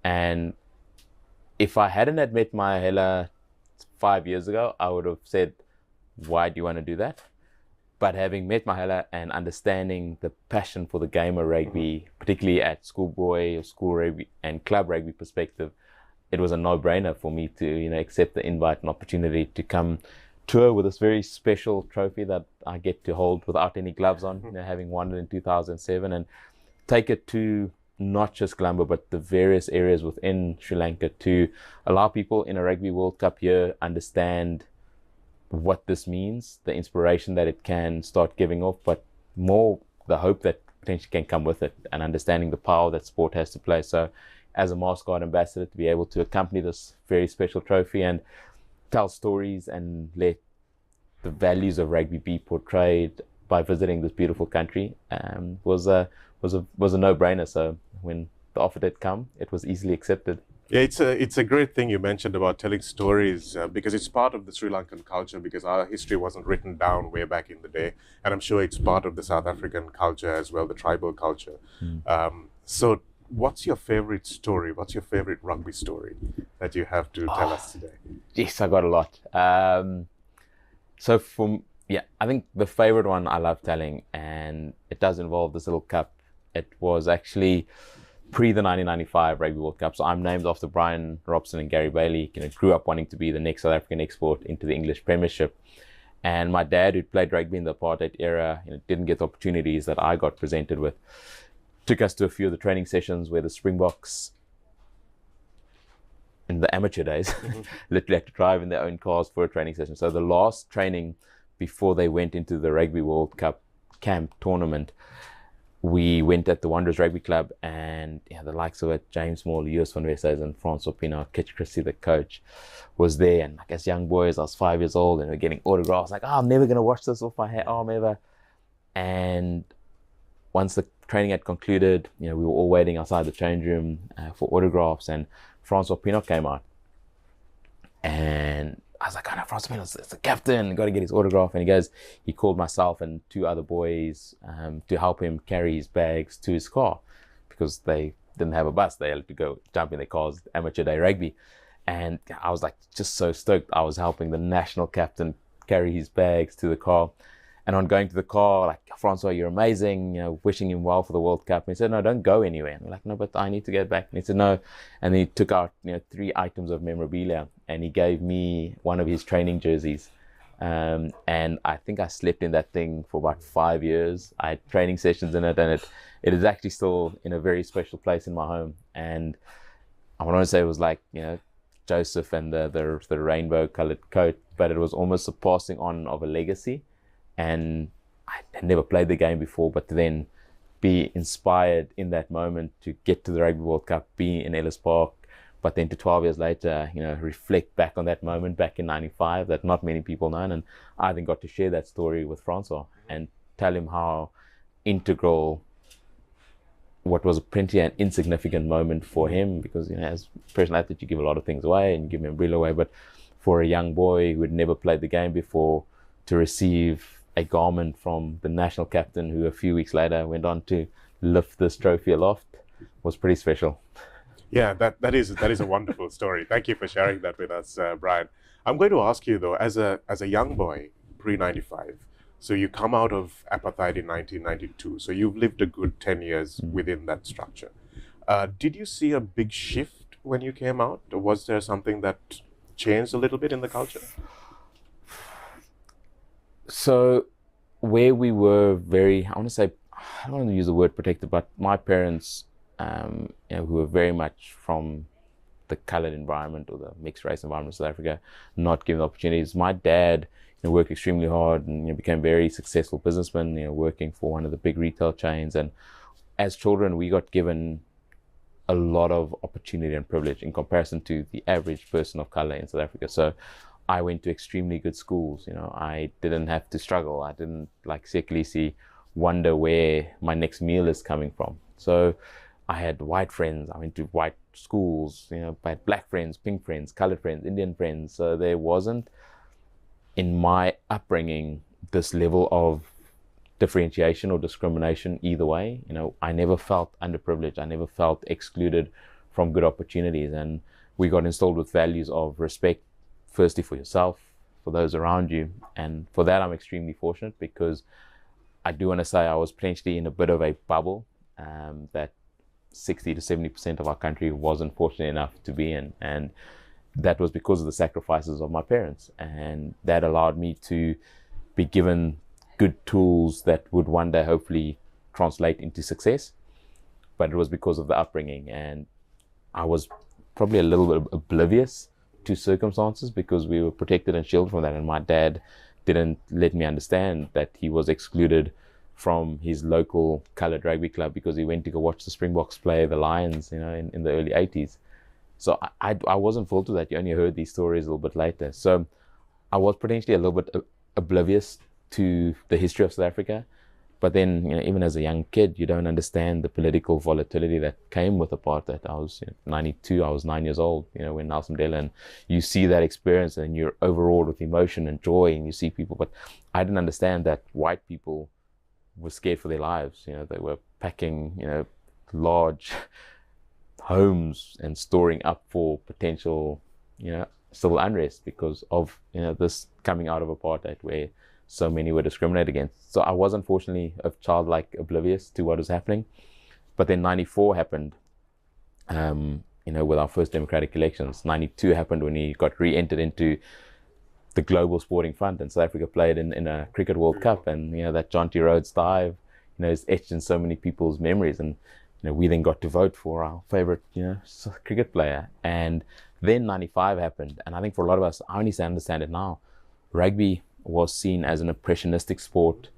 And if I hadn't had met Mahela 5 years ago, I would have said, why do you want to do that? But having met Mahela and understanding the passion for the game of rugby, particularly at schoolboy or school rugby and club rugby perspective, it was a no-brainer for me to accept the invite and opportunity to come tour with this very special trophy that I get to hold without any gloves on, having won it in 2007, and take it to not just Colombo, but the various areas within Sri Lanka to allow people in a Rugby World Cup here understand what this means, the inspiration that it can start giving off, but more the hope that potentially can come with it, and understanding the power that sport has to play. So as a mascot ambassador, to be able to accompany this very special trophy and tell stories and let the values of rugby be portrayed by visiting this beautiful country was a no-brainer. So when the offer did come, it was easily accepted. Yeah, it's a great thing you mentioned about telling stories because it's part of the Sri Lankan culture, because our history wasn't written down way back in the day, and I'm sure it's part of the South African culture as well, the tribal culture. So what's your favorite story? What's your favorite rugby story that you have to tell us today? Yes, I got a lot. I think the favorite one I love telling, and it does involve this little cup. It was actually pre the 1995 Rugby World Cup. So I'm named after Brian Robson and Gary Bailey. Grew up wanting to be the next South African export into the English Premiership. And my dad, who'd played rugby in the apartheid era, didn't get the opportunities that I got presented with. Took us to a few of the training sessions where the Springboks, in the amateur days, literally had to drive in their own cars for a training session. So the last training before they went into the Rugby World Cup camp tournament, we went at the Wanderers Rugby Club, and the likes of it, James Moore, Lewis van Westhuizen, and Francois Pinot, Kitch Christie, the coach, was there. And as young boys, I was 5 years old, and we were getting autographs. Like, I'm never going to watch this off my arm ever. And once the training had concluded, we were all waiting outside the change room for autographs, and Francois Pinot came out. And I was like, oh no, Francois Pinot's the captain, got to get his autograph. And he called myself and two other boys to help him carry his bags to his car, because they didn't have a bus. They had to go jump in their cars, amateur day rugby. And I was like, just so stoked. I was helping the national captain carry his bags to the car. And on going to the car, like, Francois, you're amazing, wishing him well for the World Cup. And he said, no, don't go anywhere. And we're like, no, but I need to get back. And he said, no. And then he took out, 3 items of memorabilia, and he gave me one of his training jerseys. And I think I slept in that thing for about 5 years. I had training sessions in it, and it is actually still in a very special place in my home. And I want to say it was like, Joseph and the rainbow colored coat, but it was almost a passing on of a legacy. And I had never played the game before, but to then be inspired in that moment to get to the Rugby World Cup, be in Ellis Park, but then to 12 years later, reflect back on that moment back in 95 that not many people know. And I then got to share that story with Francois and tell him how integral what was pretty an insignificant moment for him, because, as a professional athlete, you give a lot of things away and you give memorabilia away, but for a young boy who had never played the game before to receive a garment from the national captain, who a few weeks later went on to lift this trophy aloft, was pretty special. Yeah, that is a wonderful story. Thank you for sharing that with us, Brian. I'm going to ask you though, as a young boy, pre-95, so you come out of apartheid in 1992, so you've lived a good 10 years within that structure. Did you see a big shift when you came out, or was there something that changed a little bit in the culture? So where we were I don't want to use the word protected, but my parents, who were very much from the colored environment or the mixed race environment of South Africa, not given opportunities. My dad worked extremely hard and became a very successful businessman, working for one of the big retail chains. And as children, we got given a lot of opportunity and privilege in comparison to the average person of color in South Africa. So I went to extremely good schools. I didn't have to struggle. I didn't, like Sekulisi, wonder where my next meal is coming from. So I had white friends. I went to white schools. I had black friends, pink friends, colored friends, Indian friends. So there wasn't, in my upbringing, this level of differentiation or discrimination either way. I never felt underprivileged. I never felt excluded from good opportunities. And we got installed with values of respect, firstly for yourself, for those around you. And for that, I'm extremely fortunate, because I do want to say I was potentially in a bit of a bubble that 60 to 70% of our country wasn't fortunate enough to be in. And that was because of the sacrifices of my parents. And that allowed me to be given good tools that would one day hopefully translate into success. but it was because of the upbringing, and I was probably a little bit oblivious to circumstances because we were protected and shielded from that, and my dad didn't let me understand that he was excluded from his local coloured rugby club because he went to go watch the Springboks play the Lions, in the early 80s. So I wasn't full to that. You only heard these stories a little bit later. So I was potentially a little bit oblivious to the history of South Africa. But then, even as a young kid, you don't understand the political volatility that came with apartheid. I was 92, I was 9 years old, when Nelson Mandela, and you see that experience and you're overawed with emotion and joy, and you see people. But I didn't understand that white people were scared for their lives. They were packing, large homes and storing up for potential, civil unrest because of, this coming out of apartheid where so many were discriminated against. So I was unfortunately a childlike oblivious to what was happening. But then 94 happened, with our first democratic elections. 92 happened when we got re-entered into the global sporting front, and South Africa played in a Cricket World Cup, and that John T. Rhodes dive, is etched in so many people's memories. And we then got to vote for our favorite, cricket player. And then 95 happened, and I think for a lot of us, I only understand it now, rugby was seen as an impressionistic sport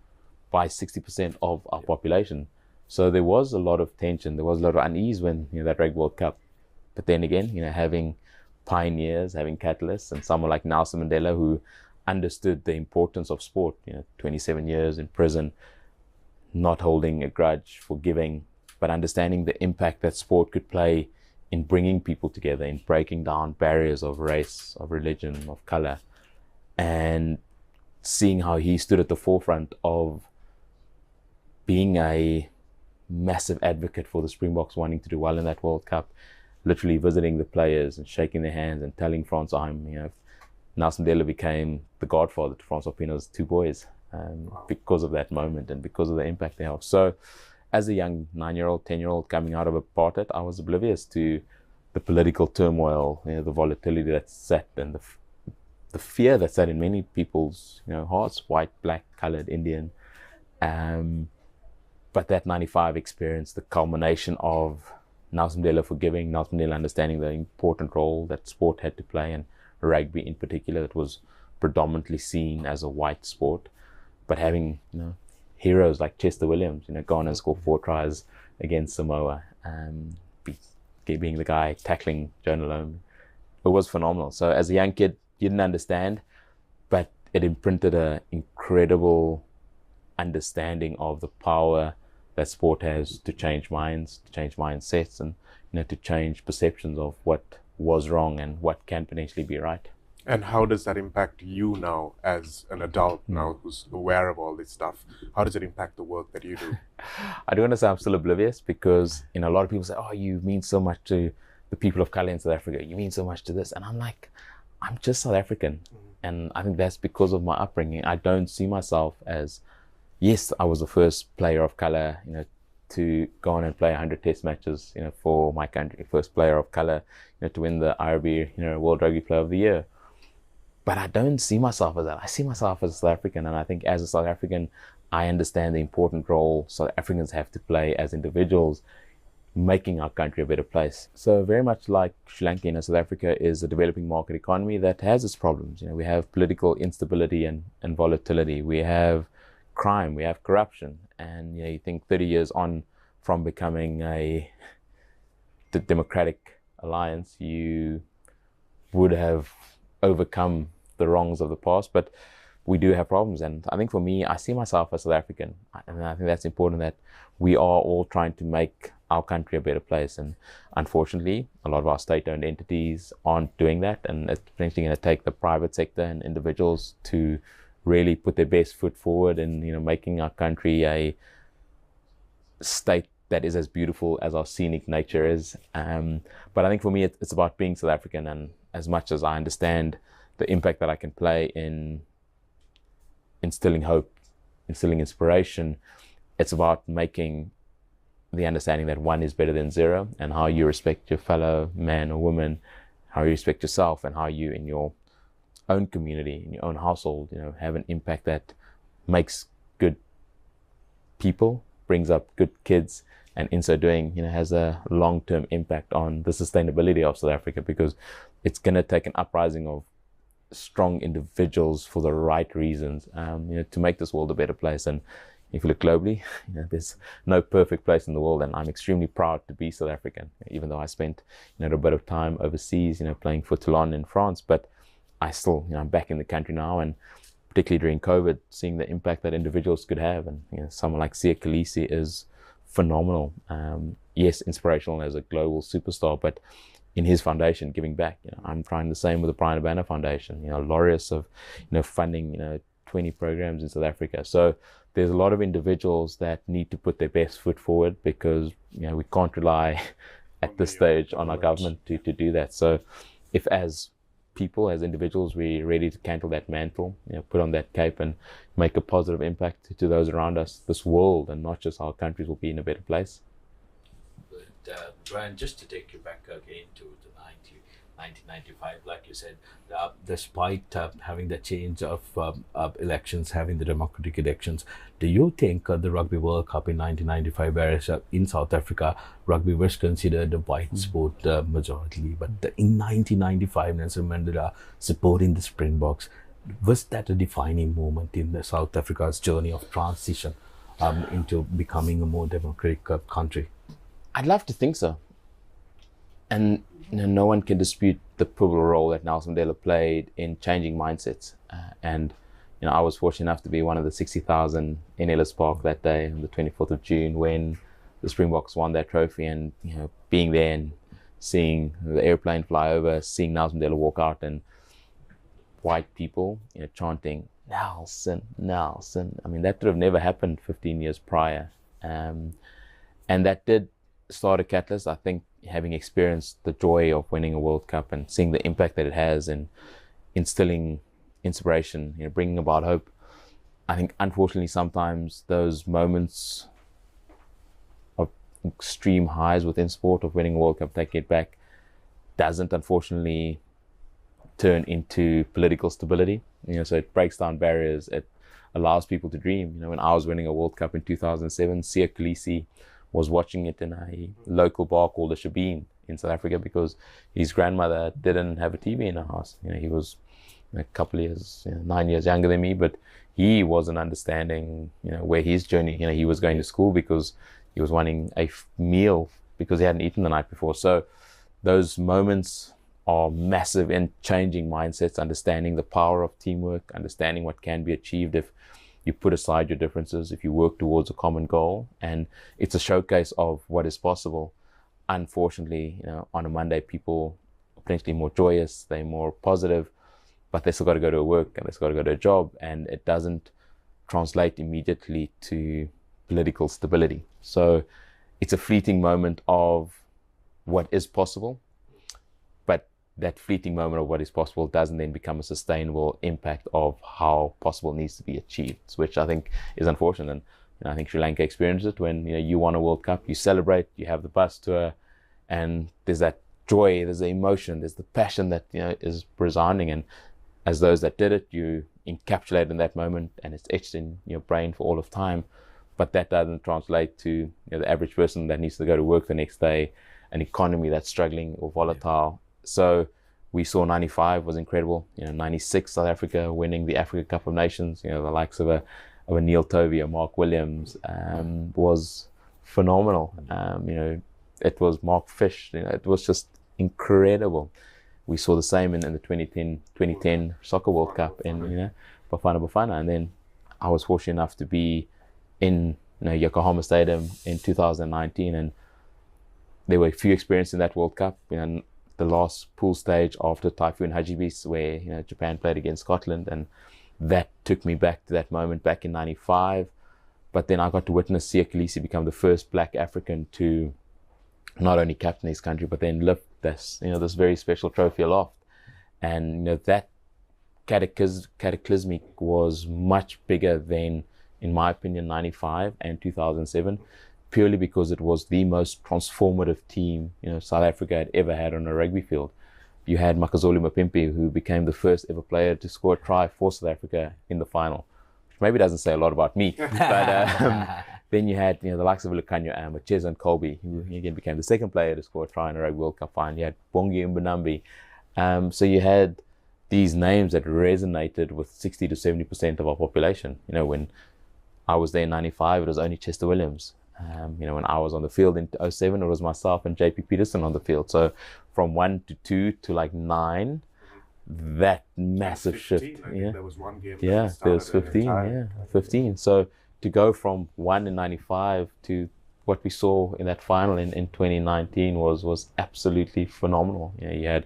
by 60% of our population. So there was a lot of tension, there was a lot of unease when that Rugby World Cup. But then again, having pioneers, having catalysts, and someone like Nelson Mandela who understood the importance of sport, 27 years in prison, not holding a grudge, forgiving, but understanding the impact that sport could play in bringing people together, in breaking down barriers of race, of religion, of color, and seeing how he stood at the forefront of being a massive advocate for the Springboks wanting to do well in that World Cup, literally visiting the players and shaking their hands and telling Frans Arm, Nelson Mandela became the godfather to Frans Opino's two boys because of that moment and because of the impact they have. So as a young 9-year-old, 10-year-old coming out of apartheid, I was oblivious to the political turmoil, the volatility that sat and the fear that sat in many people's hearts, white, black, colored, Indian. But that 95 experience, the culmination of Nelson Mandela forgiving, Nelson Mandela understanding the important role that sport had to play, and rugby in particular, that was predominantly seen as a white sport, but having heroes like Chester Williams, gone and scored 4 tries against Samoa, being the guy tackling Jonah Lomu. It was phenomenal. So as a young kid, you didn't understand, but it imprinted an incredible understanding of the power that sport has to change minds, to change mindsets, and to change perceptions of what was wrong and what can potentially be right. And how does that impact you now as an adult now who's aware of all this stuff? How does it impact the work that you do? I do want to say I'm still oblivious because a lot of people say, oh, you mean so much to the people of colour in South Africa, you mean so much to this, and I'm like, I'm just South African. And I think that's because of my upbringing. I don't see myself as, yes, I was the first player of colour, to go on and play 100 test matches, for my country, first player of colour, to win the IRB, World Rugby Player of the Year. But I don't see myself as that. I see myself as a South African, and I think as a South African, I understand the important role South Africans have to play as individuals, making our country a better place. So very much like Sri Lanka, South Africa is a developing market economy that has its problems. We have political instability and volatility. We have crime, we have corruption. And you think 30 years on from becoming the democratic alliance, you would have overcome the wrongs of the past, but we do have problems. And I think for me, I see myself as South African, and I think that's important, that we are all trying to make our country a better place. And unfortunately, a lot of our state-owned entities aren't doing that, and it's potentially going to take the private sector and individuals to really put their best foot forward in making our country a state that is as beautiful as our scenic nature is. But I think for me, it's about being South African, and as much as I understand the impact that I can play in instilling hope, instilling inspiration, it's about making the understanding that 1 is better than 0, and how you respect your fellow man or woman, how you respect yourself, and how you in your own community, in your own household, have an impact that makes good people, brings up good kids, and in so doing, has a long-term impact on the sustainability of South Africa, because it's going to take an uprising of strong individuals for the right reasons, to make this world a better place. And if you look globally, there's no perfect place in the world, and I'm extremely proud to be South African, even though I spent a bit of time overseas, playing for Toulon in France. But I still, I'm back in the country now, and particularly during COVID, seeing the impact that individuals could have. And someone like CR&FC is phenomenal. Yes, inspirational as a global superstar, but in his foundation, giving back. I'm trying the same with the Brian Abana Foundation. Laureus of funding 20 programs in South Africa. So there's a lot of individuals that need to put their best foot forward, because we can't rely at this stage on our government to do that. So if as people, as individuals, we're ready to cantle that mantle, put on that cape and make a positive impact to those around us, this world, and not just our countries, will be in a better place. Brian, just to take you back again to the 1995, like you said, despite having the change of elections, having the democratic elections, do you think the Rugby World Cup in 1995, whereas in South Africa, rugby was considered a white sport majority, but in 1995, Nelson Mandela supporting the Springboks, was that a defining moment in the South Africa's journey of transition into becoming a more democratic country? I'd love to think so. And no one can dispute the pivotal role that Nelson Mandela played in changing mindsets. And I was fortunate enough to be one of the 60,000 in Ellis Park that day on the 24th of June when the Springboks won that trophy, and being there and seeing the airplane fly over, seeing Nelson Mandela walk out, and white people chanting Nelson, Nelson. I mean, that would have never happened 15 years prior. And that did start a catalyst. I think having experienced the joy of winning a World Cup and seeing the impact that it has in instilling inspiration, bringing about hope. I think unfortunately sometimes those moments of extreme highs within sport, of winning a World Cup, taking it back, doesn't unfortunately turn into political stability. So it breaks down barriers. It allows people to dream. When I was winning a World Cup in 2007, CR&FC was watching it in a local bar called the Shabin in South Africa, because his grandmother didn't have a TV in her house. He was a couple of years, 9 years younger than me, but he wasn't understanding, where his journey, he was going to school because he was wanting a meal because he hadn't eaten the night before. So those moments are massive in changing mindsets, understanding the power of teamwork, understanding what can be achieved if you put aside your differences, if you work towards a common goal. And it's a showcase of what is possible. Unfortunately, on a Monday, people are potentially more joyous, they're more positive, but they still got to go to work and they still got to go to a job, and it doesn't translate immediately to political stability. So it's a fleeting moment of what is possible, but that fleeting moment of what is possible doesn't then become a sustainable impact of how possible needs to be achieved, which I think is unfortunate. And I think Sri Lanka experienced it when you won a World Cup, you celebrate, you have the bus tour, and there's that joy, there's the emotion, there's the passion that is resounding. And as those that did it, you encapsulate in that moment, and it's etched in your brain for all of time. But that doesn't translate to the average person that needs to go to work the next day, an economy that's struggling or volatile. So we saw 95 was incredible. 96 South Africa winning the Africa Cup of Nations. The likes of a Neil Tovey, a Mark Williams was phenomenal. It was Mark Fish. It was just incredible. We saw the same in the 2010 Soccer World Cup in Bafana, and then I was fortunate enough to be in Yokohama Stadium in 2019, and there were a few experiences in that World Cup. The last pool stage after Typhoon Hagibis, where Japan played against Scotland, and that took me back to that moment back in '95. But then I got to witness CR&FC become the first Black African to not only captain his country, but then lift this this very special trophy aloft. And that cataclysmic was much bigger than, in my opinion, 95 and 2007. Purely because it was the most transformative team South Africa had ever had on a rugby field. You had Makazole Mapimpi, who became the first ever player to score a try for South Africa in the final, which maybe doesn't say a lot about me, but then you had the likes of Lucanio Am, Ches and Colby, who again became the second player to score a try in a Rugby World Cup final. You had Bongi and Mbonambi. So you had these names that resonated with 60 to 70% of our population. When I was there in 95, it was only Chester Williams. When I was on the field in 07, it was myself and JP Peterson on the field. So from 1 to 2 to like 9, that massive 15, shift. There was one game. Yeah, there was 15. 15. So to go from 1 in 95 to what we saw in that final in 2019 was absolutely phenomenal. You had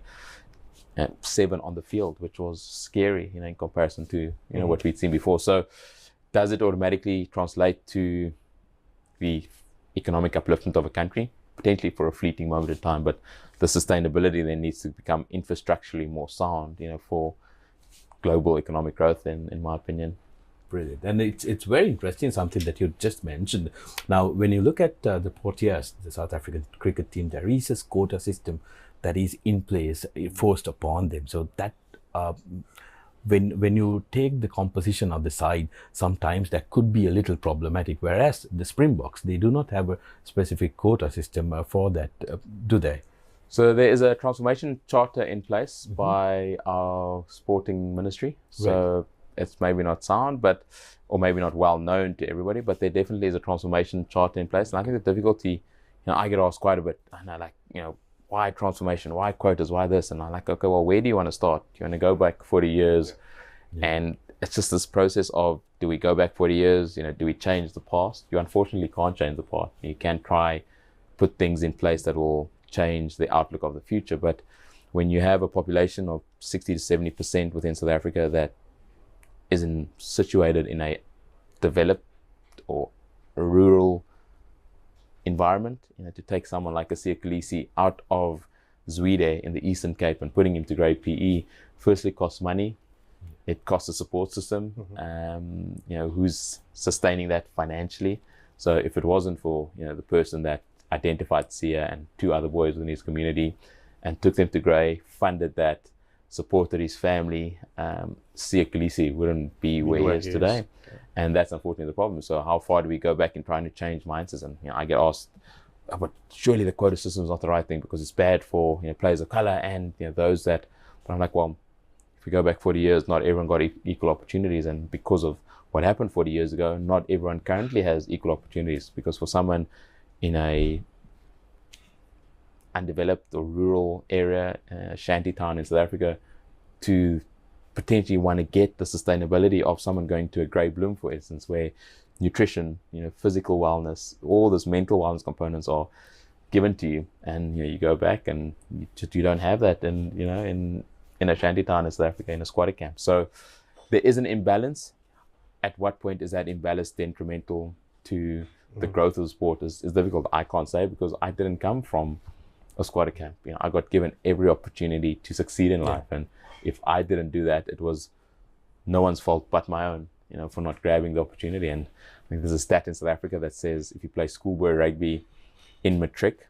7 on the field, which was scary, in comparison to what we'd seen before. So does it automatically translate to the economic upliftment of a country? Potentially for a fleeting moment in time, but the sustainability then needs to become infrastructurally more sound, for global economic growth, in my opinion. Brilliant. And it's very interesting, something that you just mentioned. Now, when you look at the Proteas, the South African cricket team, there is a quota system that is in place, forced upon them. So that when you take the composition of the side, sometimes that could be a little problematic. Whereas the Springboks, they do not have a specific quota system for that, do they? So there is a transformation charter in place by our sporting ministry. So it's maybe not sound, or maybe not well known to everybody, but there definitely is a transformation charter in place. And I think the difficulty, I get asked quite a bit, why transformation, why quotas, why this? And I'm like, okay, well, where do you want to start? Do you want to go back 40 years? And it's just this process of, do we go back 40 years? Do we change the past? You unfortunately can't change the past. You can try put things in place that will change the outlook of the future. But when you have a population of 60 to 70% within South Africa that isn't situated in a developed or a rural environment, to take someone like a CR Kolisi out of Zwede in the Eastern Cape and putting him to grade PE, firstly costs money. It costs a support system, who's sustaining that financially. So if it wasn't for, the person that identified Sia and 2 other boys within his community and took them to grey, funded that, supported his family, CR Kolisi wouldn't be where he is today. And that's unfortunately the problem. So how far do we go back in trying to change mindsets? And I get asked, but surely the quota system is not the right thing because it's bad for players of colour and those that. But I'm like, well, if we go back 40 years, not everyone got equal opportunities, and because of what happened 40 years ago, not everyone currently has equal opportunities. Because for someone in a undeveloped or rural area, shanty town in South Africa, to potentially want to get the sustainability of someone going to a Grey Bloom, for instance, where nutrition, physical wellness, all those mental wellness components are given to you, and you go back and you don't have that, and in a shanty town in South Africa, in a squatter camp. So there is an imbalance. At what point is that imbalance detrimental to the growth of the sport is difficult. I can't say, because I didn't come from a squatter camp. I got given every opportunity to succeed in life, and if I didn't do that, it was no one's fault but my own, for not grabbing the opportunity. And I think there's a stat in South Africa that says if you play schoolboy rugby in matric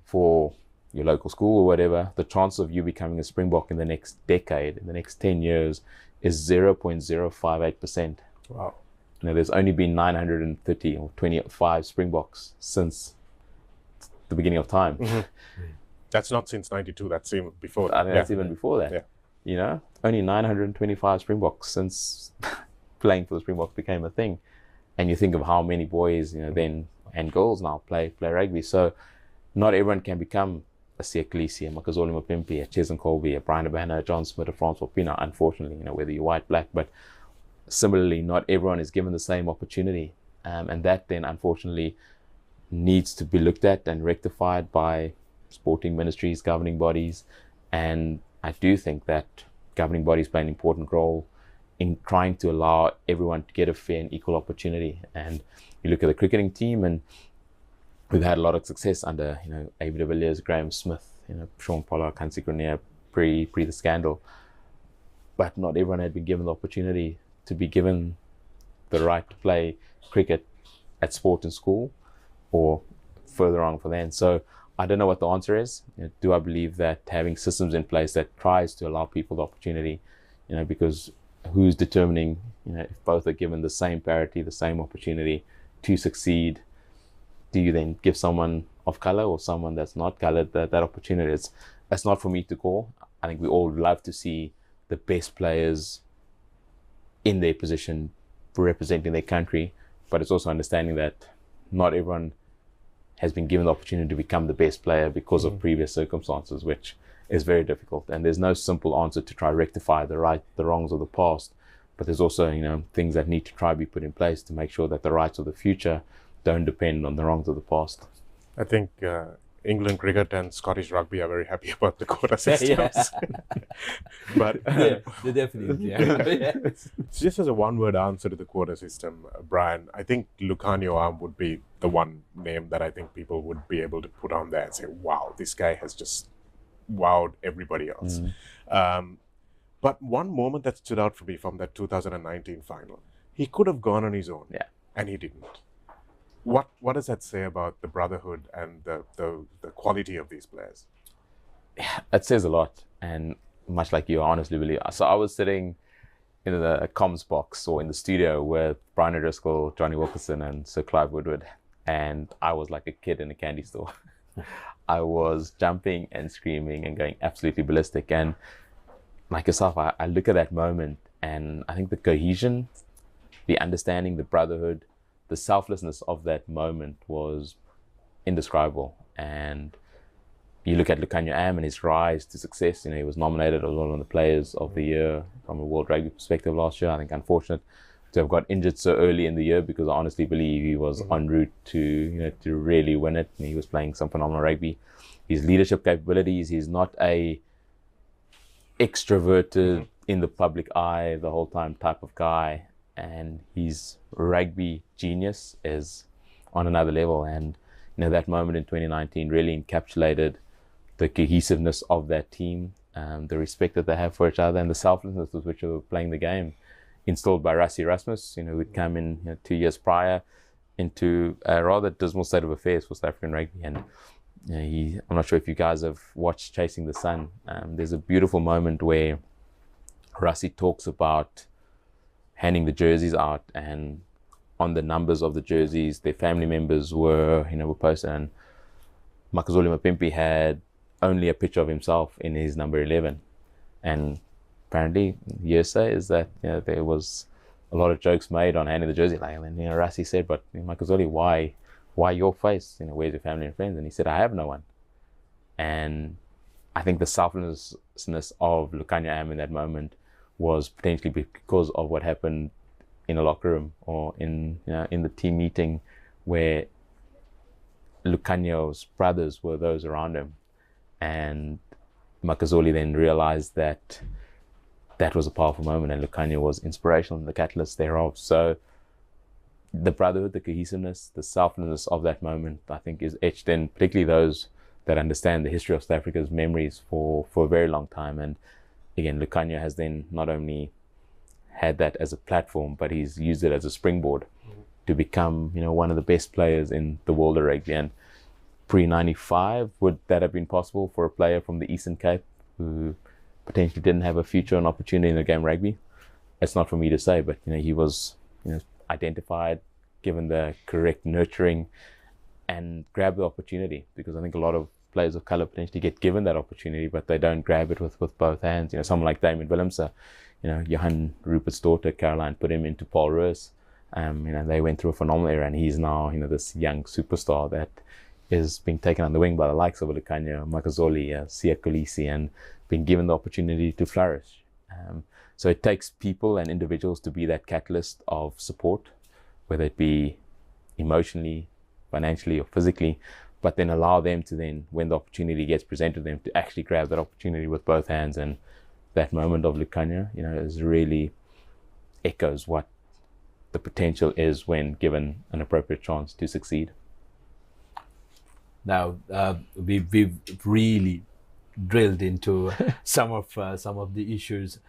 for your local school or whatever, the chance of you becoming a Springbok in the next decade, in the next 10 years, is 0.058%. Wow. There's only been 930 or 25 Springboks since the beginning of time. That's not since 92, that's even before that. I think that's even before that. Only 925 Springboks since playing for the Springboks became a thing. And you think of how many boys, then, and girls now play rugby. So not everyone can become a CR Kolisi, a Makazole Mapimpi, a Ches and Colby, a Brian Abana, a John Smith, a Francois Pina, unfortunately, whether you're white, black, but similarly, not everyone is given the same opportunity. And that then, unfortunately, needs to be looked at and rectified by sporting ministries, governing bodies. And I do think that governing bodies play an important role in trying to allow everyone to get a fair and equal opportunity. And you look at the cricketing team, and we've had a lot of success under, Abe de Villiers, Graham Smith, Sean Pollard, Kansi Grenier, pre the scandal. But not everyone had been given the opportunity to be given the right to play cricket at sport in school or further on for then. So I don't know what the answer is. Do I believe that having systems in place that tries to allow people the opportunity, because who's determining, if both are given the same parity, the same opportunity, to succeed, do you then give someone of color or someone that's not colored that opportunity? It's not for me to call. I think we all love to see the best players in their position representing their country, but it's also understanding that not everyone has been given the opportunity to become the best player because of previous circumstances, which is very difficult. And there's no simple answer to try to rectify the wrongs of the past, but there's also, things that need to try to be put in place to make sure that the rights of the future don't depend on the wrongs of the past. I think England cricket and Scottish rugby are very happy about the quota systems. But yeah, they definitely. Yeah. Just as a one-word answer to the quota system, Brian, I think Lukhanyo Am would be the one name that I think people would be able to put on there and say, wow, this guy has just wowed everybody else. But one moment that stood out for me from that 2019 final, he could have gone on his own, and he didn't. What does that say about the brotherhood and the quality of these players? It says a lot, and much like you, I honestly believe. So I was sitting in the comms box or in the studio with Brian O'Driscoll, Johnny Wilkinson, and Sir Clive Woodward, and I was like a kid in a candy store. I was jumping and screaming and going absolutely ballistic. And like yourself, I look at that moment, and I think the cohesion, the understanding, the brotherhood, the selflessness of that moment was indescribable. And you look at Lukhanyo Am and his rise to success. He was nominated as one of the players of the year from a World Rugby perspective last year. I think unfortunate to have got injured so early in the year, because I honestly believe he was en route to really win it. And he was playing some phenomenal rugby. His leadership capabilities, he's not a extroverted in the public eye the whole time type of guy. And his rugby genius is on another level. And that moment in 2019 really encapsulated the cohesiveness of that team, the respect that they have for each other, and the selflessness with which they were playing the game, installed by Rassie Erasmus, who'd come in 2 years prior into a rather dismal state of affairs for South African rugby. And I'm not sure if you guys have watched Chasing the Sun. There's a beautiful moment where Rassie talks about handing the jerseys out, and on the numbers of the jerseys, their family members were posted, and Makazole Mapimpi had only a picture of himself in his number 11. And apparently, hearsay is that there was a lot of jokes made on handing the jersey. Like, and then Rassie said, "But Makazole, why your face? Where's your family and friends?" And he said, "I have no one." And I think the selflessness of Lukhanyo Am in that moment was potentially because of what happened in a locker room or in the team meeting, where Lukhanyo's brothers were those around him, and Makazole then realized that that was a powerful moment, and Lukhanyo was inspirational and the catalyst thereof. So the brotherhood, the cohesiveness, the selflessness of that moment, I think, is etched in, particularly those that understand the history of South Africa's memories for a very long time. And again, Lukhanyo has then not only had that as a platform, but he's used it as a springboard to become, one of the best players in the world of rugby. And pre-95, would that have been possible for a player from the Eastern Cape who potentially didn't have a future and opportunity in the game of rugby? It's not for me to say, but he was identified, given the correct nurturing, and grabbed the opportunity, because I think a lot of players of colour potentially get given that opportunity, but they don't grab it with both hands. Someone like Damien Willemse, Johan Rupert's daughter Caroline put him into Paul Roos. They went through a phenomenal era, and he's now this young superstar that is being taken on the wing by the likes of Lukhanyo, Makazole, Siya Kolisi, and being given the opportunity to flourish. So it takes people and individuals to be that catalyst of support, whether it be emotionally, financially, or physically, but then allow them to then, when the opportunity gets presented to them, to actually grab that opportunity with both hands. And that moment of Lukhanyo, is really echoes what the potential is when given an appropriate chance to succeed. Now, we've really drilled into some of the issues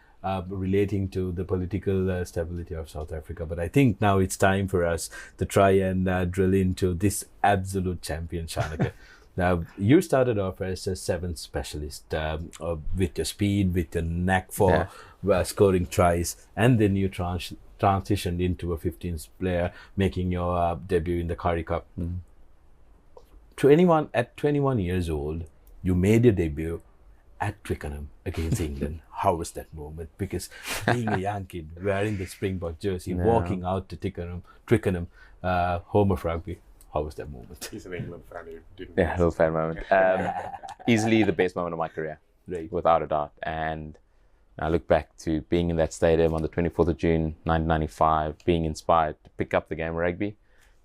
relating to the political stability of South Africa, but I think now it's time for us to try and drill into this absolute champion, Shanaka. Now, you started off as a seventh specialist with your speed, with your knack for scoring tries, and then you transitioned into a 15th player, making your debut in the Currie Cup. At 21 years old, you made your debut at Twickenham against England. How was that moment? Because being a young kid, wearing the Springbok jersey, walking out to Twickenham, home of rugby, how was that moment? He's an England fan who didn't. Yeah, a little fan moment. Easily the best moment of my career, without a doubt. And I look back to being in that stadium on the 24th of June, 1995, being inspired to pick up the game of rugby.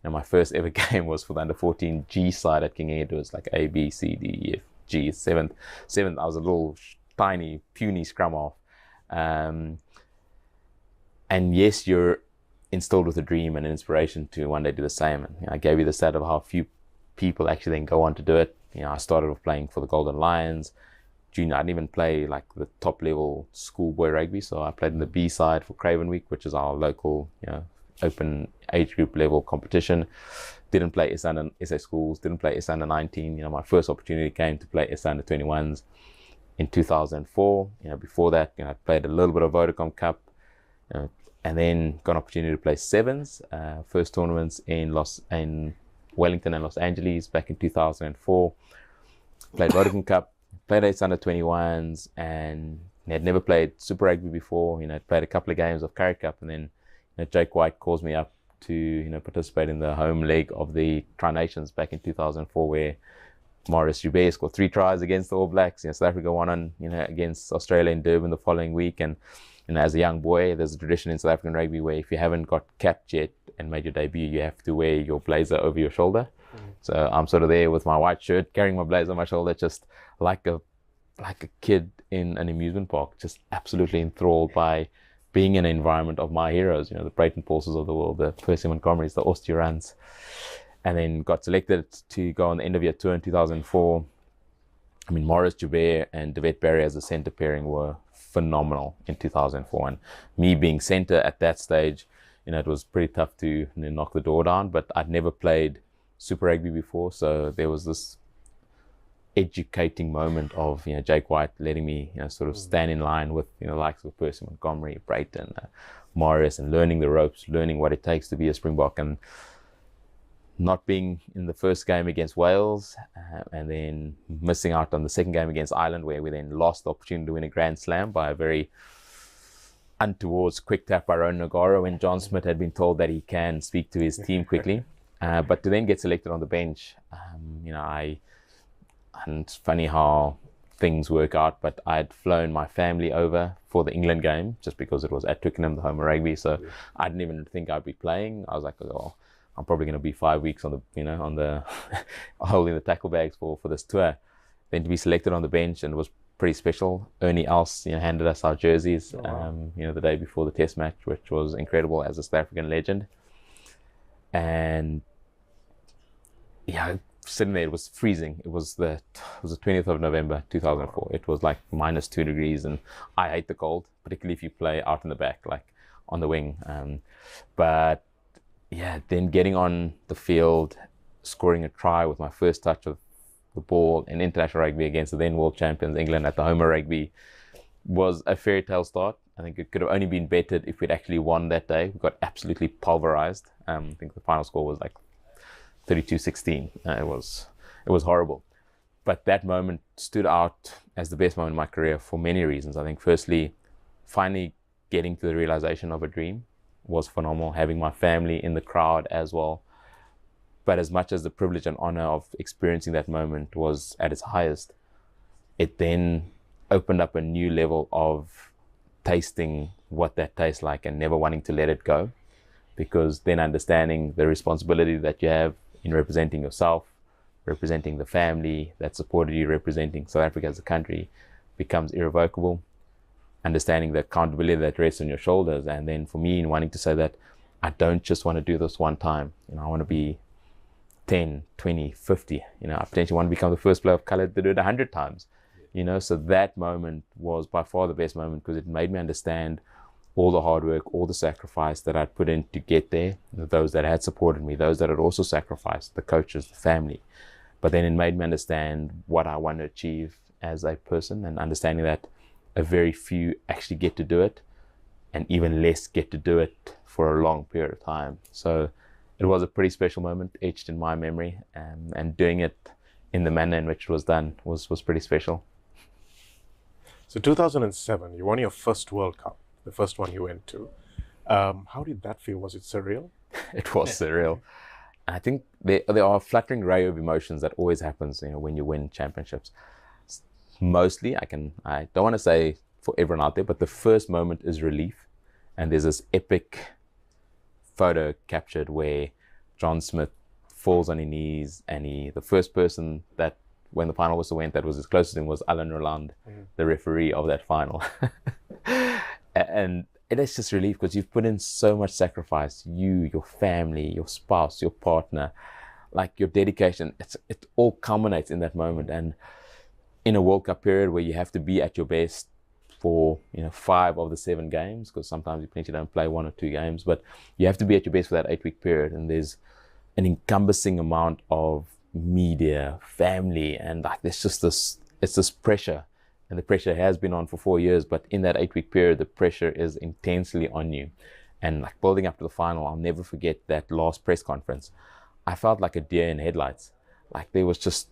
And my first ever game was for the under-14 G side at King Edward. It was like A, B, C, D, E, F, G, seventh. I was a little tiny, puny scrum half. And yes, you're instilled with a dream and an inspiration to one day do the same. And I gave you the stat of how few people actually then go on to do it. I started off playing for the Golden Lions. Junior, I didn't even play like the top level schoolboy rugby. So I played in the B side for Craven Week, which is our local, open age group level competition. Didn't play SA schools, didn't play SA under 19. My first opportunity came to play SA under 21s in 2004. Before that, I played a little bit of Vodacom Cup, and then got an opportunity to play sevens. First tournaments in Wellington and Los Angeles back in 2004. Played Vodacom Cup, played SA under 21s, and had never played Super Rugby before. Played a couple of games of Currie Cup, and then Jake White calls me up to participate in the home leg of the Tri-Nations back in 2004, where Maurice Joubert scored 3 tries against the All Blacks. South Africa won on against Australia in Durban the following week. And as a young boy, there's a tradition in South African rugby where if you haven't got capped yet and made your debut, you have to wear your blazer over your shoulder. So I'm sort of there with my white shirt, carrying my blazer on my shoulder, just like a kid in an amusement park, just absolutely enthralled by being in an environment of my heroes, the Brayton Paulses of the world, the Percy Montgomerys, the Osteorans, and then got selected to go on the end of year tour in 2004. Maurice Joubert and David Barry as a centre pairing were phenomenal in 2004. And me being centre at that stage, it was pretty tough to knock the door down, but I'd never played Super Rugby before. So there was this educating moment of Jake White letting me sort of stand in line with likes of Percy Montgomery, Brayton, Morris, and learning the ropes, learning what it takes to be a Springbok, and not being in the first game against Wales, and then missing out on the second game against Ireland, where we then lost the opportunity to win a Grand Slam by a very untowards quick tap by Ronan Nagaro when John Smith had been told that he can speak to his team quickly, but to then get selected on the bench, and it's funny how things work out, but I'd flown my family over for the England game just because it was at Twickenham, the home of rugby. So I didn't even think I'd be playing. I was like, oh, I'm probably going to be 5 weeks on the holding the tackle bags for this tour. Then to be selected on the bench, and it was pretty special. Ernie Els, handed us our jerseys, the day before the Test match, which was incredible as a South African legend. And sitting there, it was freezing. It was the 20th of November 2004. It was like -2 degrees, and I hate the cold, particularly if you play out in the back, like on the wing. But then getting on the field, scoring a try with my first touch of the ball in international rugby against the then world champions England at the home of rugby was a fairy tale start. I think it could have only been bettered if we'd actually won that day. We got absolutely pulverized. I think the final score was like 32-16. It was horrible. But that moment stood out as the best moment in my career for many reasons. I think firstly, finally getting to the realization of a dream was phenomenal. Having my family in the crowd as well. But as much as the privilege and honor of experiencing that moment was at its highest, it then opened up a new level of tasting what that tastes like and never wanting to let it go. Because then understanding the responsibility that you have in representing yourself, representing the family that supported you, representing South Africa as a country becomes irrevocable. Understanding the accountability that rests on your shoulders. And then for me, in wanting to say that I don't just want to do this one time. I want to be 10, 20, 50. I potentially want to become the first player of color to do it 100 times. So that moment was by far the best moment because it made me understand all the hard work, all the sacrifice that I'd put in to get there, those that had supported me, those that had also sacrificed, the coaches, the family. But then it made me understand what I want to achieve as a person, and understanding that a very few actually get to do it, and even less get to do it for a long period of time. So it was a pretty special moment, etched in my memory, and doing it in the manner in which it was done was pretty special. So 2007, you won your first World Cup, the first one you went to. How did that feel? Was it surreal? It was surreal. I think there are a flattering array of emotions that always happens, when you win championships. Mostly, I don't want to say for everyone out there, but the first moment is relief. And there's this epic photo captured where John Smith falls on his knees, and the first person that, when the final whistle went, that was as close to him was Alan Roland, the referee of that final. And it is just relief because you've put in so much sacrifice, you, your family, your spouse, your partner, like your dedication. It all culminates in that moment. And in a World Cup period where you have to be at your best for 5 of the 7 games, because sometimes you potentially don't play 1 or 2 games, but you have to be at your best for that 8-week period. And there's an encompassing amount of media, family, and like there's just this pressure. And the pressure has been on for 4 years, but in that 8-week period, the pressure is intensely on you. And like building up to the final, I'll never forget that last press conference. I felt like a deer in headlights. Like there was just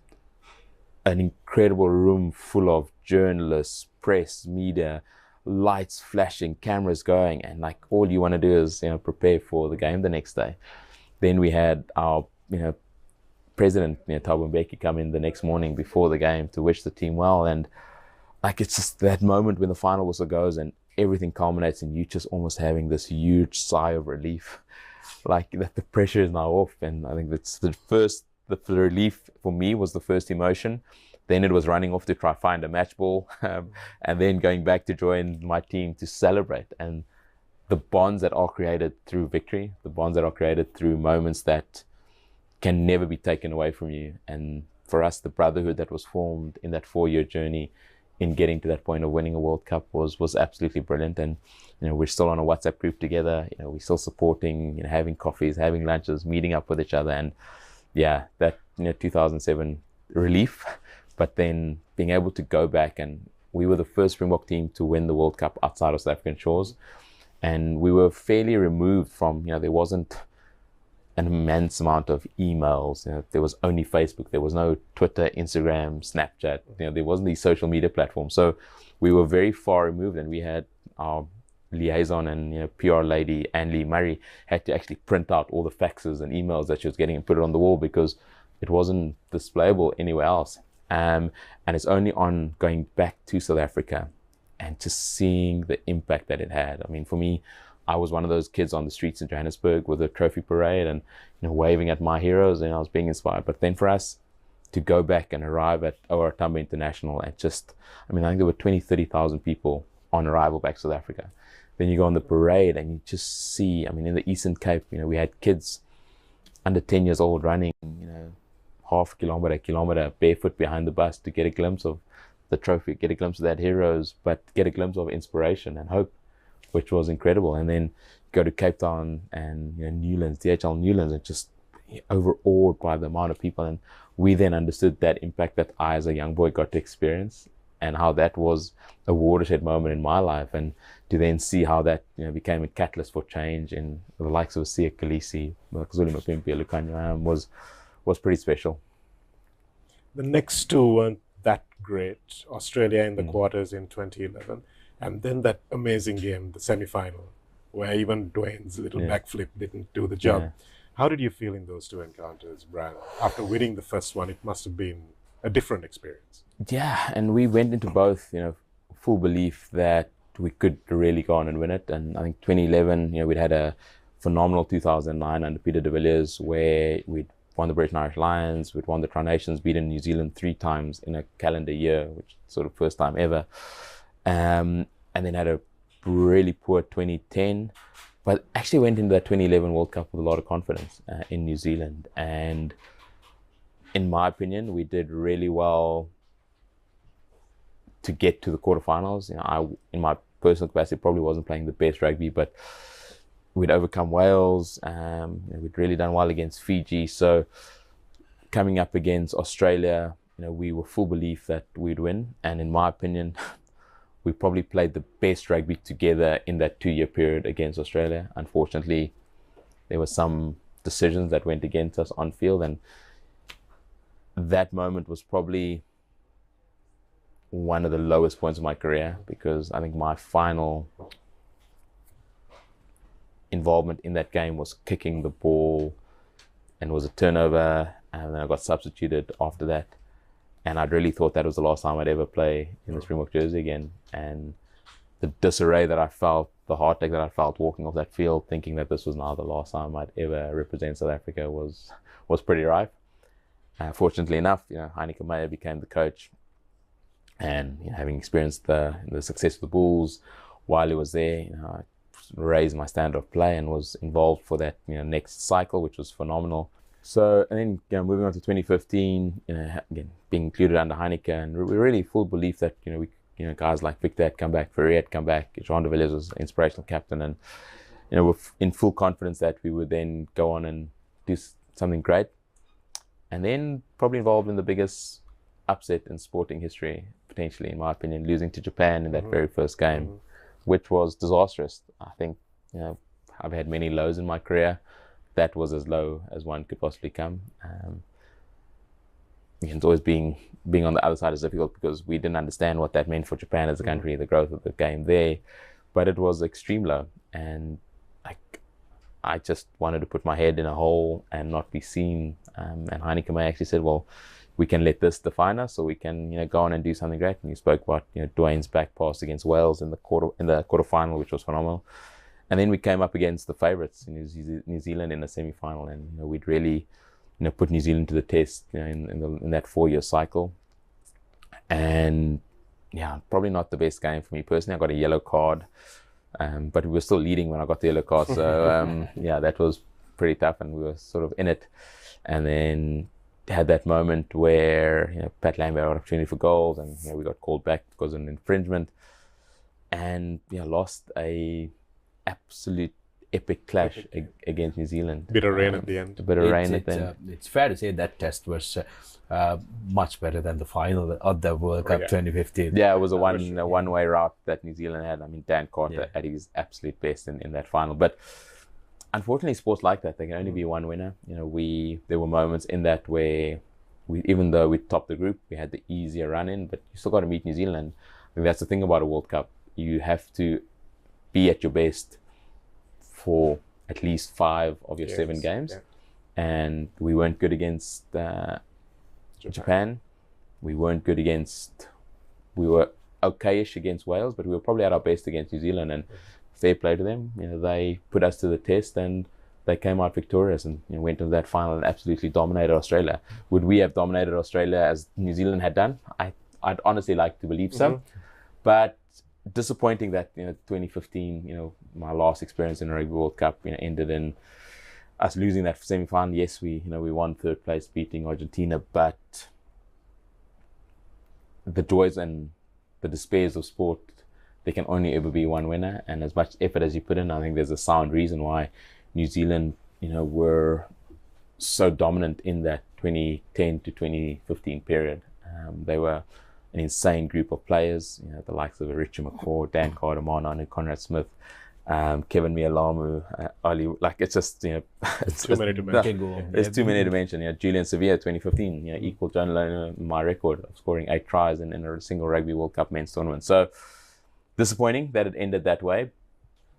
an incredible room full of journalists, press, media, lights flashing, cameras going, and like all you want to do is prepare for the game the next day. Then we had our president, Thabo Mbeki, come in the next morning before the game to wish the team well, and like it's just that moment when the final whistle goes and everything culminates and you just almost having this huge sigh of relief, like that the pressure is now off. And I think that's the relief for me was the first emotion. Then it was running off to try find a match ball, and then going back to join my team to celebrate. And the bonds that are created through victory, the bonds that are created through moments that can never be taken away from you. And for us, the brotherhood that was formed in that 4-year journey in getting to that point of winning a World Cup was absolutely brilliant. And we're still on a WhatsApp group together. We're still supporting, having coffees, having lunches, meeting up with each other. And yeah, that 2007 relief, but then being able to go back, and we were the first Springbok team to win the World Cup outside of South African shores, and we were fairly removed from, there wasn't an immense amount of emails. There was only Facebook. There was no Twitter, Instagram, Snapchat. There wasn't these social media platforms. So we were very far removed, and we had our liaison and PR lady, Anne-Lee Murray, had to actually print out all the faxes and emails that she was getting and put it on the wall because it wasn't displayable anywhere else. And it's only on going back to South Africa and just seeing the impact that it had. I mean, for me, I was one of those kids on the streets in Johannesburg with a trophy parade and waving at my heroes, and I was being inspired. But then for us to go back and arrive at OR Tambo International and just, I think there were 30,000 people on arrival back to South Africa. Then you go on the parade and you just see, in the Eastern Cape, we had kids under 10 years old running, half kilometer barefoot behind the bus to get a glimpse of the trophy, get a glimpse of that heroes, but get a glimpse of inspiration and hope, which was incredible. And then go to Cape Town and Newlands, DHL Newlands, and just overawed by the amount of people. And we then understood that impact that I as a young boy got to experience, and how that was a watershed moment in my life, and to then see how that became a catalyst for change in the likes of Sia Khaleesi, Zulu Mapimpi, Lukhanyo was pretty special. The next two weren't that great. Australia in the quarters in 2011, and then that amazing game, the semi-final, where even Dwayne's little backflip didn't do the job. How did you feel in those two encounters, Brian? After winning the first one, it must have been a different experience. Yeah, and we went into both, full belief that we could really go on and win it. And I think 2011, we'd had a phenomenal 2009 under Peter de Villiers, where we'd won the British and Irish Lions, we'd won the Tri-Nations, beaten New Zealand 3 times in a calendar year, which sort of first time ever. And then had a really poor 2010, but actually went into that 2011 World Cup with a lot of confidence in New Zealand. And in my opinion, we did really well to get to the quarterfinals. I, in my personal capacity, probably wasn't playing the best rugby, but we'd overcome Wales. We'd really done well against Fiji. So coming up against Australia, we were full belief that we'd win. And in my opinion, we probably played the best rugby together in that 2-year period against Australia. Unfortunately, there were some decisions that went against us on field, and that moment was probably one of the lowest points of my career, because I think my final involvement in that game was kicking the ball, and it was a turnover, and then I got substituted after that. And I'd really thought that was the last time I'd ever play in the Springbok jersey again. And the disarray that I felt, the heartache that I felt walking off that field, thinking that this was now the last time I'd ever represent South Africa, was pretty rife. Fortunately enough, Heineke Meyer became the coach, and having experienced the success of the Bulls while he was there, I raised my standard of play and was involved for that next cycle, which was phenomenal. So, and then moving on to 2015, again being included under Heineke, and we really full belief that guys like Victor had come back, Ferreira had come back, Jean de Villiers was inspirational captain, and we're in full confidence that we would then go on and do something great. And then probably involved in the biggest upset in sporting history, potentially, in my opinion, losing to Japan in that very first game, which was disastrous. I think I've had many lows in my career. That was as low as one could possibly come. It's always being on the other side is difficult, because we didn't understand what that meant for Japan as a country, the growth of the game there. But it was extreme low, and I just wanted to put my head in a hole and not be seen. And Heineke Meyer actually said, well, we can let this define us, or we can go on and do something great. And he spoke about Dwayne's back pass against Wales in the quarterfinal, which was phenomenal. And then we came up against the favourites, New Zealand, in the semi-final, and we'd really put New Zealand to the test in that 4-year cycle. And probably not the best game for me personally. I got a yellow card, but we were still leading when I got the yellow card. So that was pretty tough, and we were sort of in it. And then had that moment where Pat Lambert had an opportunity for goals, and we got called back because of an infringement, and lost a absolute epic clash against New Zealand. Bitter rain at the end. It's fair to say that test was much better than the final of the World Cup 2015. Yeah, it was a one-way route that New Zealand had. I mean, Dan Carter at his absolute best in that final. But unfortunately, sports like that, there can only be one winner. There were moments in that where even though we topped the group, we had the easier run in, but you still got to meet New Zealand. I think that's the thing about a World Cup. You have to be at your best for at least 5 of your 7 games. And we weren't good against Japan. We weren't good against, we were okay-ish against Wales, but we were probably at our best against New Zealand, and fair play to them. They put us to the test, and they came out victorious, and went into that final and absolutely dominated Australia. Would we have dominated Australia as New Zealand had done? I'd honestly like to believe so. But disappointing that 2015, my last experience in a Rugby World Cup, ended in us losing that semi-final. Yes, we won 3rd place, beating Argentina, but the joys and the despairs of sport, there can only ever be one winner. And as much effort as you put in, I think there's a sound reason why New Zealand, were so dominant in that 2010 to 2015 period. They were an insane group of players, the likes of Richard McCaw, Dan Carter, Marnonu, Conrad Smith, Kevin Mialamu, Ali. It's just it's too many to mention. It's too many to mention. Julian Sevilla, 2015, equal John Lone my record of scoring 8 tries in a single Rugby World Cup men's tournament. So disappointing that it ended that way,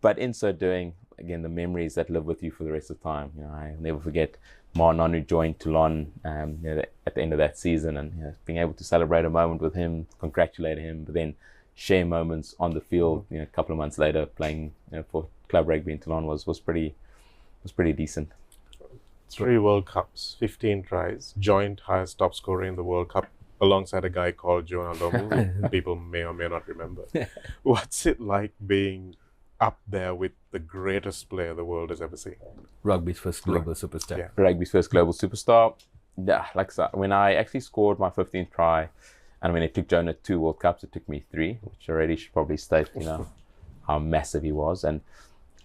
but in so doing, again, the memories that live with you for the rest of the time. I never forget Marnonu joined Toulon at the end of that season, and being able to celebrate a moment with him, congratulate him, but then share moments on the field. A couple of months later, playing for club rugby in Toulon was pretty decent. 3 World Cups, 15 tries, joint highest top scorer in the World Cup, alongside a guy called Jonah Lomu. People may or may not remember. What's it like being up there with the greatest player the world has ever seen? Rugby's first global superstar. Yeah. Rugby's first global superstar. Yeah, like so, when I actually scored my 15th try, and when it took Jonah 2 World Cups, it took me 3, which already should probably state, how massive he was. And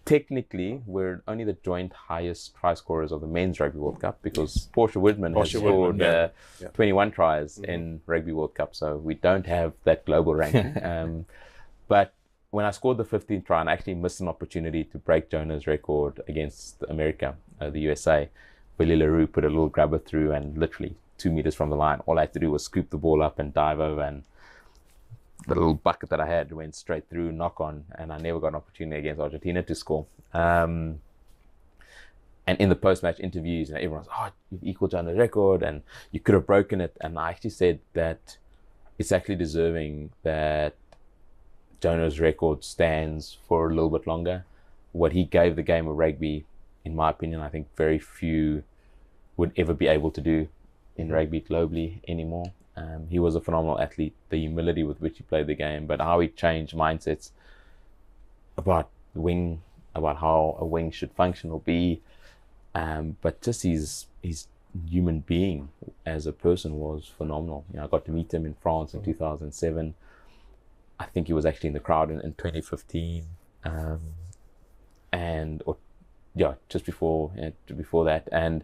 technically, we're only the joint highest try scorers of the men's Rugby World Cup, because Portia Woodman has scored 21 tries in Rugby World Cup, so we don't have that global ranking. But when I scored the 15th try, I actually missed an opportunity to break Jonah's record against America, the USA. Billy LaRue put a little grabber through, and literally 2 meters from the line, all I had to do was scoop the ball up and dive over, and the little bucket that I had went straight through, knock on, and I never got an opportunity against Argentina to score. And in the post-match interviews, everyone's, oh, you've equaled Jonah's record and you could have broken it. And I actually said that it's actually deserving that Jonah's record stands for a little bit longer. What he gave the game of rugby, in my opinion, I think very few would ever be able to do in rugby globally anymore. He was a phenomenal athlete, the humility with which he played the game, but how he changed mindsets about how a wing should function or be, but just his human being as a person was phenomenal. I got to meet him in France in 2007. I think he was actually in the crowd in 2015, just before that. And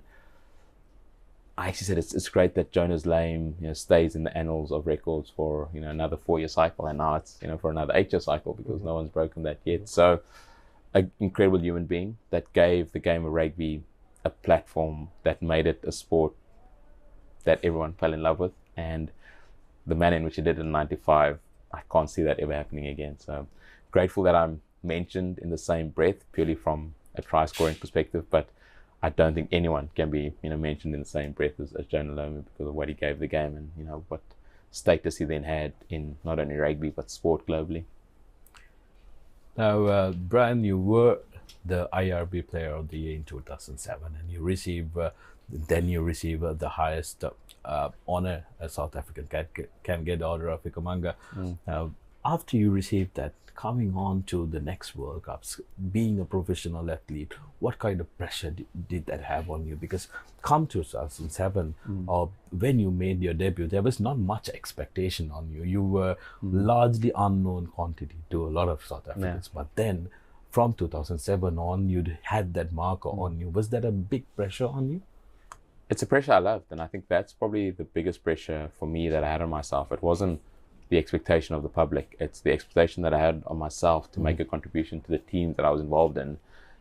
I actually said it's great that Jonah's name stays in the annals of records for another 4-year cycle, and now it's for another 8-year cycle, because no one's broken that yet. So, an incredible human being that gave the game of rugby a platform that made it a sport that everyone fell in love with, and the manner in which he did it in '95, I can't see that ever happening again. So, grateful that I'm mentioned in the same breath, purely from a try scoring perspective, but I don't think anyone can be mentioned in the same breath as Jonah Lomu, because of what he gave the game and what status he then had in not only rugby but sport globally. Now, Brian, you were the IRB Player of the Year in 2007, and you receive the highest honor a South African can get, Order of Icomanga. Now, after you received that, coming on to the next World Cups, being a professional athlete, what kind of pressure did that have on you? Because come 2007, or when you made your debut, there was not much expectation on you. You were largely unknown quantity to a lot of South Africans. But then, from 2007 on, you had that marker on you. Was that a big pressure on you? It's a pressure I loved, and I think that's probably the biggest pressure for me that I had on myself. It wasn't the expectation of the public. It's the expectation that I had on myself to make a contribution to the team that I was involved in.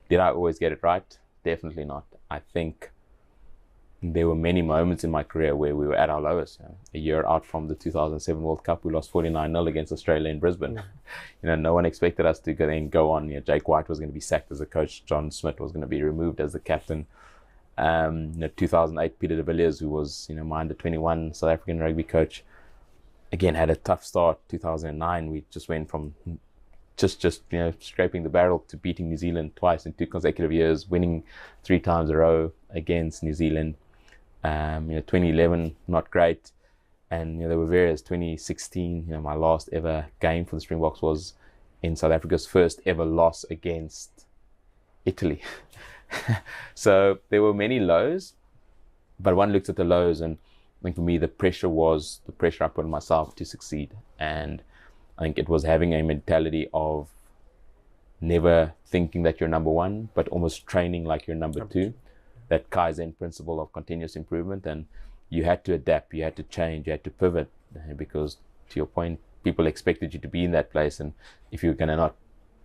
Did I always get it right? Definitely not. I think there were many moments in my career where we were at our lowest. A year out from the 2007 World Cup, we lost 49-0 against Australia in Brisbane. No one expected us to go on. Jake White was going to be sacked as a coach. John Smith was going to be removed as the captain. 2008, Peter de Villiers, who was my under-21 South African rugby coach, again had a tough start. 2009, we just went from just scraping the barrel to beating New Zealand twice in 2 consecutive years, winning 3 times in a row against New Zealand. 2011, not great, and there were various. 2016, my last ever game for the Springboks was in South Africa's first ever loss against Italy. So there were many lows, but one looks at the lows, and I think for me the pressure I put on myself to succeed. And I think it was having a mentality of never thinking that you're number one, but almost training like you're number two. That Kaizen principle of continuous improvement, and you had to adapt, you had to change, you had to pivot, because to your point, people expected you to be in that place, and if you're going to not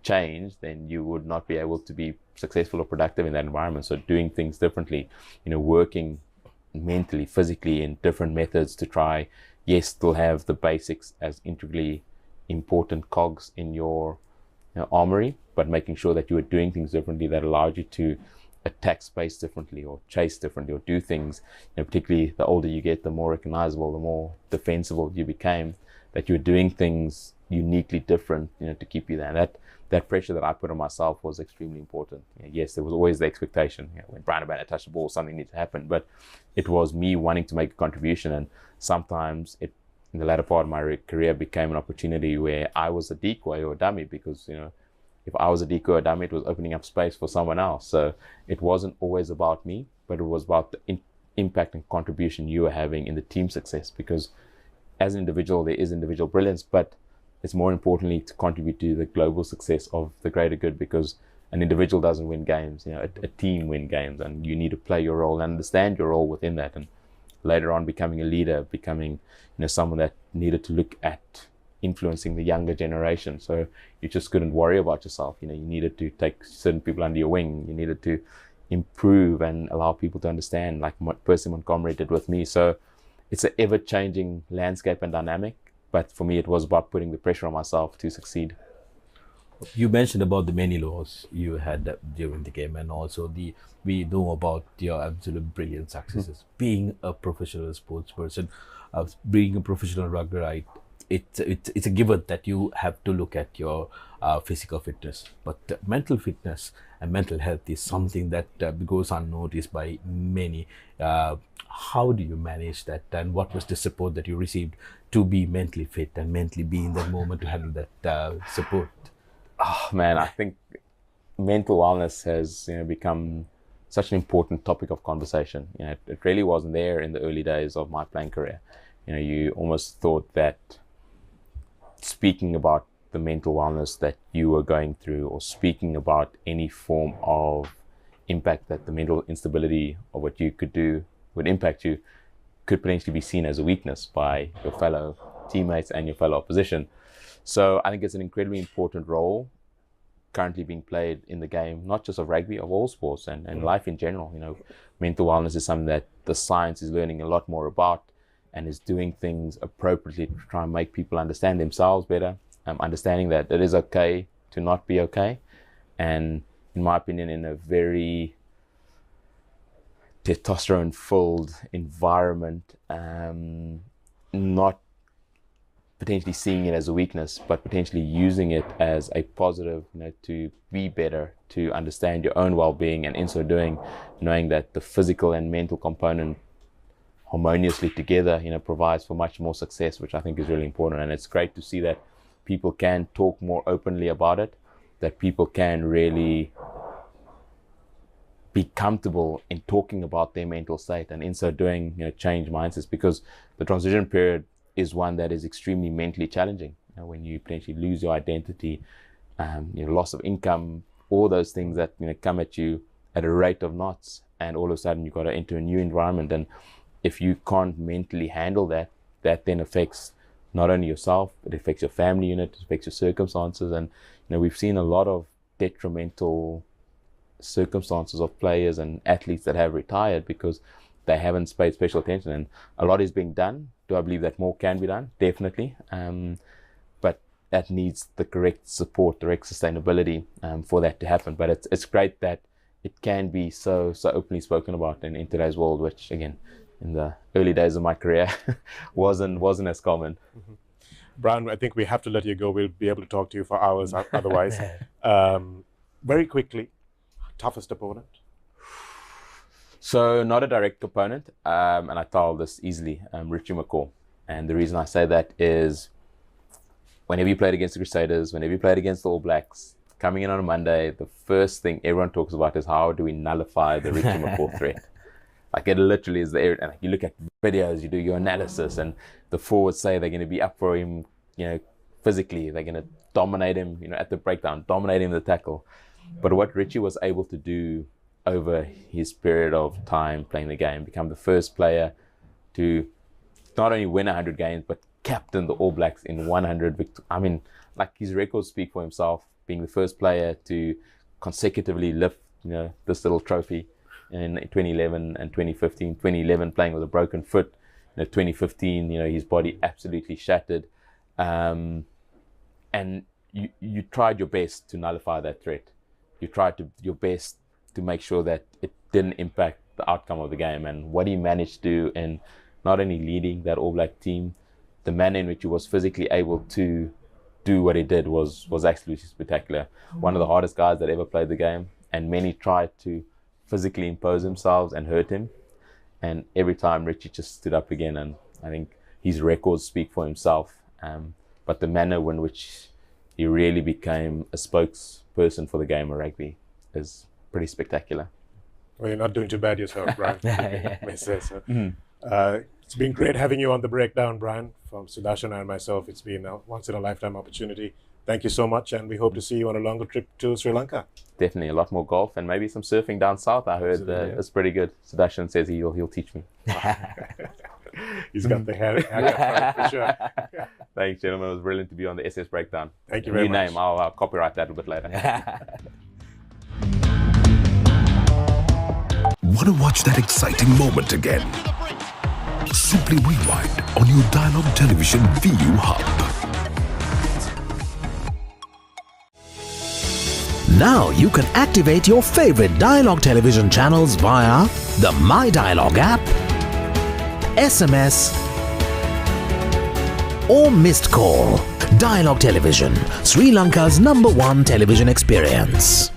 change, then you would not be able to be successful or productive in that environment. So doing things differently, working mentally, physically in different methods to try, yes, still have the basics as integrally important cogs in your armory, but making sure that you are doing things differently that allowed you to attack space differently or chase differently or do things, particularly the older you get, the more recognizable, the more defensible you became, that you're doing things uniquely different, to keep you there. And that pressure that I put on myself was extremely important. Yes, there was always the expectation, when Brian Abana touched the ball, something needs to happen, but it was me wanting to make a contribution, and sometimes it, in the latter part of my career, became an opportunity where I was a decoy or a dummy, because, if I was a decoy or a dummy, it was opening up space for someone else. So it wasn't always about me, but it was about the impact and contribution you were having in the team success, because as an individual, there is individual brilliance, but it's more importantly to contribute to the global success of the greater good, because an individual doesn't win games, a team wins games, and you need to play your role and understand your role within that. And later on, becoming a leader, becoming, someone that needed to look at influencing the younger generation. So you just couldn't worry about yourself. You needed to take certain people under your wing. You needed to improve and allow people to understand, like Percy Montgomery did with me. So it's an ever-changing landscape and dynamic. But for me, it was about putting the pressure on myself to succeed. You mentioned about the many laws you had during the game, and also we know about your absolute brilliant successes. Being a professional sports person, being a professional rugby, it's a given that you have to look at your physical fitness, but mental fitness and mental health is something that goes unnoticed by many. How do you manage that, and what was the support that you received to be mentally fit and mentally be in that moment to handle that support? Oh man, I think mental wellness has become such an important topic of conversation. It really wasn't there in the early days of my playing career. You almost thought that speaking about the mental wellness that you were going through, or speaking about any form of impact that the mental instability of what you could do would impact you, could potentially be seen as a weakness by your fellow teammates and your fellow opposition. So I think it's an incredibly important role currently being played in the game, not just of rugby, of all sports and life in general. Mental wellness is something that the science is learning a lot more about, and is doing things appropriately to try and make people understand themselves better, understanding that it is okay to not be okay. And in my opinion, in a very testosterone-filled environment, not potentially seeing it as a weakness, but potentially using it as a positive, to be better, to understand your own well-being, and in so doing, knowing that the physical and mental component harmoniously together, provides for much more success, which I think is really important. And it's great to see that people can talk more openly about it, that people can really be comfortable in talking about their mental state, and in so doing, change mindsets, because the transition period is one that is extremely mentally challenging. When you potentially lose your identity, loss of income, all those things that come at you at a rate of knots, and all of a sudden you've got to enter a new environment. And if you can't mentally handle that, that then affects not only yourself, it affects your family unit, it affects your circumstances. And we've seen a lot of detrimental circumstances of players and athletes that have retired because they haven't paid special attention. And a lot is being done. Do I believe that more can be done? Definitely. But that needs the correct support, the correct sustainability for that to happen. But it's great that it can be so openly spoken about in today's world, which again, in the early days of my career wasn't as common. Mm-hmm. Brian, I think we have to let you go. We'll be able to talk to you for hours otherwise. Very quickly, toughest opponent? So not a direct opponent, and I tell this easily, Richie McCaw. And the reason I say that is whenever you played against the Crusaders, whenever you played against the All Blacks, coming in on a Monday, the first thing everyone talks about is how do we nullify the Richie McCaw threat. Like it literally is the area, and you look at videos, you do your analysis, and the forwards say they're going to be up for him, physically. They're going to dominate him, at the breakdown, dominate him in the tackle. But what Richie was able to do over his period of time playing the game, become the first player to not only win 100 games, but captain the All Blacks in 100 I mean, like his records speak for himself, being the first player to consecutively lift, this little trophy in 2011 and 2015. 2011 playing with a broken foot. 2015, his body absolutely shattered. And you tried your best to nullify that threat. You tried your best to make sure that it didn't impact the outcome of the game. And what he managed to do in not only leading that All Black team, the manner in which he was physically able to do what he did was absolutely spectacular. One of the hardest guys that ever played the game, and many tried to physically impose themselves and hurt him. And every time Richie just stood up again, and I think his records speak for himself. But the manner in which he really became a spokesperson for the game of rugby is pretty spectacular. Well, you're not doing too bad yourself, Brian. May say so. Mm-hmm. It's been great having you on the breakdown, Brian. From Sudarshan and myself, it's been a once-in-a-lifetime opportunity. Thank you so much, and we hope to see you on a longer trip to Sri Lanka. Definitely a lot more golf and maybe some surfing down south. I heard it's pretty good. Sudarshan says he'll teach me. He's got the haircut for sure. Thanks, gentlemen. It was brilliant to be on the SS Breakdown. Thank you very much. New name. I'll copyright that a bit later. Want to watch that exciting moment again? Simply rewind on your Dialogue Television VU Hub. Now you can activate your favorite Dialogue Television channels via the My Dialogue app, SMS, or missed call. Dialogue Television, Sri Lanka's #1 television experience.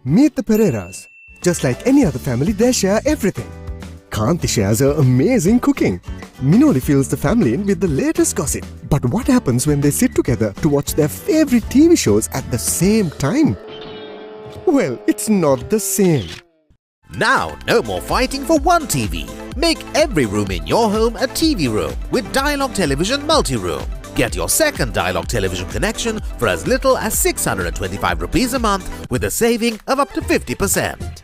Meet the Pereiras. Just like any other family, they share everything. Kanthi shares her amazing cooking. Minoli fills the family in with the latest gossip. But what happens when they sit together to watch their favorite TV shows at the same time? Well, it's not the same. Now, no more fighting for one TV. Make every room in your home a TV room with Dialogue Television Multi-Room. Get your second Dialogue Television connection for as little as 625 rupees a month with a saving of up to 50%.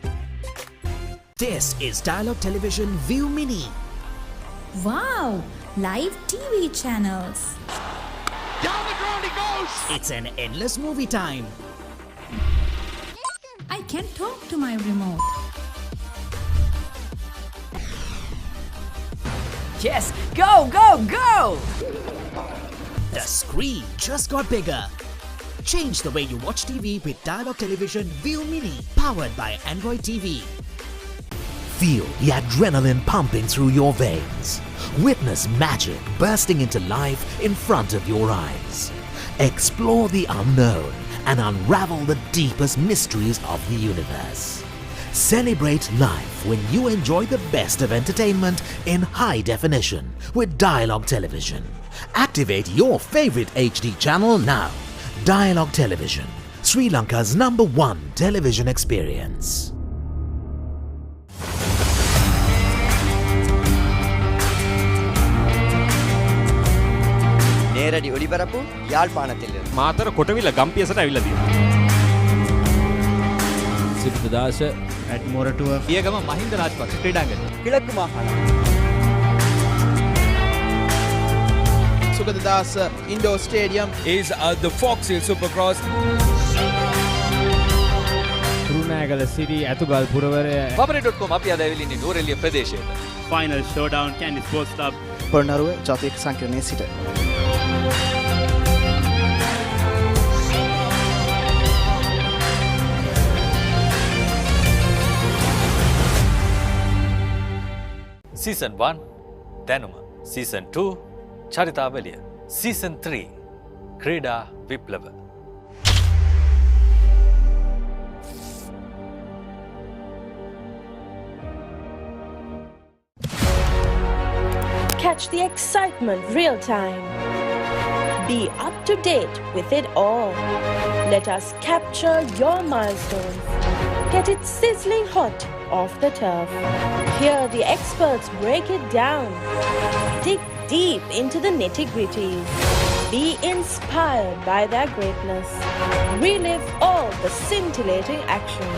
This is Dialogue Television View Mini. Wow! Live TV channels. Down the ground he goes! It's an endless movie time. I can talk to my remote. Yes, go, go, go! The screen just got bigger. Change the way you watch TV with Dialogue Television View Mini, powered by Android TV. Feel the adrenaline pumping through your veins. Witness magic bursting into life in front of your eyes. Explore the unknown and unravel the deepest mysteries of the universe. Celebrate life when you enjoy the best of entertainment in high definition with Dialogue Television. Activate your favorite HD channel now. Dialogue Television, Sri Lanka's #1 television experience. நேரடி ஒளிபரப்பு யாழ்ப்பாணத்திலிருந்து මාතර කොටවිල ගම්පියසට ඇවිල්ලා තියෙනවා. සිද්ධාස ඇඩ්මෝරටුව පියගම මහින්ද රාජපක්ෂ ක්‍රීඩාංගණය. කිழக்கு மாகாணம் Sugaddas Indoor Stadium is the Fox Hill Supercross. Kurunagala City Athugal Puravara. Papare.com අපි අද ඇවිල්ලා ඉන්නේ නූරෙලිය ප්‍රදේශයට. Final showdown Candy Sports Club Polonnaruwa ජාතික සංකීර්ණයේ සිට Season 1 දැනුම, Season 2 චරිතාවලිය, Season 3 ක්‍රීඩා විප්ලව. Catch the excitement real time. Be up to date with it all. Let us capture your milestones. Get it sizzling hot off the turf. Hear the experts break it down. Dig deep into the nitty-gritties. Be inspired by their greatness. Relive all the scintillating action.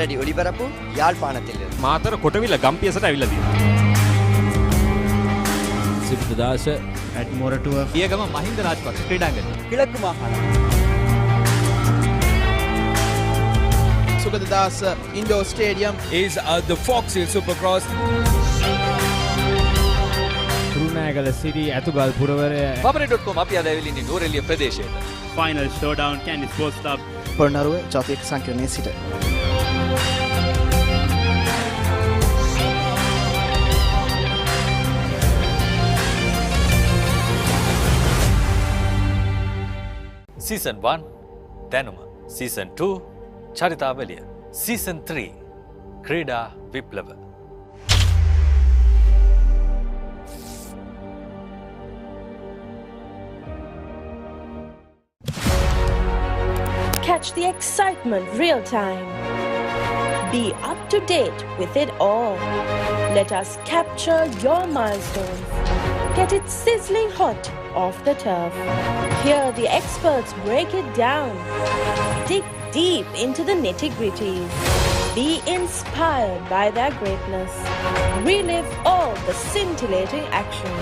නේරඩි ඔලිබරපු යාල්පානතිල Matara කොටවිල ගම්පියසට ඇවිල්ලා තියෙනවා. සිද්ධාස ඇඩ්මොරටුව පියගම මහින්ද රාජපක්ෂ ක්‍රීඩාංගණය. කිලක්කු මාහල Sugathadasa indoor stadium is the Fox Hill Supercross. Kurunegala city Athugal පුරවරය Papare.com අපි අද ඇවිල්ලා ඉන්නේ නූරෙලිය ප්‍රදේශයට. Final showdown Candy Sports Club. Polonnaruwa ජාතික සංකීර්ණයේ සිට Season 1 දැනුම, Season 2 චරිතාවලිය, Season 3 ක්‍රීඩා විප්ලව. Catch the excitement real time. Be up to date with it all. Let us capture your milestones. Get it sizzling hot off the turf. Hear the experts break it down. Dig deep into the nitty-gritties. Be inspired by their greatness. Relive all the scintillating action.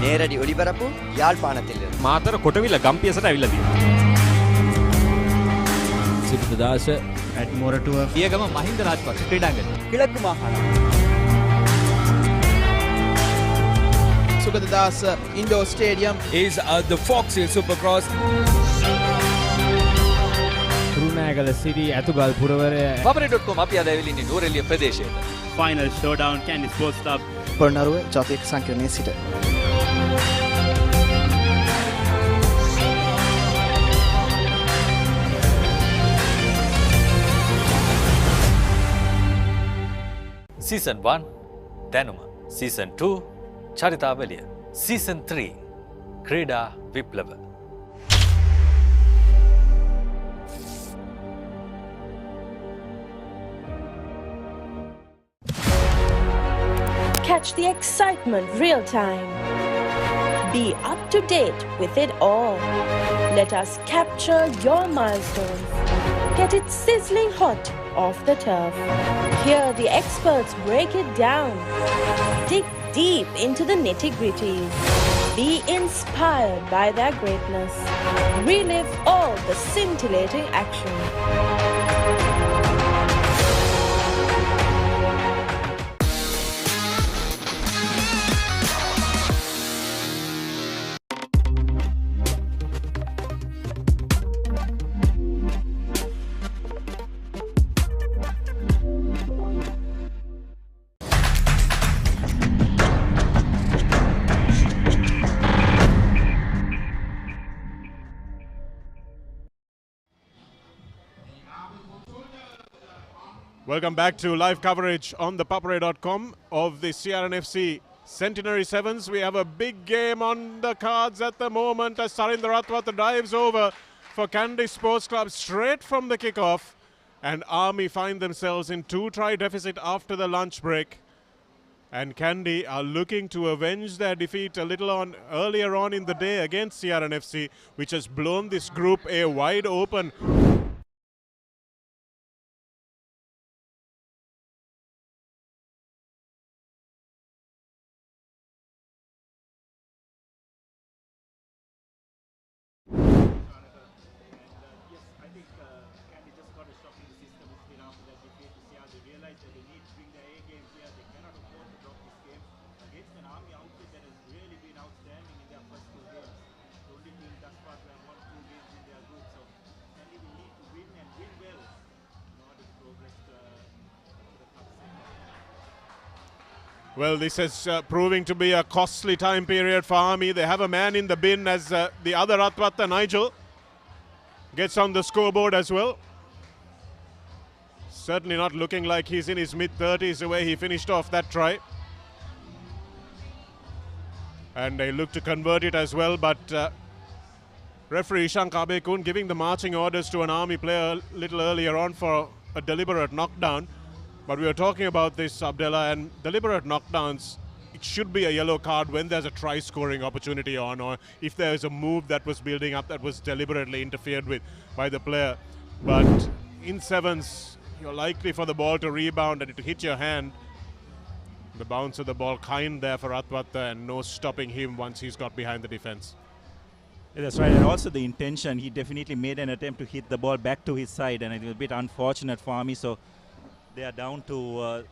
නේරඩි ඔලිබරපු යාල්පානතිල Matara කොටවිල ගම්පියසට ඇවිල්ලා තියෙනවා. සිද්ධාස ඇඩ්මොරටුව පියගම මහින්ද රාජපක්ෂ ක්‍රීඩාංගණය. කිලක්කු මාහල Sugathadasa indoor stadium is the Fox Hill Supercross. Kurunegala city Athugal පුරවරය Papare.com අපි අද ඇවිල්ලා ඉන්නේ නූරෙලිය ප්‍රදේශයට. Final showdown Candy Sports Club. Polonnaruwa ජාතික සංකීර්ණයේ සිට Season 1 දැනුම, Season 2 චරිතාවලිය, Season 3 ක්‍රීඩා විප්ලව. Catch the excitement real time. Be up to date with it all. Let us capture your milestones. Get it sizzling hot off the turf. Hear the experts break it down. Dig deep into the nitty-gritties. Be inspired by their greatness. Relive all the scintillating action. Welcome back to live coverage on the Papare.com of the CR&FC Centenary Sevens. We have a big game on the cards at the moment as Sarindra Ratwat dives over for Kandy Sports Club straight from the kickoff. And Army find themselves in 2-try deficit after the lunch break. And Kandy are looking to avenge their defeat a little earlier on in the day against CR&FC, which has blown this Group A wide open. Well, this is proving to be a costly time period for Army. They have a man in the bin as the other Ratwata, Nigel, gets on the scoreboard as well. Certainly not looking like he's in his mid-30s the way he finished off that try. And they look to convert it as well, but referee Ishan Kabekun giving the marching orders to an Army player a little earlier on for a deliberate knockdown. But we were talking about this, Abdullah, and deliberate knockdowns, it should be a yellow card when there's a try-scoring opportunity on, or if there is a move that was building up that was deliberately interfered with by the player. But in sevens, you're likely for the ball to rebound and to hit your hand. The bounce of the ball kind there for Ratwata and no stopping him once he's got behind the defense. Yeah, that's right, and also the intention, he definitely made an attempt to hit the ball back to his side, and it was a bit unfortunate for Army, so they are down to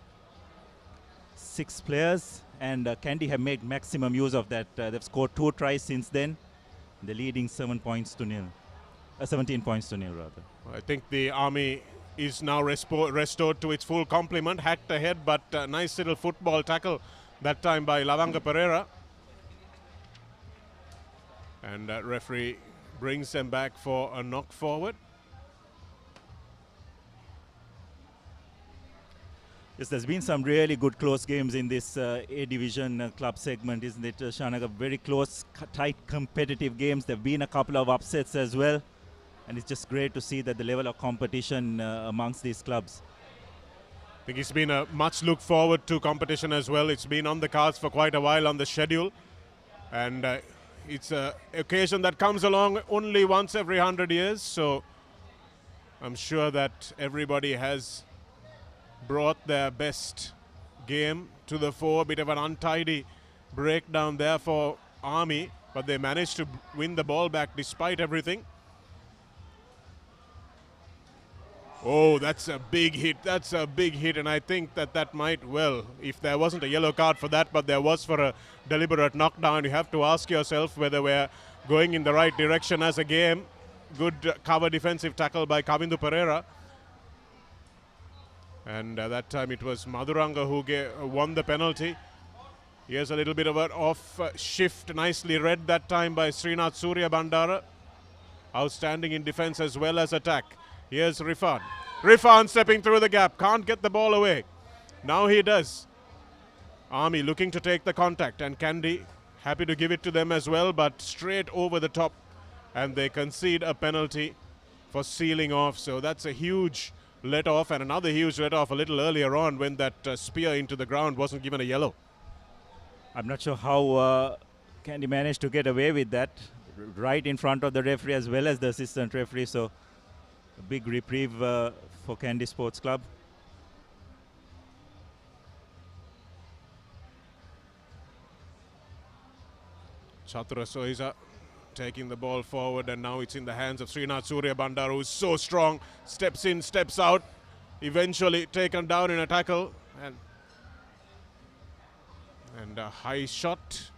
6 players, and Kandy have made maximum use of that. They've scored 2 tries since then. They're leading 17 points to nil, rather. I think the Army is now restored to its full complement, hacked ahead, but nice little football tackle that time by Lavanga Pereira. And referee brings them back for a knock forward. Yes, there's been some really good close games in this A Division club segment, isn't it, Shanaga? Very close, tight, competitive games. There have been a couple of upsets as well. And it's just great to see that the level of competition amongst these clubs. I think it's been a much looked forward to competition as well. It's been on the cards for quite a while on the schedule. And it's an occasion that comes along only once every 100 years. So I'm sure that everybody has brought their best game to the fore. A bit of an untidy breakdown there for Army, but they managed to win the ball back despite everything. Oh, that's a big hit. That's a big hit, and I think that might, well, if there wasn't a yellow card for that, but there was for a deliberate knockdown, you have to ask yourself whether we're going in the right direction as a game. Good cover defensive tackle by Kavindu Pereira. And that time it was Madhuranga who won the penalty. Here's a little bit of an off shift, nicely read that time by Srinath Surya Bandara. Outstanding in defense as well as attack. Here's Rifan. Rifan stepping through the gap, can't get the ball away. Now he does. Army looking to take the contact, and Kandy happy to give it to them as well, but straight over the top. And they concede a penalty for sealing off, so that's a huge let off, and another huge let off a little earlier on when that spear into the ground wasn't given a yellow. I'm not sure how Kandy managed to get away with that, right in front of the referee as well as the assistant referee, so a big reprieve for Kandy Sports Club. Chatura Soiza taking the ball forward, and now it's in the hands of Srinath Surya Bandar, who's so strong, steps in, steps out, eventually taken down in a tackle, and a high shot,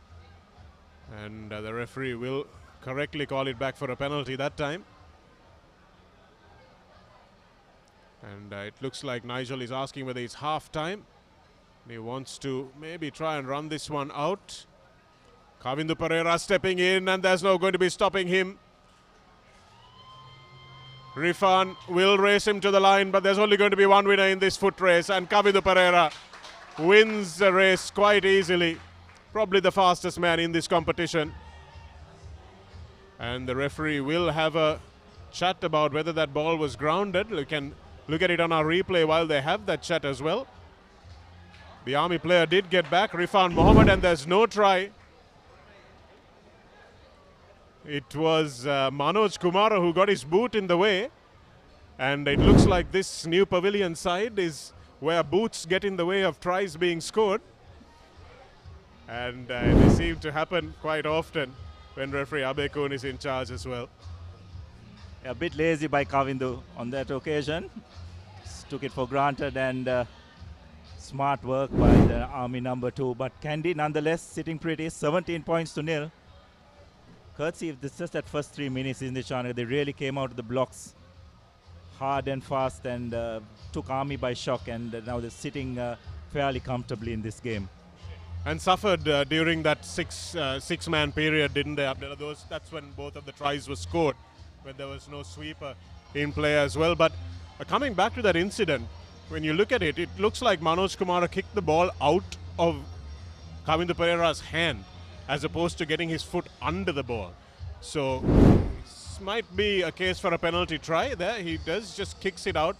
and the referee will correctly call it back for a penalty that time. And it looks like Nigel is asking whether it's half time. He wants to maybe try and run this one out. Kavindu Pereira stepping in, and there's no going to be stopping him. Rifan will race him to the line, but there's only going to be one winner in this foot race, and Kavindu Pereira wins the race quite easily. Probably the fastest man in this competition. And the referee will have a chat about whether that ball was grounded. We can look at it on our replay while they have that chat as well. The Army player did get back, Rifan Mohammed, and there's no try. It was Manoj Kumara who got his boot in the way. And it looks like this new pavilion side is where boots get in the way of tries being scored. And they seem to happen quite often when referee Abekun is in charge as well. A bit lazy by Kavindu on that occasion. Just took it for granted, and smart work by the Army number 2. But Kandy nonetheless sitting pretty, 17 points to nil. Courtesy of this, just that first 3 minutes in the China, they really came out of the blocks hard and fast and took Army by shock, and now they're sitting fairly comfortably in this game. And suffered during that six-man period, didn't they, Abdullah? That's when both of the tries were scored, when there was no sweeper in play as well. But coming back to that incident, when you look at it, it looks like Manoj Kumara kicked the ball out of Kavindu Pereira's hand as opposed to getting his foot under the ball. So this might be a case for a penalty try there. He just kicks it out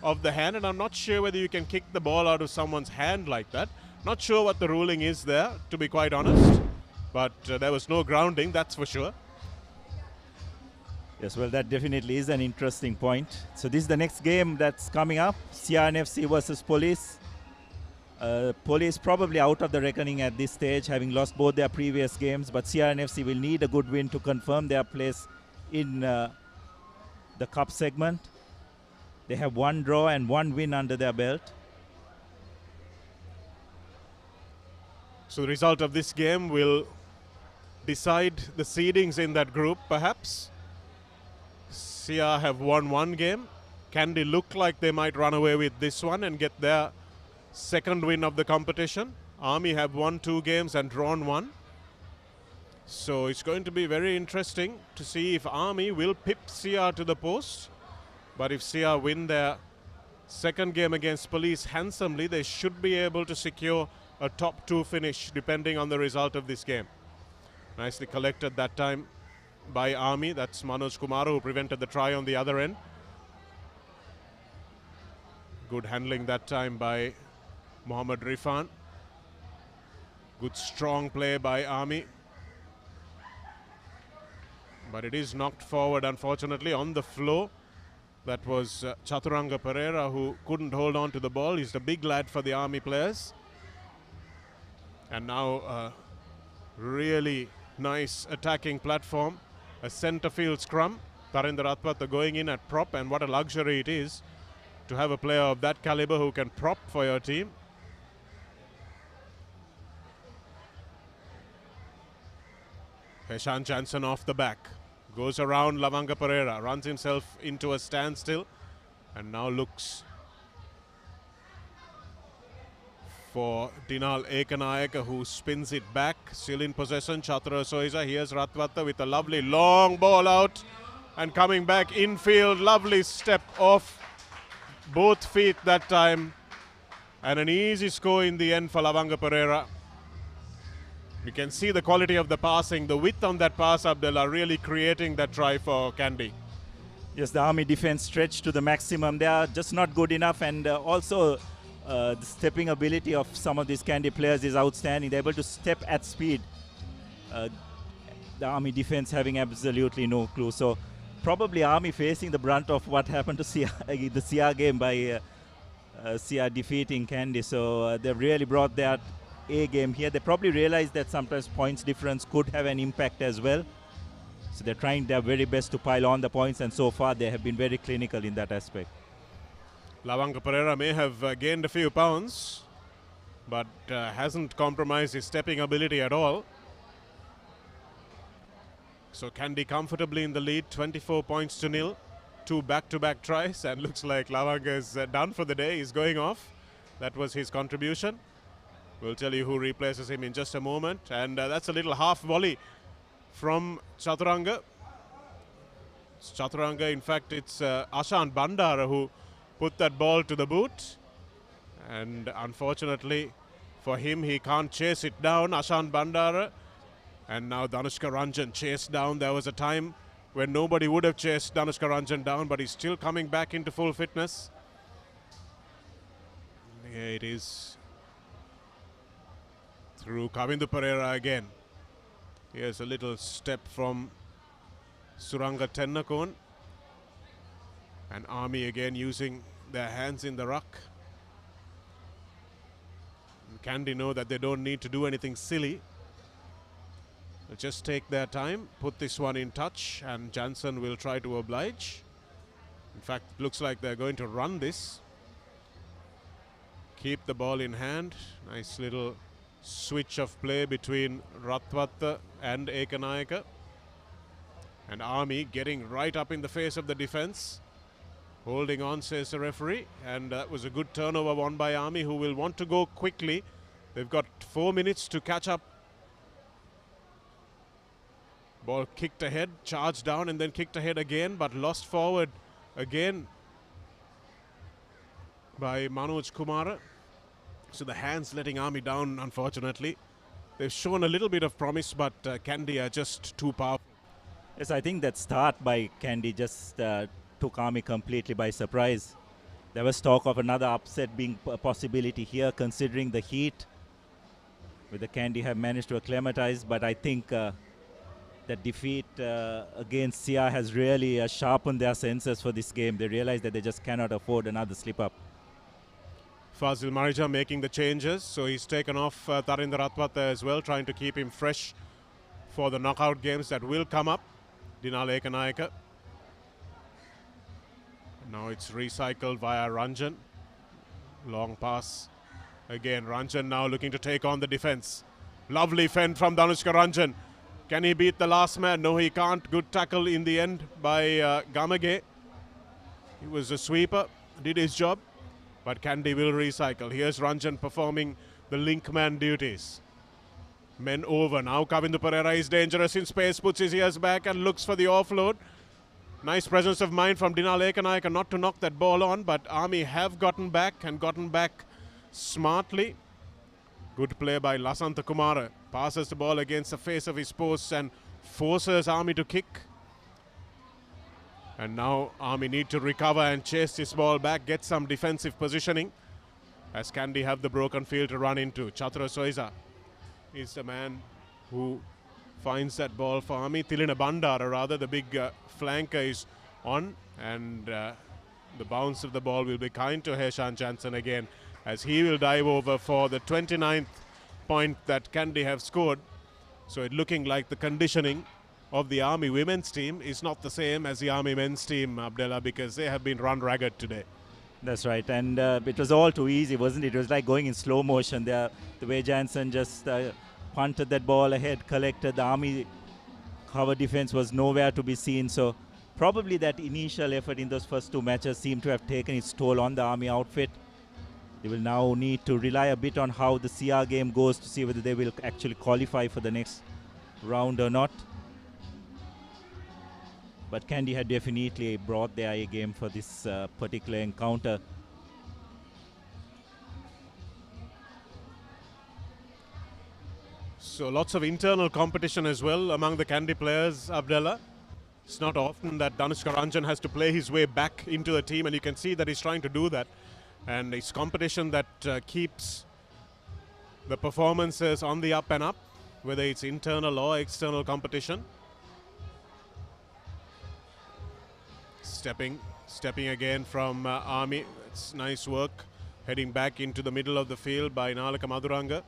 of the hand, and I'm not sure whether you can kick the ball out of someone's hand like that. Not sure what the ruling is there, to be quite honest. But there was no grounding, that's for sure. Yes, well, that definitely is an interesting point. So this is the next game that's coming up, CR&FC versus Police. Police probably out of the reckoning at this stage, having lost both their previous games, but CR&FC will need a good win to confirm their place in the cup segment. They have 1 draw and 1 win under their belt. So the result of this game will decide the seedings in that group, perhaps. CR have won 1 game. Kandy look like they might run away with this one and get their second win of the competition. Army have won 2 games and drawn 1. So it's going to be very interesting to see if Army will pip CR to the post. But if CR win their second game against Police handsomely, they should be able to secure a top 2 finish depending on the result of this game. Nicely collected that time by Army. That's Manoj Kumar who prevented the try on the other end. Good handling that time by Mohammed Rifan. Good strong play by Army. But it is knocked forward, unfortunately, on the floor. That was Chaturanga Pereira who couldn't hold on to the ball. He's the big lad for the Army players. And now a really nice attacking platform. A centre field scrum. Tarinder Atpatha going in at prop, and what a luxury it is to have a player of that caliber who can prop for your team. Heshan Jansen off the back. Goes around Lavanga Pereira. Runs himself into a standstill. And now looks for Dinal Ekanayaka, who spins it back. Still in possession, Chatra Soiza. Here's Ratwata with a lovely long ball out. And coming back infield. Lovely step off both feet that time. And an easy score in the end for Lavanga Pereira. You can see the quality of the passing, the width on that pass, Abdullah, really creating that try for Kandy. Yes, the Army defense stretched to the maximum. They are just not good enough, and also the stepping ability of some of these Kandy players is outstanding. They're able to step at speed. The Army defense having absolutely no clue. So probably Army facing the brunt of what happened to the CR game by CR defeating Kandy. So they've really brought that A game here. They probably realize that sometimes points difference could have an impact as well. So they're trying their very best to pile on the points, and so far they have been very clinical in that aspect. Lavanga Pereira may have gained a few pounds, but hasn't compromised his stepping ability at all. So Kandy comfortably in the lead, 24 points to nil. 2 back-to-back tries, and looks like Lavanga is done for the day. He's going off. That was his contribution. We'll tell you who replaces him in just a moment. And that's a little half volley from Chaturanga. Chaturanga. In fact, it's Ashan Bandara who put that ball to the boot. And unfortunately for him, he can't chase it down, Ashan Bandara. And now Danushka Ranjan chased down. There was a time when nobody would have chased Danushka Ranjan down, but he's still coming back into full fitness. Here it is. Through Kavindu Pereira again. Here's a little step from Suranga Tennakon. And Army again using their hands in the ruck. And Kandy know that they don't need to do anything silly. They'll just take their time, put this one in touch, and Jansen will try to oblige. In fact, it looks like they're going to run this. Keep the ball in hand. Nice little switch of play between Ratwatta and Ekanayaka. And Army getting right up in the face of the defense. Holding on, says the referee. And that was a good turnover won by Army, who will want to go quickly. They've got 4 minutes to catch up. Ball kicked ahead, charged down and then kicked ahead again, but lost forward again by Manoj Kumara. So the hands letting Army down, unfortunately. They've shown a little bit of promise, but Kandy are just too powerful. Yes, I think that start by Kandy just took Army completely by surprise. There was talk of another upset being a possibility here, considering the heat. With the Kandy have managed to acclimatize, but I think that defeat against CR has really sharpened their senses for this game. They realize that they just cannot afford another slip-up. Fazil Marija making the changes, so he's taken off Tarinder Ratwatta as well, trying to keep him fresh for the knockout games that will come up. Dinal Ekanayaka. Now it's recycled via Ranjan. Long pass. Again, Ranjan now looking to take on the defense. Lovely fend from Danushka Ranjan. Can he beat the last man? No, he can't. Good tackle in the end by Gamage. He was a sweeper, did his job. But Kandy will recycle. Here's Ranjan performing the link man duties. Men over. Now Kavindu Pereira is dangerous in space, puts his ears back and looks for the offload. Nice presence of mind from Dinal Ekanayaka not to knock that ball on, but Army have gotten back and gotten back smartly. Good play by Lasantha Kumara. Passes the ball against the face of his post and forces Army to kick. And now Army need to recover and chase this ball back, get some defensive positioning. As Kandy have the broken field to run into. Chatra Soiza is the man who finds that ball for Army. Tilina Bandara, rather, the big flanker is on. And the bounce of the ball will be kind to Heshan Jansen again, as he will dive over for the 29th point that Kandy have scored. So it looking like the conditioning of the Army women's team is not the same as the Army men's team, Abdullah, because they have been run ragged today. That's right, and it was all too easy, wasn't it? It was like going in slow motion there. The way Jansen just punted that ball ahead, collected. The Army cover defense was nowhere to be seen. So probably that initial effort in those first two matches seemed to have taken its toll on the Army outfit. They will now need to rely a bit on how the CR game goes to see whether they will actually qualify for the next round or not. But Kandy had definitely brought their A game for this particular encounter. So lots of internal competition as well among the Kandy players, Abdullah. It's not often that Danushka Ranjan has to play his way back into the team, and you can see that he's trying to do that. And it's competition that keeps the performances on the up and up, whether it's internal or external competition. Stepping again from Army. It's nice work. Heading back into the middle of the field by Nalaka Maduranga.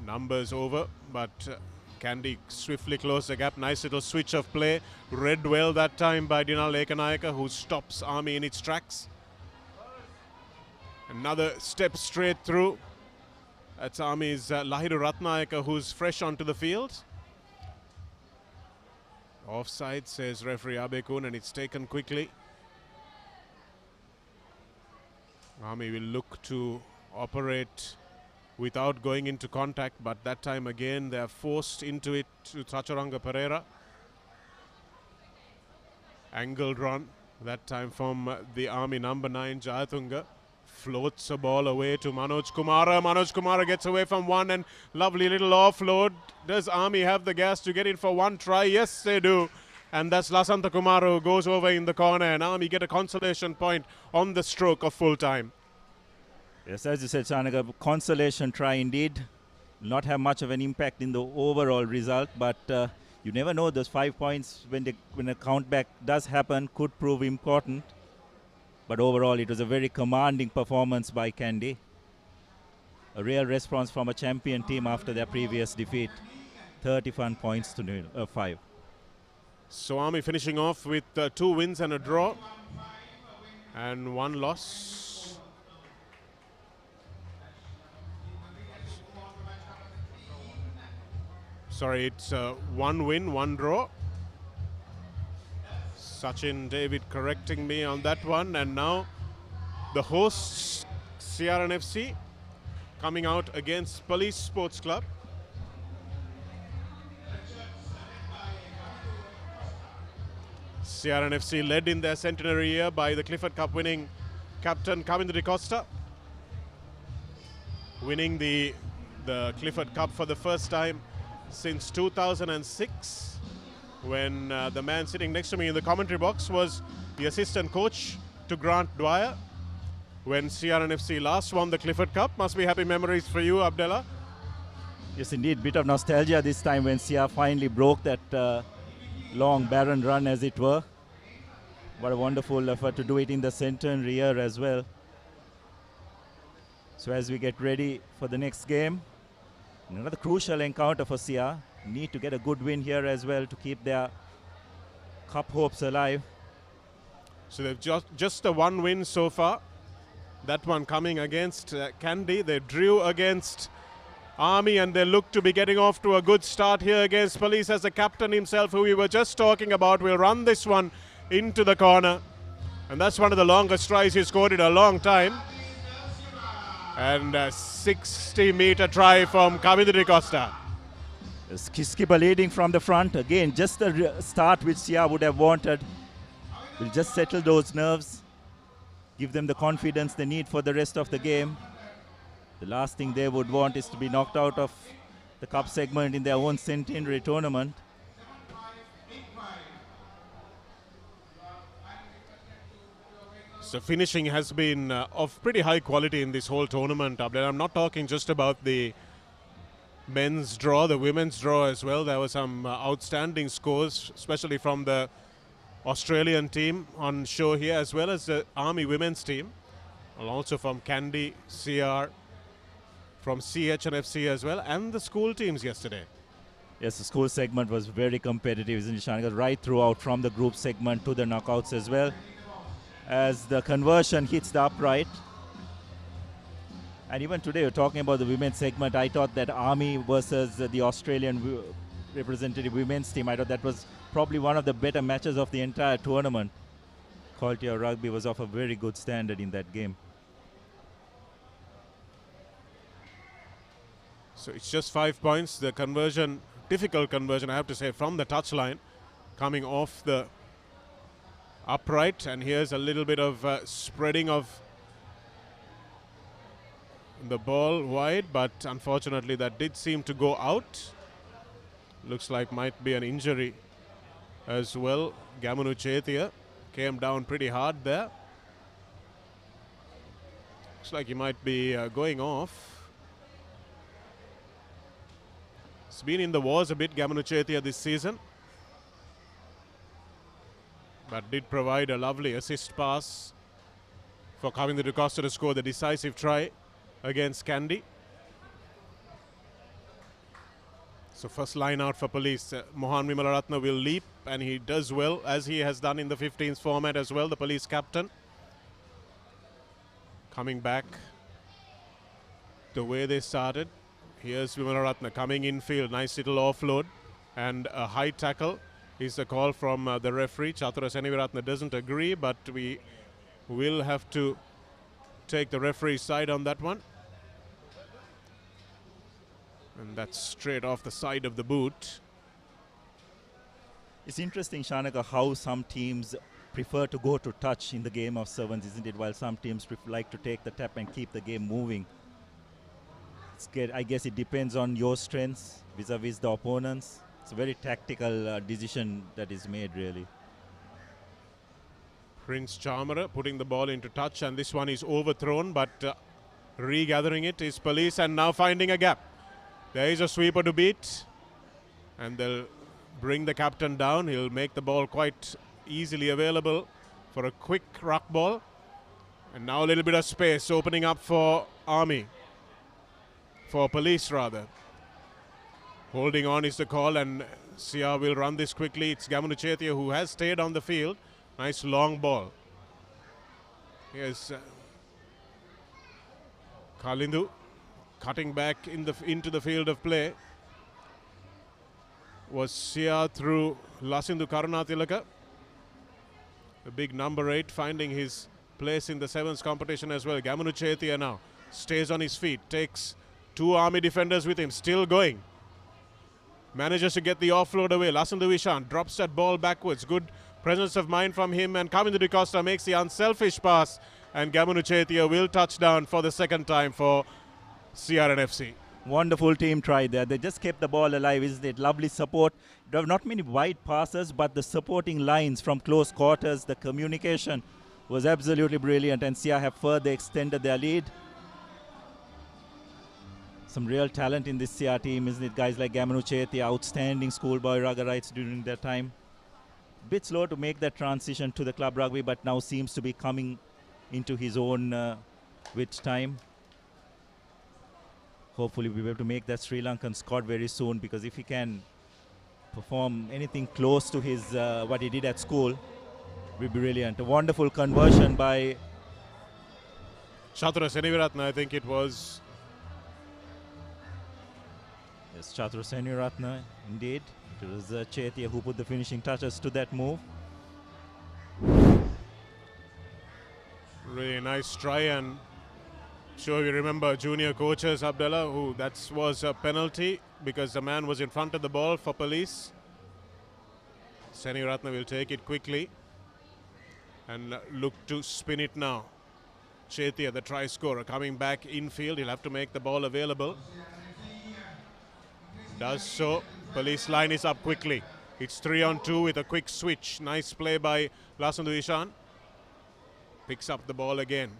Numbers over, but Kandy swiftly closed the gap. Nice little switch of play. Read well that time by Dinal Ekanayaka, who stops Army in its tracks. Another step straight through. That's Army's Lahiru Ratnayaka, who's fresh onto the field. Offside, says referee Abekun, and it's taken quickly. Army will look to operate without going into contact, but that time again they are forced into it to Tacharanga Pereira. Angled run, that time from the Army number 9, Jayatunga. Floats a ball away to Manoj Kumara. Manoj Kumara gets away from one and lovely little offload. Does Army have the gas to get in for one try? Yes, they do. And that's Lasantha Kumara who goes over in the corner, and Army get a consolation point on the stroke of full time. Yes, as you said, Chanaka, consolation try indeed. Not have much of an impact in the overall result, but you never know. Those 5 points, when a countback does happen, could prove important. But overall, it was a very commanding performance by Kandy. A real response from a champion team after their previous defeat. 31 points to 5. So Army finishing off with 2 wins and a draw. And 1 loss. Sorry, it's 1 win, 1 draw. Sachin David correcting me on that one. And now the hosts, CR&FC, coming out against Police Sports Club. CR&FC led in their centenary year by the Clifford Cup winning captain Kavindu de Costa, winning the Clifford Cup for the first time since 2006, when the man sitting next to me in the commentary box was the assistant coach to Grant Dwyer when CR&FC last won the Clifford Cup. Must be happy memories for you, Abdullah. Yes, indeed. Bit of nostalgia this time when CR finally broke that long barren run, as it were. What a wonderful effort to do it in the centenary year as well. So as we get ready for the next game, another crucial encounter for CR. Need to get a good win here as well to keep their cup hopes alive. So they've just a 1 win so far. That one coming against Kandy. They drew against Army, and they look to be getting off to a good start here against Police, as the captain himself, who we were just talking about, will run this one into the corner. And that's one of the longest tries he's scored in a long time. And a 60-meter try from Kavindu de Costa. Skipper leading from the front. Again, just the start which CR would have wanted. Will just settle those nerves, give them the confidence they need for the rest of the game. The last thing they would want is to be knocked out of the cup segment in their own centenary tournament. So finishing has been of pretty high quality in this whole tournament. I'm not talking just about the men's draw, the women's draw as well. There were some outstanding scores, especially from the Australian team on show here, as well as the Army women's team, and also from Kandy, CR, from CH&FC as well, and the school teams yesterday. Yes, the school segment was very competitive, isn't it, Shanika? Right throughout, from the group segment to the knockouts as well. As the conversion hits the upright. And even today, we're talking about the women's segment. I thought that Army versus the Australian representative women's team, I thought that was probably one of the better matches of the entire tournament. Quality of rugby was of a very good standard in that game. So it's just 5 points. The conversion, difficult conversion, I have to say, from the touchline, coming off the upright. And here's a little bit of spreading of the ball wide, but unfortunately that did seem to go out. Looks like might be an injury as well. Gamunu Chetia came down pretty hard there. Looks like he might be going off. He's been in the wars a bit, Gamunu Chetia, this season, but did provide a lovely assist pass for Kavindu de Costa to score the decisive try against Kandy. So first line out for Police. Mohan Vimalaratna will leap, and he does well, as he has done in the 15s format as well, the Police captain. Coming back the way they started. Here's Vimalaratna coming infield. Nice little offload and a high tackle is the call from the referee. Chatura Seneviratna doesn't agree, but we will have to take the referee's side on that one. And that's straight off the side of the boot. It's interesting, Shanaka, how some teams prefer to go to touch in the game of sevens, isn't it? While some teams like to take the tap and keep the game moving. I guess it depends on your strengths vis-a-vis the opponents. It's a very tactical decision that is made, really. Prince Charmera putting the ball into touch, and this one is overthrown, but regathering it is Police, and now finding a gap. There is a sweeper to beat, and they'll bring the captain down. He'll make the ball quite easily available for a quick ruck ball. And now a little bit of space opening up for Army. For Police, rather. Holding on is the call, and CR will run this quickly. It's Gamunu Chetia who has stayed on the field. Nice long ball. Here's Kalindu cutting back into the field of play. Was CR through Lasindu Karunatilaka. The big number 8 finding his place in the sevens competition as well. Gamunu Chetia now stays on his feet, takes 2 Army defenders with him, still going. Manages to get the offload away. Lasindu Ishan drops that ball backwards. Good presence of mind from him, and Kavindu De Costa makes the unselfish pass, and Gamunu Chetia will touch down for the second time for CR&FC. Wonderful team try there. They just kept the ball alive, isn't it? Lovely support. There are not many wide passes, but the supporting lines from close quarters, the communication was absolutely brilliant, and CR have further extended their lead. Some real talent in this CR team, isn't it? Guys like Gamunu Chetia, outstanding schoolboy Rugger-rites during their time. Bit slow to make that transition to the club rugby, but now seems to be coming into his own with time. Hopefully we'll be able to make that Sri Lankan squad very soon, because if he can perform anything close to his what he did at school, will be brilliant. A wonderful conversion by Chatura Seniviratne, I think it was. Yes, Chatura Seniviratne, indeed. It was Chetia who put the finishing touches to that move. Really nice try, and sure you remember junior coaches, Abdullah, who that was a penalty because the man was in front of the ball for Police. Seniviratne will take it quickly and look to spin it now. Chetia, the try scorer, coming back infield. He'll have to make the ball available. Does so. Police line is up quickly. It's 3-on-2 with a quick switch. Nice play by Lasandu Ishan. Picks up the ball again.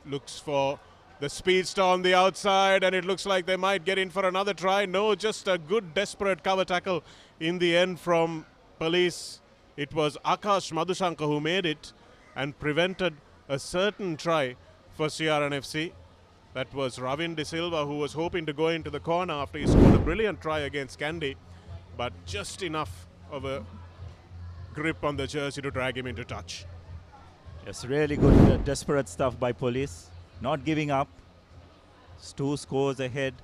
Looks for the speedster on the outside, and it looks like they might get in for another try. No, just a good desperate cover tackle in the end from Police. It was Akash Madhushankar who made it and prevented a certain try for CR&FC. That was Ravin De Silva, who was hoping to go into the corner after he scored a brilliant try against Kandy, but just enough of a grip on the jersey to drag him into touch. Yes, really good desperate stuff by Police. Not giving up. It's 2 scores ahead.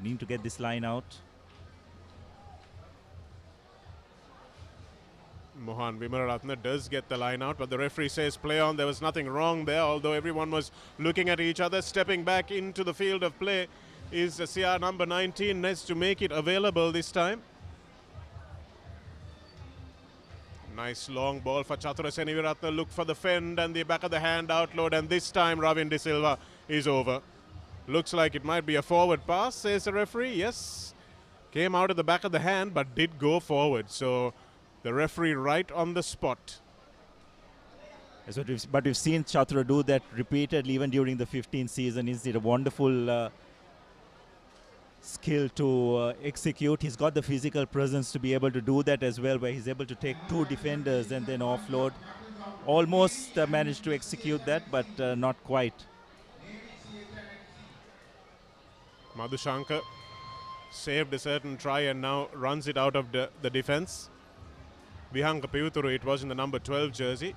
Need to get this line out. Mohan Vimalaratne does get the line out, but the referee says play on. There was nothing wrong there, although everyone was looking at each other. Stepping back into the field of play is the CR number 19. Needs to make it available this time. Nice long ball for Chatura Seniviratne. Look for the fend and the back of the hand outload, and this time Ravin De Silva is over. Looks like it might be a forward pass, says the referee. Yes, came out of the back of the hand, but did go forward. So the referee right on the spot. Yes, but we've seen Chatura do that repeatedly, even during the 15th season. Is it a wonderful skill to execute? He's got the physical presence to be able to do that as well, where he's able to take 2 defenders and then offload. Almost managed to execute that, but not quite. Madhushankar saved a certain try and now runs it out of the defense. Vihanka Pivuturu, it was in the number 12 jersey.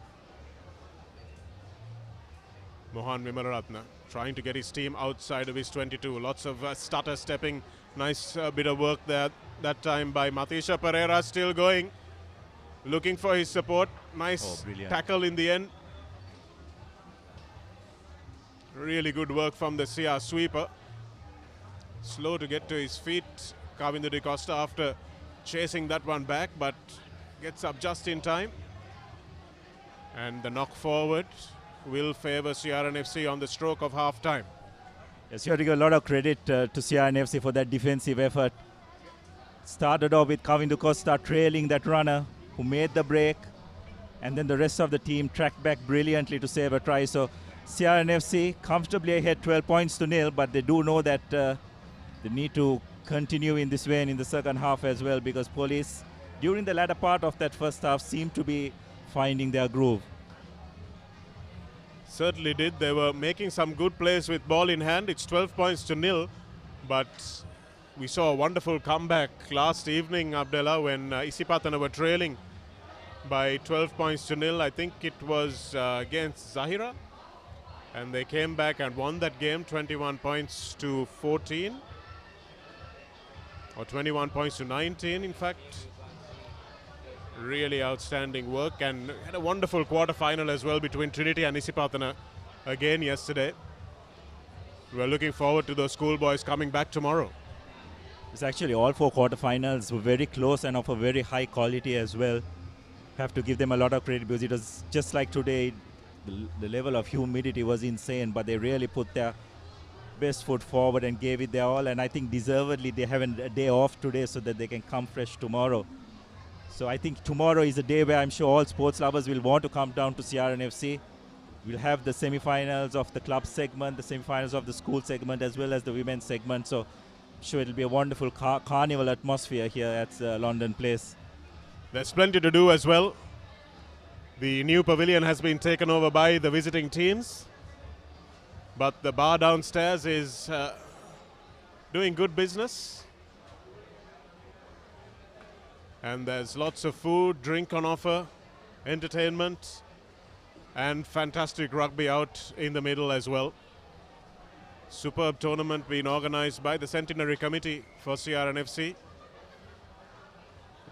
Mohan Vimalaratne trying to get his team outside of his 22. Lots of stutter stepping. Nice bit of work there that time by Matisha Pereira, still going. Looking for his support. Nice tackle in the end. Really good work from the CR sweeper. Slow to get to his feet. Kavindu De Costa after chasing that one back, but gets up just in time. And the knock forward will favour CR&FC on the stroke of half time. Yes, you have to give a lot of credit to CR&FC for that defensive effort. Started off with Kavindu Costa trailing that runner who made the break, and then the rest of the team tracked back brilliantly to save a try. So CR&FC comfortably ahead 12 points to nil, but they do know that they need to continue in this way and in the second half as well, because Police during the latter part of that first half seemed to be finding their groove. Certainly did. They were making some good plays with ball in hand. It's 12 points to nil, but we saw a wonderful comeback last evening, Abdullah, when Isipatana were trailing by 12 points to nil. I think it was against Zahira, and they came back and won that game 21 points to 14, or 21 points to 19 in fact. Really outstanding work, and had a wonderful quarter-final as well between Trinity and Isipatana again yesterday. We're looking forward to those schoolboys coming back tomorrow. It's actually all four quarterfinals were very close and of a very high quality as well. Have to give them a lot of credit, because it was just like today, the level of humidity was insane, but they really put their best foot forward and gave it their all, and I think deservedly they have a day off today so that they can come fresh tomorrow. So I think tomorrow is a day where I'm sure all sports lovers will want to come down to CR&FC. We'll have the semi-finals of the club segment, the semi-finals of the school segment, as well as the women's segment. So I'm sure it'll be a wonderful carnival atmosphere here at Longdon Place. There's plenty to do as well. The new pavilion has been taken over by the visiting teams, but the bar downstairs is doing good business. And there's lots of food, drink on offer, entertainment, and fantastic rugby out in the middle as well. Superb tournament being organized by the Centenary Committee for CR&FC.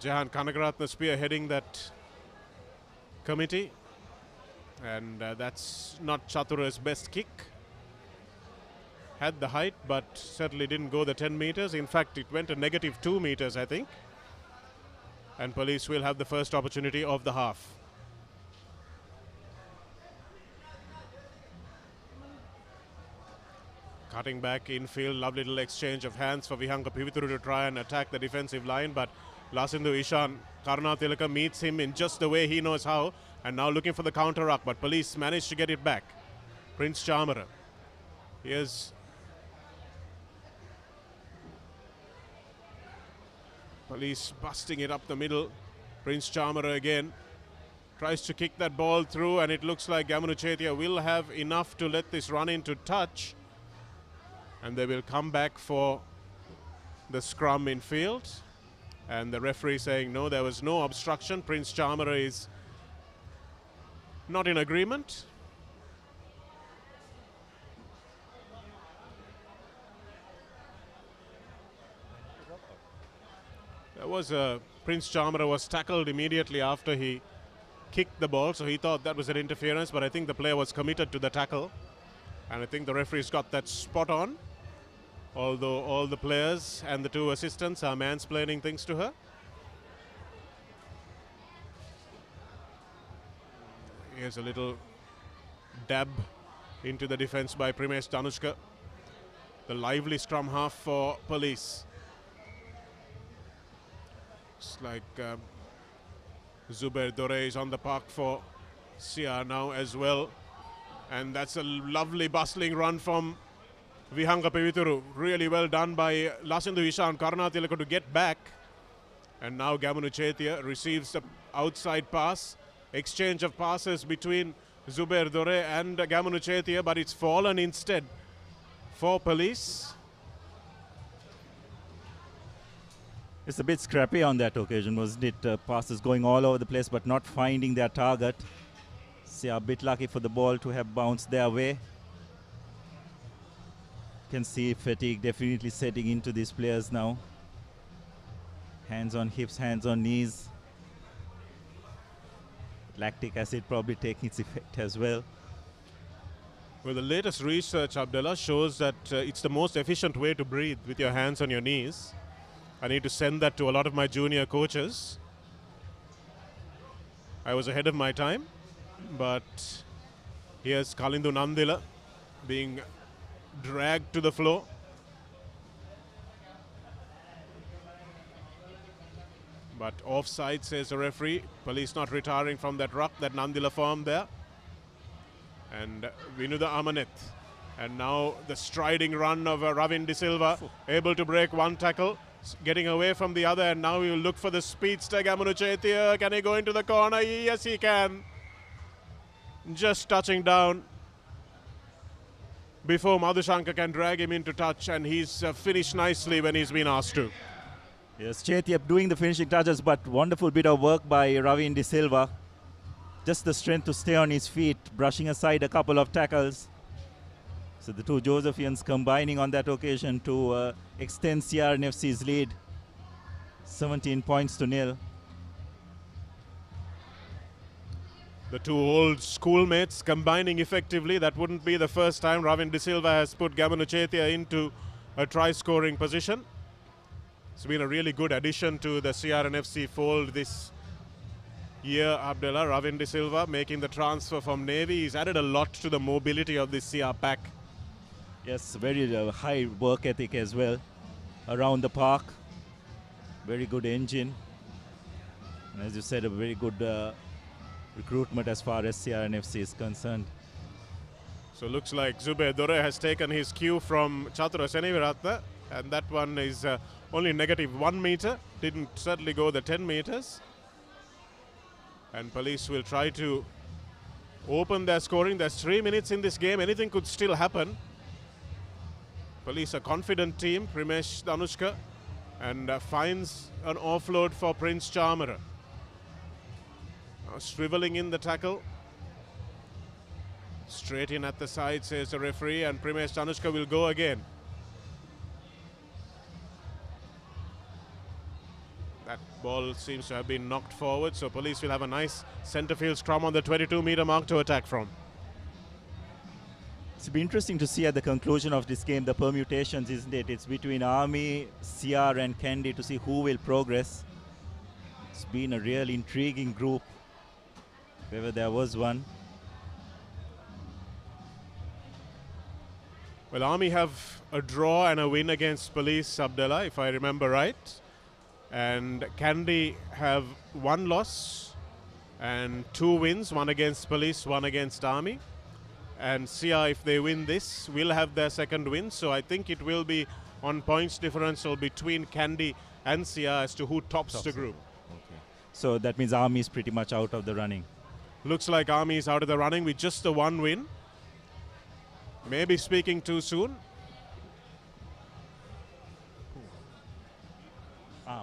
Jahan Kanagaratna spearheading that committee. And that's not Chatura's best kick. Had the height, but certainly didn't go the 10 meters. In fact, it went a negative 2 meters, I think. And Police will have the first opportunity of the half. Cutting back infield, lovely little exchange of hands for Vihanga Pivithuru to try and attack the defensive line, but Lasindu Ishan Karunatilaka meets him in just the way he knows how, and now looking for the counter-ruck, but Police managed to get it back. Prince Chamara. Here's Police busting it up the middle. Prince Chamara again tries to kick that ball through, and it looks like Gamunu Chetia will have enough to let this run into touch. And they will come back for the scrum in field. And the referee saying no, there was no obstruction. Prince Chamara is not in agreement. There was Prince Chamara was tackled immediately after he kicked the ball, so he thought that was an interference, but I think the player was committed to the tackle. And I think the referee's got that spot on, although all the players and the two assistants are mansplaining things to her. Here's a little dab into the defense by Primesh Danushka. The lively scrum half for Police. It's like Zubair Dore is on the park for CR now as well. And that's a lovely bustling run from Vihanga Pivithuru. Really well done by Lasindu Ishan Karunatilaka to get back. And now Gamunu Chetia receives the outside pass. Exchange of passes between Zubair Dore and Gamunu Chetia, but it's fallen instead for Police. It's a bit scrappy on that occasion, wasn't it? Passes going all over the place, but not finding their target. So a bit lucky for the ball to have bounced their way. Can see fatigue definitely setting into these players now. Hands on hips, hands on knees. Lactic acid probably taking its effect as well. Well, the latest research, Abdullah, shows that it's the most efficient way to breathe with your hands on your knees. I need to send that to a lot of my junior coaches. I was ahead of my time. But here's Kalindu Nandila being dragged to the floor. But offside, says the referee. Police not retiring from that ruck that Nandila formed there. And Vinuda Amaneth. And now the striding run of Ravin De Silva, able to break one tackle, getting away from the other, and now he will look for the speedster Gamanu Chetia. Can he go into the corner? Yes, he can. Just touching down before Madhushanka can drag him into touch, and he's finished nicely when he's been asked to. Yes, Chetia doing the finishing touches, but wonderful bit of work by Ravin De Silva. Just the strength to stay on his feet, brushing aside a couple of tackles. So the two Josephians combining on that occasion to extend CR&FC's lead, 17 points to nil. The two old schoolmates combining effectively. That wouldn't be the first time Ravin De Silva has put Gamanu Chetia into a try-scoring position. It's been a really good addition to the CR&FC fold this year, Abdullah. Ravin De Silva making the transfer from Navy. He's added a lot to the mobility of this CR pack. Yes, very high work ethic as well around the park. Very good engine. And as you said, a very good recruitment as far as CR&FC is concerned. So looks like Zubair Dore has taken his cue from Chatura Seneviratna, and that one is only -1 meter. Didn't certainly go the 10 meters. And Police will try to open their scoring. There's 3 minutes in this game. Anything could still happen. Police a confident team. Primesh Danushka, and finds an offload for Prince Chamara. Swiveling in the tackle. Straight in at the side, says the referee, and Primesh Danushka will go again. That ball seems to have been knocked forward, so Police will have a nice centre field scrum on the 22-meter mark to attack from. It's be interesting to see at the conclusion of this game the permutations, isn't it? It's between Army, CR and Kandy to see who will progress. It's been a real intriguing group, if ever there was one. Well, Army have a draw and a win against Police, Abdullah, if I remember right. And Kandy have 1 loss and 2 wins, 1 against Police, 1 against Army. And CR, if they win this, will have their 2nd win. So I think it will be on points differential between Kandy and CR as to who tops the group. Okay. So that means Army is pretty much out of the running. Looks like Army is out of the running with just the 1 win. Maybe speaking too soon.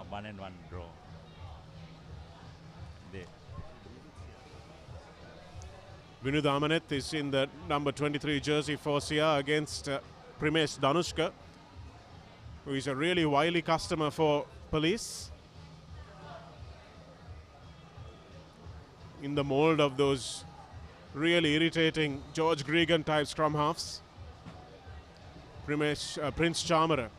1-1 draw. Vinud Amaneth is in the number 23 jersey for CR against Primesh Danushka, who is a really wily customer for Police. In the mold of those really irritating George Gregan type scrum halves. Prince Chamara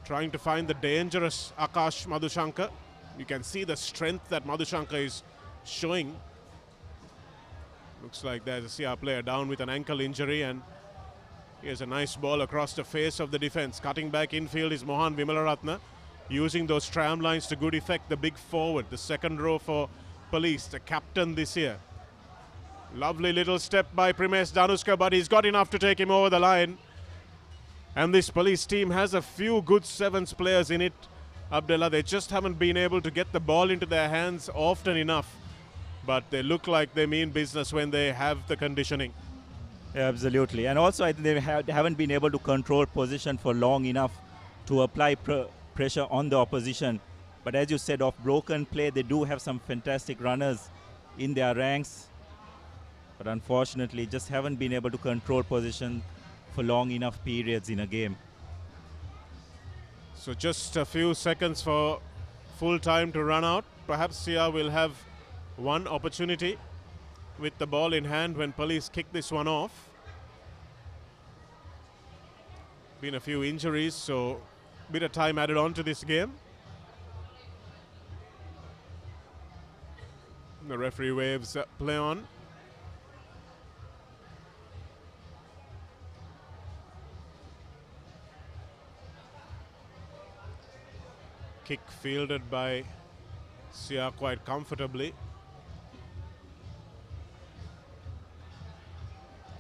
trying to find the dangerous Akash Madhushanka. You can see the strength that Madhushanka is showing. Looks like there's a CR player down with an ankle injury, and here's a nice ball across the face of the defense. Cutting back infield is Mohan Vimalaratna, using those tram lines to good effect. The big forward, the 2nd row for Police, the captain this year. Lovely little step by Primesh Danushka, but he's got enough to take him over the line. And this Police team has a few good 7s players in it, Abdullah. They just haven't been able to get the ball into their hands often enough. But they look like they mean business when they have the conditioning. Yeah, absolutely. And also I think they haven't been able to control position for long enough to apply pressure on the opposition. But as you said, off broken play, they do have some fantastic runners in their ranks. But unfortunately, just haven't been able to control position for long enough periods in a game. So just a few seconds for full time to run out. Perhaps CR will have one opportunity with the ball in hand when Police kick this one off. Been a few injuries, so a bit of time added on to this game. The referee waves play on. Kick fielded by CR quite comfortably.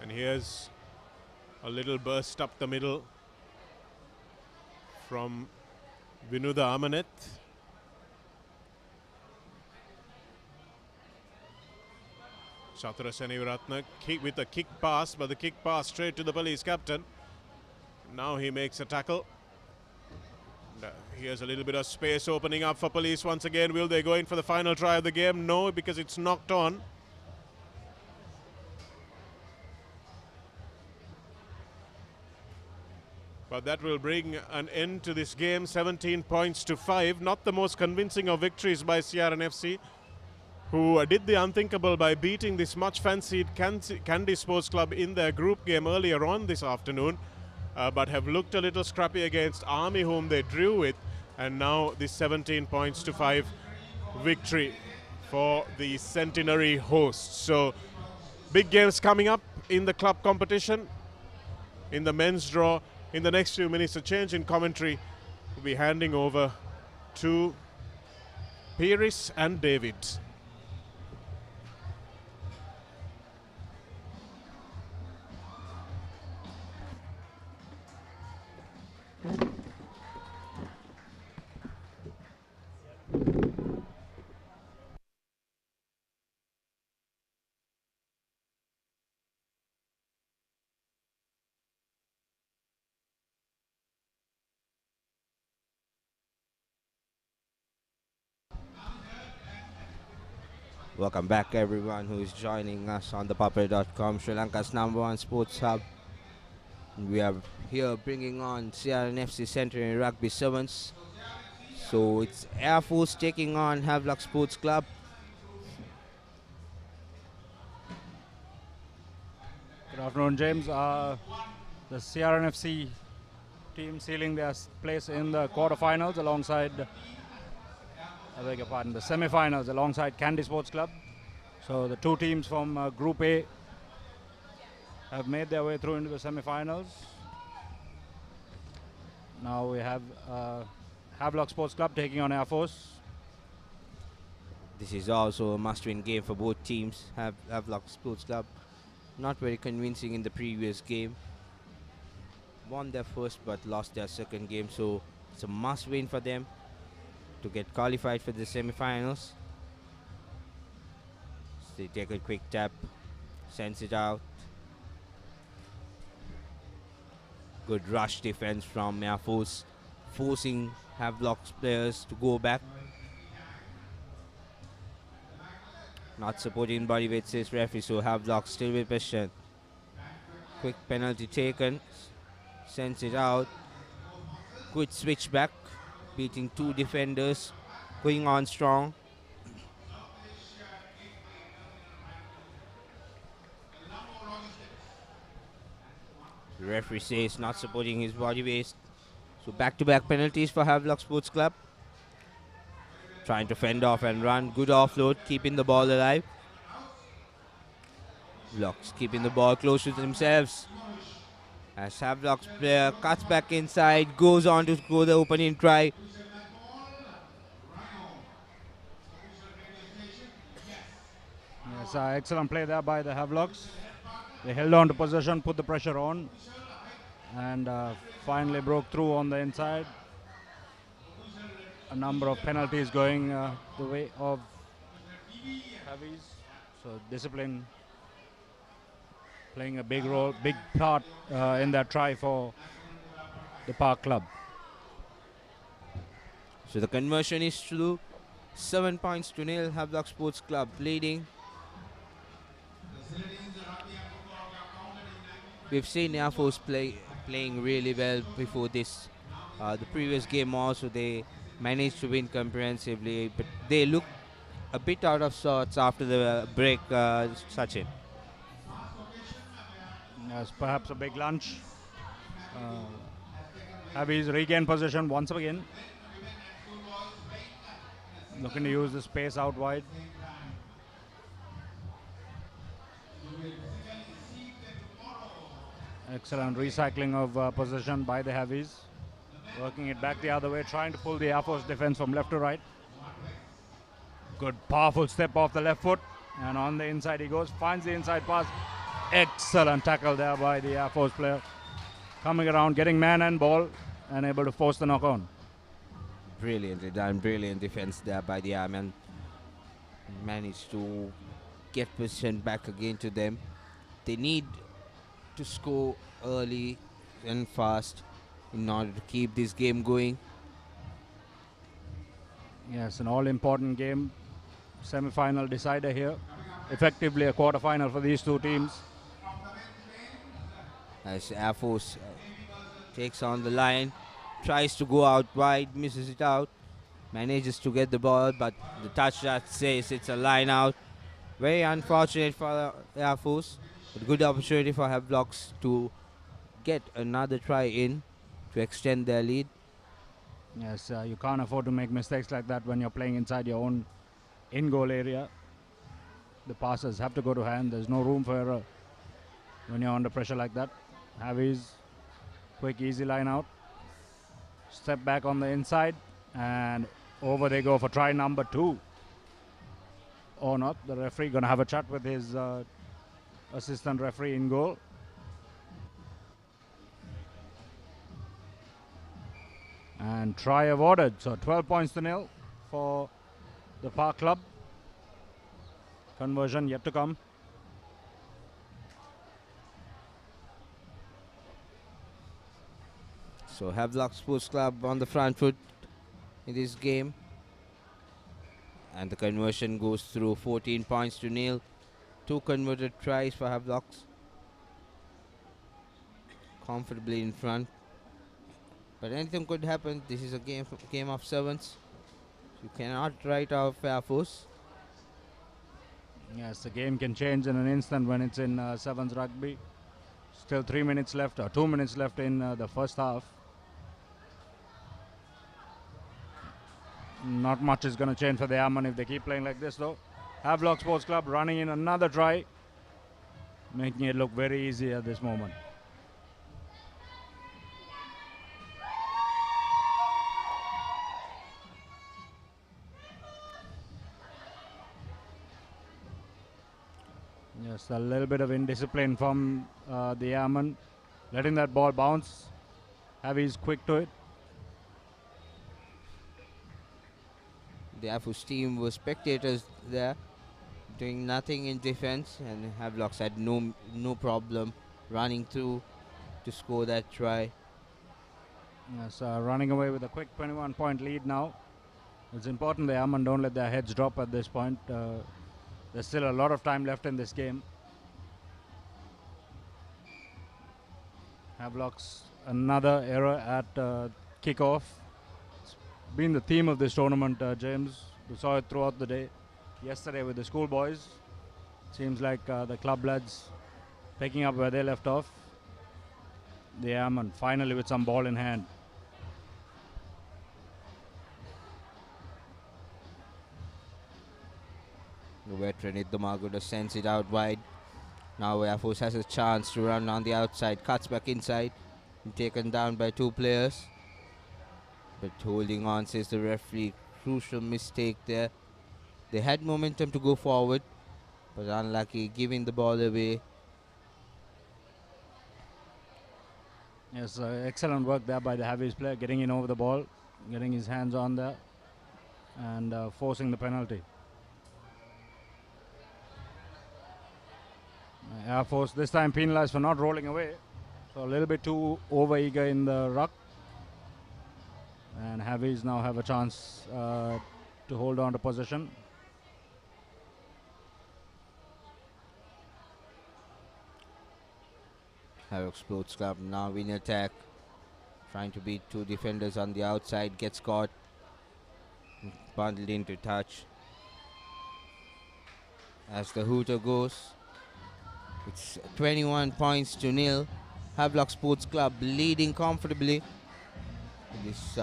And here's a little burst up the middle from Vinuda Amanet. Chatura Senivaratna with a kick pass, but the kick pass straight to the police captain. Now he makes a tackle. And, here's a little bit of space opening up for police once again. Will they go in for the final try of the game? No, because it's knocked on. But that will bring an end to this game, 17 points to 5. Not the most convincing of victories by CR&FC, who did the unthinkable by beating this much fancied Kandy Sports Club in their group game earlier on this afternoon, but have looked a little scrappy against Army, whom they drew with, and now this 17 points to 5 victory for the Centenary hosts. So big games coming up in the club competition. In the men's draw, in the next few minutes, a change in commentary will be handing over to Piris and David. Welcome back, everyone who is joining us on the Papare.com, Sri Lanka's #1 sports hub. We are here bringing on CR&FC Centenary Rugby Sevens. So it's Air Force taking on Havelock Sports Club. Good afternoon, James. The CR&FC team sealing their place in the quarterfinals alongside, I beg your pardon, the semi-finals alongside Kandy Sports Club. So the two teams from Group A have made their way through into the semi-finals. Now we have Havelock Sports Club taking on Air Force. This is also a must-win game for both teams. Havelock Sports Club not very convincing in the previous game. Won their first but lost their second game, so it's a must-win for them to get qualified for the semi-finals. So they take a quick tap, sends it out. Good rush defense from Air Force, forcing Havelock's players to go back. Not supporting body weight, says referee, so Havelock still with possession. Quick penalty taken, sends it out. Good switch back, beating two defenders, going on strong. The referee says not supporting his body weight. So back-to-back penalties for Havelock Sports Club. Trying to fend off and run. Good offload, keeping the ball alive. Blocks keeping the ball close to themselves. As Havelock's player cuts back inside, goes on to score the opening try. Yes, excellent play there by the Havelocks. They held on to possession, put the pressure on, and finally broke through on the inside. A number of penalties going the way of Havies. So discipline playing a big role, big part in that try for the Park Club. So the conversion is through. 7 points to nil. Havelock Sports Club leading. We've seen Air Force playing really well before this. The previous game also they managed to win comprehensively, but they look a bit out of sorts after the break, Sachin. Yes, perhaps a big lunch. Havies regain possession once again. Looking to use the space out wide. Excellent recycling of possession by the Heavies. Working it back the other way, trying to pull the Air Force defense from left to right. Good powerful step off the left foot, and on the inside he goes, finds the inside pass. Excellent tackle there by the Air Force player. Coming around, getting man and ball, and able to force the knock on. Brilliantly done, brilliant defense there by the Airmen. Managed to get position back again to them. They need to score early and fast in order to keep this game going. Yes, an all-important game. Semi-final decider here. Effectively a quarter-final for these two teams. As Air Force takes on the line, tries to go out wide, misses it out, manages to get the ball, but the touch that says it's a line out. Very unfortunate for the Air Force, but good opportunity for Havelocks to get another try in to extend their lead. Yes, you can't afford to make mistakes like that when you're playing inside your own in-goal area. The passes have to go to hand. There's no room for error when you're under pressure like that. Havies, quick, easy line out. Step back on the inside, and over they go for try number 2. Or not. The referee going to have a chat with his assistant referee in goal. And try awarded. So 12 points to nil for the Park Club. Conversion yet to come. So Havelock Sports Club on the front foot in this game. And the conversion goes through, 14 points to nil. 2 converted tries for Havelocks. Comfortably in front. But anything could happen. This is a game of sevens. You cannot write off Air Force. Yes, the game can change in an instant when it's in sevens rugby. Still 3 minutes left, or 2 minutes left in the first half. Not much is going to change for the Airmen if they keep playing like this though. Havelock Sports Club running in another try, making it look very easy at this moment. Yes, a little bit of indiscipline from the Airmen, letting that ball bounce. Havies quick to it. The Air Force team were spectators there, doing nothing in defense, and Havelocks had no problem running through to score that try. Yes, running away with a quick 21-point lead now. It's important the Airmen don't let their heads drop at this point. There's still a lot of time left in this game. Havelocks, another error at kickoff. It's been the theme of this tournament, James. We saw it throughout the day. Yesterday with the schoolboys. Seems like the club lads picking up where they left off. The Airmen finally with some ball in hand. The veteran Idamaguda sends it out wide. Now Air Force has a chance to run on the outside. Cuts back inside. Taken down by 2 players. But holding on, says the referee. Crucial mistake there. They had momentum to go forward, but unlucky, giving the ball away. Yes, excellent work there by the Havies player, getting in over the ball, getting his hands on there, and forcing the penalty. Air Force this time penalized for not rolling away, so a little bit too over eager in the ruck. And Havies now have a chance to hold on to position. Havelock Sports Club now in attack, trying to beat 2 defenders on the outside, gets caught, bundled into touch. As the hooter goes, it's 21 points to nil. Havelock Sports Club leading comfortably in this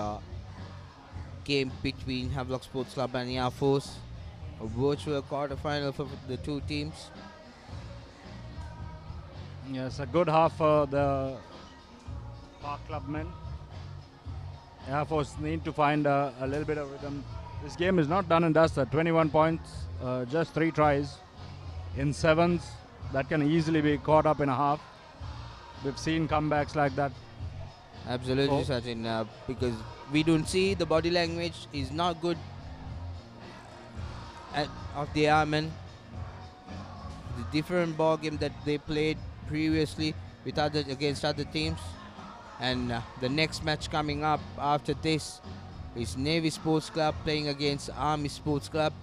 game between Havelock Sports Club and Air Force. A virtual quarter-final for the 2 teams. Yes, a good half for the Park Club men. Air Force need to find a little bit of rhythm. This game is not done and dusted. 21 points, just 3 tries in sevens. That can easily be caught up in a half. We've seen comebacks like that. Absolutely, So- Sachin, because we don't see the body language is not good of the airmen. The different ball game that they played previously with against other teams, and the next match coming up after this is Navy Sports Club playing against Army Sports Club.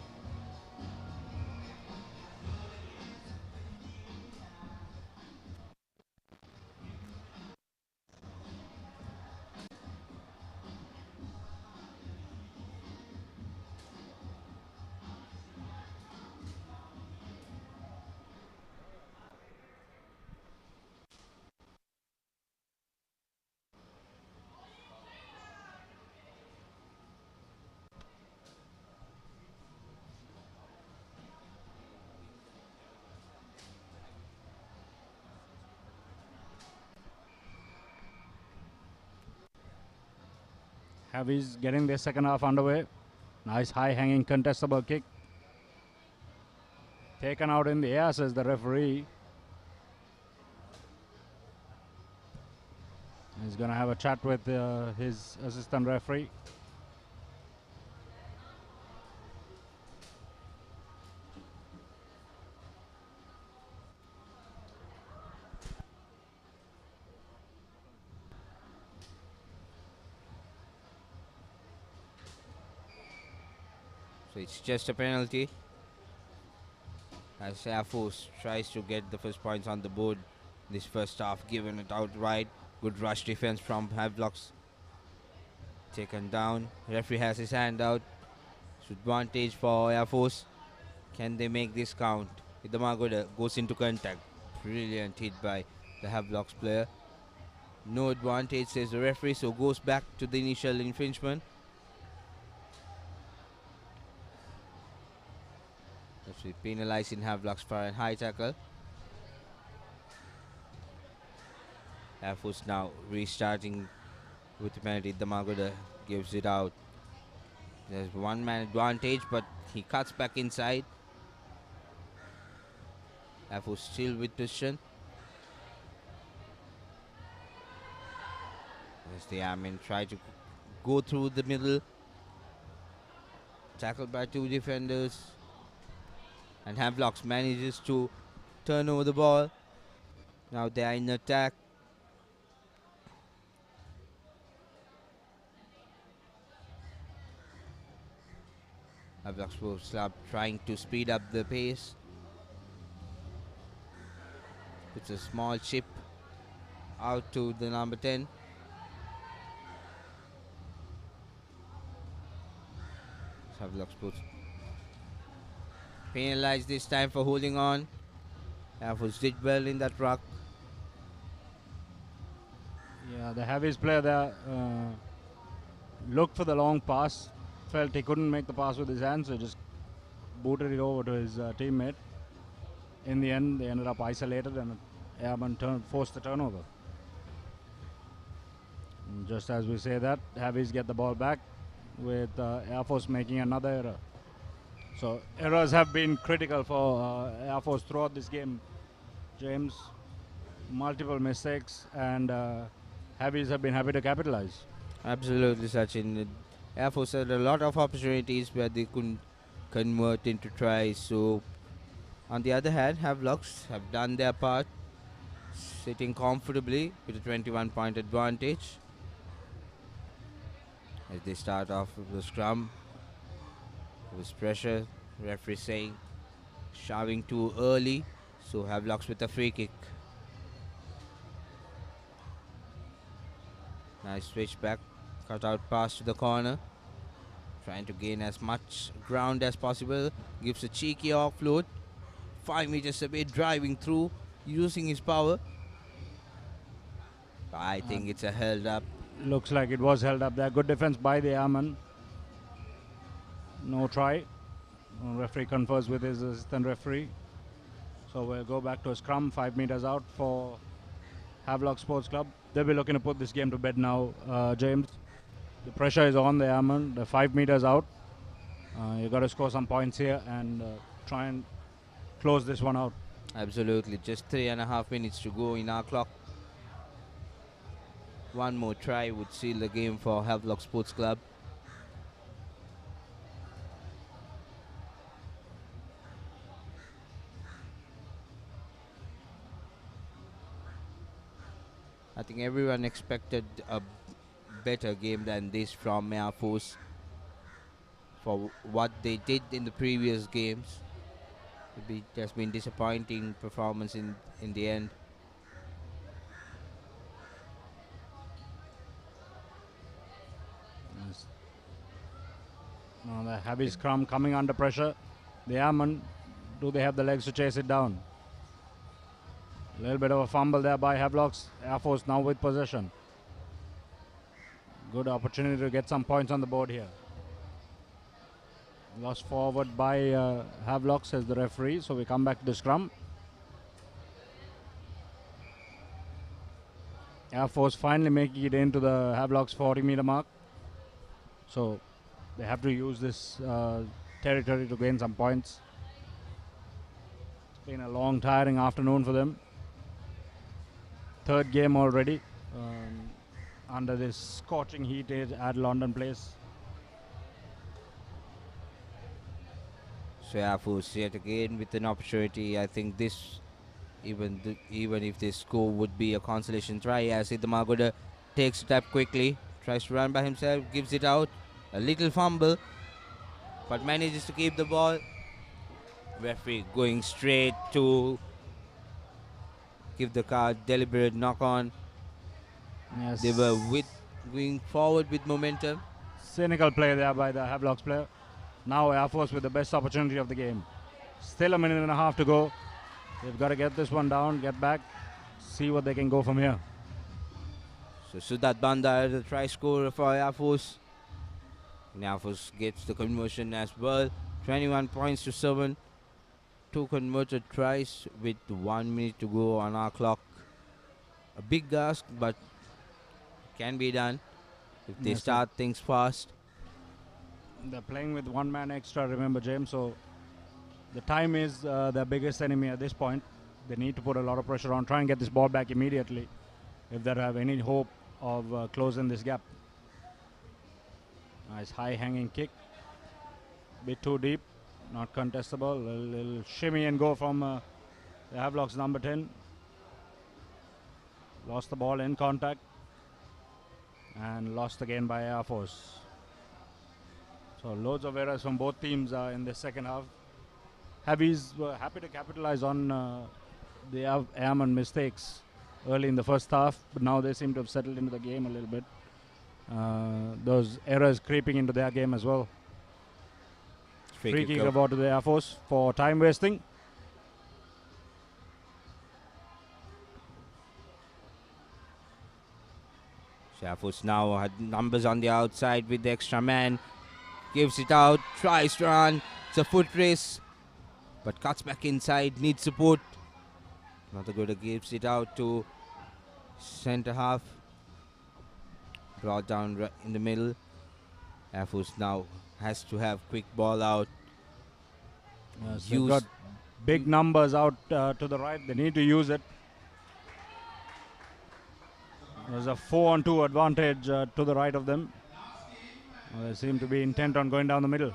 Heavies getting their second half underway. Nice high hanging contestable kick. Taken out in the air, says the referee. He's going to have a chat with his assistant referee. So it's just a penalty as Air Force tries to get the first points on the board this first half, given it outright. Good rush defense from Havelocks. Taken down. Referee has his hand out. It's advantage for Air Force. Can they make this count? Idamagoda goes into contact. Brilliant hit by the Havelocks player. No advantage, says the referee, so goes back to the initial infringement. Actually penalizing Havelocks for a high tackle. Air Force now restarting with the penalty. Damagoda gives it out. There's one man advantage, but he cuts back inside. Air Force still with position. As the Airmen try to go through the middle. Tackled by 2 defenders. And Havelocks manages to turn over the ball. Now they are in attack. Havelocks will start trying to speed up the pace. It's a small chip out to the number 10. Havelocks puts penalized this time for holding on. Air Force did well in that ruck. Yeah, the Heavies player there looked for the long pass. Felt he couldn't make the pass with his hands, so just booted it over to his teammate. In the end, they ended up isolated and Airman forced the turnover. And just as we say that, Heavies get the ball back with Air Force making another error. So errors have been critical for Air Force throughout this game. James, multiple mistakes, and Heavies have been happy to capitalize. Absolutely, Sachin. Air Force had a lot of opportunities where they couldn't convert into tries. So, on the other hand, Havelocks have done their part, sitting comfortably with a 21-point advantage. As they start off with the scrum, with pressure, referee saying shoving too early, so Havelocks with a free kick. Nice switch back, cut out pass to the corner, trying to gain as much ground as possible, gives a cheeky offload, 5 meters away, driving through, using his power. I think it's a held up. Looks like it was held up there. Good defense by the Airman. No try. Referee confers with his assistant referee. So we'll go back to a scrum 5 meters out for Havelock Sports Club. They'll be looking to put this game to bed now, James. The pressure is on the Airmen. They're 5 meters out. You've got to score some points here and try and close this one out. Absolutely. Just 3.5 minutes to go in our clock. One more try would seal the game for Havelock Sports Club. I think everyone expected a better game than this from Air Force for what they did in the previous games. It has been disappointing performance in the end. Yes. Now the heavy scrum coming under pressure. The Airmen, do they have the legs to chase it down? A little bit of a fumble there by Havelocks. Air Force now with possession. Good opportunity to get some points on the board here. Lost forward by Havelocks as the referee, so we come back to the scrum. Air Force finally making it into the Havelocks 40-meter mark. So they have to use this territory to gain some points. It's been a long, tiring afternoon for them. Third game already under this scorching heat at Longdon Place. So Air Force yet again with an opportunity. I think this, even if this score would be a consolation try, as Idamagoda takes it up quickly, tries to run by himself, gives it out, a little fumble, but manages to keep the ball. Referee going straight to give the card, deliberate knock on. Yes. They were going forward with momentum. Cynical play there by the Havelocks player. Now Air Force with the best opportunity of the game. Still a minute and a half to go. They've got to get this one down, get back, see what they can go from here. So Sudat Bandar, the try scorer for Air Force. And Air Force gets the conversion as well. 21 points to 7. 2 converted tries with 1 minute to go on our clock. A big ask, but can be done if they start things fast. They're playing with one man extra, remember, James, so the time is their biggest enemy at this point. They need to put a lot of pressure on, try and get this ball back immediately if they have any hope of closing this gap. Nice high hanging kick, bit too deep, not contestable. A little shimmy and go from the Havelocks number 10. Lost the ball in contact and lost again by Air Force. So loads of errors from both teams in the second half. Heavies were happy to capitalize on the Airmen mistakes early in the first half, but now they seem to have settled into the game a little bit. Those errors creeping into their game as well. Free kick about to the Air Force for time wasting. Air Force now had numbers on the outside with the extra man. Gives it out, tries to run. It's a foot race, but cuts back inside, needs support. Nothagoda gives it out to centre half. Brought down in the middle. Air Force now has to have quick ball out. Yes, they've got big numbers out to the right. They need to use it. There's a 4-on-2 advantage to the right of them. They seem to be intent on going down the middle.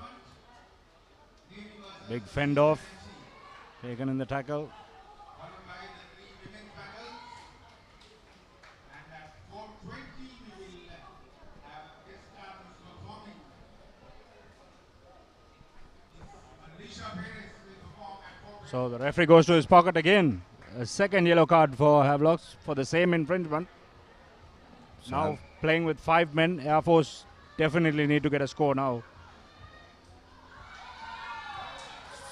Big fend off, taken in the tackle. So the referee goes to his pocket again. A second yellow card for Havelocks for the same infringement. So now playing with 5 men, Air Force definitely need to get a score now.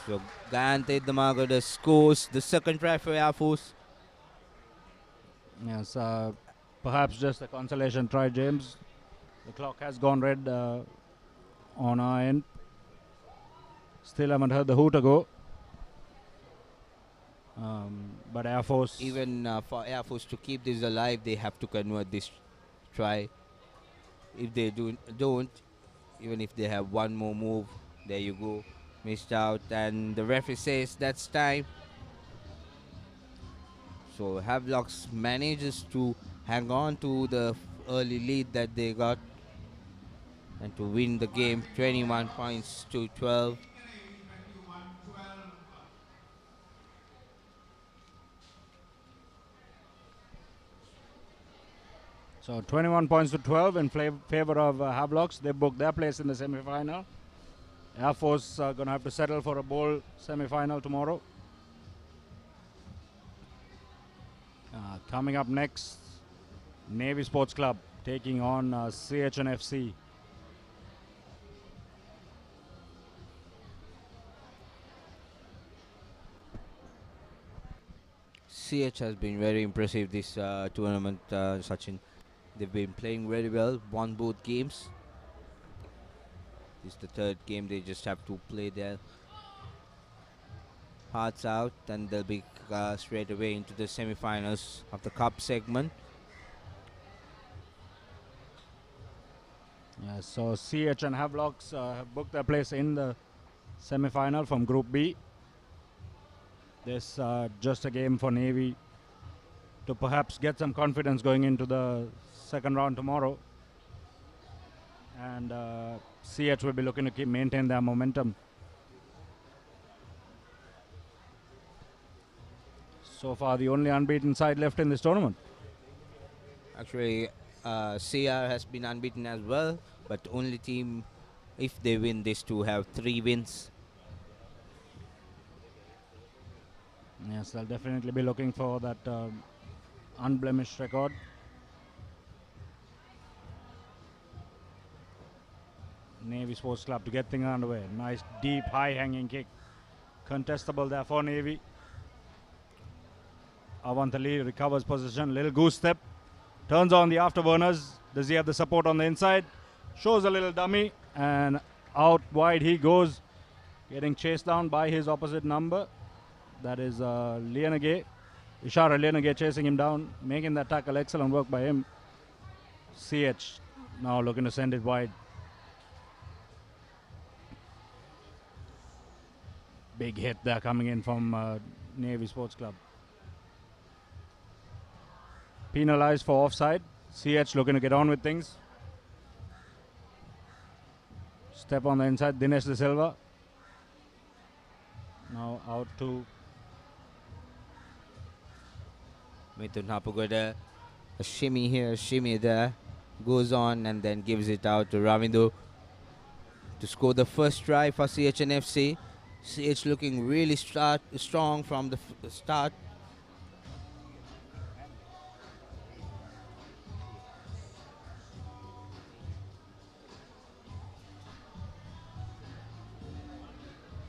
So Gayante Damagoda scores the second try for Air Force. Yes, perhaps just a consolation try, James. The clock has gone red on our end. Still haven't heard the hooter go. But Air Force... Even for Air Force to keep this alive, they have to convert this try. If they don't, even if they have one more move, there you go, missed out, and the referee says that's time. So Havelocks manages to hang on to the early lead that they got and to win the game 21 points to 12. So 21 points to 12 in favor of Havelocks. They booked their place in the semi-final. Air Force are going to have to settle for a bowl semi-final tomorrow. Coming up next, Navy Sports Club taking on CR&FC. CH has been very impressive this tournament, Sachin. They've been playing very well, won both games. This is the third game. They just have to play their hearts out, and they'll be straight away into the semi-finals of the cup segment. Yeah, so CH and Havelocks have booked their place in the semi-final from Group B. This just a game for Navy to perhaps get some confidence going into the second round tomorrow. And CH will be looking to maintain their momentum. So far, the only unbeaten side left in this tournament. Actually, CR has been unbeaten as well, but only team, if they win this, to have 3 wins. Yes, they'll definitely be looking for that unblemished record. Navy Sports Club to get things underway. Nice, deep, high-hanging kick. Contestable there for Navy. Avantali recovers position. Little goose step. Turns on the afterburners. Does he have the support on the inside? Shows a little dummy. And out wide he goes. Getting chased down by his opposite number. That is Lienage. Ishara Lienage chasing him down. Making that tackle. Excellent work by him. CH now looking to send it wide. Big hit there coming in from Navy Sports Club. Penalized for offside. CH looking to get on with things. Step on the inside. Dinesh De Silva. Now out to Mithun Hapugoda. A shimmy here, shimmy there. Goes on and then gives it out to Ravindu to score the first try for CH&FC. CH looking really strong from the start.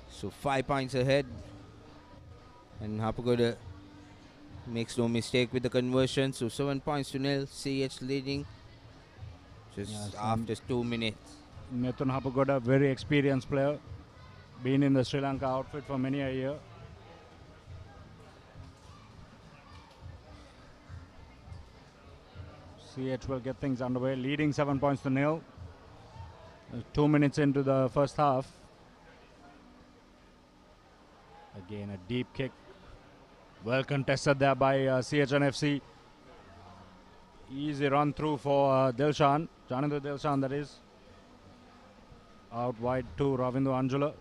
So 5 points ahead. And Hapugoda makes no mistake with the conversion. So 7 points to nil. CH leading just after 2 minutes. Mithun Hapugoda, very experienced player. Been in the Sri Lanka outfit for many a year. CH will get things underway, leading 7 points to nil. 2 minutes into the first half. Again, a deep kick. Well contested there by CH&FC. Easy run through for Dilshan. Janindra Dilshan, that is. Out wide to Ravindu Anjula.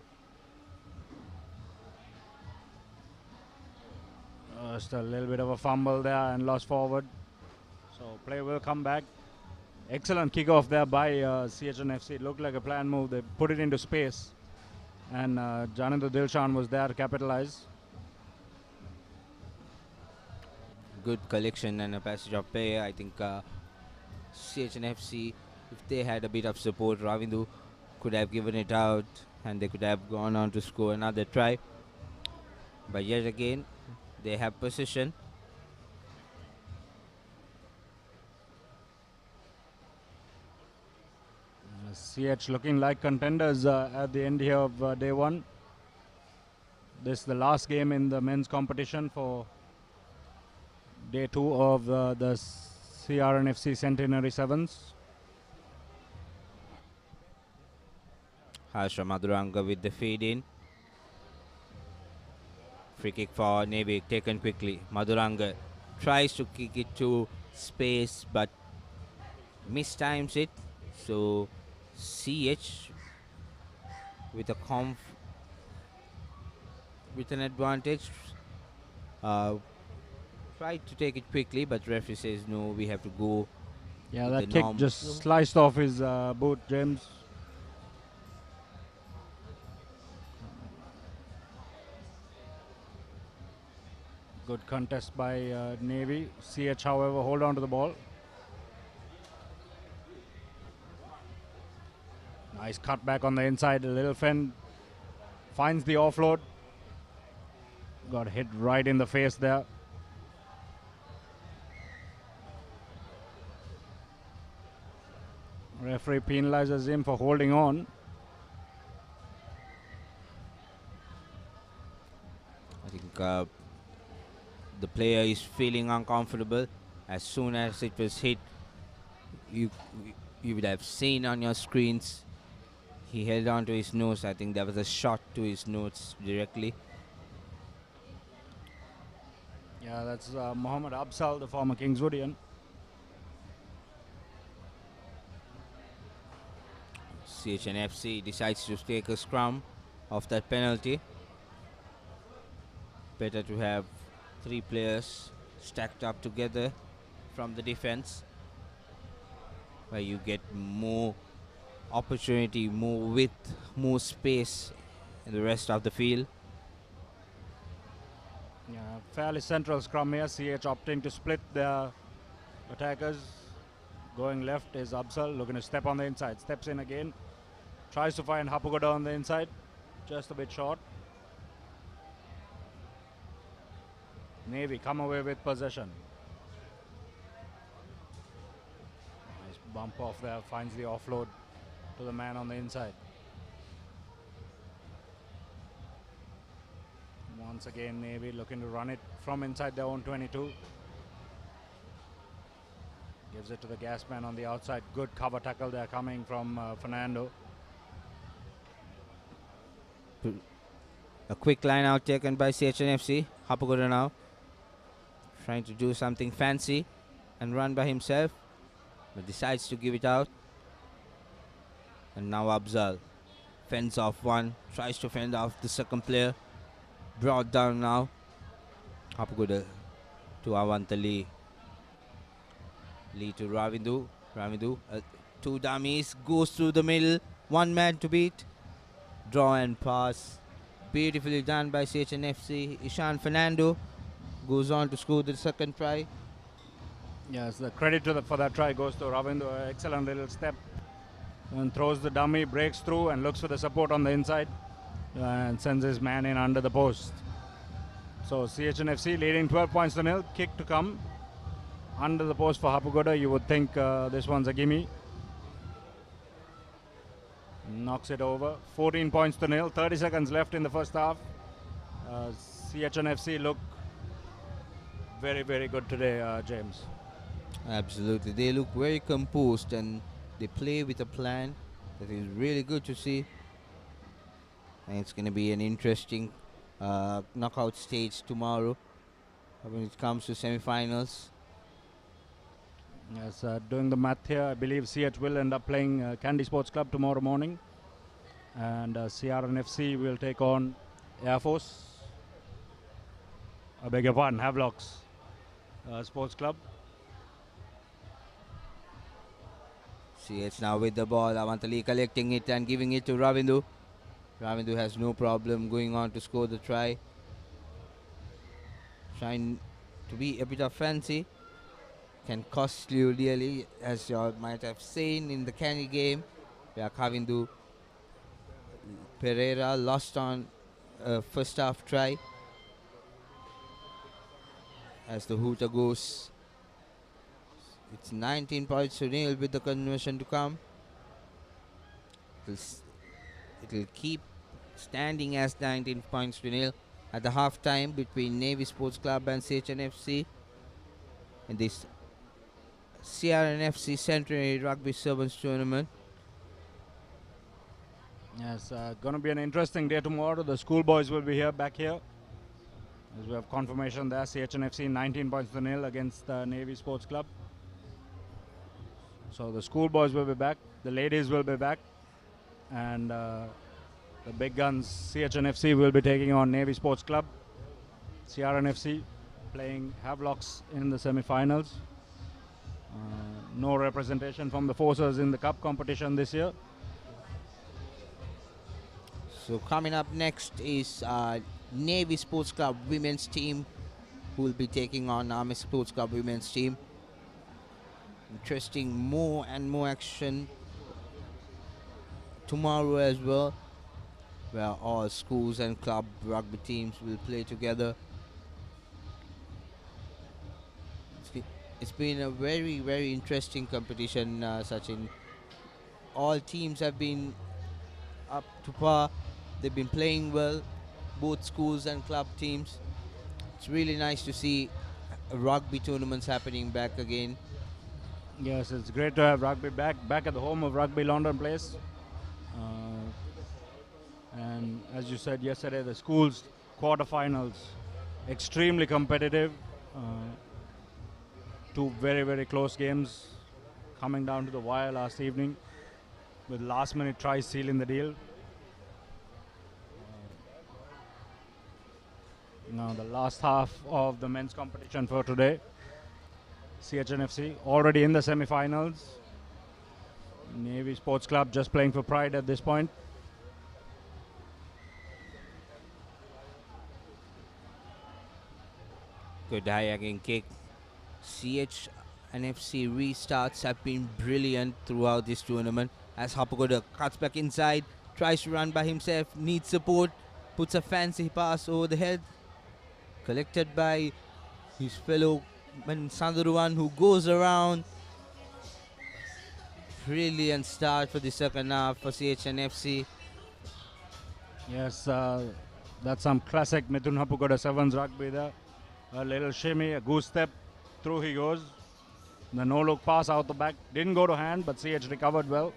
Just a little bit of a fumble there and lost forward. So play will come back. Excellent kickoff there by CH&FC. It looked like a planned move. They put it into space. And Janindra Dilshan was there to capitalize. Good collection and a passage of play. I think CH&FC, if they had a bit of support, Ravindu could have given it out and they could have gone on to score another try. But yet again, they have possession. CH looking like contenders at the end here of day one. This is the last game in the men's competition for day 2 of the CR&FC Centenary Sevens. Harsha Maduranga with the feed in. Free kick for Navy, taken quickly. Maduranga tries to kick it to space but mistimes it. So CH with a with an advantage. Tried to take it quickly, but referee says no, we have to go. Yeah, with that the kick norm. just sliced off his boot, James. Good contest by Navy. CH, however, hold on to the ball. Nice cut back on the inside. Little Fen finds the offload. Got hit right in the face there. Referee penalizes him for holding on. I think the player is feeling uncomfortable. As soon as it was hit, you would have seen on your screens, he held on to his nose. I think there was a shot to his nose directly. Yeah, that's Mohammed Absal, the former Kingswoodian. CH&FC decides to take a scrum of that penalty. Better to have 3 players stacked up together from the defense, where you get more opportunity, more width, more space in the rest of the field. Yeah, fairly central scrum here. CH opting to split their attackers. Going left is Absal, looking to step on the inside. Steps in again. Tries to find Hapugoda on the inside. Just a bit short. Navy come away with possession. Nice bump off there. Finds the offload to the man on the inside. Once again, Navy looking to run it from inside their own 22. Gives it to the gas man on the outside. Good cover tackle there coming from Fernando. A quick line out taken by CH&FC. Hapugoda now trying to do something fancy and run by himself, but decides to give it out. And now Abzal fends off one, tries to fend off the second player. Brought down now. Hapugoda to Avanta Lee. Lee to Ravindu. Ravindu, 2 dummies, goes through the middle. 1 man to beat. Draw and pass. Beautifully done by CH&FC. Ishan Fernando goes on to score the second try. Yes, the credit for that try goes to Ravindu. Excellent little step. And throws the dummy, breaks through and looks for the support on the inside. And sends his man in under the post. So CH&FC leading 12 points to nil. Kick to come. Under the post for Hapugoda. You would think this one's a gimme. Knocks it over. 14 points to nil. 30 seconds left in the first half. CH&FC look very, very good today, James. Absolutely. They look very composed and they play with a plan that is really good to see. And it's going to be an interesting knockout stage tomorrow when it comes to semi-finals. Yes, doing the math here, I believe CH will end up playing Candy Sports Club tomorrow morning. And CR&FC will take on Air Force. I beg your pardon, Havelocks Sports Club. CH now with the ball. Avantali collecting it and giving it to Ravindu. Ravindu has no problem going on to score the try. Trying to be a bit of fancy. Can cost you really, as you might have seen in the Canny game, where Kavindu Pereira lost on first half try. As the hooter goes, it's 19 points to nil with the conversion to come. It will keep standing as 19 points to nil. at the half time between Navy Sports Club and CR&FC in this CR&FC Centenary Rugby Sevens tournament. Yes, going to be an interesting day tomorrow. The schoolboys will be here, back here. As we have confirmation there, CR&FC 19 points to nil against the Navy Sports Club. So the schoolboys will be back, the ladies will be back, and the big guns, CR&FC, will be taking on Navy Sports Club. CR&FC playing Havelocks in the semi-finals. No representation from the Forces in the cup competition this year. So coming up next is Navy Sports Club women's team, who will be taking on Army Sports Club women's team. Interesting, more and more action tomorrow as well, where all schools and club rugby teams will play together. It's been a very, very interesting competition, Sachin. All teams have been up to par. They've been playing well, both schools and club teams. It's really nice to see rugby tournaments happening back again. Yes, it's great to have rugby back at the home of rugby, Longdon Place. And as you said yesterday, the schools quarterfinals, extremely competitive. Two very, very close games coming down to the wire last evening, with last minute tries sealing the deal. Now the last half of the men's competition for today. CR&FC already in the semi-finals. Navy Sports Club just playing for pride at this point. Good high-again kick. CR&FC restarts have been brilliant throughout this tournament, as Hapagoda cuts back inside, tries to run by himself, needs support, puts a fancy pass over the head, collected by his fellow Sandaruwan, who goes around. Brilliant start for the second half for CR&FC. Yes, that's some classic Mithun Hapugoda Sevens rugby there. A little shimmy, a goose step, through he goes. The no-look pass out the back, didn't go to hand, but CH recovered well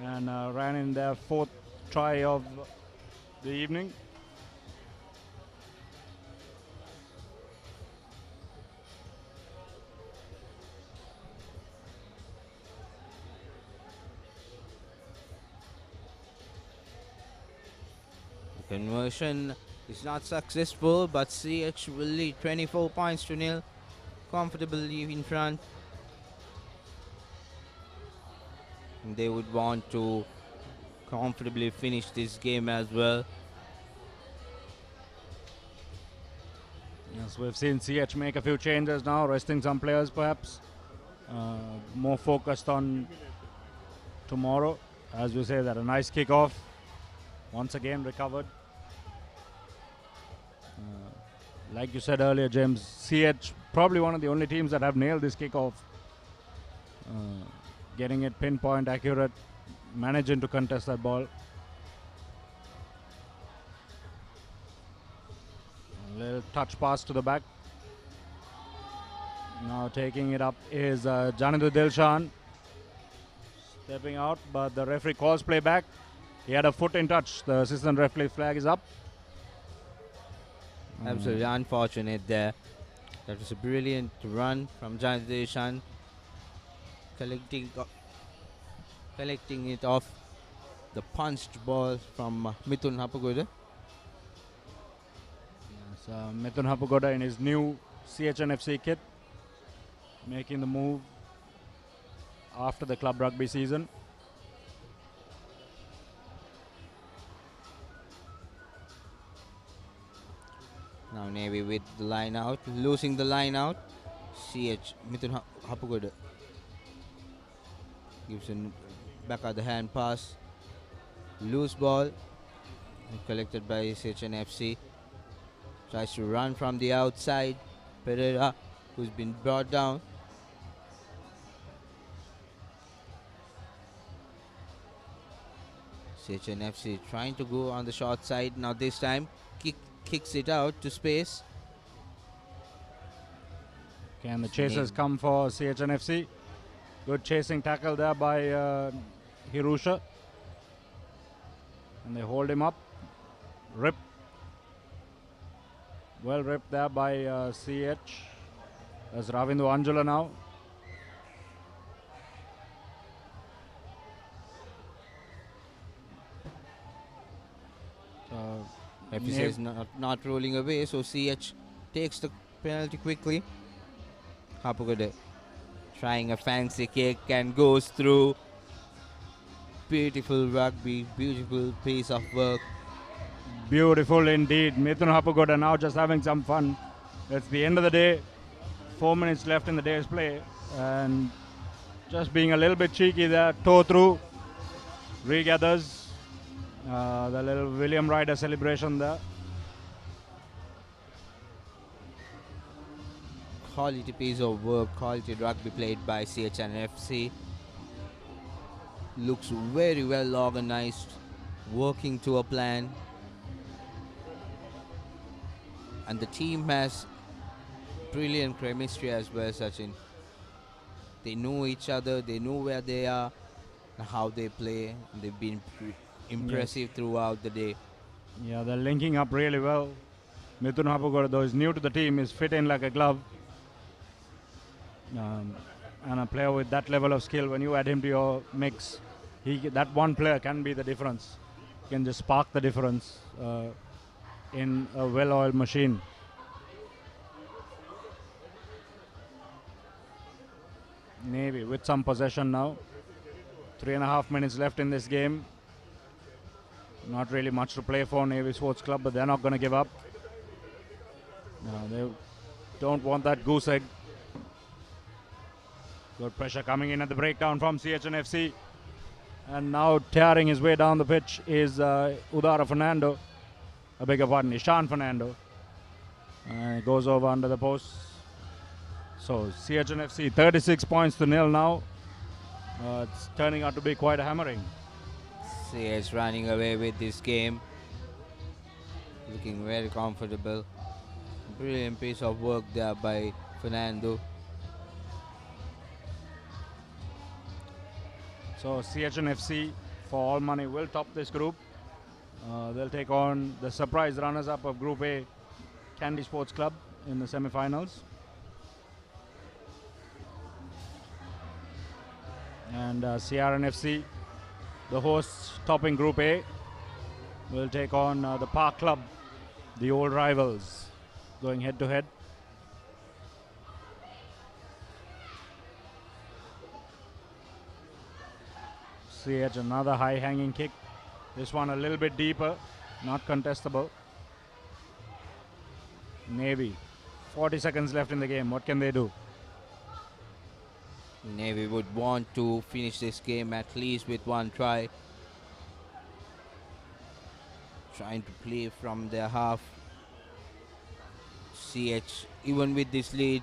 and ran in their fourth try of the evening. Conversion is not successful, but CH will lead 24 points to nil, comfortably in front. And they would want to comfortably finish this game as well. Yes, we've seen CH make a few changes now, resting some players perhaps. More focused on tomorrow. As we say, that a nice kickoff. Once again recovered. Like you said earlier, James, CH probably one of the only teams that have nailed this kickoff. Getting it pinpoint accurate, managing to contest that ball. A little touch pass to the back. Now taking it up is Janidu Dilshan. Stepping out, but the referee calls play back. He had a foot in touch. The assistant referee flag is up. Absolutely unfortunate there. That was a brilliant run from Janidu Dilshan. Collecting it off the punched ball from Mithun Hapagoda. Yes, Mithun Hapagoda in his new CR&FC kit, making the move after the club rugby season. Now Navy with the line out, losing the line out. Mithun Hapagoda gives a back of the hand pass. Loose ball collected by CR&FC. Tries to run from the outside. Pereira, who's been brought down. CR&FC trying to go on the short side. Now this time kick kicks it out to space. Can the chasers come for CH&FC? Good chasing tackle there by Hirusha. And they hold him up. Rip. Well ripped there by CH. That's Ravindu Anjula now. FC is not rolling away, so CH takes the penalty quickly. Hapugode trying a fancy kick and goes through. Beautiful rugby, beautiful piece of work. Beautiful indeed. Mithun Hapugoda now just having some fun. It's the end of the day. 4 minutes left in the day's play. And just being a little bit cheeky there. Toe through. Regathers. The little William Ryder celebration there. Quality piece of work, quality rugby played by CH&FC. Looks very well organized, working to a plan. And the team has brilliant chemistry as well, Sachin. They know each other, they know where they are, and how they play. They've been impressive throughout the day. Yeah, they're linking up really well. Mithun Hapugoda, though, is new to the team, is fit in like a glove. And a player with that level of skill, when you add him to your mix, that one player can be the difference. He can just spark the difference in a well-oiled machine. Navy with some possession now. 3.5 minutes left in this game. Not really much to play for Navy Sports Club, but they're not going to give up. No, they don't want that goose egg. Good pressure coming in at the breakdown from CH&FC. And now tearing his way down the pitch is Udara Fernando. I beg your pardon, Ishan Fernando. Goes over under the post. So CH&FC 36 points to 0 now. It's turning out to be quite a hammering. CH running away with this game. Looking very comfortable. Brilliant piece of work there by Fernando. So CH&FC for all money will top this group. They'll take on the surprise runners-up of Group A, Candy Sports Club, in the semi-finals. And CR&FC, the hosts topping Group A, will take on the Park Club, the old rivals, going head-to-head. CH, another high-hanging kick. This one a little bit deeper, not contestable. Navy, 40 seconds left in the game. What can they do? Navy would want to finish this game at least with one try. Trying to play from their half. CH, even with this lead,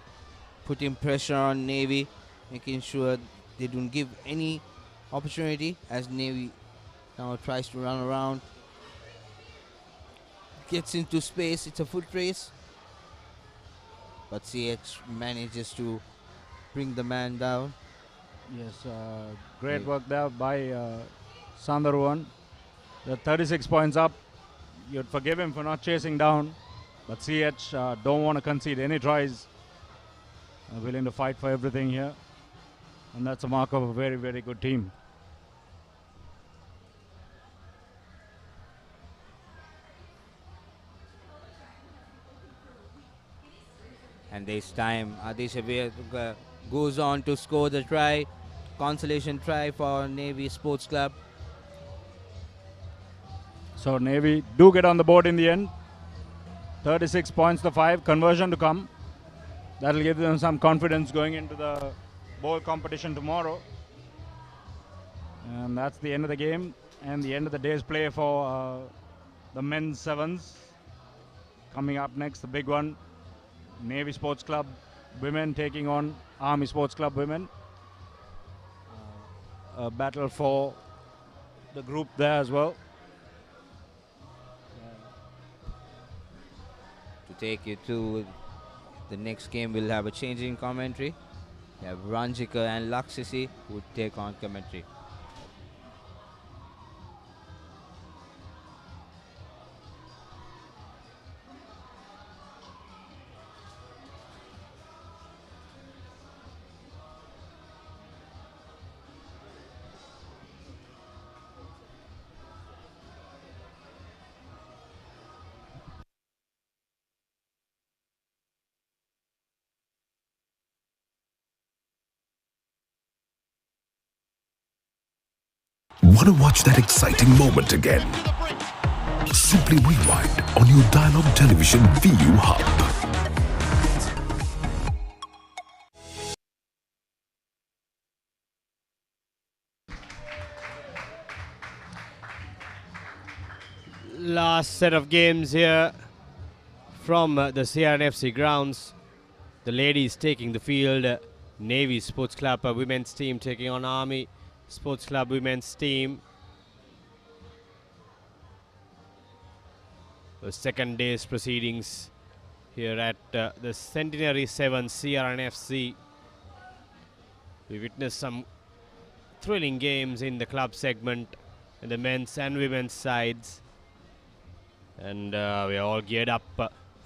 putting pressure on Navy, making sure they don't give any opportunity as Navy now tries to run around. Gets into space, it's a foot race. But CH manages to bring the man down. Yes, great work there by Sandaruan. They're 36 points up. You'd forgive him for not chasing down. But CH don't want to concede any tries. Willing to fight for everything here. And that's a mark of a very, very good team. And this time, Adeshavir goes on to score the try. Consolation try for Navy Sports Club. So Navy do get on the board in the end. 36 points to 5. Conversion to come. That'll give them some confidence going into the bowl competition tomorrow. And that's the end of the game and the end of the day's play for the men's sevens. Coming up next, the big one. Navy Sports Club women taking on Army Sports Club women. A battle for the group there as well. take you to the next game. We'll have a changing commentary. We have Ranjika and Laksisi who take on commentary. Want to watch that exciting moment again? Simply rewind on your dialogue television VU Hub. Last set of games here from the CR&FC grounds. The ladies taking the field. Navy Sports Club women's team taking on Army Sports Club women's team. The second day's proceedings here at the Centenary 7 CR&FC. We witnessed some thrilling games in the club segment in the men's and women's sides. And we are all geared up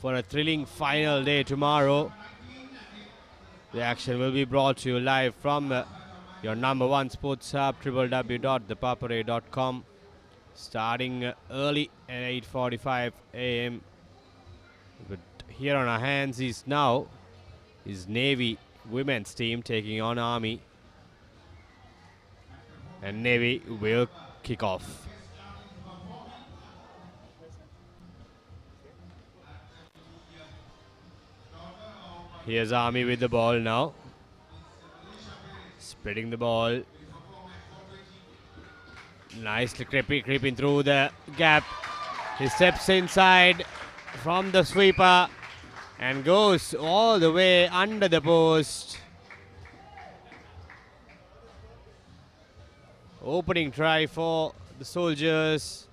for a thrilling final day tomorrow. The action will be brought to you live from your number one sports hub, www.thepapare.com, starting early at 8:45 a.m. But here on our hands is now Navy women's team taking on Army, and Navy will kick off. Here's Army with the ball now. Spreading the ball. Nicely creeping through the gap. He steps inside from the sweeper and goes all the way under the post. Opening try for the Soldiers.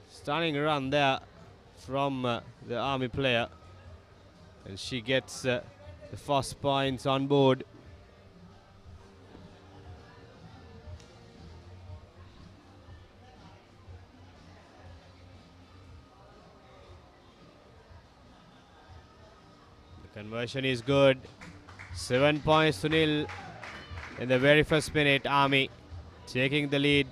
Stunning run there from the Army player. And she gets the first points on board. The conversion is good. 7 points to nil in the very first minute. Army taking the lead.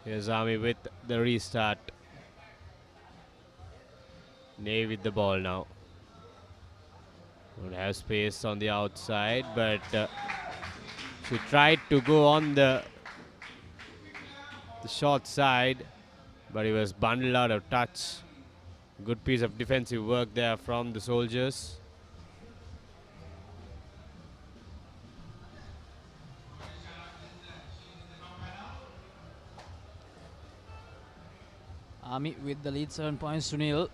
Here's Army with the restart. Navy with the ball now. Don't have space on the outside, but she tried to go on the short side, but he was bundled out of touch. Good piece of defensive work there from the Soldiers. Army with the lead, 7 points to nil.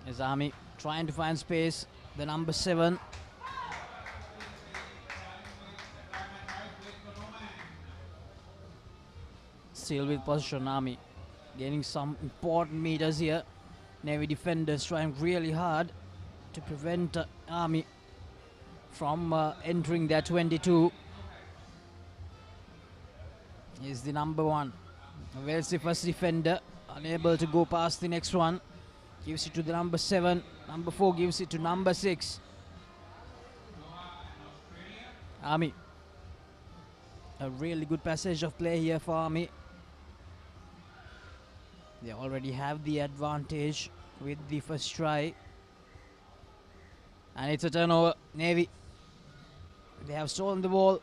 Is Army trying to find space. The number 7. Still with possession, Army gaining some important meters here. Navy defenders trying really hard to prevent Army from entering their 22. Is the number 1. Where's the first defender? Unable to go past the next one. Gives it to the number 7. Number 4 gives it to number 6. Army. A really good passage of play here for Army. They already have the advantage with the first try. And it's a turnover. Navy. They have stolen the ball.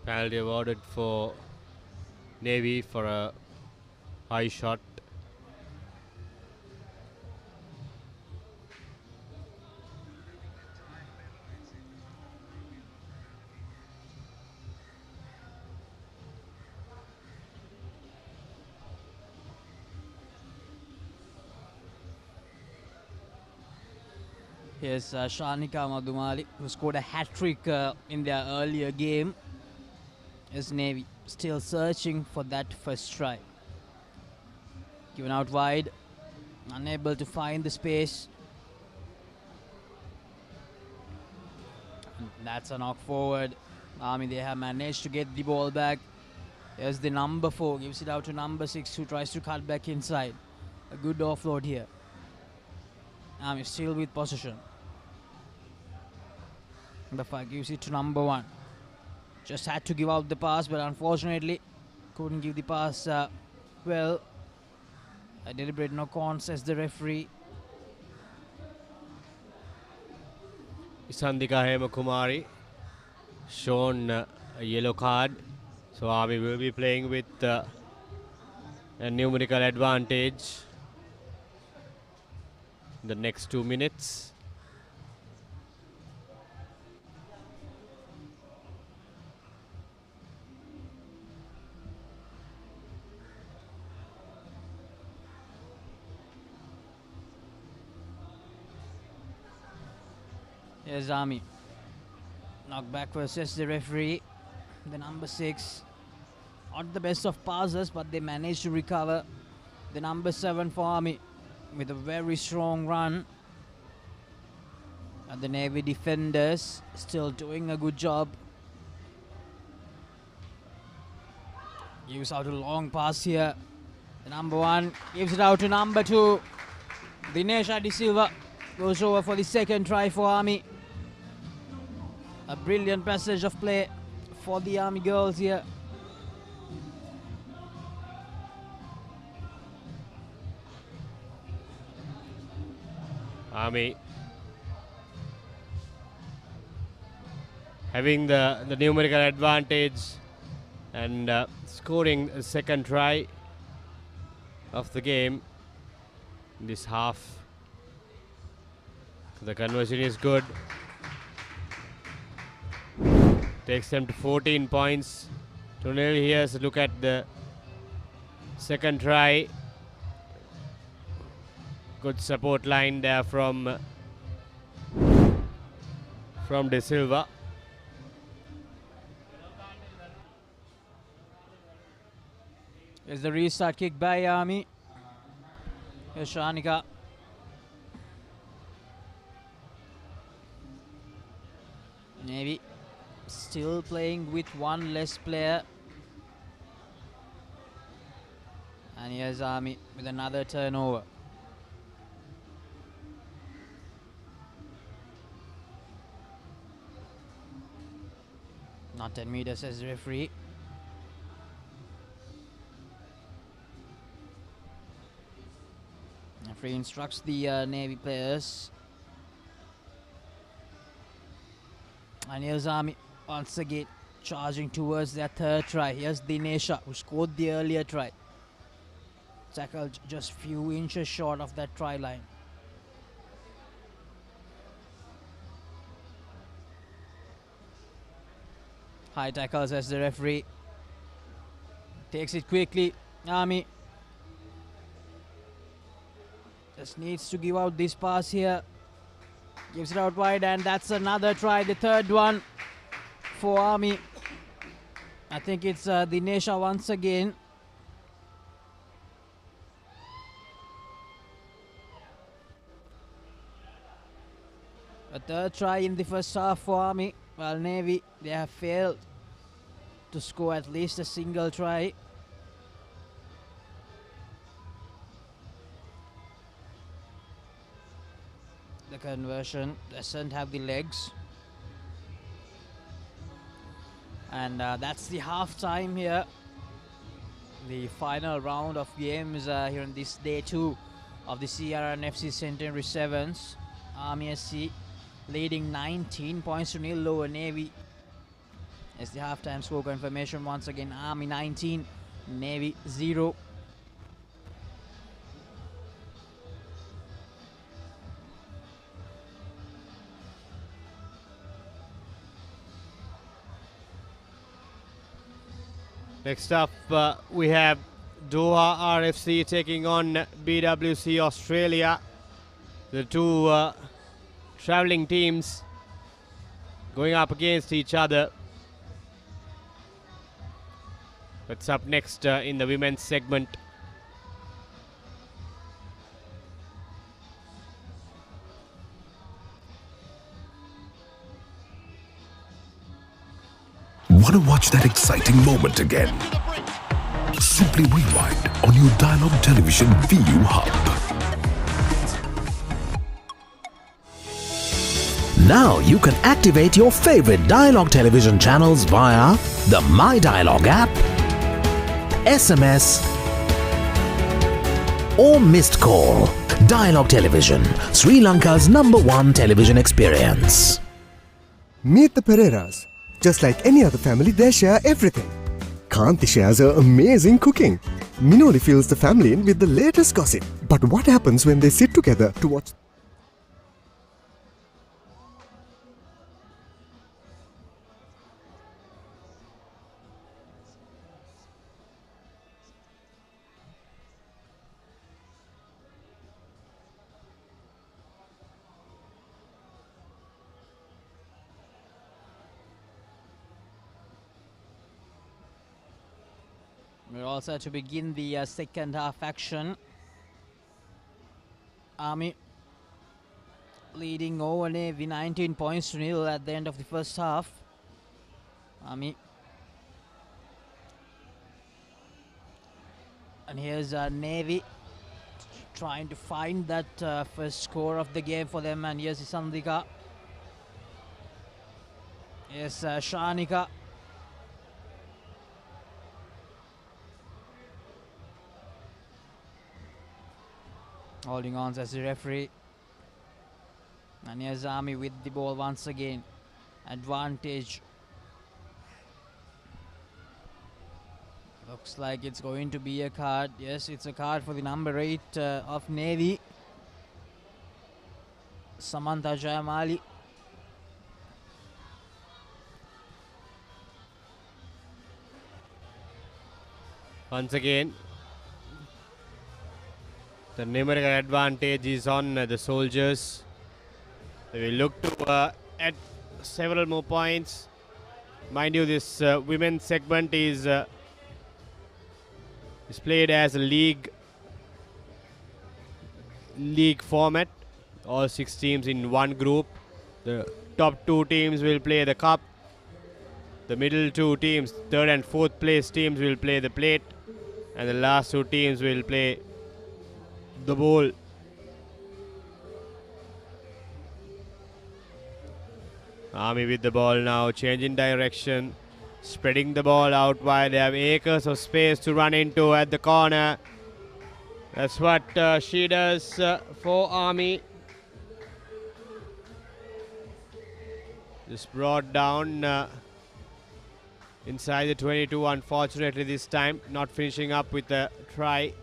Penalty awarded for Navy for a high shot. Here's Shanika Madhumali, who scored a hat-trick in their earlier game. Is Navy still searching for that first try. Given out wide, unable to find the space. And that's a knock forward. They have managed to get the ball back. There's the number 4, gives it out to number 6, who tries to cut back inside. A good offload here. Still with possession. Number 5 gives it to number 1. Just had to give out the pass, but unfortunately couldn't give the pass well. A deliberate knock-on, says the referee. Sandika Hemakumari shown a yellow card. So Army will be playing with a numerical advantage in the next 2 minutes. Here's Army. Knock back versus the referee. The number 6. Not the best of passes, but they managed to recover. The number 7 for Army with a very strong run. And the Navy defenders still doing a good job. Gives out a long pass here. The number 1 gives it out to number 2. Dinesh De Silva goes over for the second try for Army. A brilliant passage of play for the Army girls here. Army having the numerical advantage and scoring a second try of the game in this half. The conversion is good. Takes them to 14 points. 2-0. Here's a look at the second try. Good support line there from De Silva. Here's the restart kick by Army. Here's Shanika. Navy still playing with one less player. And here's Army with another turnover. Not 10 meters, says the referee. Referee instructs the Navy players. And here's Army once again charging towards their third try. Here's Dinesha, who scored the earlier try. Tackled just few inches short of that try line. High tackles as the referee takes it quickly. Army just needs to give out this pass here. Gives it out wide, and that's another try, the third one for Army. I think it's Dinesha once again. A third try in the first half for Army. While Navy, they have failed to score at least a single try. The conversion doesn't have the legs. And that's the half time here. The final round of games here on this day 2 of the CR&FC Centenary Sevens. Army SC leading 19 points to 0 over Navy. As the halftime score confirmation once again, Army 19, Navy 0. Next up, we have Doha RFC taking on BWC Australia. The two travelling teams going up against each other. What's up next in the women's segment? Want to watch that exciting moment again? Simply rewind on your Dialog Television VU Hub. Now you can activate your favorite Dialog Television channels via the My Dialog app, SMS or missed call. Dialog Television, Sri Lanka's #1 television experience. Meet the Pereiras. Just like any other family, they share everything. Kanthi shares her amazing cooking. Minoli fills the family in with the latest gossip. But what happens when they sit together to watch? We're all set to begin the second half action. Army leading over Navy 19 points to 0 at the end of the first half. Army. And here's Navy trying to find that first score of the game for them. And here's Sandika. Yes, Shanika. Holding on as the referee. And here's Army with the ball once again. Advantage. Looks like it's going to be a card. Yes, it's a card for the number 8 of Navy. Samantha Jayamali. Once again, the numerical advantage is on the soldiers. They will look to add several more points. Mind you, this women's segment is played as a league format. All 6 teams in one group. The top 2 teams will play the cup. The middle 2 teams, 3rd and 4th place teams, will play the plate. And the last 2 teams will play the ball. Army with the ball now, changing direction, spreading the ball out wide. They have acres of space to run into at the corner. That's what she does for Army. Just brought down inside the 22, unfortunately this time, not finishing up with a try.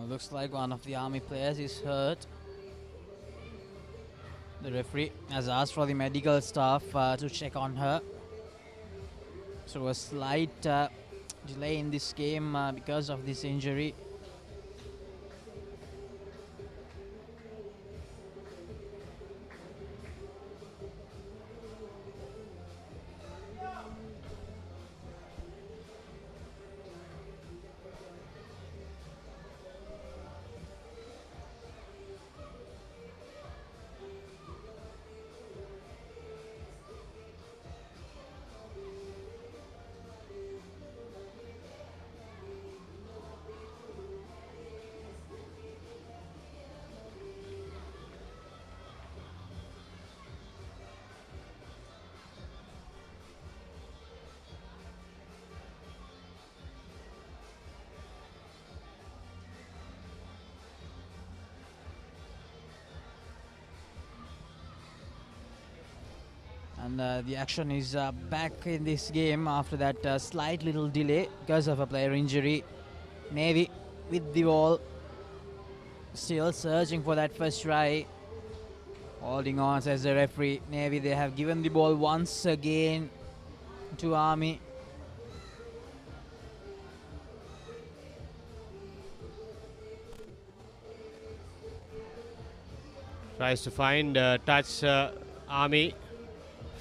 Looks like one of the Army players is hurt. The referee has asked for the medical staff to check on her. So a slight delay in this game because of this injury. And the action is back in this game after that slight little delay because of a player injury. Navy with the ball, still searching for that first try. Holding on, says the referee. Navy, they have given the ball once again to Army. Tries to find touch Army.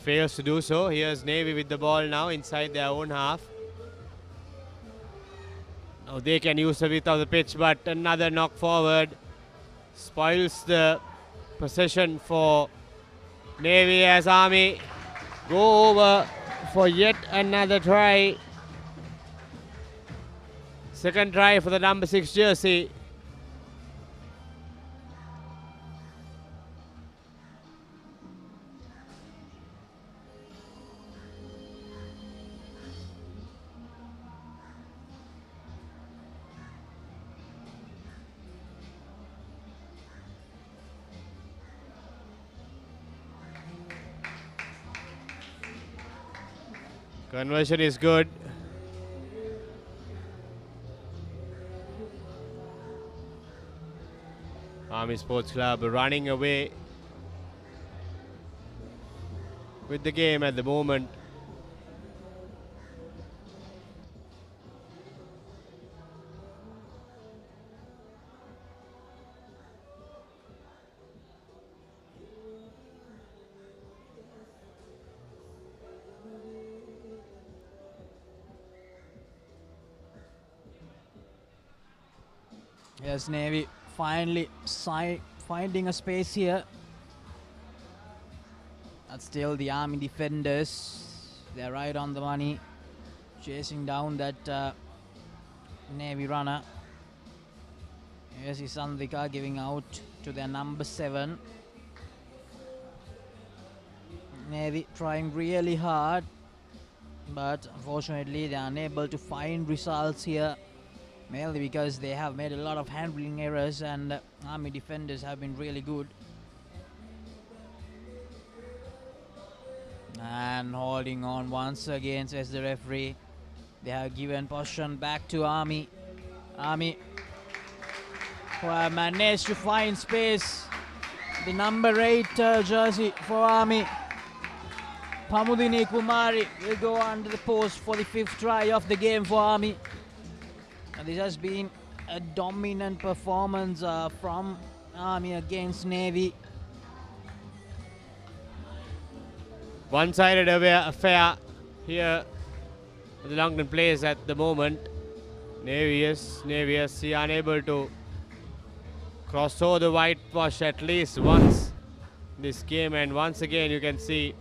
Fails to do so. Here's Navy with the ball now inside their own half. Now they can use the width of the pitch, but another knock forward spoils the possession for Navy as Army go over for yet another try. Second try for the number 6 jersey. Conversion is good. Army Sports Club running away with the game at the moment. Yes, Navy finally finding a space here. But still the Army defenders, they're right on the money, chasing down that Navy runner. Here's Isandika giving out to their number 7. Navy trying really hard, but unfortunately they are unable to find results here. Mainly because they have made a lot of handling errors and Army defenders have been really good. And holding on once again, says the referee. They have given possession back to Army. Army who have managed to find space. The number 8 jersey for Army, Pamudini Kumari, will go under the post for the 5th try of the game for Army. And this has been a dominant performance from Army against Navy. One-sided affair here at the Longdon Place at the moment. Navy is unable to cross over the whitewash at least once this game, and once again you can see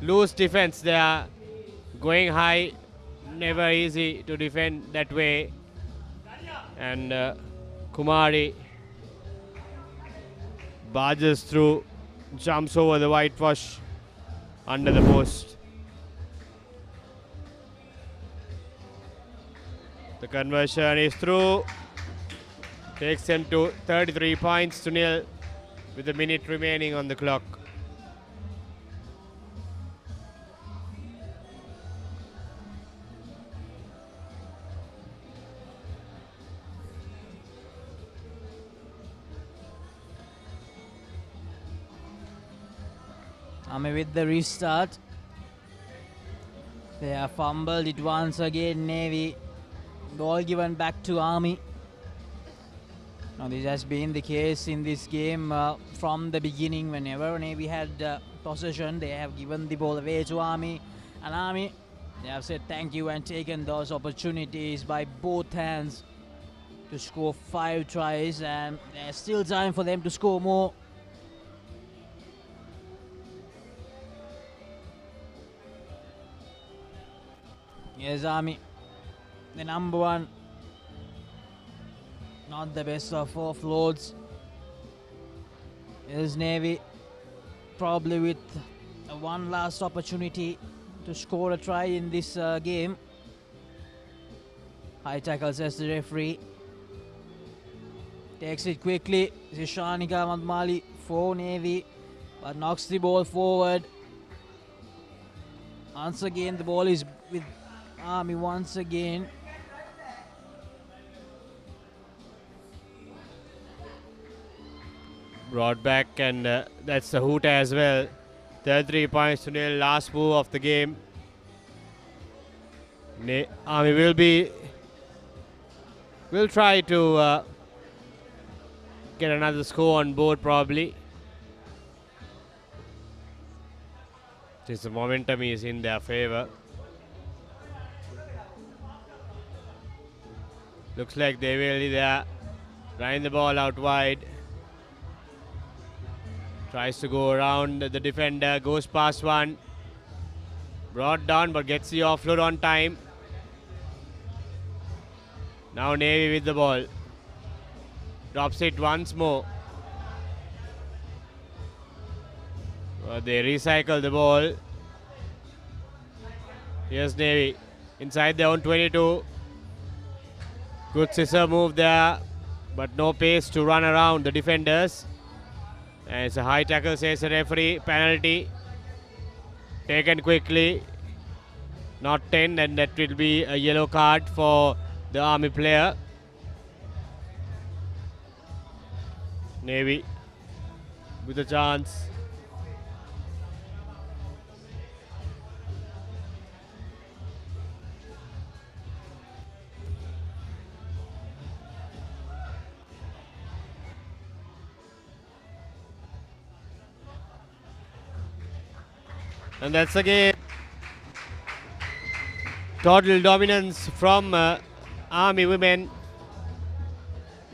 loose defense there, going high, never easy to defend that way. And Kumari barges through, jumps over the whitewash under the post. The conversion is through, takes them to 33 points to nil with a minute remaining on the clock. Army with the restart. They have fumbled it once again, Navy. Ball given back to Army. Now this has been the case in this game from the beginning. Whenever Navy had possession, they have given the ball away to Army. And Army, they have said thank you and taken those opportunities by both hands to score 5 tries. And there's still time for them to score more. Yes, Army, the number 1. Not the best of offloads. Is Navy probably with one last opportunity to score a try in this game. High tackle, says the referee. Takes it quickly. This is Shanika Madmali for Navy, but knocks the ball forward. Once again, the ball is with Army once again. Brought back, and that's the hoot as well. 33 points to nil. Last move of the game. Army will try to get another score on board probably. Since the momentum is in their favour. Looks like they will be there. Running the ball out wide. Tries to go around the defender. Goes past one. Brought down but gets the offload on time. Now Navy with the ball. Drops it once more. They recycle the ball. Here's Navy. Inside their own 22. Good scissor move there. But no pace to run around the defenders. And it's a high tackle, says the referee. Penalty. Taken quickly. Not 10, and that will be a yellow card for the Army player. Navy with a chance. And that's again total dominance from Army women.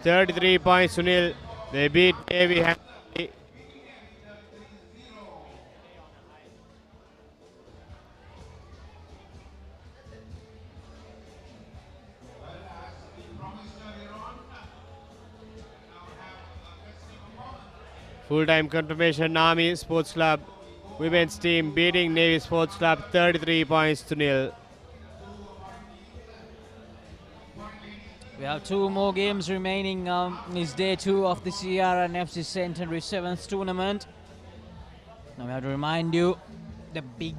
33 points to nil. They beat Navy handily. Full-time confirmation. Army Sports Club women's team beating Navy Sports Club 33 points to nil. We have 2 more games remaining. It's day 2 of the CR&FC Centenary Sevens tournament. Now we have to remind you the big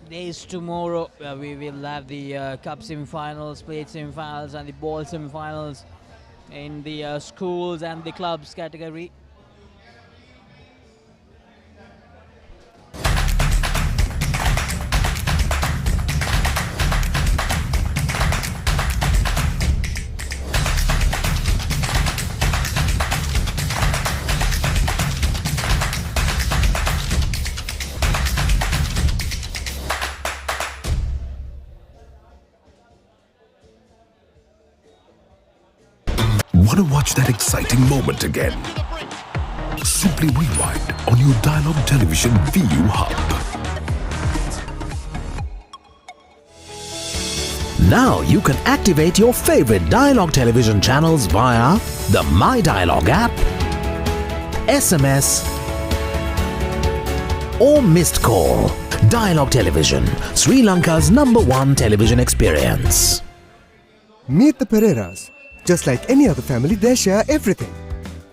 days tomorrow. We will have the cup semi-finals, plate semi-finals, and the ball semi-finals in the schools and the clubs category. Want to watch that exciting moment again? Simply rewind on your Dialogue Television VU Hub. Now you can activate your favorite Dialogue Television channels via the My Dialogue app, SMS, or missed call. Dialogue Television, Sri Lanka's #1 television experience. Meet the Pereiras. Just like any other family, they share everything.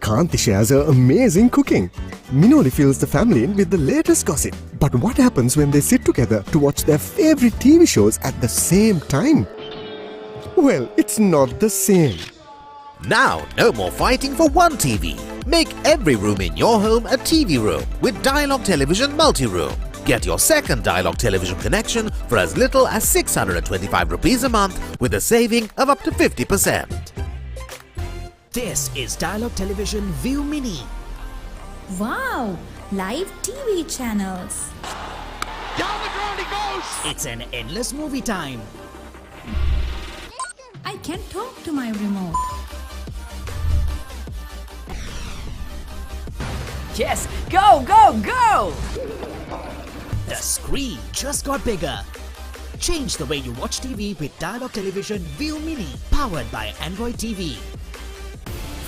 Kanthi shares her amazing cooking. Minoli fills the family in with the latest gossip. But what happens when they sit together to watch their favorite TV shows at the same time? Well, it's not the same. Now, no more fighting for one TV. Make every room in your home a TV room with Dialogue Television Multi-Room. Get your second Dialogue Television connection for as little as 625 rupees a month with a saving of up to 50%. This is Dialogue Television View Mini. Wow! Live TV channels. Down the ground he goes! It's an endless movie time. I can talk to my remote. Yes, go, go, go! The screen just got bigger. Change the way you watch TV with Dialogue Television View Mini, powered by Android TV.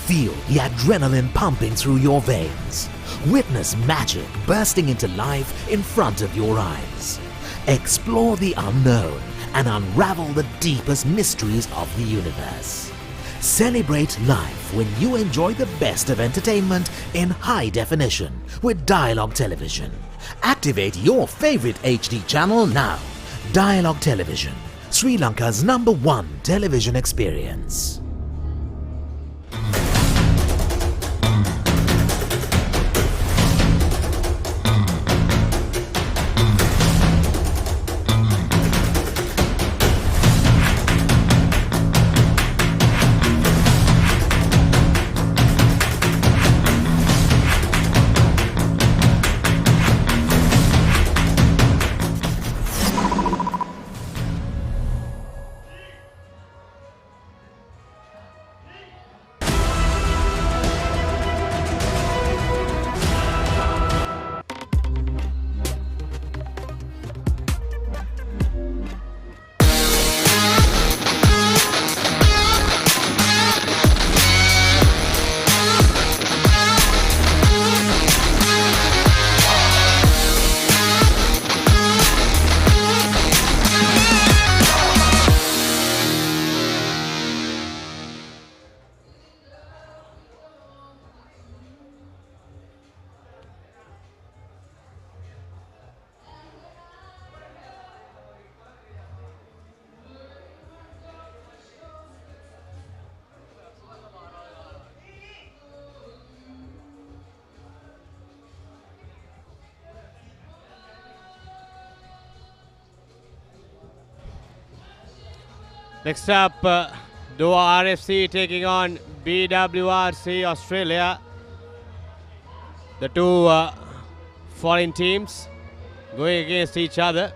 Feel the adrenaline pumping through your veins. Witness magic bursting into life in front of your eyes. Explore the unknown and unravel the deepest mysteries of the universe. Celebrate life when you enjoy the best of entertainment in high definition with Dialogue Television. Activate your favorite HD channel now. Dialogue Television, Sri Lanka's #1 television experience. Next up, Doha RFC taking on BWRC Australia. The two foreign teams going against each other.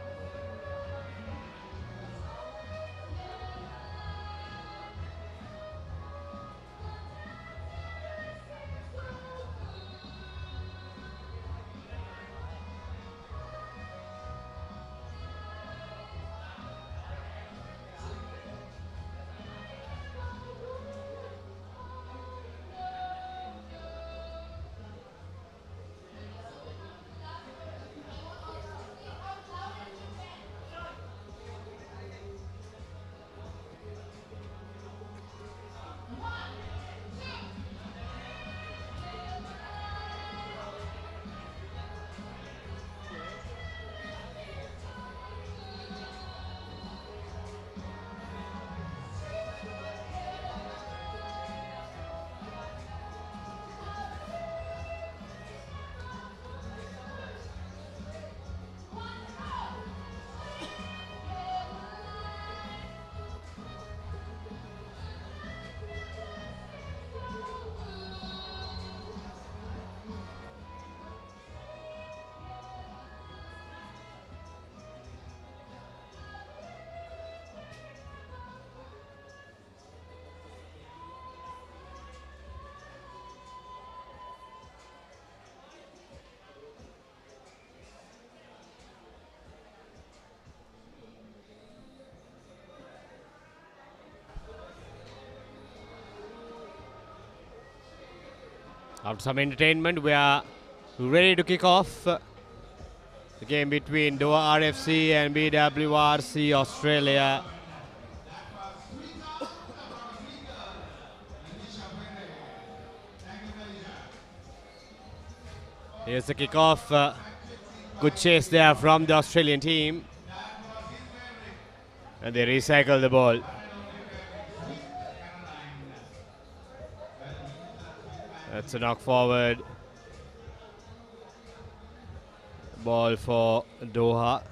After some entertainment, we are ready to kick off the game between Doha RFC and BWRC Australia. Here's the kickoff. Good chase there from the Australian team. And they recycle the ball. That's a knock forward. Ball for Doha.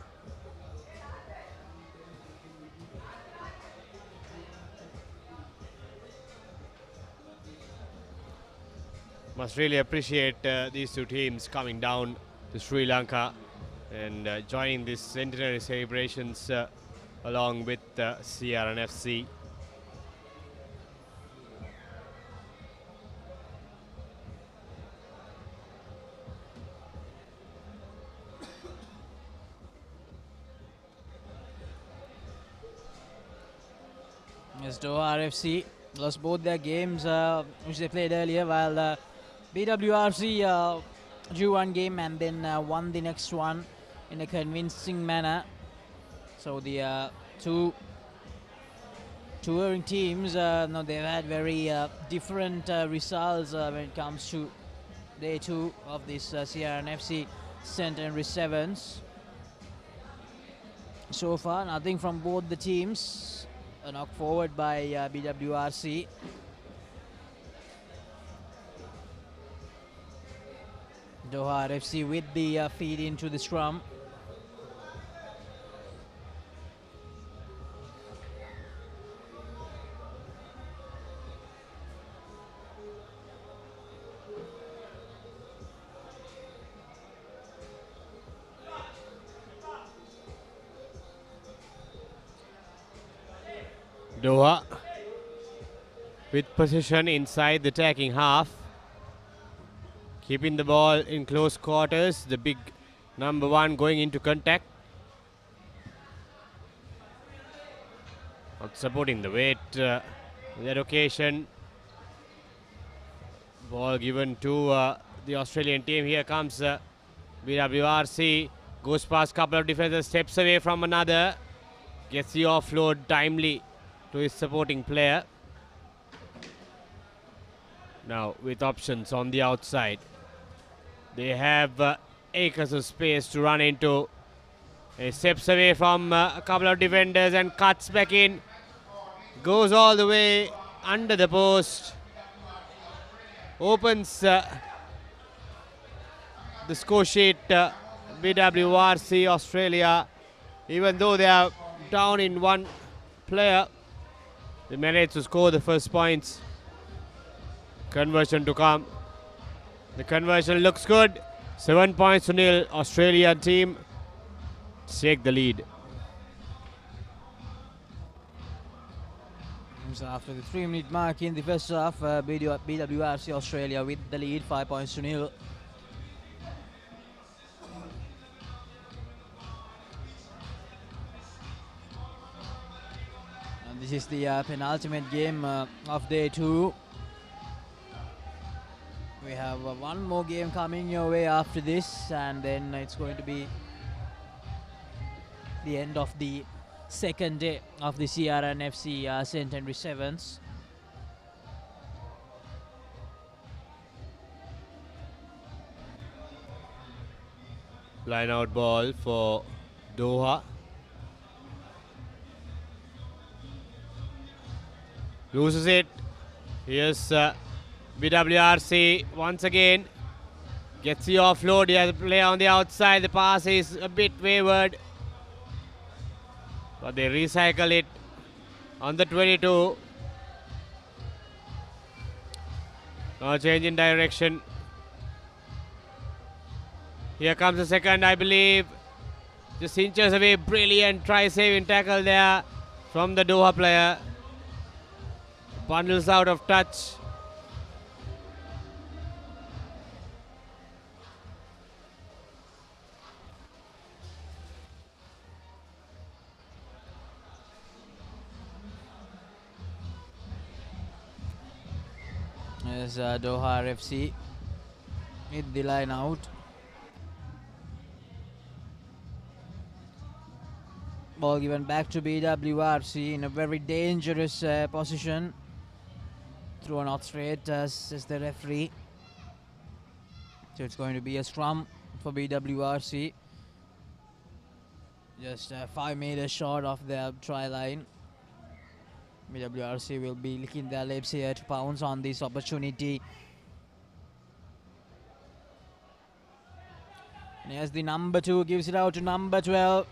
Must really appreciate these two teams coming down to Sri Lanka and joining these centenary celebrations along with CR&FC. Yes, Doha RFC lost both their games which they played earlier, while BWRC drew one game and then won the next one in a convincing manner. So the two touring teams, no, they've had very different results when it comes to day two of this CR&FC Centenary Sevens. So far, nothing from both the teams. A knock forward by BWRC. Doha RFC with the feed into the scrum. Doha with possession inside the attacking half, keeping the ball in close quarters. The big number one going into contact, not supporting the weight in that occasion. Ball given to the Australian team. Here comes BWRC, goes past couple of defenders, steps away from another, gets the offload timely to his supporting player. Now with options on the outside. They have acres of space to run into. He steps away from a couple of defenders and cuts back in. Goes all the way under the post. Opens the score sheet. BWRC Australia, even though they are down in one player, They managed to score the first points. Conversion to come. The conversion looks good. 7 points to nil. Australian team take the lead. So after the 3-minute mark in the first half, BWRC Australia with the lead, 5 points to nil. And this is the penultimate game of day 2. We have one more game coming your way after this, and then it's going to be the end of the second day of the CR&FC Centenary Sevens. Line out ball for Doha. Loses it. Here's BWRC once again. Gets the offload. He has a play on the outside. The pass is a bit wayward, but they recycle it on the 22. No change in direction. Here comes the second, I believe. Just inches away. Brilliant try-saving tackle there from the Doha player. Bundles out of touch. As Doha FC hit the line out. Ball given back to BWRC in a very dangerous position. Thrown out straight as the referee. So it's going to be a scrum for BWRC. Just 5 meters short of the try line. BWRC will be licking their lips here to pounce on this opportunity. And here's the number 2, gives it out to number 12.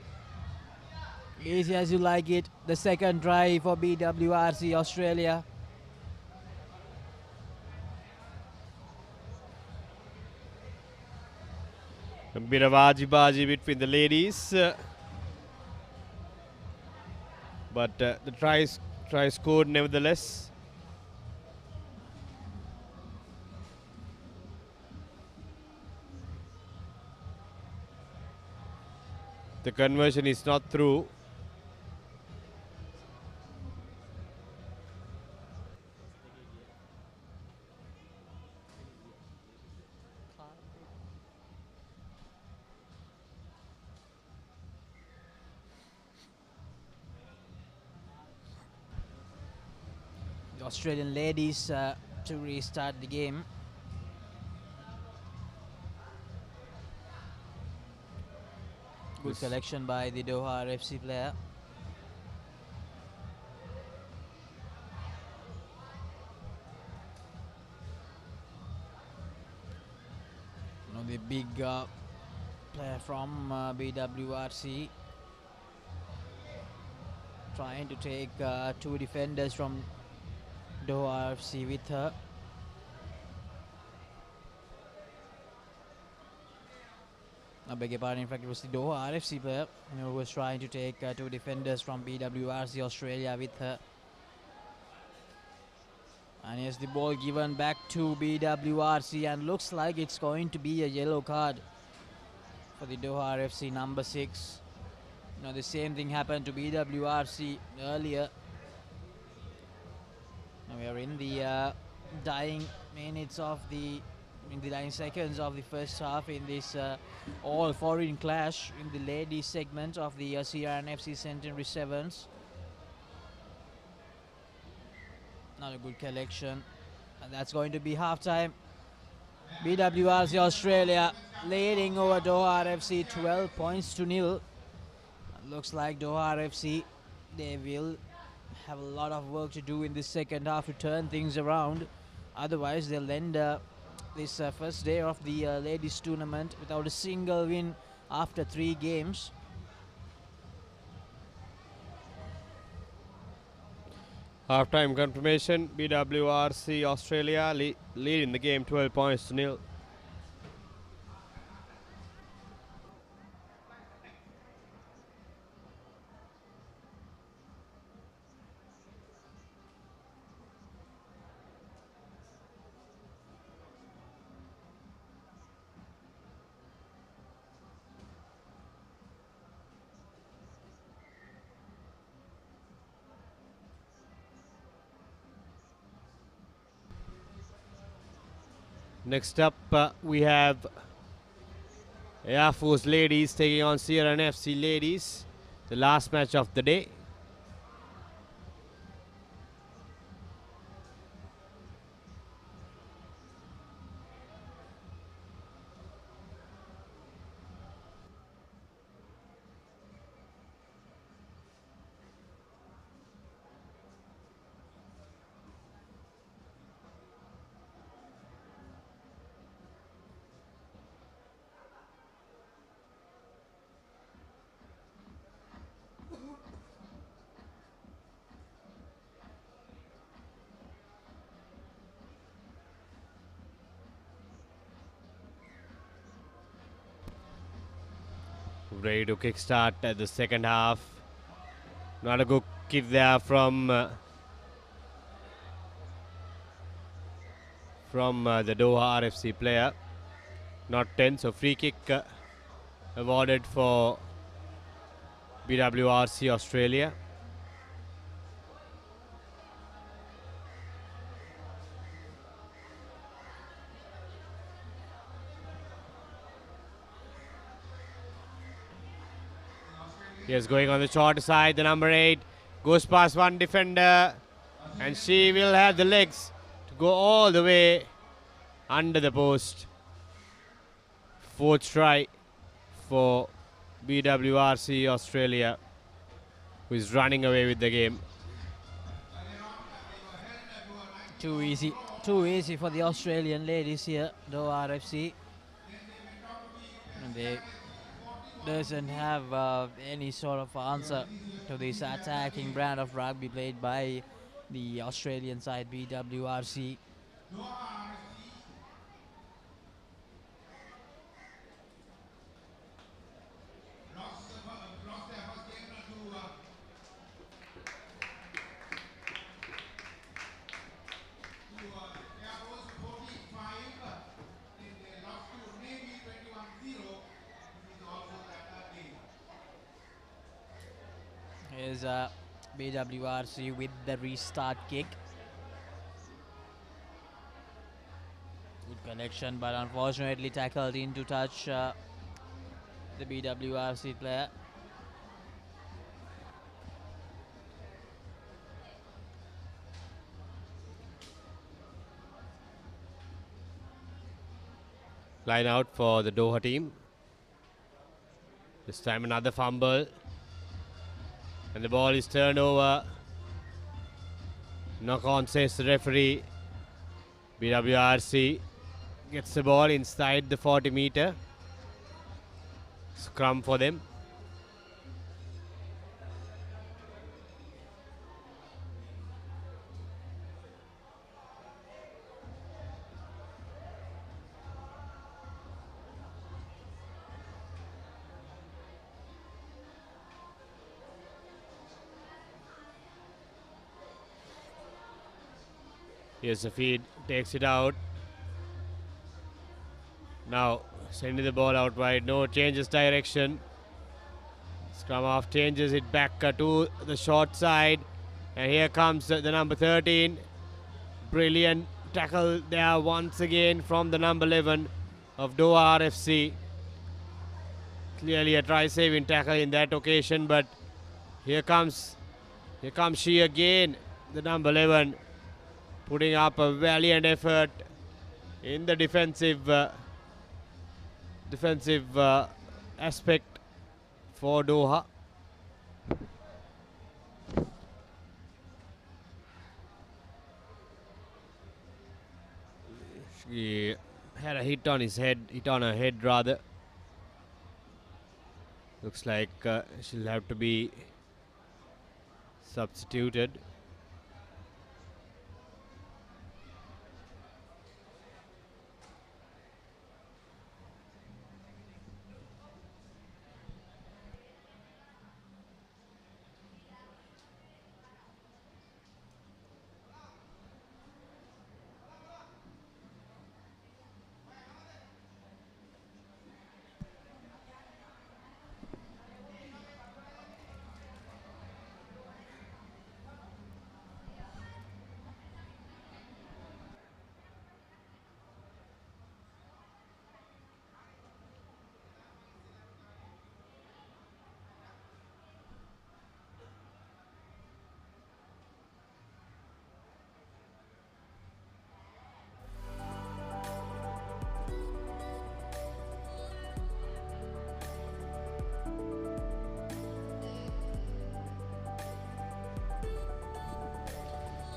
Easy as you like it. The second try for BWRC Australia. A bit of argy-bargy between the ladies. But the try scored nevertheless. The conversion is not through. The Australian ladies to restart the game. Good collection by the Doha FC player. Now the big player from BWRC trying to take 2 defenders from Doha FC with her. I beg your pardon, in fact it was the Doha RFC player who was trying to take 2 defenders from BWRC Australia with her. And here's the ball given back to BWRC, and looks like it's going to be a yellow card for the Doha RFC number 6. Now the same thing happened to BWRC earlier. Now we are in the dying minutes of the in the 9 seconds of the first half in this all foreign clash in the ladies segment of the CR&FC Centenary Sevens. Not a good collection, and that's going to be half time. BWRC Australia leading over Doha RFC 12 points to nil. Looks like Doha RFC, they will have a lot of work to do in this second half to turn things around. Otherwise they'll end this first day of the ladies tournament without a single win after 3 games. Half-time confirmation, BWRC Australia leading the game 12 points to nil. Next up, we have Air Force Ladies taking on CR&FC Ladies, the last match of the day. Ready to kickstart at the second half. Not a good kick there from the Doha RFC player. Not 10, so free kick awarded for BWRC Australia. Here's going on the short side, the number 8 goes past one defender, and she will have the legs to go all the way under the post. Fourth try for BWRC Australia, who is running away with the game. Too easy for the Australian ladies here, Doha RFC. And they doesn't have any sort of answer to this attacking brand of rugby played by the Australian side, BWRC. Here's BWRC with the restart kick. Good connection, but unfortunately tackled into touch the BWRC player. Line out for the Doha team. This time another fumble. And the ball is turned over. Knock on, says the referee. BWRC gets the ball inside the 40-meter. Scrum for them. Here's the feed, takes it out. Now sending the ball out wide, no, changes direction. Scrum half changes it back to the short side. And here comes the number 13. Brilliant tackle there once again from the number 11 of Doha RFC. Clearly a try-saving tackle in that occasion, but here comes she again, the number 11. Putting up a valiant effort in the defensive aspect for Doha. She had a hit on her head rather. Looks like she'll have to be substituted.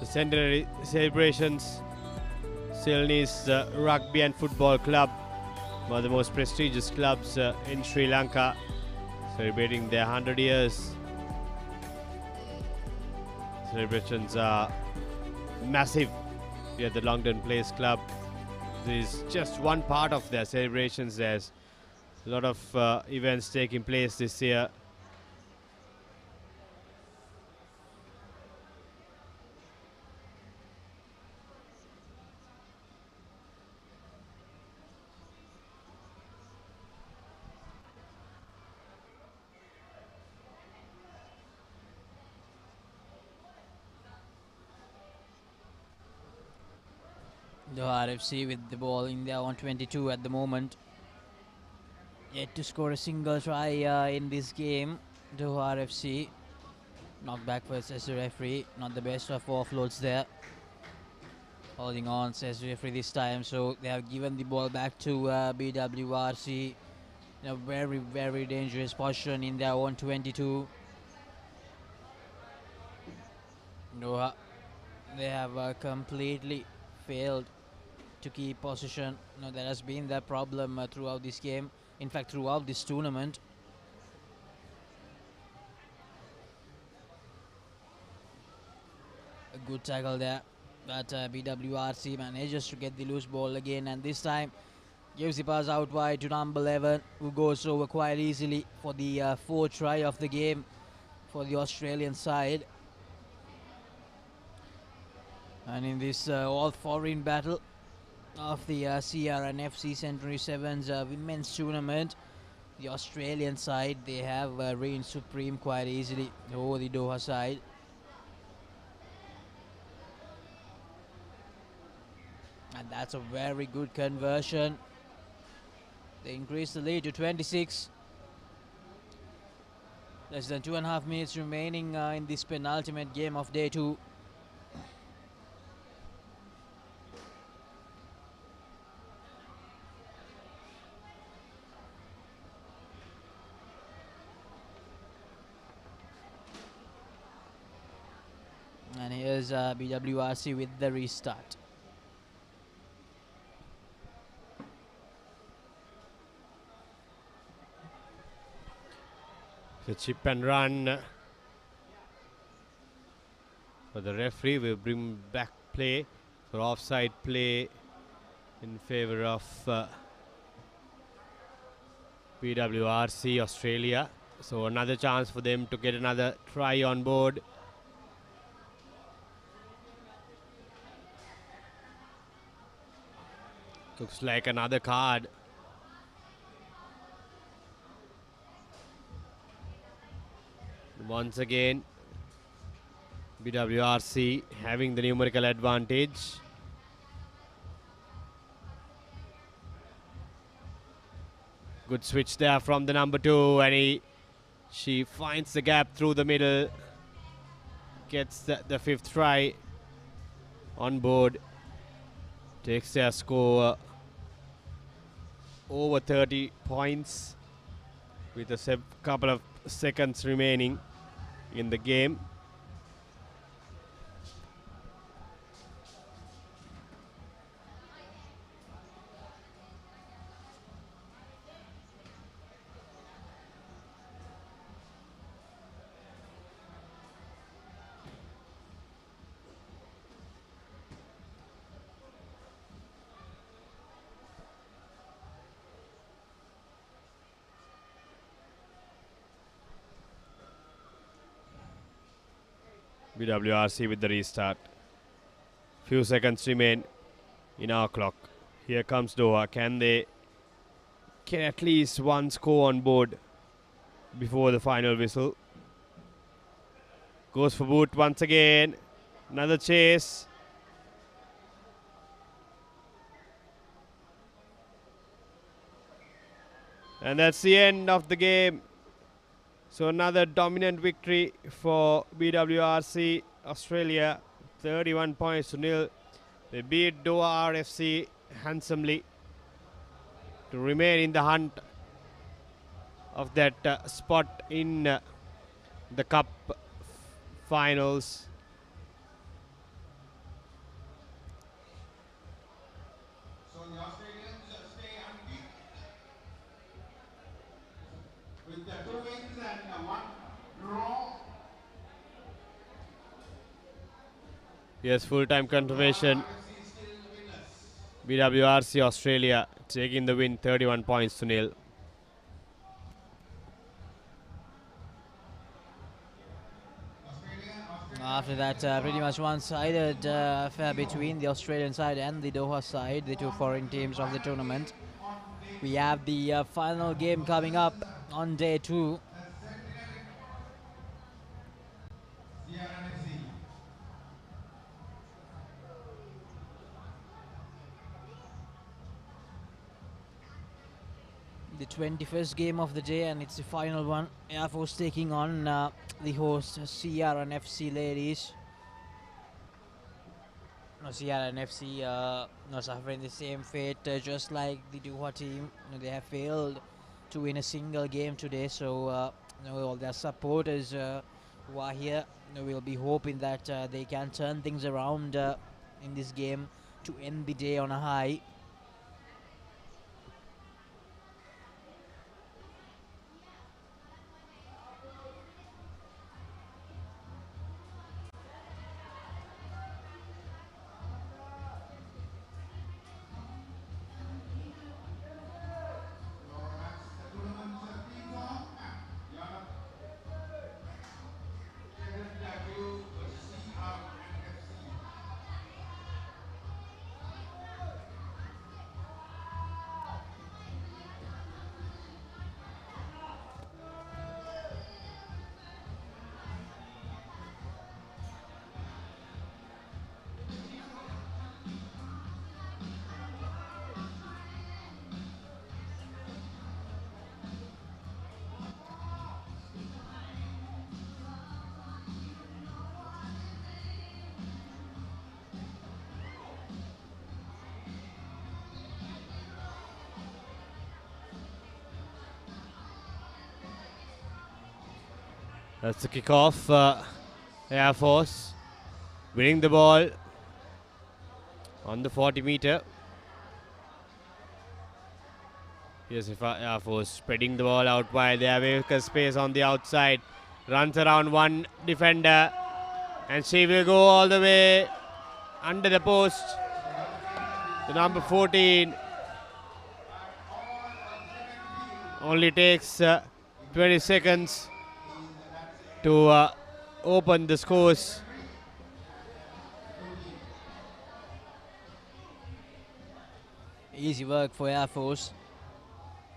the centenary celebrations. Ceylonese Rugby and Football Club, one of the most prestigious clubs in Sri Lanka, celebrating their 100 years. Celebrations are massive here at the Longdon Place Club. This is just one part of their celebrations. There's a lot of events taking place this year. The RFC with the ball in their own 22 at the moment. Yet to score a single try in this game. The RFC knocked back versus the referee. Not the best of offloads there. Holding on, says the referee this time. So they have given the ball back to BWRC in a very, very dangerous position in their own 22. Doha, they have completely failed to keep possession. No, that has been their problem throughout this game. In fact, throughout this tournament. A good tackle there, but BWRC manages to get the loose ball again, and this time gives the pass out wide to number 11, who goes over quite easily for the fourth try of the game for the Australian side. And in this all-foreign battle of the CR&FC Centenary Sevens women's tournament, the Australian side, they have reigned supreme quite easily over the Doha side. And that's a very good conversion. They increase the lead to 26. Less than 2.5 minutes remaining in this penultimate game of day 2. And here's BWRC with the restart. The chip and run. But the referee will bring back play for offside play in favor of BWRC Australia. So another chance for them to get another try on board. Looks like another card. Once again, BWRC having the numerical advantage. Good switch there from the number 2, and she finds the gap through the middle. Gets the fifth try on board. Takes their score over 30 points with a couple of seconds remaining in the game. BWRC with the restart. Few seconds remain in our clock. Here comes Doha. Can they get at least one score on board before the final whistle? Goes for boot once again. Another chase. And that's the end of the game. So another dominant victory for BWRC Australia, 31 points to nil. They beat Doha RFC handsomely to remain in the hunt of that spot in the cup finals. Yes, full-time confirmation. BWRC Australia taking the win 31 points to nil. After that, pretty much one-sided affair between the Australian side and the Doha side, the two foreign teams of the tournament. We have the final game coming up on day 2. The 21st game of the day, and it's the final one. Air Force taking on the host CR&FC ladies. CR&FC suffering the same fate just like the Doha team. They have failed to win a single game today, so all their supporters who are here will be hoping that they can turn things around in this game to end the day on a high. That's the kickoff. Air Force winning the ball on the 40-meter. Here's Air Force spreading the ball out wide. They have a space on the outside. Runs around one defender, and she will go all the way under the post. The number 14 only takes 20 seconds to open the scores. Easy work for Air Force.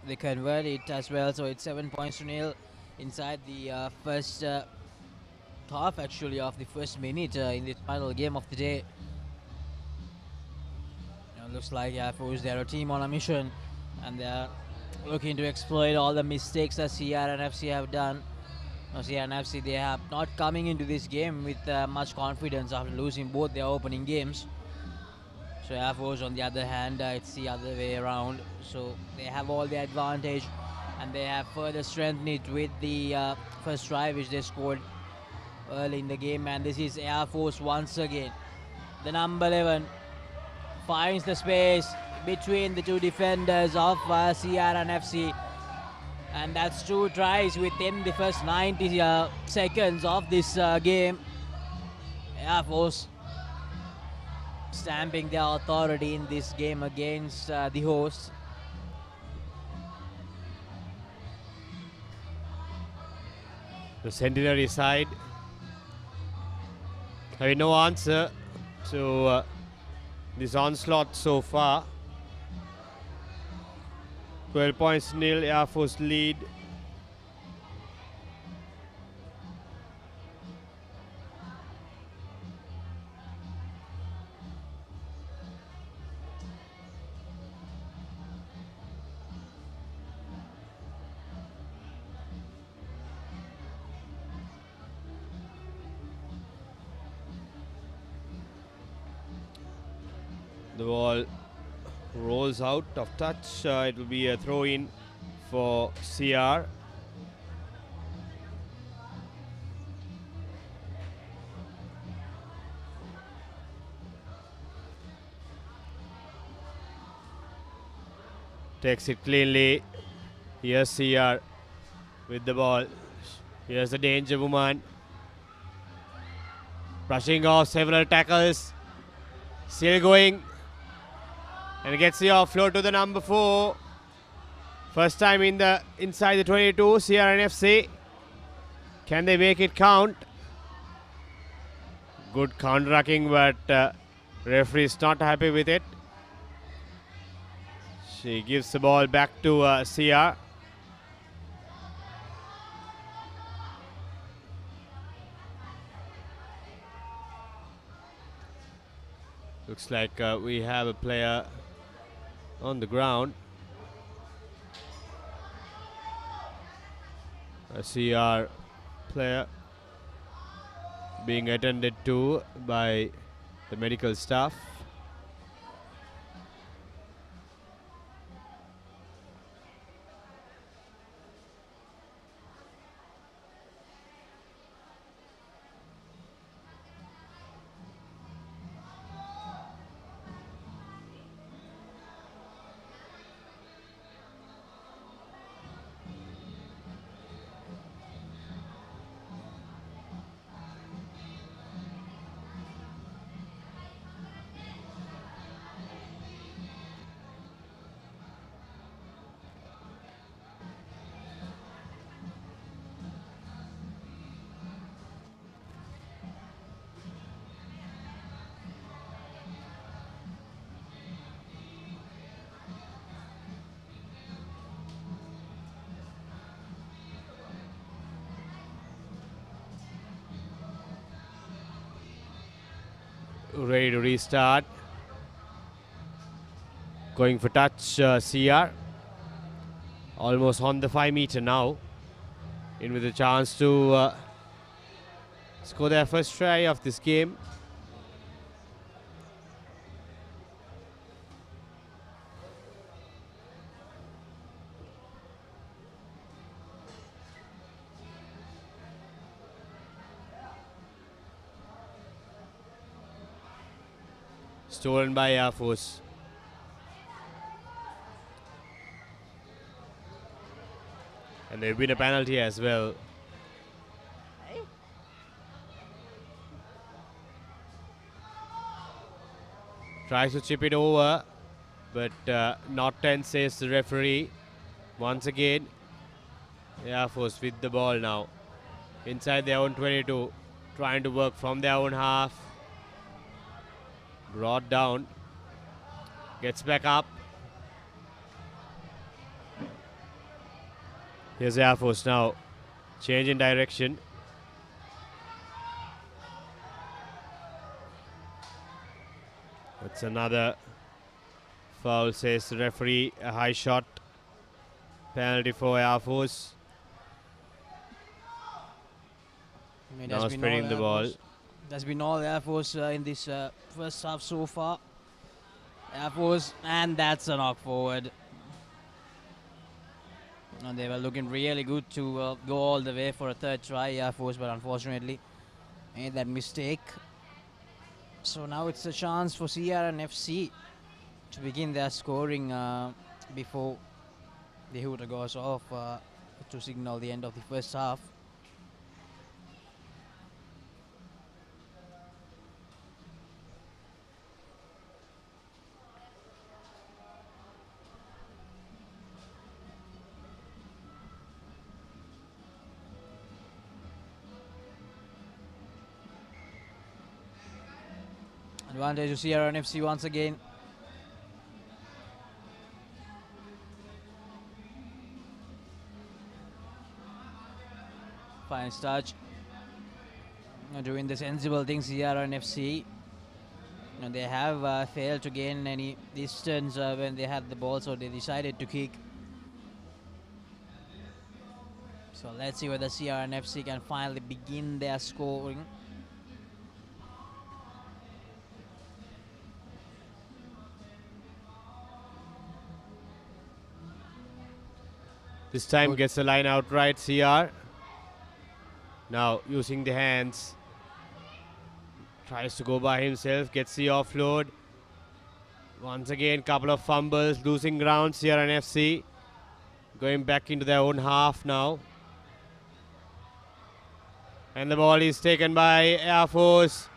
They convert it as well, so it's 7 points to nil inside the first half, actually, of the first minute in the final game of the day. Looks like Air Force, they're a team on a mission, and they're looking to exploit all the mistakes that CR&FC have done. CR&FC, they have not coming into this game with much confidence after losing both their opening games. So Air Force, on the other hand, it's the other way around. So they have all the advantage, and they have further strengthened it with the first try which they scored early in the game. And this is Air Force once again. The number 11 finds the space between the two defenders of CR&FC. And that's 2 tries within the first 90 seconds of this game. Air Force stamping their authority in this game against the hosts. The Centenary side having no answer to this onslaught so far. 12 points nil, Air Force lead. The ball rolls out of touch. It will be a throw-in for CR. Takes it cleanly. Here's CR. with the ball. Here's the danger woman. Brushing off several tackles. Still going. And gets the offload to the number 4. First time in the inside the 22, CR&FC. Can they make it count? Good counter-rucking, but referee is not happy with it. She gives the ball back to CR. Looks like we have a player on the ground. A CR player being attended to by the medical staff. Ready to restart. Going for touch, CR. Almost on the 5 meter now. In with a chance to score their first try of this game. Stolen by Air Force. And there'll be a penalty as well. Tries to chip it over, but not 10, says the referee. Once again, Air Force with the ball now. Inside their own 22, trying to work from their own half. Brought down, gets back up. Here's Air Force now, change in direction. That's another foul, says the referee. A high shot, penalty for Air Force. Now spinning the ball. There's been all Air Force in this first half so far. Air Force, and that's a knock forward. And they were looking really good to go all the way for a third try, Air Force, but unfortunately made that mistake. So now it's a chance for CR&FC to begin their scoring before the hooter goes off to signal the end of the first half. Advantage to CR&FC once again. Fine touch. Doing the sensible things, CR&FC. They have failed to gain any distance when they had the ball, so they decided to kick. So let's see whether CR&FC can finally begin their scoring. This time gets the line out right, CR. Now using the hands. Tries to go by himself, gets the offload. Once again, couple of fumbles, losing ground, CR&FC. Going back into their own half now. And the ball is taken by Air Force.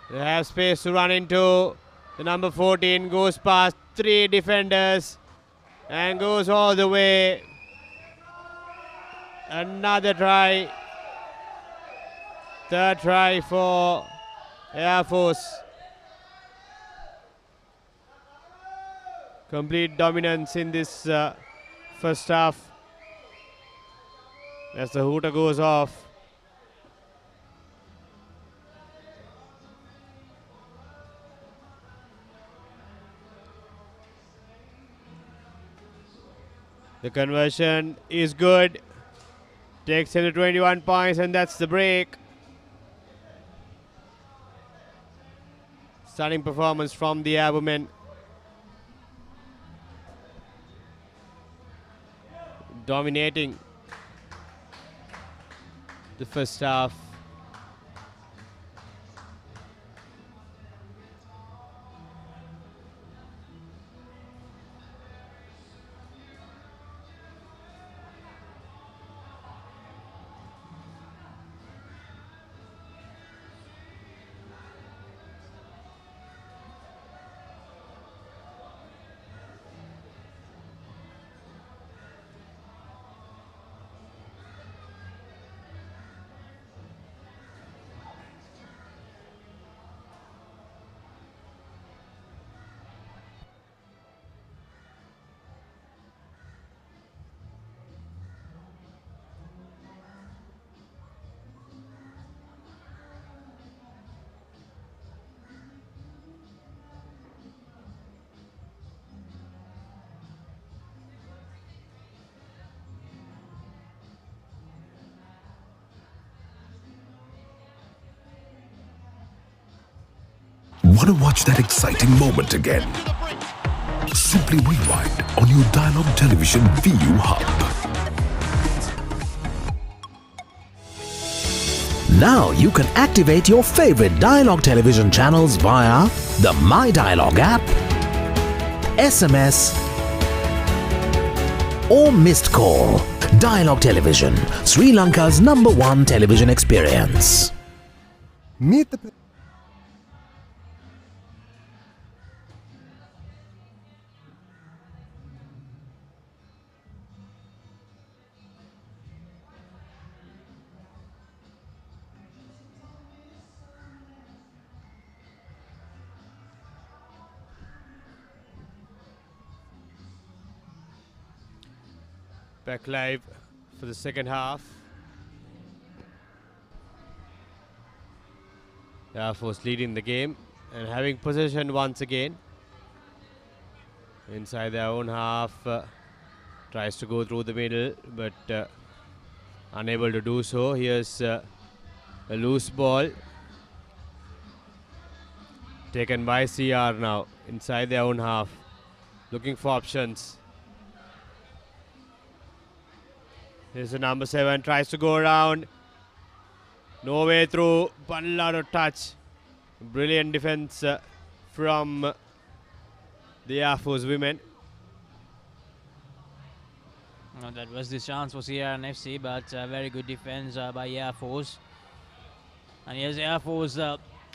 They have space to run into. The number 14 goes past 3 defenders and goes all the way. Another try. Third try for Air Force. Complete dominance in this first half. As the hooter goes off. The conversion is good. Takes him to 21 points, and that's the break. Stunning performance from the Air women. Dominating the first half. Want to watch that exciting moment again? Simply rewind on your Dialogue Television VU Hub. Now you can activate your favorite Dialogue Television channels via the My Dialogue app, SMS, or missed call. Dialogue Television, Sri Lanka's #1 television experience. Meet the Back live for the second half. Air Force leading the game and having possession once again. Inside their own half. Tries to go through the middle, but unable to do so. Here's a loose ball. Taken by CR now. Inside their own half. Looking for options. Here's the number 7, tries to go around. No way through, but a lot of touch. Brilliant defense from the Air Force women. No, that was the chance for CR&FC, but very good defense by Air Force. And here's Air Force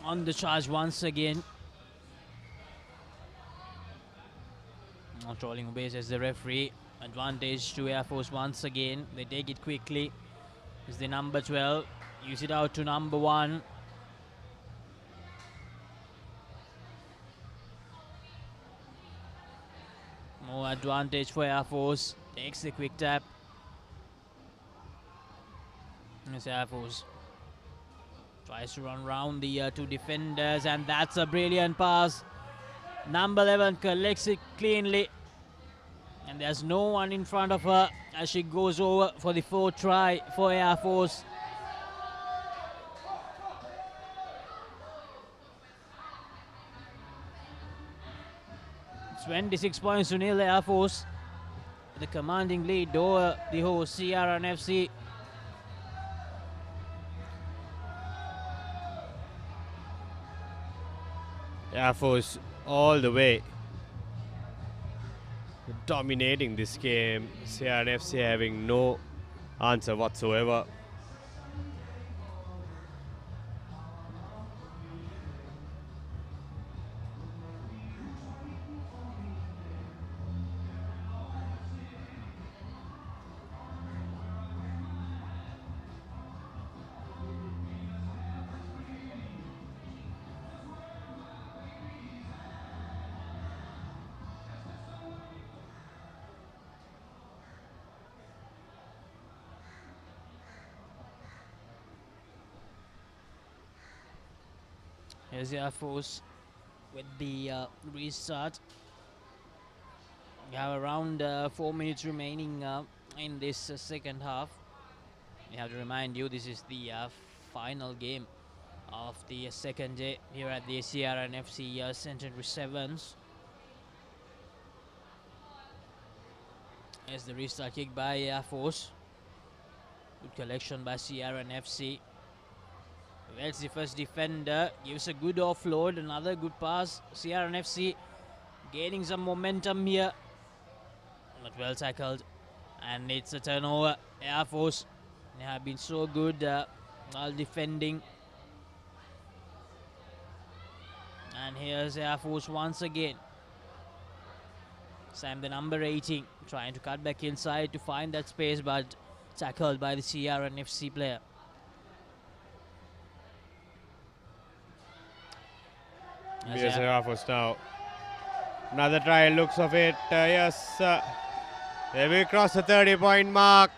on the charge once again. Trolling base as the referee. Advantage to Air Force once again. They take it quickly. It's the number 12. Use it out to number 1. More advantage for Air Force. Takes the quick tap. It's Air Force. Tries to run around the 2 defenders, and that's a brilliant pass. Number 11 collects it cleanly. And there's no one in front of her as she goes over for the 4th try for Air Force. It's 26 points to nil Air Force. The commanding lead over the host CR&FC. Air Force all the way. Dominating this game. CR&FC having no answer whatsoever. Here's the Air Force with the restart. We have around 4 minutes remaining in this second half. We have to remind you this is the final game of the second day here at the CR&FC Centenary Sevens. Here's the restart kick by Air Force. Good collection by CR&FC. That's the first defender. Gives a good offload. Another good pass. CR&FC gaining some momentum here. Not well tackled. And it's a turnover. Air Force, they have been so good while defending. And here's Air Force once again. Sam, the number 18, trying to cut back inside to find that space, but tackled by the CR&FC player. Here's Air Force now. Another try, looks of it. Yes, they will cross the 30-point mark.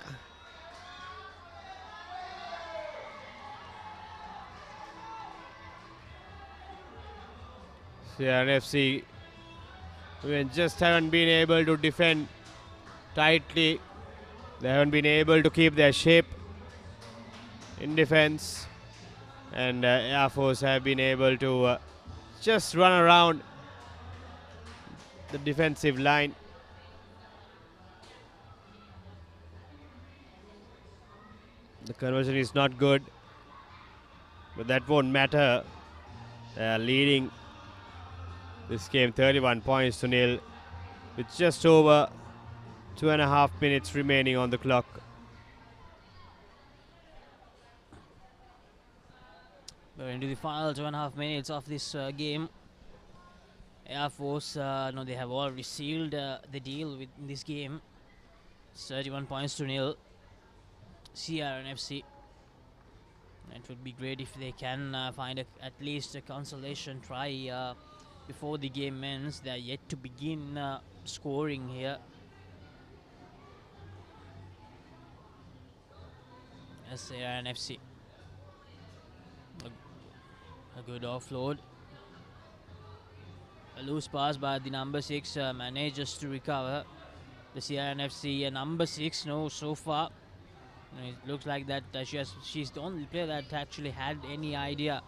CR&FC we just haven't been able to defend tightly. They haven't been able to keep their shape in defense, and Air Force have been able to just run around the defensive line. The conversion is not good, but that won't matter. They are leading this game 31 points to nil with just over 2.5 minutes remaining on the clock. We're into the final 2.5 minutes of this game. Air Force, no, they have already sealed the deal with this game. It's 31 points to nil. CR&FC. It would be great if they can find at least a consolation try before the game ends. They are yet to begin scoring here. CR&FC. A good offload. A loose pass by the number 6 manages to recover. The CR&FC number 6, no, so far. It looks like that she's the only player that actually had any idea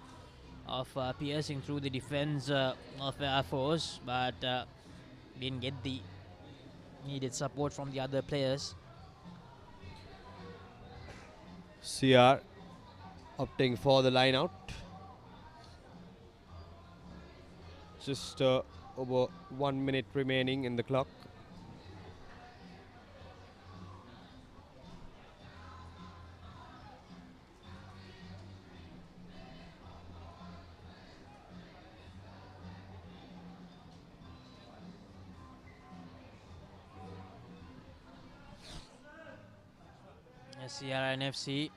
of piercing through the defense of Air Force, but didn't get the needed support from the other players. CR opting for the line out. Just over 1 minute remaining in the clock. CR&FC.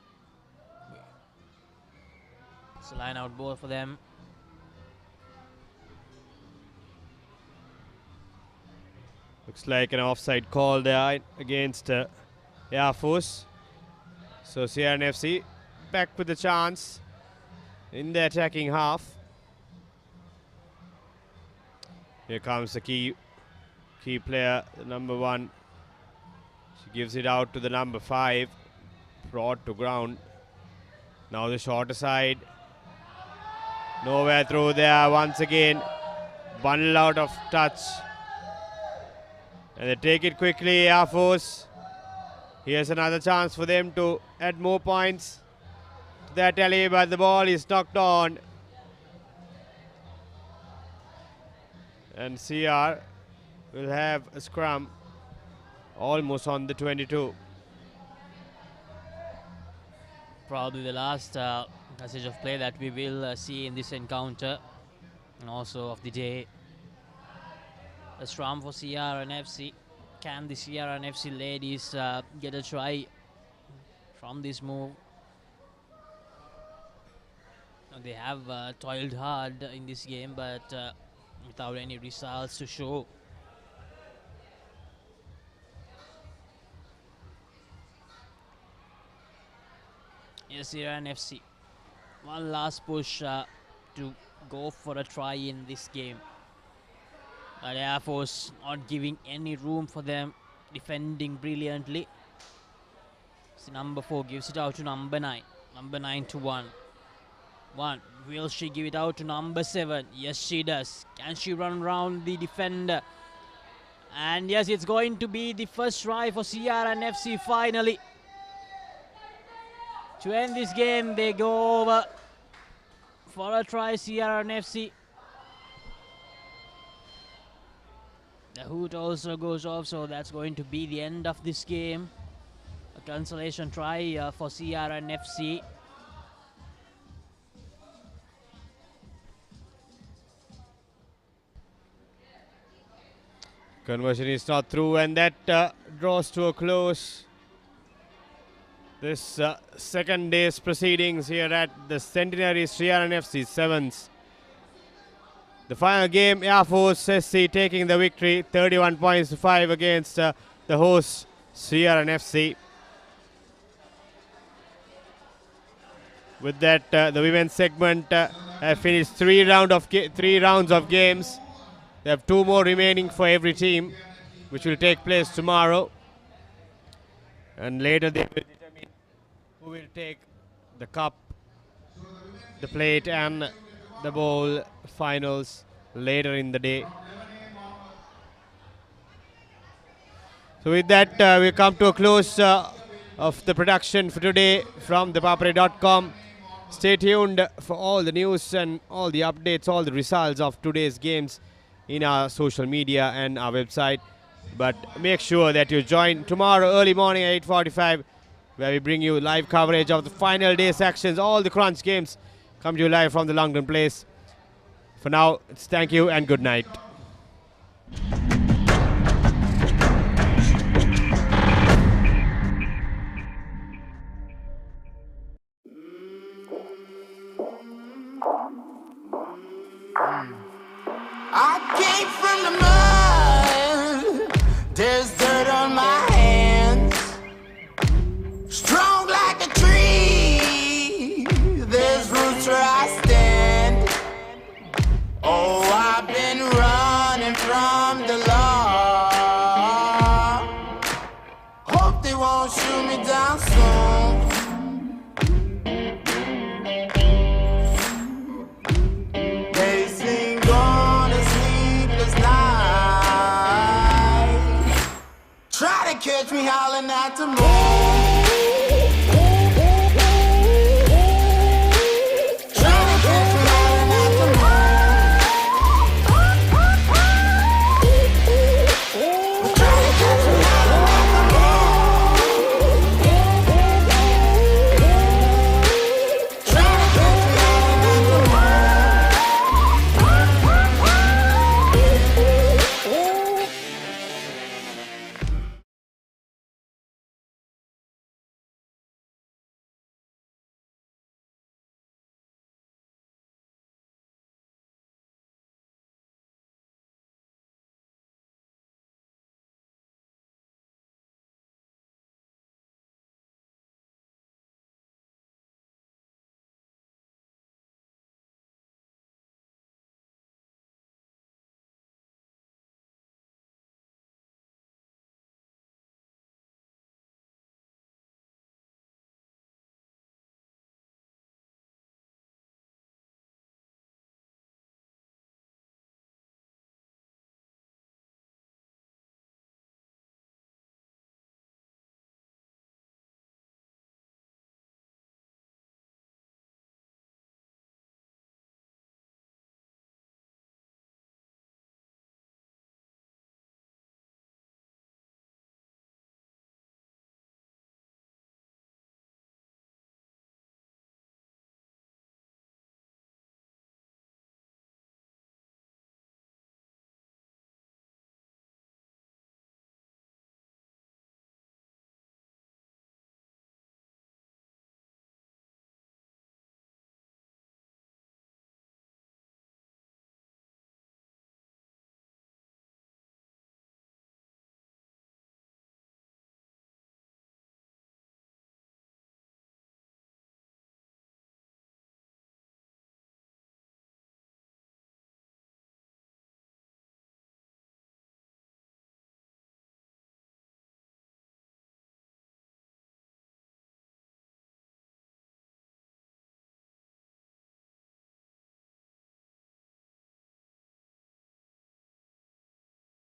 It's a line out ball for them. Looks like an offside call there against Air Force. So CR&FC back with the chance in the attacking half. Here comes the key player, the number 1. She gives it out to the number 5. Brought to ground. Now the shorter side. Nowhere through there once again. Bundle out of touch. And they take it quickly, Air Force. Here's another chance for them to add more points to their tally, but the ball is knocked on. And CR will have a scrum almost on the 22. Probably the last passage of play that we will see in this encounter, and also of the day. A scrum for CR&FC. Can the CR&FC ladies get a try from this move? They have toiled hard in this game, but without any results to show. Yes, CR&FC. One last push to go for a try in this game. But Air Force not giving any room for them, defending brilliantly. So number 4 gives it out to number 9. Number 9 to 1. Will she give it out to number 7? Yes, she does. Can she run around the defender? And yes, it's going to be the first try for CR&FC finally. To end this game, they go over for a try, CR&FC. The hoot also goes off, so that's going to be the end of this game. A consolation try for CR&FC. Conversion is not through, and that draws to a close this second day's proceedings here at the Centenary CR&FC Sevens. The final game, Air Force SC taking the victory, 31 points to 5 against the host CR&FC. With that, the women's segment have finished 3 rounds of games. They have 2 more remaining for every team, which will take place tomorrow. And later they will determine who will take the cup, the plate and the bowl finals later in the day. So with that, we come to a close of the production for today from thepapare.com. Stay tuned for all the news and all the updates, all the results of today's games in our social media and our website. But make sure that you join tomorrow early morning at 8:45, where we bring you live coverage of the final day's actions. All the crunch games come to you live from the Longdon Place. For now, it's thank you and good night. I came from the mud, there's dirt on my hands. Strong like a tree, there's roots where I stand. Oh, I've been running from the law. Hope they won't shoot me down soon. They sing on a sleepless night. Try to catch me howling at the moon.